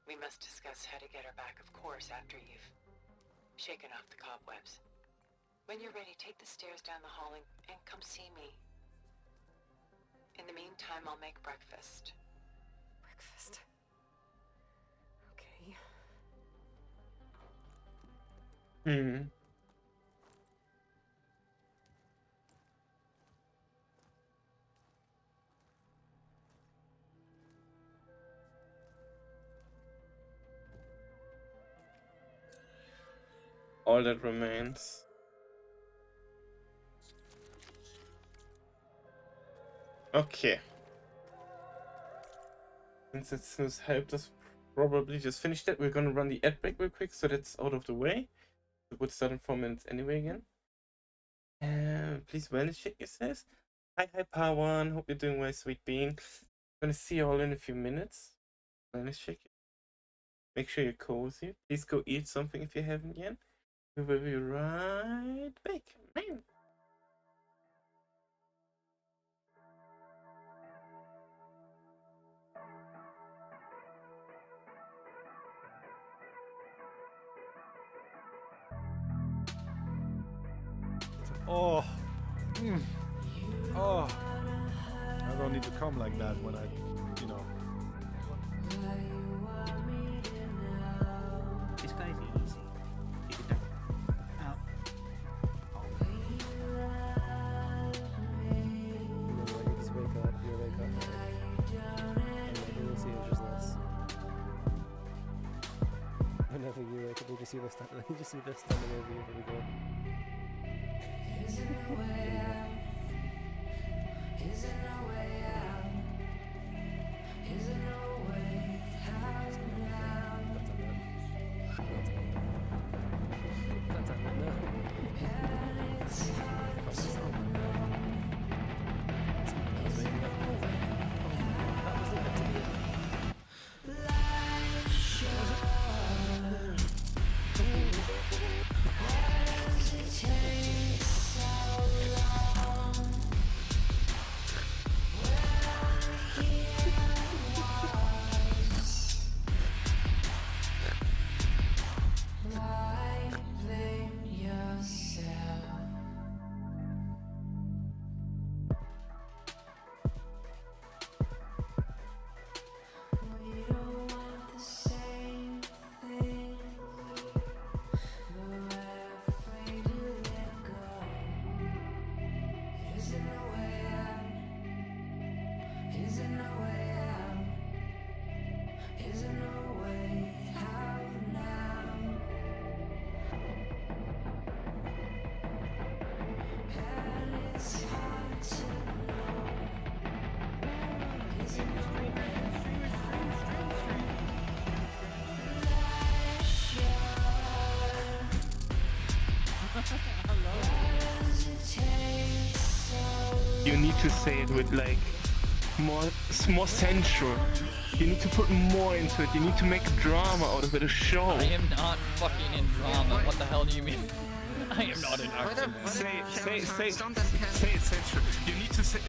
We must discuss how to get her back, of course, after you've shaken off the cobwebs. When you're ready, take the stairs down the hall and come see me. In the meantime, I'll make breakfast. Breakfast. Okay. All that remains. Okay. Since it's has helped us probably just finish that, we're gonna run the ad break real quick so that's out of the way. It would start in 4 minutes anyway again. Please wellness check, it says. Hi Pawan, hope you're doing well, sweet bean. Gonna see you all in a few minutes. Wellness check. Make sure you're cozy. Please go eat something if you haven't yet. We will be right back. Oh. Oh. I don't need to come like that when I, you know. This guy's easy. You could out. Like, just wake up, you wake up, and like, you'll see it's just this. Whenever you wake up, you just see this, you just see this standing over you. There we go. Is it no way out? Is it no way out? Is it no way out now? And it's hard to know. Is it no way out? Life short. Why does it take so long? Well, here was. Why blame yourself? We don't want the same thing, but we're afraid to let go. Is there no way out? Is there no way out? Is there no way out now? And it's hard to know. Is there no way You need to say it with like more sensual. You need to put more into it. You need to make a drama out of it, a show. I am not fucking in drama. What the hell do you mean? I am not in action. Say it sensual. You need to say.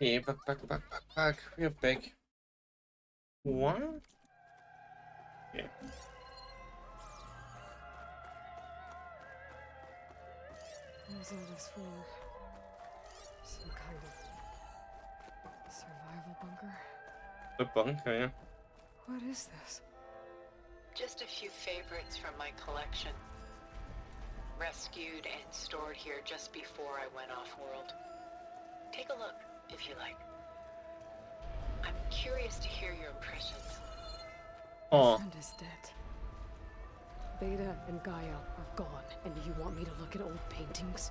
Okay, back. We're back. What? Yeah. What was all this for? Some kind of survival bunker? The bunker, yeah. What is this? Just a few favorites from my collection. Rescued and stored here just before I went off-world. Take a look, if you like. I'm curious to hear your impressions. Oh. My friend is dead. Beta and Gaia are gone, and you want me to look at old paintings?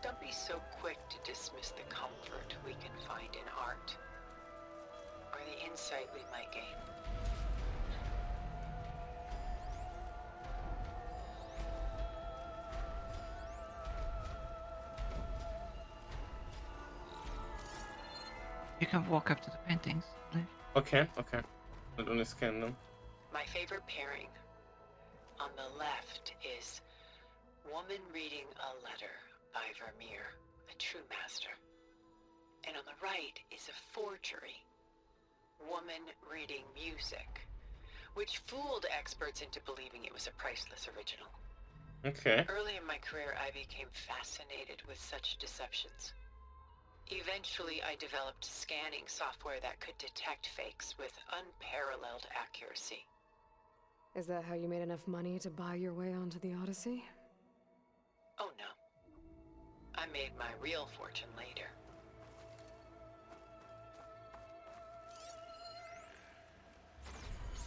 Don't be so quick to dismiss the comfort we can find in art, or the insight we might gain. You can walk up to the paintings, I believe. Okay. I'll only scan them. My favorite pairing on the left is Woman Reading a Letter by Vermeer, a true master. And on the right is a forgery, Woman Reading Music, which fooled experts into believing it was a priceless original. Okay. Early in my career, I became fascinated with such deceptions. Eventually, I developed scanning software that could detect fakes with unparalleled accuracy. Is that how you made enough money to buy your way onto the Odyssey? Oh no. I made my real fortune later.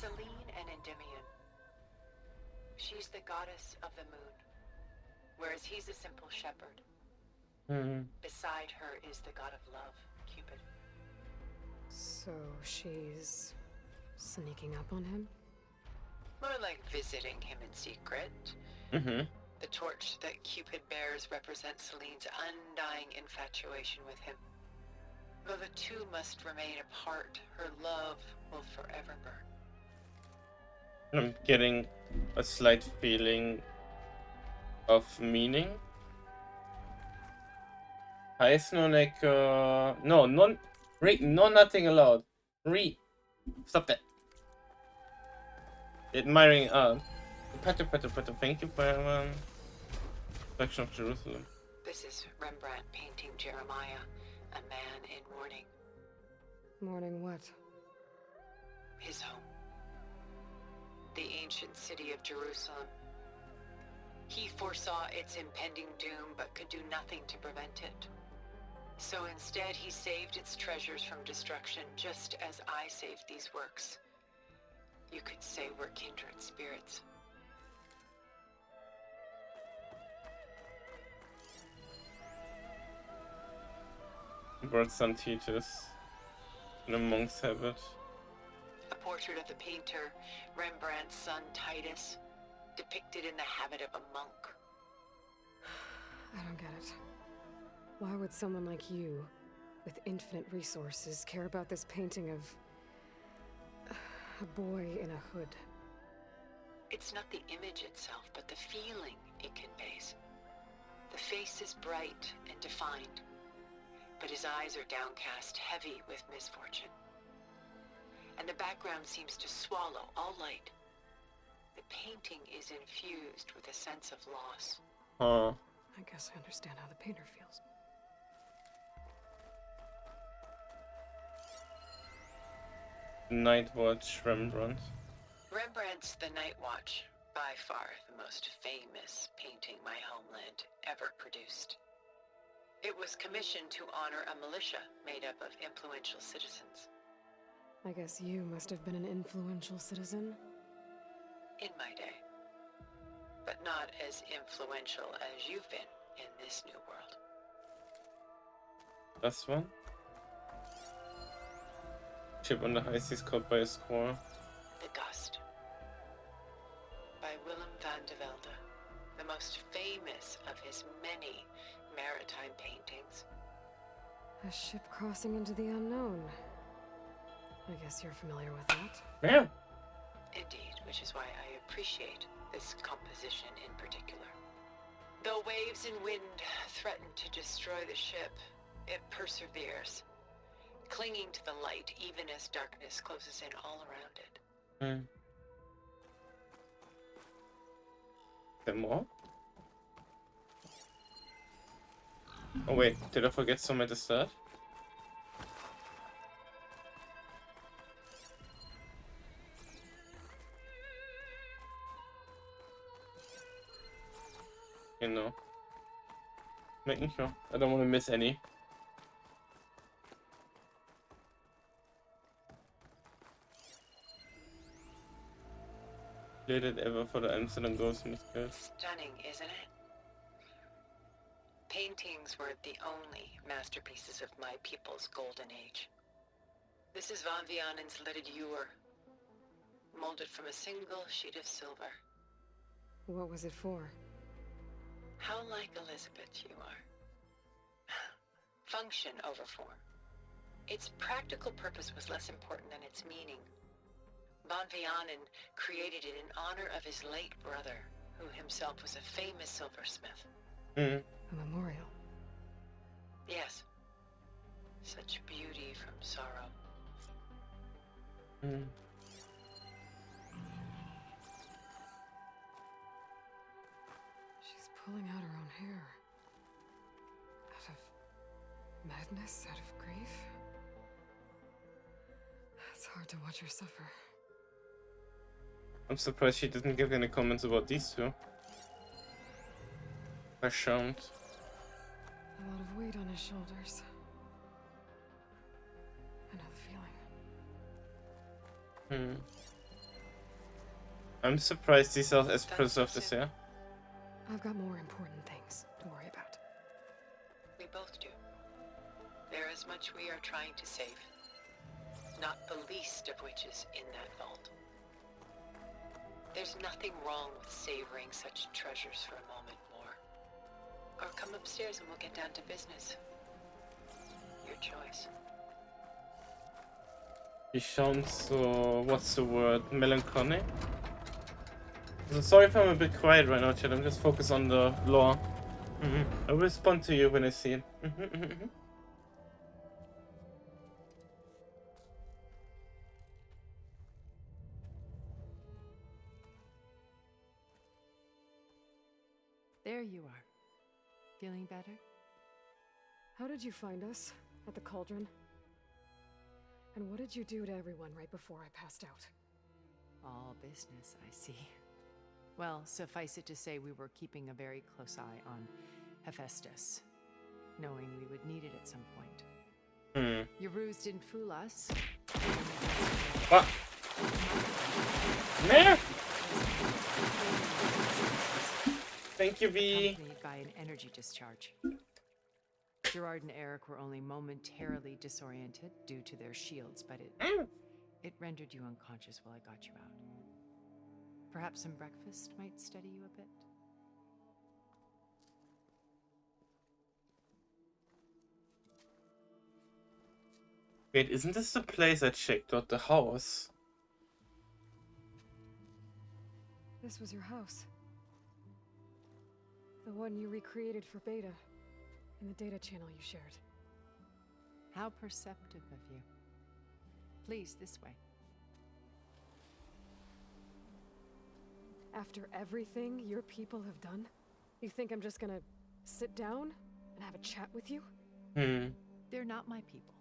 Selene and Endymion. She's the goddess of the moon, whereas he's a simple shepherd. Beside her is the god of love, Cupid. So she's sneaking up on him? More like visiting him in secret. The torch that Cupid bears represents Selene's undying infatuation with him. Though the two must remain apart, her love will forever burn. I'm getting a slight feeling of meaning. Heiß nur like no, nothing allowed. Stop that. Admiring art. Thank you for section of Jerusalem. This is Rembrandt painting Jeremiah, a man in mourning. Mourning what? His home. The ancient city of Jerusalem. He foresaw its impending doom, but could do nothing to prevent it. So instead, he saved its treasures from destruction, just as I saved these works. You could say we're kindred spirits. Birds and teachers in a monk's habit. A portrait of the painter, Rembrandt's son Titus, depicted in the habit of a monk. I don't get it. Why would someone like you, with infinite resources, care about this painting of a boy in a hood? It's not the image itself, but the feeling it conveys. The face is bright and defined, but his eyes are downcast, heavy with misfortune. And the background seems to swallow all light. The painting is infused with a sense of loss. I guess I understand how the painter feels. Night Watch, Rembrandt. Rembrandt's The Night Watch, by far the most famous painting my homeland ever produced. It was commissioned to honor a militia made up of influential citizens. I guess you must have been an influential citizen? In my day. But not as influential as you've been in this new world. This one? Ship on the high seas caught by a squall. The Gust. By Willem van de Velde, the most famous of his many maritime paintings. A ship crossing into the unknown. I guess you're familiar with that? Yeah. Indeed, which is why I appreciate this composition in particular. Though waves and wind threaten to destroy the ship, it perseveres, clinging to the light even as darkness closes in all around it. Hmm. There more? Oh wait, did I forget some at the start? You know. Making sure. I don't want to miss any. Did it ever for the Amsterdam Ghost Mystery? Stunning, isn't it? Paintings were the only masterpieces of my people's golden age. This is Van Vianen's lidded ewer, molded from a single sheet of silver. What was it for? How like Elizabeth you are. Function over form. Its practical purpose was less important than its meaning. Van Vianen created it in honor of his late brother, who himself was a famous silversmith. Mm. A memorial. Yes. Such beauty from sorrow. Mm. She's pulling out her own hair. Out of madness, out of grief. It's hard to watch her suffer. I'm surprised she didn't give any comments about these two. I shan't. A lot of weight on his shoulders. I know the feeling. I'm surprised these are as preserved as they are. I've got more important things to worry about. We both do. There is much we are trying to save. Not the least of which is in that vault. There's nothing wrong with savoring such treasures for a moment more. Or come upstairs and we'll get down to business. Your choice. He sounds so... what's the word? Melancholic? So sorry if I'm a bit quiet right now, chat. I'm just focused on the lore. I'll respond to you when I see it. There you are. Feeling better? How did you find us? At the cauldron? And what did you do to everyone right before I passed out? All business, I see. Well, suffice it to say we were keeping a very close eye on Hephaestus, knowing we would need it at some point. Your ruse didn't fool us. What? Nah. Thank you, V. Accompanied by an energy discharge. Gerard and Eric were only momentarily disoriented due to their shields, but it rendered you unconscious while I got you out. Perhaps some breakfast might steady you a bit? Wait, isn't this the place I checked out the house? This was your house. The one you recreated for Beta. In the data channel you shared. How perceptive of you. Please, this way. After everything your people have done, you think I'm just gonna sit down and have a chat with you? They're not my people.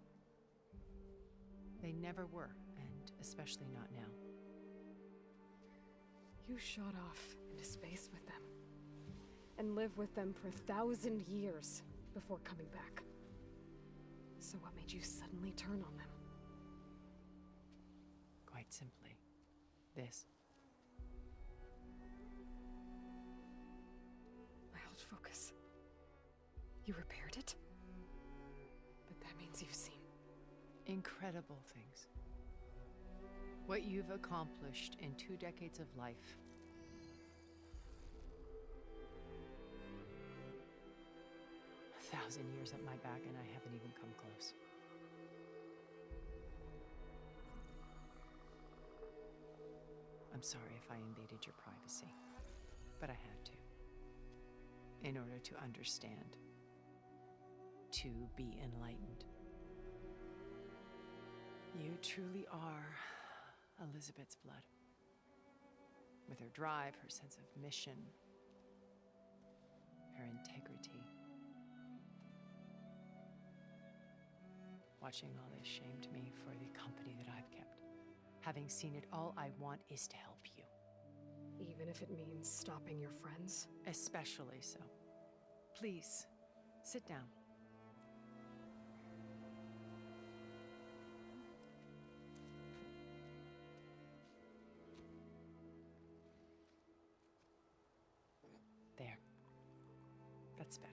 They never were, and especially not now. You shot off into space with them. And lived with them for 1,000 years before coming back. So what made you suddenly turn on them? Quite simply, this. My old focus. You repaired it? But that means you've seen incredible things. What you've accomplished in 2 decades of life. A 1,000 years at my back and I haven't even come close. I'm sorry if I invaded your privacy, but I had to. In order to understand. To be enlightened. You truly are Elizabeth's blood. With her drive, her sense of mission, her integrity. Watching all this shamed me for the company that I've kept. Having seen it, all I want is to help you. Even if it means stopping your friends? Especially so. Please, sit down. There. That's better.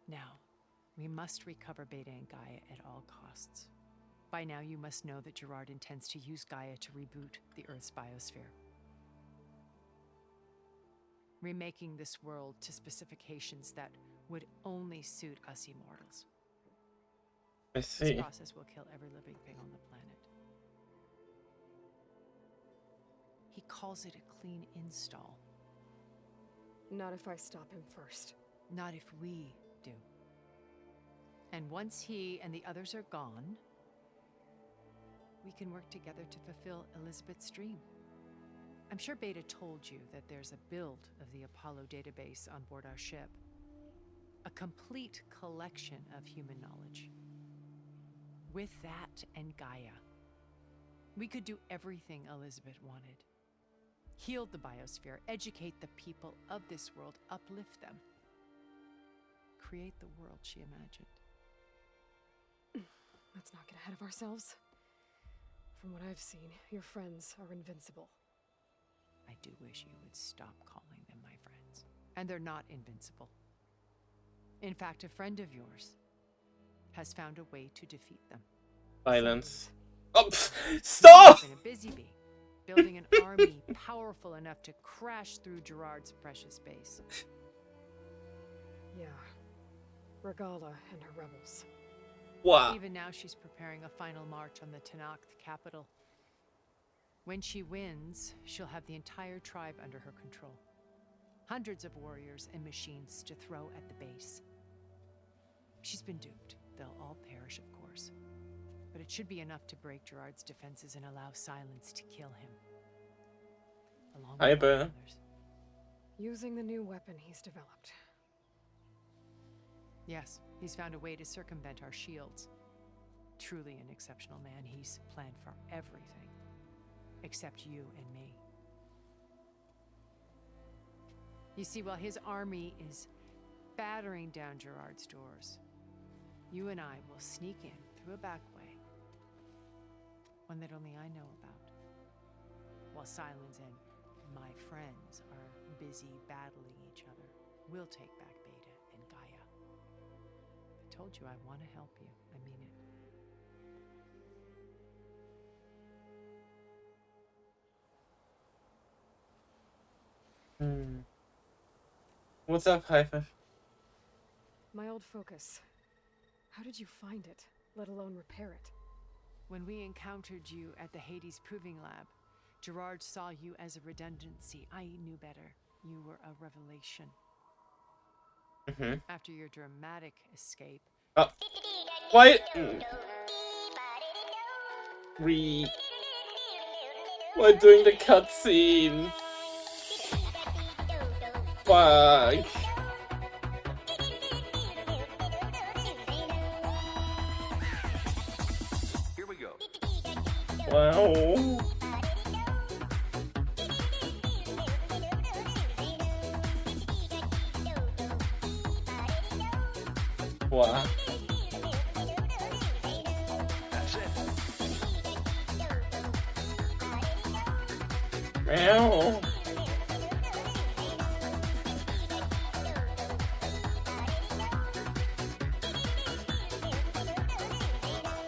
Now, we must recover Beta and Gaia at all costs. By now, you must know that Gerard intends to use Gaia to reboot the Earth's biosphere. Remaking this world to specifications that would only suit us immortals. I see. This process will kill every living thing on the planet. He calls it a clean install. Not if I stop him first. Not if we do. And once he and the others are gone, we can work together to fulfill Elizabeth's dream. I'm sure Beta told you that there's a build of the Apollo database on board our ship. A complete collection of human knowledge. With that and Gaia, we could do everything Elizabeth wanted. Heal the biosphere, educate the people of this world, uplift them. Create the world she imagined. Let's not get ahead of ourselves. From what I've seen, your friends are invincible. I do wish you would stop calling them my friends. And they're not invincible. In fact, a friend of yours has found a way to defeat them. Silence. Oh, stop! Been a busy bee, building an army powerful enough to crash through Gerard's precious base. Yeah. Regala and her rebels. Wow. Even now she's preparing a final march on the Tenakth capital. When she wins, she'll have the entire tribe under her control. Hundreds of warriors and machines to throw at the base. She's been duped. They'll all perish, of course. But it should be enough to break Gerard's defenses and allow Silence to kill him. Along with all the others. Using the new weapon he's developed. Yes, he's found a way to circumvent our shields. Truly an exceptional man. He's planned for everything. Except you and me. You see, while his army is battering down Gerard's doors, you and I will sneak in through a back way. One that only I know about. While Silence and my friends are busy battling each other, we'll take back Beta and Gaia. I told you I want to help you. I mean it. What's up, Hyphen? My old focus. How did you find it, let alone repair it? When we encountered you at the Hades Proving Lab, Gerard saw you as a redundancy. I knew better. You were a revelation. After your dramatic escape... Oh. Why? We're doing the cutscene. Fuck. Here we go. Wow. Wow. That's it. Meow.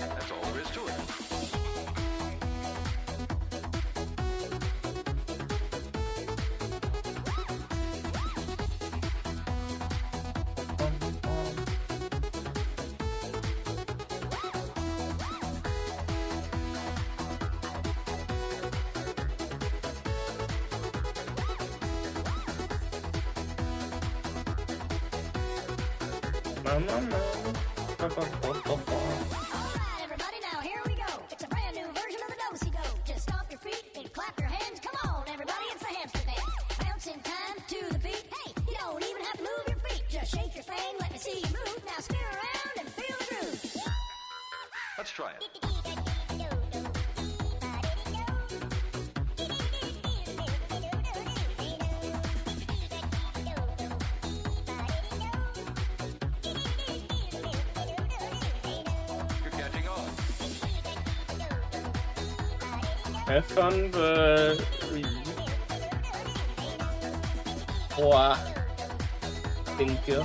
That's all there is to it. Have fun, but... Wow. Thank you.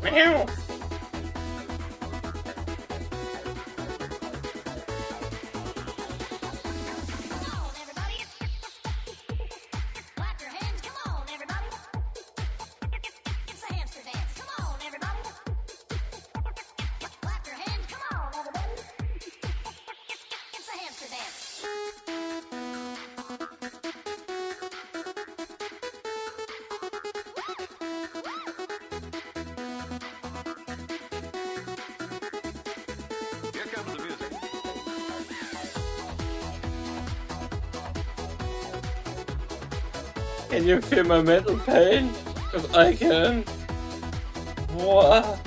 Meow. Can you feel my mental pain? Because I can. What?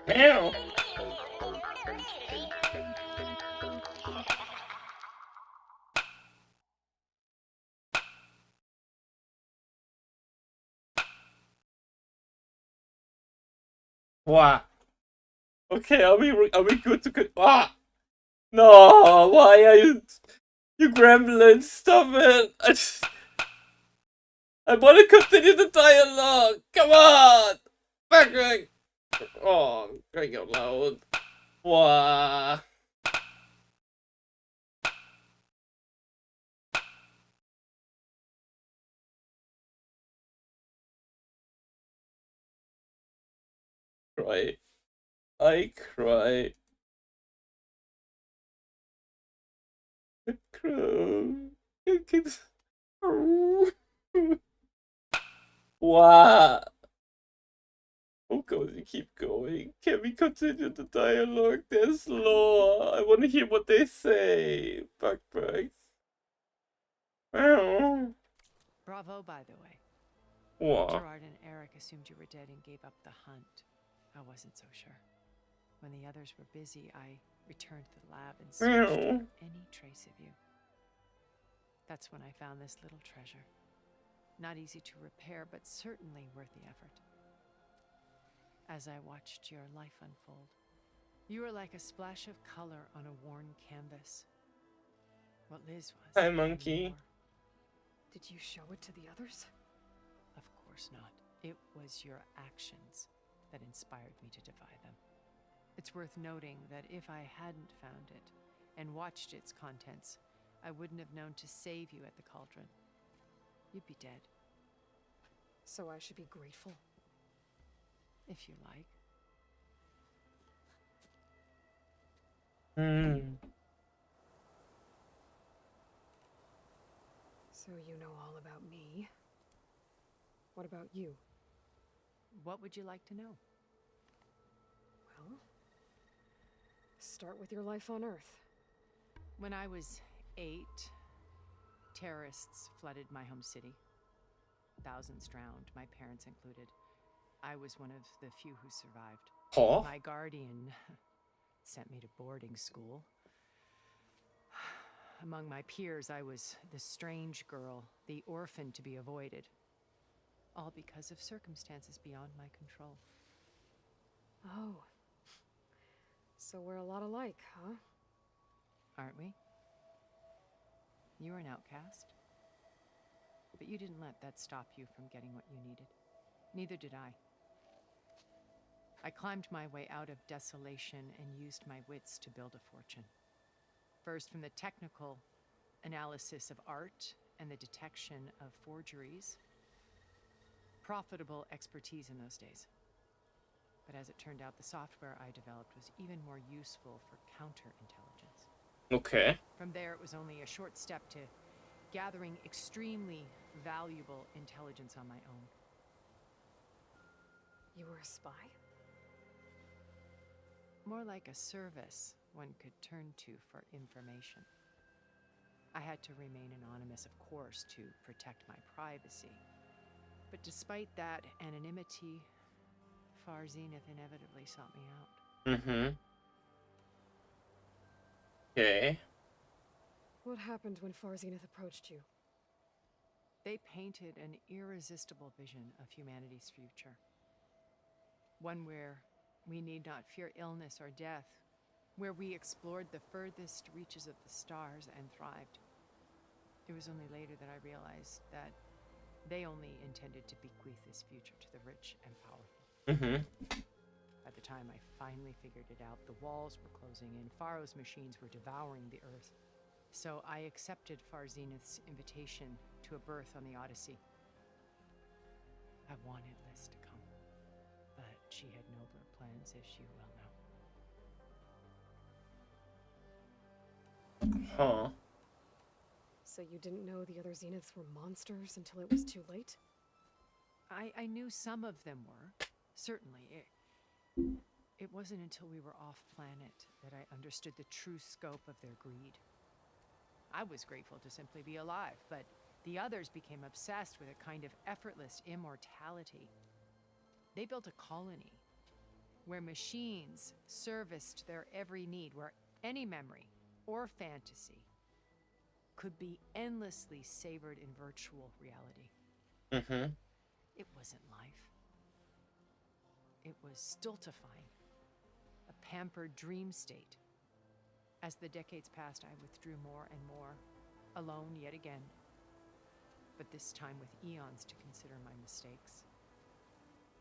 Meow. Wow. Okay, are we good to go? Ah! No, why are you gremlin? Stop it! I want to continue the dialogue. Come on, back. Oh, crying out loud. Wow. Cry. I cry. The crow. Wow. Oh god, you keep going. Can we continue the dialogue? There's lore. I want to hear what they say. Backpacks. Meow. Bravo, by the way. What? Gerard and Eric assumed you were dead and gave up the hunt. I wasn't so sure. When the others were busy, I returned to the lab and searched for any trace of you. That's when I found this little treasure. Not easy to repair, but certainly worth the effort. As I watched your life unfold, you were like a splash of color on a worn canvas. What Liz was. Hi, monkey. Did you show it to the others? Of course not. It was your actions that inspired me to defy them. It's worth noting that if I hadn't found it and watched its contents, I wouldn't have known to save you at the cauldron. You'd be dead. So I should be grateful? If you like. So you know all about me. What about you? What would you like to know? Well, start with your life on Earth. When I was 8, terrorists flooded my home city. Thousands drowned, my parents included. I was one of the few who survived. Huh? My guardian sent me to boarding school. Among my peers, I was the strange girl, the orphan to be avoided. All because of circumstances beyond my control. Oh. So we're a lot alike, huh? Aren't we? You were an outcast. But you didn't let that stop you from getting what you needed. Neither did I. I climbed my way out of desolation and used my wits to build a fortune. First, from the technical analysis of art and the detection of forgeries. Profitable expertise in those days. But as it turned out, the software I developed was even more useful for counterintelligence. Okay. From there, it was only a short step to gathering extremely valuable intelligence on my own. You were a spy? More like a service one could turn to for information. I had to remain anonymous, of course, to protect my privacy. But despite that anonymity, Far Zenith inevitably sought me out. Mm-hmm. Okay. What happened when Far Zenith approached you? They painted an irresistible vision of humanity's future. One where we need not fear illness or death, where we explored the furthest reaches of the stars and thrived. It was only later that I realized that they only intended to bequeath this future to the rich and powerful. Mm-hmm. By the time I finally figured it out, the walls were closing in, Pharaoh's machines were devouring the Earth. So I accepted Far Zenith's invitation to a berth on the Odyssey. I wanted Liz to come, but she had nobler plans, as you well know. Huh. So you didn't know the other Zeniths were monsters until it was too late? I knew some of them were, certainly. It wasn't until we were off-planet that I understood the true scope of their greed. I was grateful to simply be alive, but the others became obsessed with a kind of effortless immortality. They built a colony where machines serviced their every need, where any memory or fantasy could be endlessly savored in virtual reality. Mm-hmm. It wasn't life. It was stultifying, a pampered dream state. As the decades passed, I withdrew more and more, alone yet again, but this time with eons to consider my mistakes.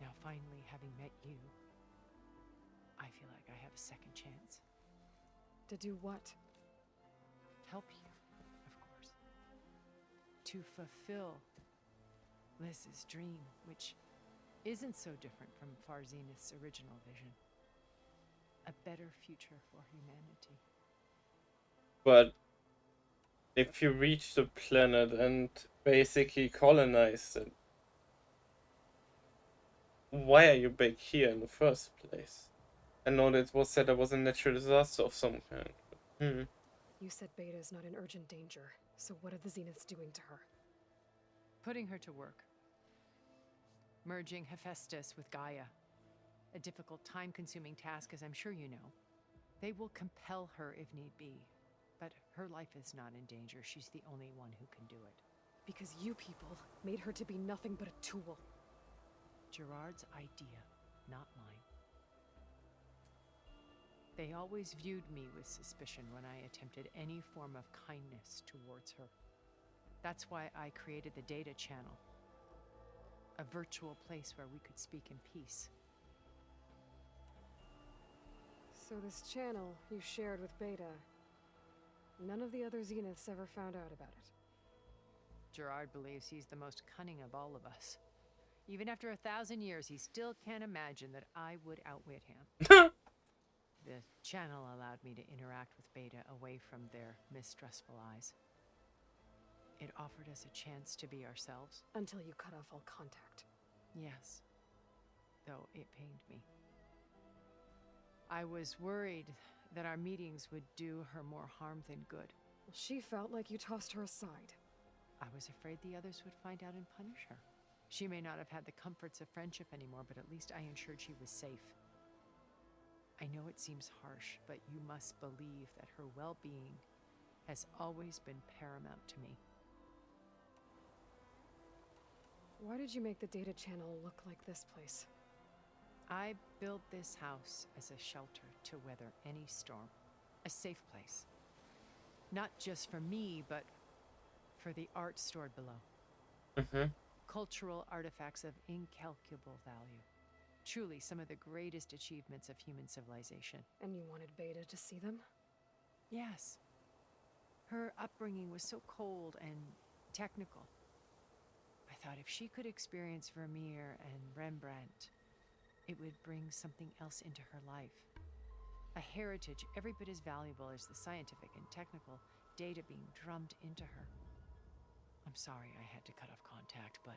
Now finally, having met you, I feel like I have a second chance. To do what? Help you, of course. To fulfill Liz's dream, which isn't so different from Far Zenith's original vision. A better future for humanity. But if you reach the planet and basically colonize it, why are you back here in the first place? I know that it was said there was a natural disaster of some kind. You said Beta is not in urgent danger, so what are the Zeniths doing to her? Putting her to work. Merging Hephaestus with Gaia. A difficult, time-consuming task, as I'm sure you know. They will compel her if need be. But her life is not in danger. She's the only one who can do it. Because you people made her to be nothing but a tool. Gerard's idea, not mine. They always viewed me with suspicion when I attempted any form of kindness towards her. That's why I created the data channel. A virtual place where we could speak in peace. So this channel you shared with Beta, none of the other Zeniths ever found out about it? Gerard believes he's the most cunning of all of us. Even after 1,000 years, he still can't imagine that I would outwit him. The channel allowed me to interact with Beta away from their mistrustful eyes. It offered us a chance to be ourselves. Until you cut off all contact. Yes. Though it pained me. I was worried that our meetings would do her more harm than good. Well, she felt like you tossed her aside. I was afraid the others would find out and punish her. She may not have had the comforts of friendship anymore, but at least I ensured she was safe. I know it seems harsh, but you must believe that her well-being has always been paramount to me. Why did you make the data channel look like this place? I built this house as a shelter to weather any storm. A safe place. Not just for me, but for the art stored below. Cultural artifacts of incalculable value. Truly some of the greatest achievements of human civilization. And you wanted Beta to see them? Yes. Her upbringing was so cold and technical. I thought if she could experience Vermeer and Rembrandt, it would bring something else into her life. A heritage every bit as valuable as the scientific and technical data being drummed into her. I'm sorry I had to cut off contact, but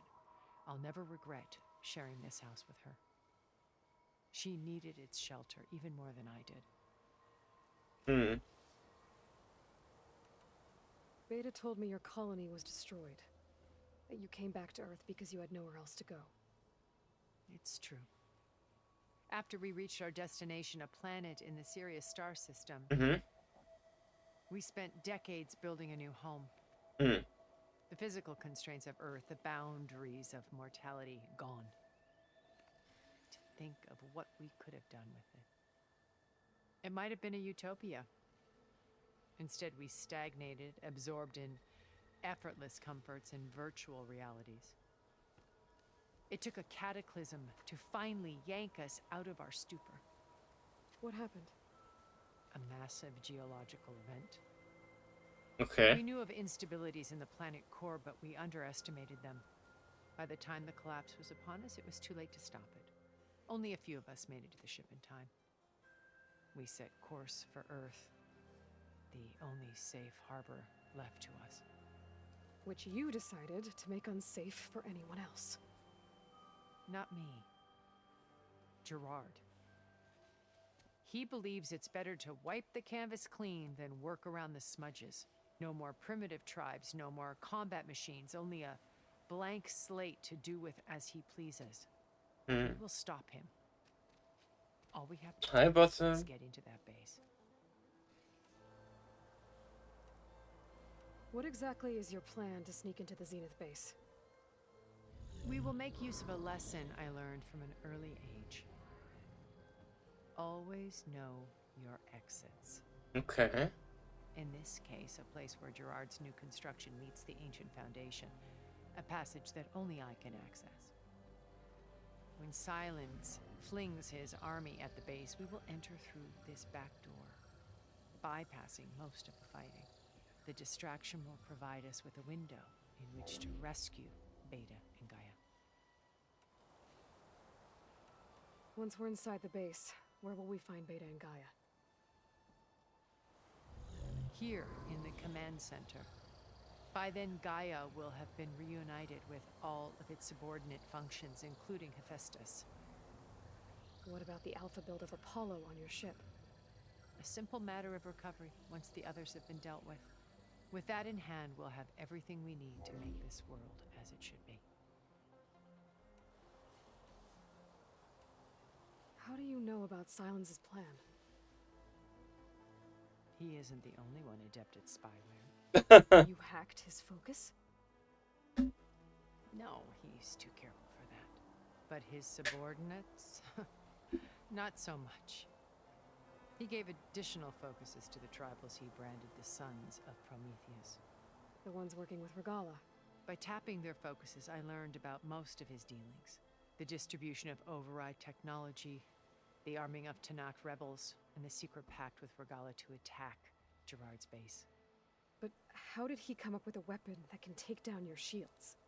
I'll never regret sharing this house with her. She needed its shelter even more than I did. Beta told me your colony was destroyed. That you came back to Earth because you had nowhere else to go. It's true. After we reached our destination, a planet in the Sirius star system, we spent decades building a new home. The physical constraints of Earth, the boundaries of mortality, gone. To think of what we could have done with it. It might have been a utopia. Instead, we stagnated, absorbed in effortless comforts and virtual realities. It took a cataclysm to finally yank us out of our stupor. What happened? A massive geological event. Okay. We knew of instabilities in the planet core, but we underestimated them. By the time the collapse was upon us, it was too late to stop it. Only a few of us made it to the ship in time. We set course for Earth, the only safe harbor left to us. Which you decided to make unsafe for anyone else. Not me. Gerard. He believes it's better to wipe the canvas clean than work around the smudges. No more primitive tribes, no more combat machines, only a blank slate to do with as he pleases. We will stop him. All we have to do is get into that base. What exactly is your plan to sneak into the Zenith base? We will make use of a lesson I learned from an early age. Always know your exits. Okay. In this case, a place where Gerard's new construction meets the ancient foundation. A passage that only I can access. When Silence flings his army at the base, we will enter through this back door, bypassing most of the fighting. The distraction will provide us with a window in which to rescue Beta and Gaia. Once we're inside the base, where will we find Beta and Gaia? Here in the command center. By then, Gaia will have been reunited with all of its subordinate functions, including Hephaestus. What about the alpha build of Apollo on your ship? A simple matter of recovery once the others have been dealt with. With that in hand, we'll have everything we need to make this world as it should be. How do you know about Silence's plan? He isn't the only one adept at spyware. You hacked his focus? No, he's too careful for that. But his subordinates? Not so much. He gave additional focuses to the tribals he branded the Sons of Prometheus. The ones working with Regala. By tapping their focuses, I learned about most of his dealings. The distribution of override technology, the arming of Tanakh rebels, and the secret pact with Regala to attack Gerard's base. But how did he come up with a weapon that can take down your shields?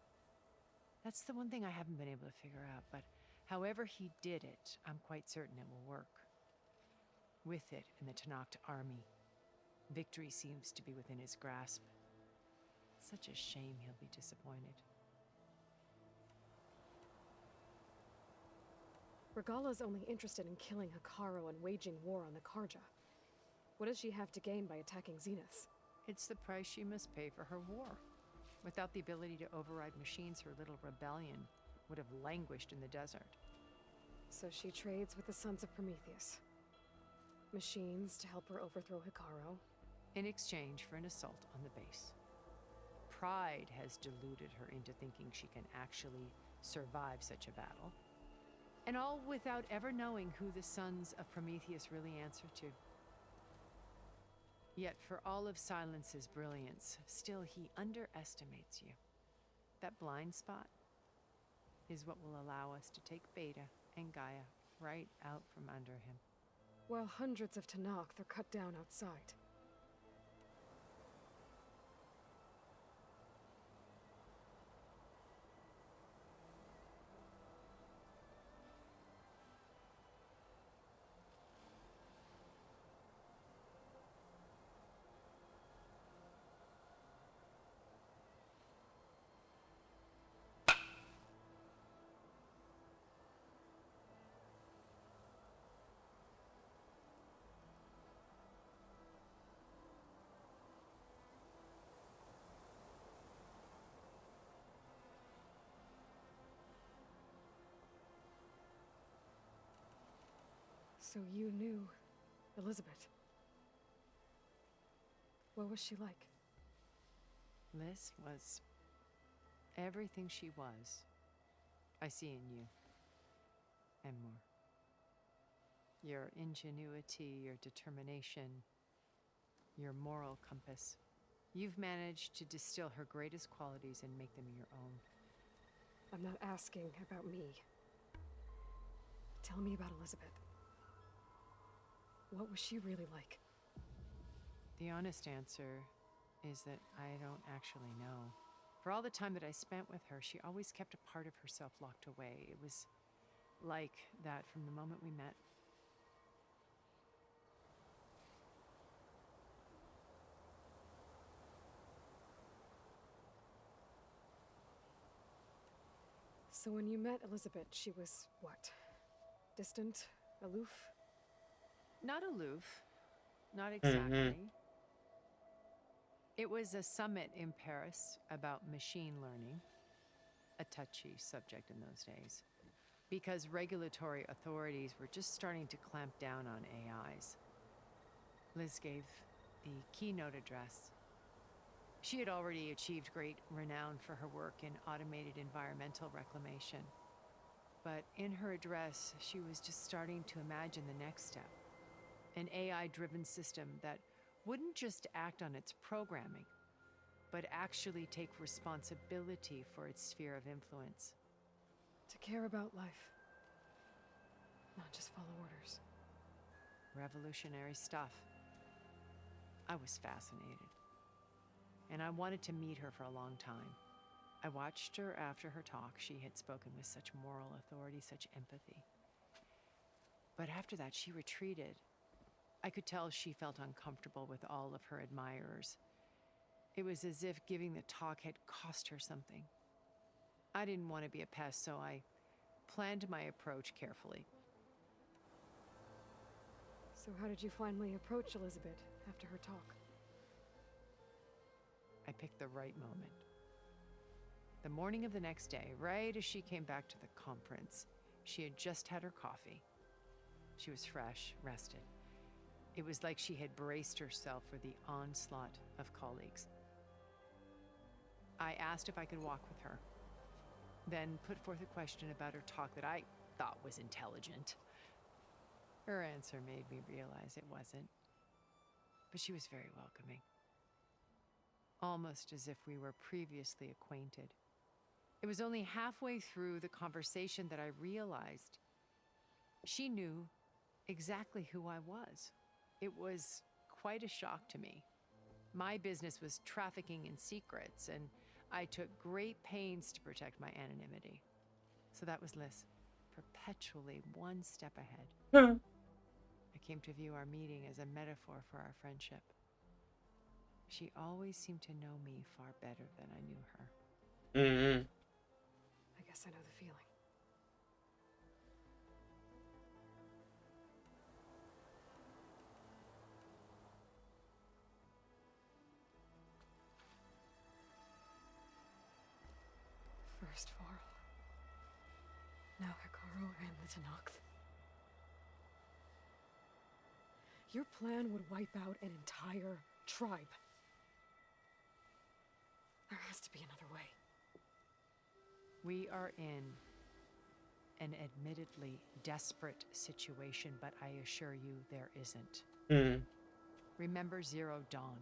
That's the one thing I haven't been able to figure out, but however he did it, I'm quite certain it will work. With it and the Tanakh army, victory seems to be within his grasp. Such a shame he'll be disappointed. Regala's only interested in killing Hekarro and waging war on the Karja. What does she have to gain by attacking Zenith? It's the price she must pay for her war. Without the ability to override machines, her little rebellion would have languished in the desert. So she trades with the Sons of Prometheus. Machines to help her overthrow Hekarro. In exchange for an assault on the base. Pride has deluded her into thinking she can actually survive such a battle. And all without ever knowing who the Sons of Prometheus really answer to. Yet for all of Silence's brilliance, still he underestimates you. That blind spot is what will allow us to take Beta and Gaia right out from under him. While hundreds of Tanakh are cut down outside. So you knew Elizabeth. What was she like? Liz was everything she was. I see in you. And more. Your ingenuity, your determination, your moral compass. You've managed to distill her greatest qualities and make them your own. I'm not asking about me. Tell me about Elizabeth. What was she really like? The honest answer is that I don't actually know. For all the time that I spent with her, she always kept a part of herself locked away. It was like that from the moment we met. So when you met Elizabeth, she was what? Distant? Aloof? Not aloof. Not exactly. It was a summit in Paris about machine learning, a touchy subject in those days, because regulatory authorities were just starting to clamp down on AIs. Liz gave the keynote address. She had already achieved great renown for her work in automated environmental reclamation. But in her address, she was just starting to imagine the next step. An AI-driven system that wouldn't just act on its programming, but actually take responsibility for its sphere of influence. To care about life. Not just follow orders. Revolutionary stuff. I was fascinated. And I wanted to meet her for a long time. I watched her after her talk. She had spoken with such moral authority, such empathy. But after that, she retreated. I could tell she felt uncomfortable with all of her admirers. It was as if giving the talk had cost her something. I didn't want to be a pest, so I planned my approach carefully. So how did you finally approach Elizabeth after her talk? I picked the right moment. The morning of the next day, right as she came back to the conference, she had just had her coffee. She was fresh, rested. It was like she had braced herself for the onslaught of colleagues. I asked if I could walk with her, then put forth a question about her talk that I thought was intelligent. Her answer made me realize it wasn't, but she was very welcoming. Almost as if we were previously acquainted. It was only halfway through the conversation that I realized she knew exactly who I was. It was quite a shock to me. My business was trafficking in secrets, and I took great pains to protect my anonymity. So that was Liz, perpetually one step ahead. I came to view our meeting as a metaphor for our friendship. She always seemed to know me far better than I knew her. I guess I know the feeling. First Varl. Now Hikaru and the Tenakth. Your plan would wipe out an entire tribe. There has to be another way. We are in an admittedly desperate situation, but I assure you there isn't. Remember Zero Dawn.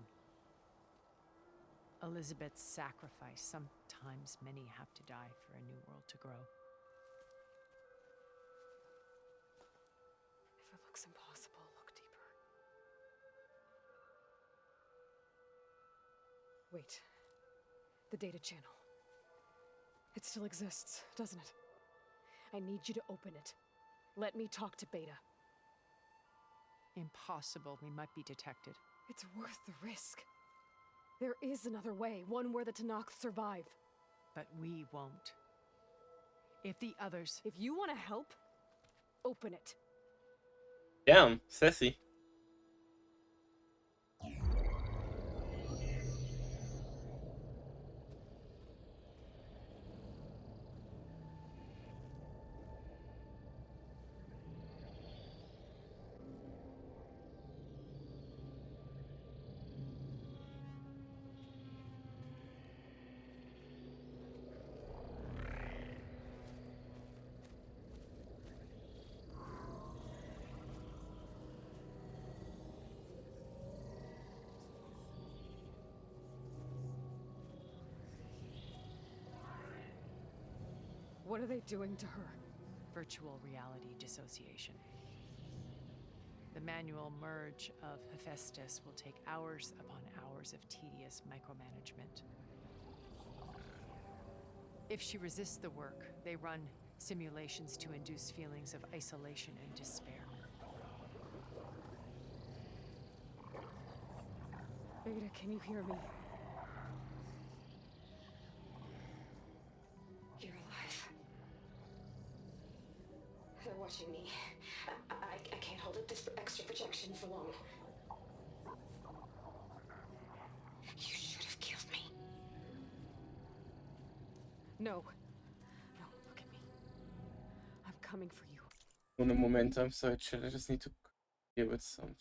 Elizabeth's sacrifice. Sometimes many have to die for a new world to grow. If it looks impossible, look deeper. Wait. The data channel. It still exists, doesn't it? I need you to open it. Let me talk to Beta. Impossible. We might be detected. It's worth the risk. There is another way, one where the Tenakth survive. But we won't. If the others... If you want to help, open it. Damn, sassy. What are they doing to her? Virtual reality dissociation. The manual merge of Hephaestus will take hours upon hours of tedious micromanagement. If she resists the work, they run simulations to induce feelings of isolation and despair. Beta, can you hear me? You're alive. They're watching me. I can't hold up this extra projection for long. You should have killed me. No. No, look at me. I'm coming for you. Ohne Moment, I'm so chill. I just need to deal with something.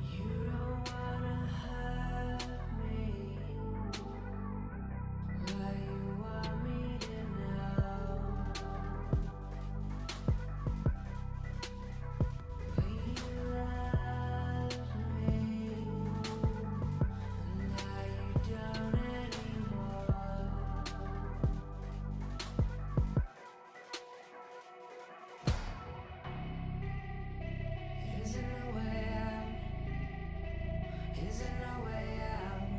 You don't wanna hurt me. Why you want me to know? When you loved me, and now you don't anymore. Isn't no way out? Is there no way out?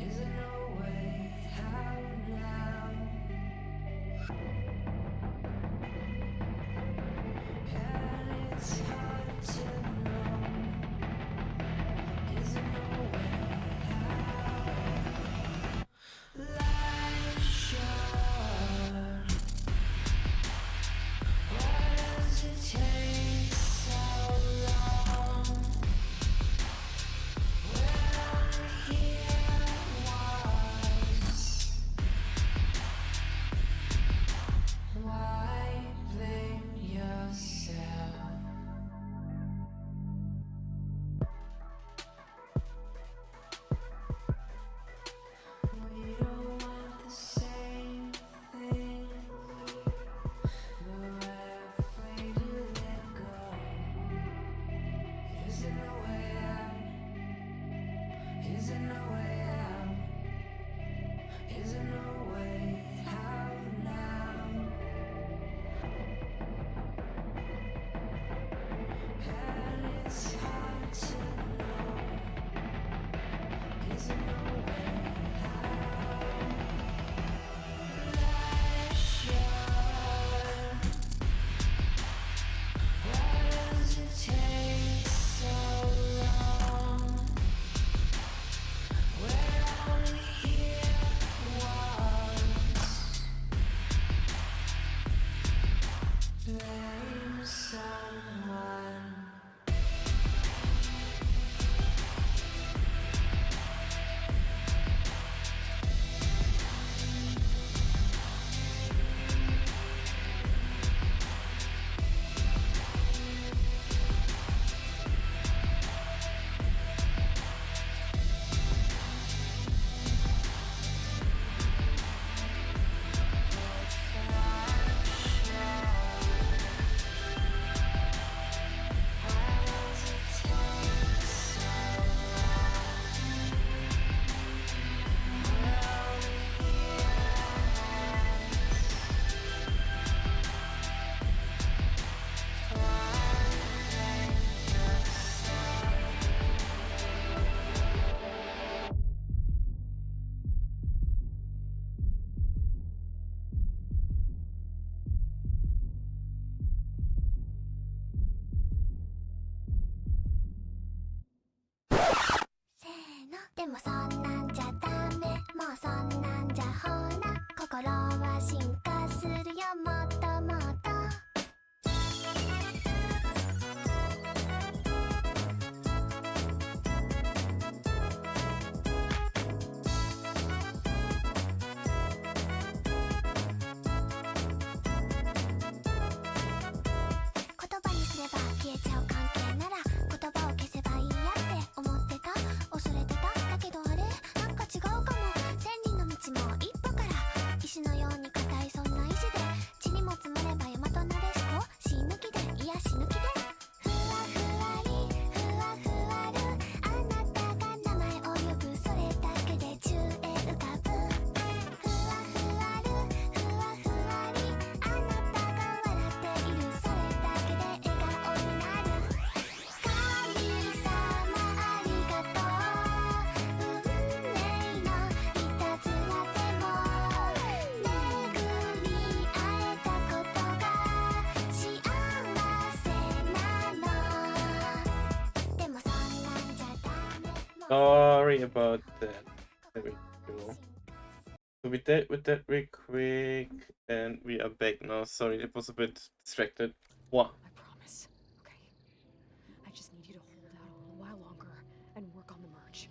Is there no way out now? And it's hard to know. Is there no way out? Life short. Why does it take so long? Why blame yourself? We don't want the same thing, but we're afraid to let go. Is there no way out? Is there no way out? Is there no way out now? And it's hard to know. Is there no way out? Life short. Why does it take so long? We're only here once. Blame someone. Sorry about that. There we go. So we dealt with that real quick, and we are back now. Sorry, it was a bit distracted. What? I promise. Okay. I just need you to hold out a little while longer and work on the merge.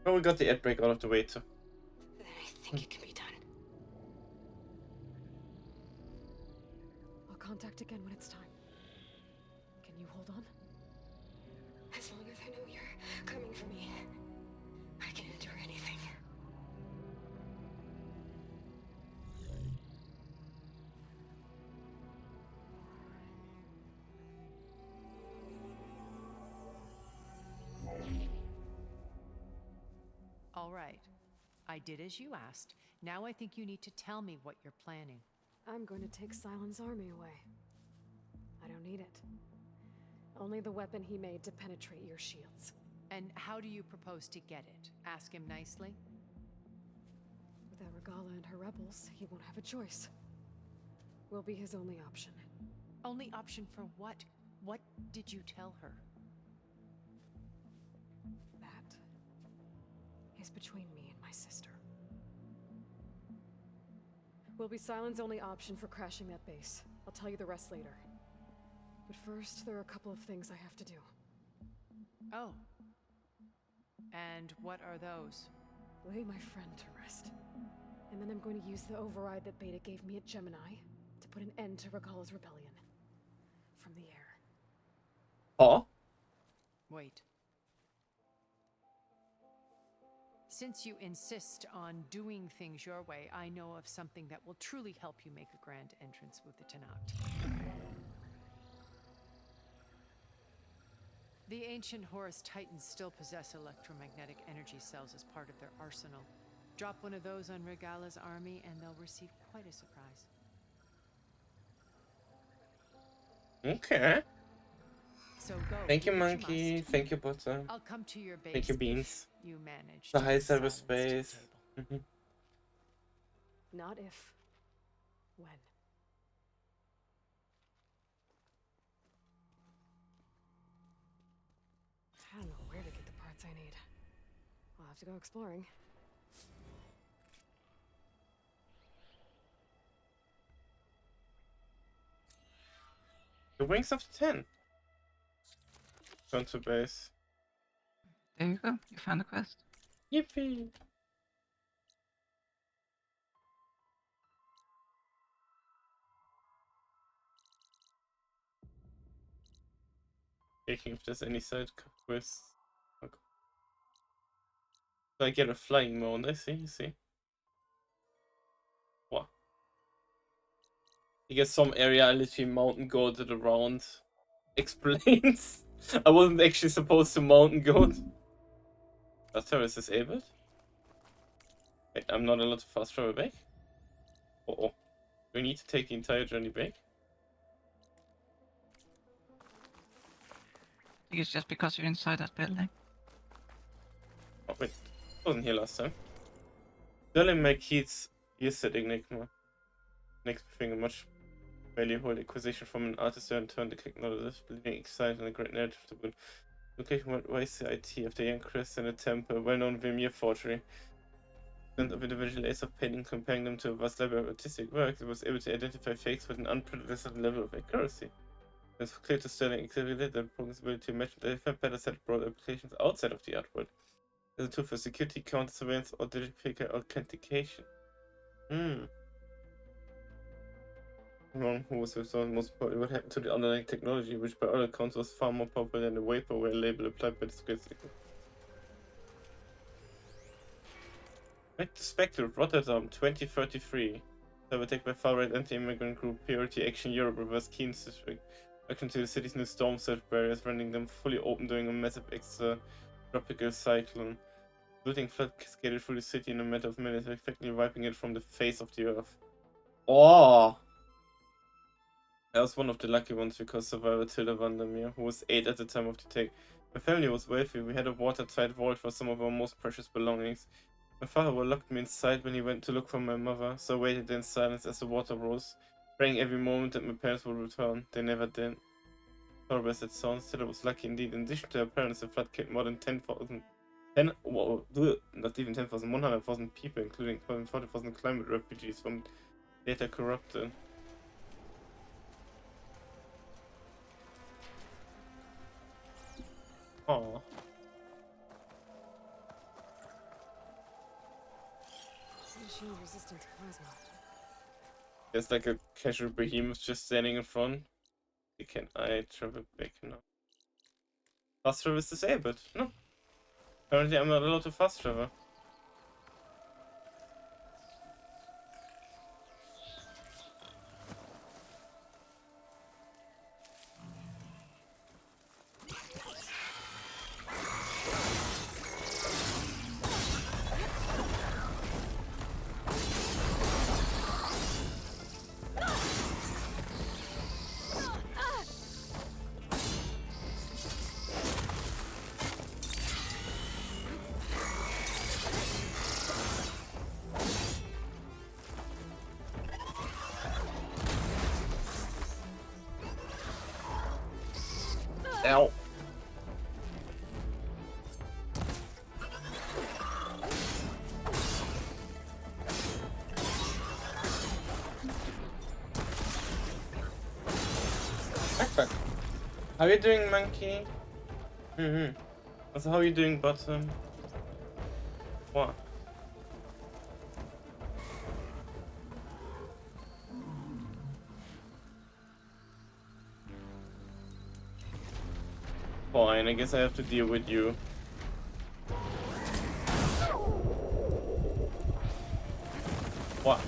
Oh, we got the ad break out of the way too. Then I think it can be done. I'll contact again when it's time. Can you hold on? As long as I know you're coming for me, I can endure anything. All right. I did as you asked. Now I think you need to tell me what you're planning. I'm going to take Silent's army away. I don't need it. Only the weapon he made to penetrate your shields. And how do you propose to get it? Ask him nicely? Without Regala and her rebels, he won't have a choice. We'll be his only option. Only option for what? What did you tell her? That is between me and my sister. Will be Silent's only option for crashing that base. I'll tell you the rest later. But first, there are a couple of things I have to do. Oh. And what are those? Lay my friend to rest. And then I'm going to use the override that Beta gave me at Gemini to put an end to Regala's rebellion. From the air. Oh? Wait. Since you insist on doing things your way, I know of something that will truly help you make a grand entrance with the Tenakth. The ancient Horus Titans still possess electromagnetic energy cells as part of their arsenal. Drop one of those on Regala's army and they'll receive quite a surprise. Okay. So go. Thank you, do what you Monkey. must. Thank you, Butter. I'll come to your base. Thank you, Beans. If you manage The to high get Silence to the cyberspace. table. Not if. When. I don't know where to get the parts I need. I'll have to go exploring. The Wings of the 10. Turn to base. There you go. You found the quest. Yippee! Checking if there's any side quests. Okay. So I get a flying mode. I see. What? I guess some area I literally mountain goated around explains. I wasn't actually supposed to mountain goat. Fast travel is disabled? Wait, I'm not allowed to fast travel back? Uh-oh. Do we need to take the entire journey back? I think it's just because you're inside that building. Oh wait, I wasn't here last time. Sterling my keys used Enigma. Next thing a much valuable acquisition from an artisan turned the technology bleeding excited and a great narrative to boot. Location what waste the IT of the young Chris and a temple, well-known Vermeer forgery. And of individual ace of painting, comparing them to a vast library of artistic works, it was able to identify fakes with an unprecedented level of accuracy. It was clear to Sterling exhibited the program's ability to imagine that if a better set broad applications outside of the art world. As a tool for security, counter surveillance, or digital authentication. Who was the most important? What happened to the underlying technology, which by all accounts was far more powerful than the vaporware label applied by the security? Back to Spectre, Rotterdam, 2033. Cyber-attack by far-right anti-immigrant group Purity Action Europe reverse Keen District. Action to the city's new storm surge barriers, rendering them fully open during a massive extra-tropical cyclone. Looting flood cascaded through the city in a matter of minutes, effectively wiping it from the face of the earth. Oh! I was one of the lucky ones because survivor Tilda Vandermeer, who was 8 at the time of the attack. My family was wealthy, we had a watertight vault for some of our most precious belongings. My father locked me inside when he went to look for my mother, so I waited in silence as the water rose. Praying every moment that my parents would return. They never did. Horrible as it sounds, still I was lucky indeed. In addition to their parents, the flood killed more than 10,000... not even 10,000, 100,000 people, including 40,000 climate refugees from data corrupted. Aww. Machine resistant to plasma. There's like a casual behemoth just standing in front. Can I travel back now? Fast travel is disabled. No. Apparently I'm not allowed to fast travel. Ow. Backpack. How are you doing, monkey? Also, how are you doing, bottom? What? Fine, I guess I have to deal with you. What?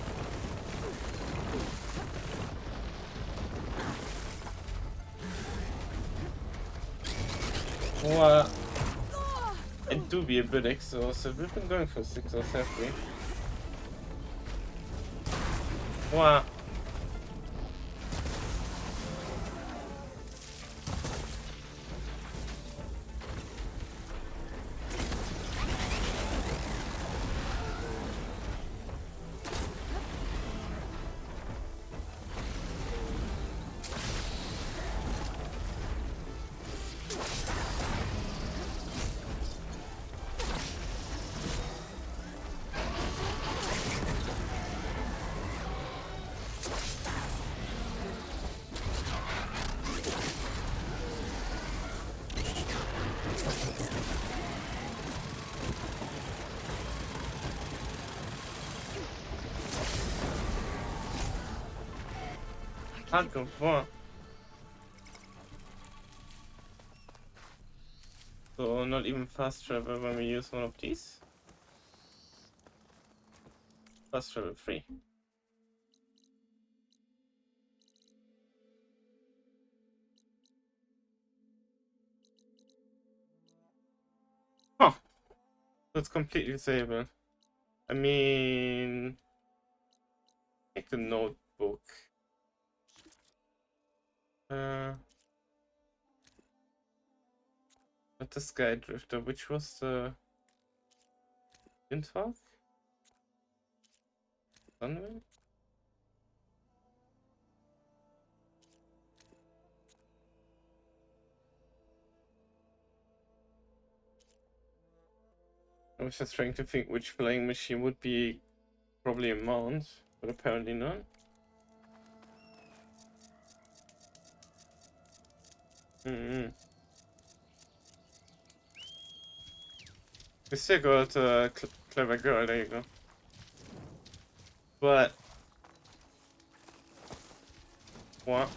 What? I do be a bit exhausted. We've been going for 6 hours, have we? What? Can't go far. So not even fast travel when we use one of these. Fast travel free. Huh. That's completely disabled. I mean, take the notebook. Not the Sky Drifter, which was the Windhawk? Sunwing? I was just trying to think which flying machine would be probably a mount, but apparently not. We still got a clever girl, there you go. But what?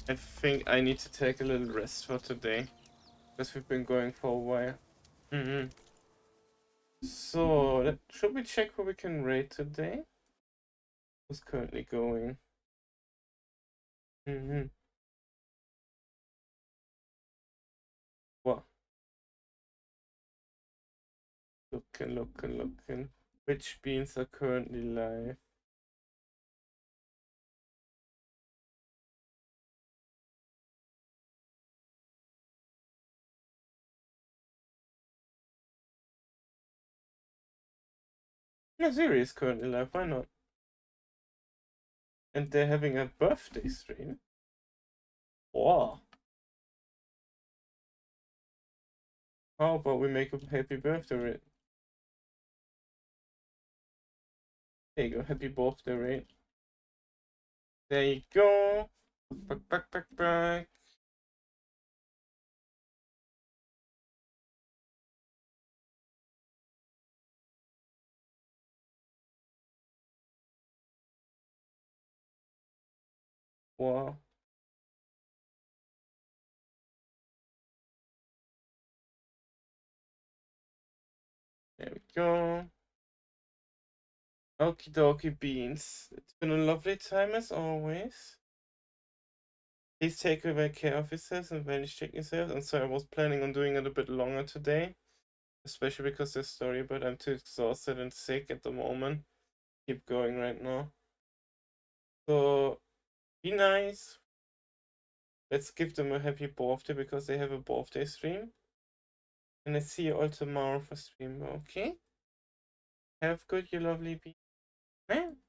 I think I need to take a little rest for today, because we've been going for a while. So, should we check where we can raid today? Who's currently going? What? Looking. Which beans are currently live? Yeah, Zeri is currently live, why not? And they're having a birthday stream. Wow. How about we make a happy birthday rate? There you go, happy birthday rate. There you go. Back. Wow. There we go. Okie dokie beans. It's been a lovely time as always. Please take care of yourselves and manage to check yourselves. And so I was planning on doing it a bit longer today. Especially because there's story, but I'm too exhausted and sick at the moment. Keep going right now. So be nice. Let's give them a happy birthday because they have a birthday stream. And I see you all tomorrow for stream, okay? Have good, you lovely people.